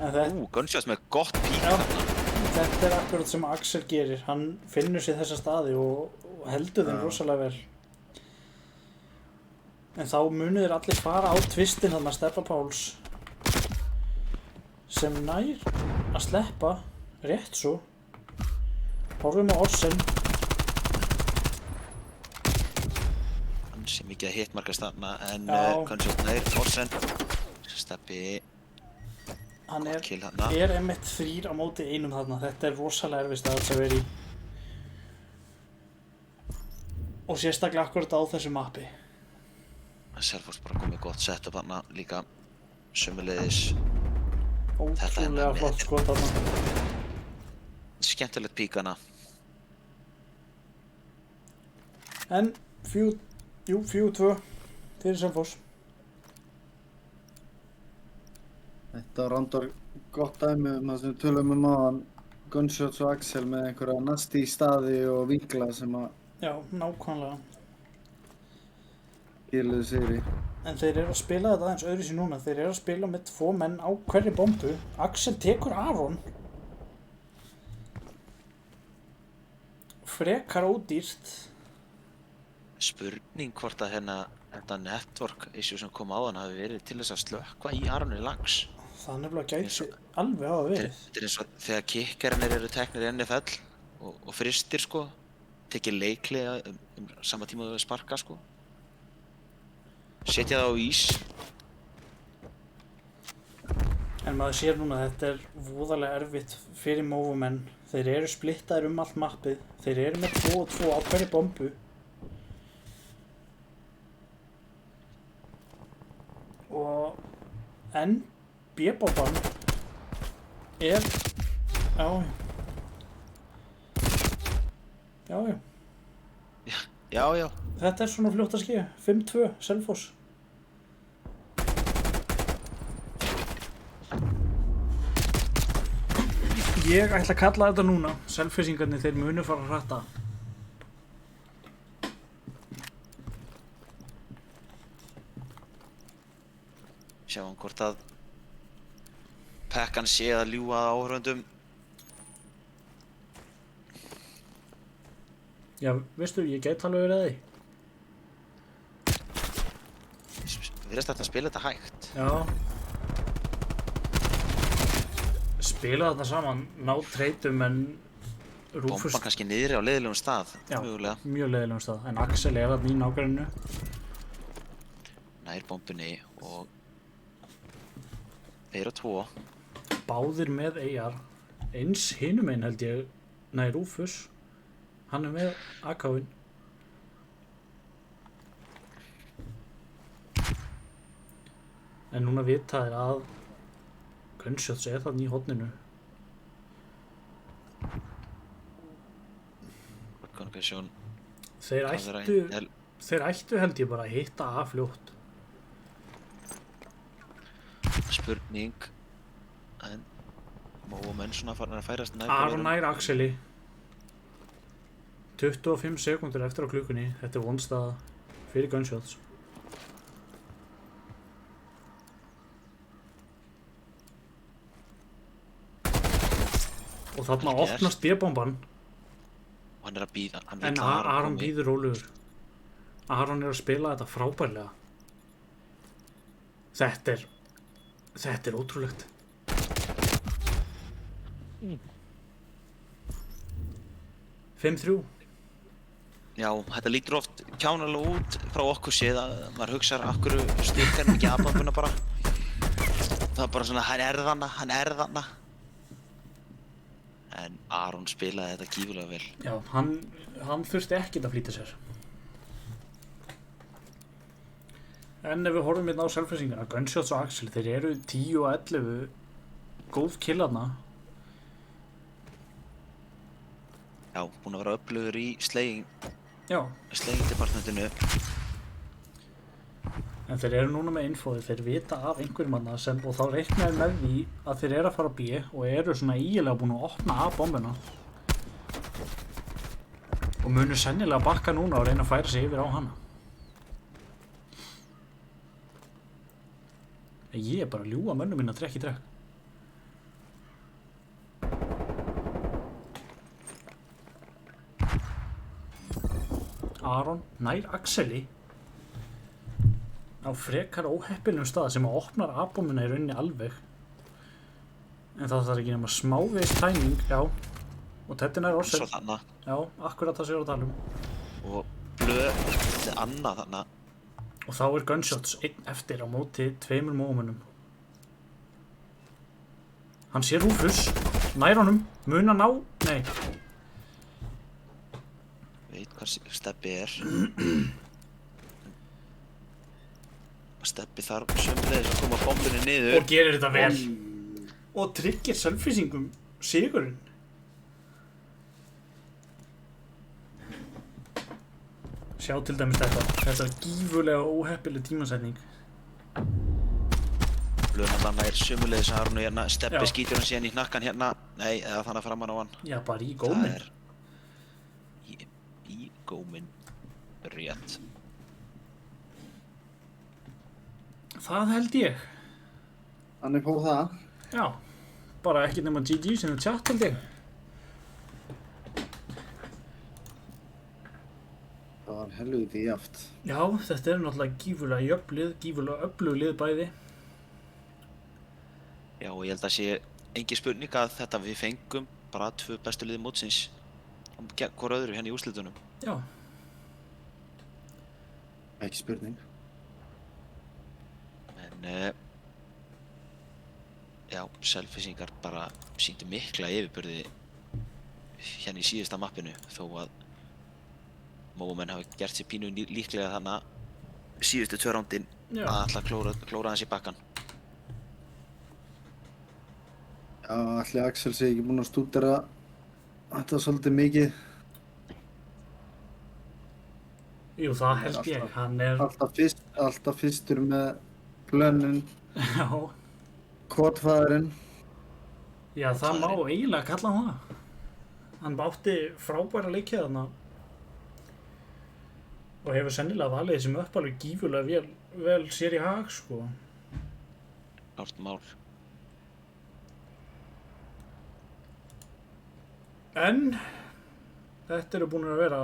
En þetta, Gunshots með gott pík já, þarna. þetta er akkurat sem Axel gerir. Hann finnur sér þessa staði og heldur þeim rosalega vel. En þá munu þeir allir fara á tvistin þarna Stebba Páls sem nær að sleppa rétt svo. Horfum á Orsen. Hann sé mikið að hitmarkast þarna en Já. Gunshots nær Orsen. Stebbi Hann gott kill þarna. er einmitt 3 á móti 1 þarna. Þetta er rosalega erfið staðar að vera í. Og sérstaklega akkurat á þessu mappi. Selfoss bara komið gott setup þarna líka sömuleiðis. Ótrúlega flott skot þarna. Skemmtilegt pík hana. En 4-2 fyrir Selfoss. Þetta var randar gott dæmi það sem við tölum áðan. Gunshots og Axel með einhverja nasty staði og vinkla sem að Já, nákvæmlega. skiluðu sigri. En þeir eru að spila þetta aðeins öðruvísi núna. Þeir eru að spila með 2 menn á hverri bombu. Axel tekur Aron. Frekar ódýrt. Spurning hvort að þetta network issue sem kom á hann hafi verið til þess að slökkva í Aroni Lax. Það nefnilega gæti alveg hafa verið. Þetta er eins og þegar kikkarnir eru teknir í NFL og fristir sko, tekið leiklega sama tíma þau sparka sko. Setja það á ís. En maður sér núna að þetta er voðalega erfitt fyrir mófumenn. Þeir eru splittaðir allt mappið. Þeir eru með 2 og 2 á hverri bombu. Og en B-bomban er Já. Þetta er svona fljótt að ske. 5-2 Selfoss. Ég ætla að kalla þetta núna. Selfissingarnir, þeir munu fara að hratta. Sjáum hvort að Pekkan sé að ljúga að áhörfundum. Já, veistu, ég gæti alveg verið að því. Við erum að spila þetta hægt. Já. Spila þetta saman, ná treytum en Rúfus... Bomban kannski niðri á leiðilegum stað, Já, mögulega. mjög leiðilegum stað. En Axel er þarna í nágrenninu. Nær bombunni og þeir eru 2. Báðir með AR. Eins hinum einn held ég, nær Rúfus. Hann er með AK-in. En núna vita þeir að Gunshots er þarna í horninu. Communication. Þeir ættu held ég bara að hitta að fljótt. Spurning. En og menn svona farin að færast nær. Aron nær Axeli. 25 sekúndur eftir á klukkunni. Þetta er vonstaða fyrir Gunshots. Og þarna opnast B-bomban. Og hann er að bíða. En Aron bíður rólegur. Aron er að spila þetta frábærlega. Þetta er ótrúlegt. 5-3. Já, þetta lítur oft kjánalega út frá okkur séð að maður hugsar akkur styrkar hann ekki A-bombuna bara. Það er bara svona, hann er þarna. En Aron spilaði þetta gífurlega vel. Já, hann þurfti ekkert að flýta sér. En ef við horfum hérna á selflýsinguna, Gunshots og Axel, þeir eru 10 og 11 góð killarna. Já, búinn að vera öflugur í sleging departmentinu. En þeir eru núna með infóði, þeir vita af einhverjum annað sem, og þá reiknaði með því að þeir eru að fara á B og eru svona ígilega búin að opna A-bombuna. Og munur sennilega bakka núna og reyna að færa sig yfir á hana. Ég er bara að ljúga mönnum minna trekk í trekk. Aron nær Axeli á frekar óheppilum stað sem að opnar abómina í rauninni alveg. En það þarf ekki nema smávegis tæming, já. Og Teddy nær Orsel. Svo þarna. Já, akkurat það sem ég er að tala um. Og blöð til annað þarna. Og þá er Gunshots einn eftir á móti 2 mómönnum. Hann sér Rufus, nær honum, mun að ná, nei. Veit hvað Stebbi er. Stebbi þarf sömuleiðis að koma bombunni niður. Og gerir þetta vel. Og tryggir selfisingum sigurinn. Sjá til dæmis þetta. Þetta er gífurlega óheppileg tímasetning. Blöðan er sömuleiðis að Aron og hérna. Stebbi Já. skýtur hann síðan í hnakkan hérna. Nei, eða þannig framan á hann. Já, bara í góminn. Það er í góminn. Rétt. Það held ég. Þannig fór það. Já, bara ekki nema GG sem er chat held ég. Það var helviti jaft. Já, þetta er náttúrulega gífurlega jöfn lið, gífurlega öflug lið bæði. Já, og ég held að sé engin spurning að þetta við fengum bara 2 bestu liði mótsins. Hvor öðru hérna í úrslitunum. Já. Ekki spurning. En já, selfisingar bara sýndu mikla yfirburði hérna í síðasta mappinu þó að mómenn hafi gert sér pínu líklega þarna síðustu 2 rándin Já. að ætla að klóra hans í bakkan. Já, ætli Axel sé ekki búinn að stúdera þetta svolítið mikið. Jú, það held ég. Hann er... Alltaf fyrstur með plönin, Já. kodfæðurinn. Já, það má eiginlega kalla hann það. Hann átti frábæra leikið þarna. Og hefur sennilega valið þessum upp alveg gífurlega vel sér í hag, sko. Klárt mál. En þetta eru búin að vera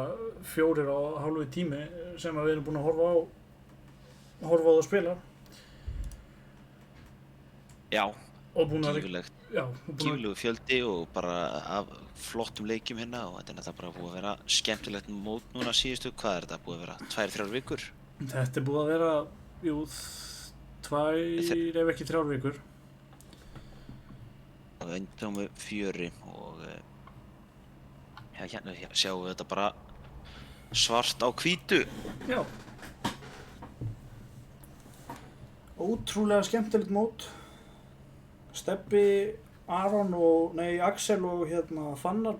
4,5 tími sem að við erum búin að horfa á það spila. Já, Og búin að... gífulegu fjöldi og bara af flottum leikjum hérna og þetta er náttúrulega bara búið að vera skemmtilegt mót núna síðustu. Hvað er þetta búið að vera? 2-3 vikur? Þetta er búið að vera, jú, 2 ef ekki 3 vikur. Og eintómu fjöri og hérna sjáum við þetta bara svart á hvítu. Já. Ótrúlega skemmtilegt mót. Stebbi, Aron og, Axel og Fannar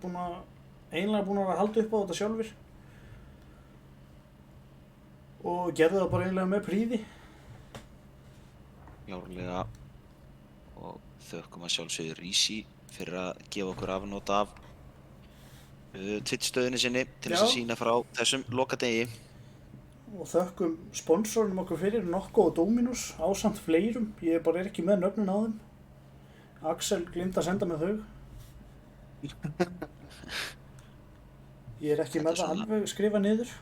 einlega búin að halda upp á þetta sjálfur. Og gerðu það bara einlega með prýði. Járlega. Og þökkum að sjálfsögðu Rísi fyrir að gefa okkur afnóta af Twitch-stöðinni sinni til þess að sýna frá þessum lokadegi. Og þökkum sponsorunum okkur fyrir Nokko og Dominus ásamt fleirum. Ég bara er ekki með nöfnin á þeim. Axel gleymdi að senda með þau. Ég er ekki með það alveg skrifa niður.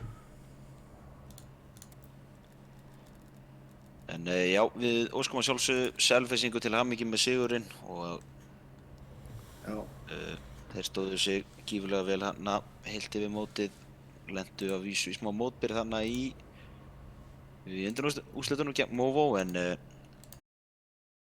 En já, við óskum að sjálfsögðu selfisingu til hamingju með sigurinn og þeir stóðu sig gífurlega vel hana heilt yfir mótið, lentu á vísu í smá mótbyrð hana í undanúrslitunum gegn Movo en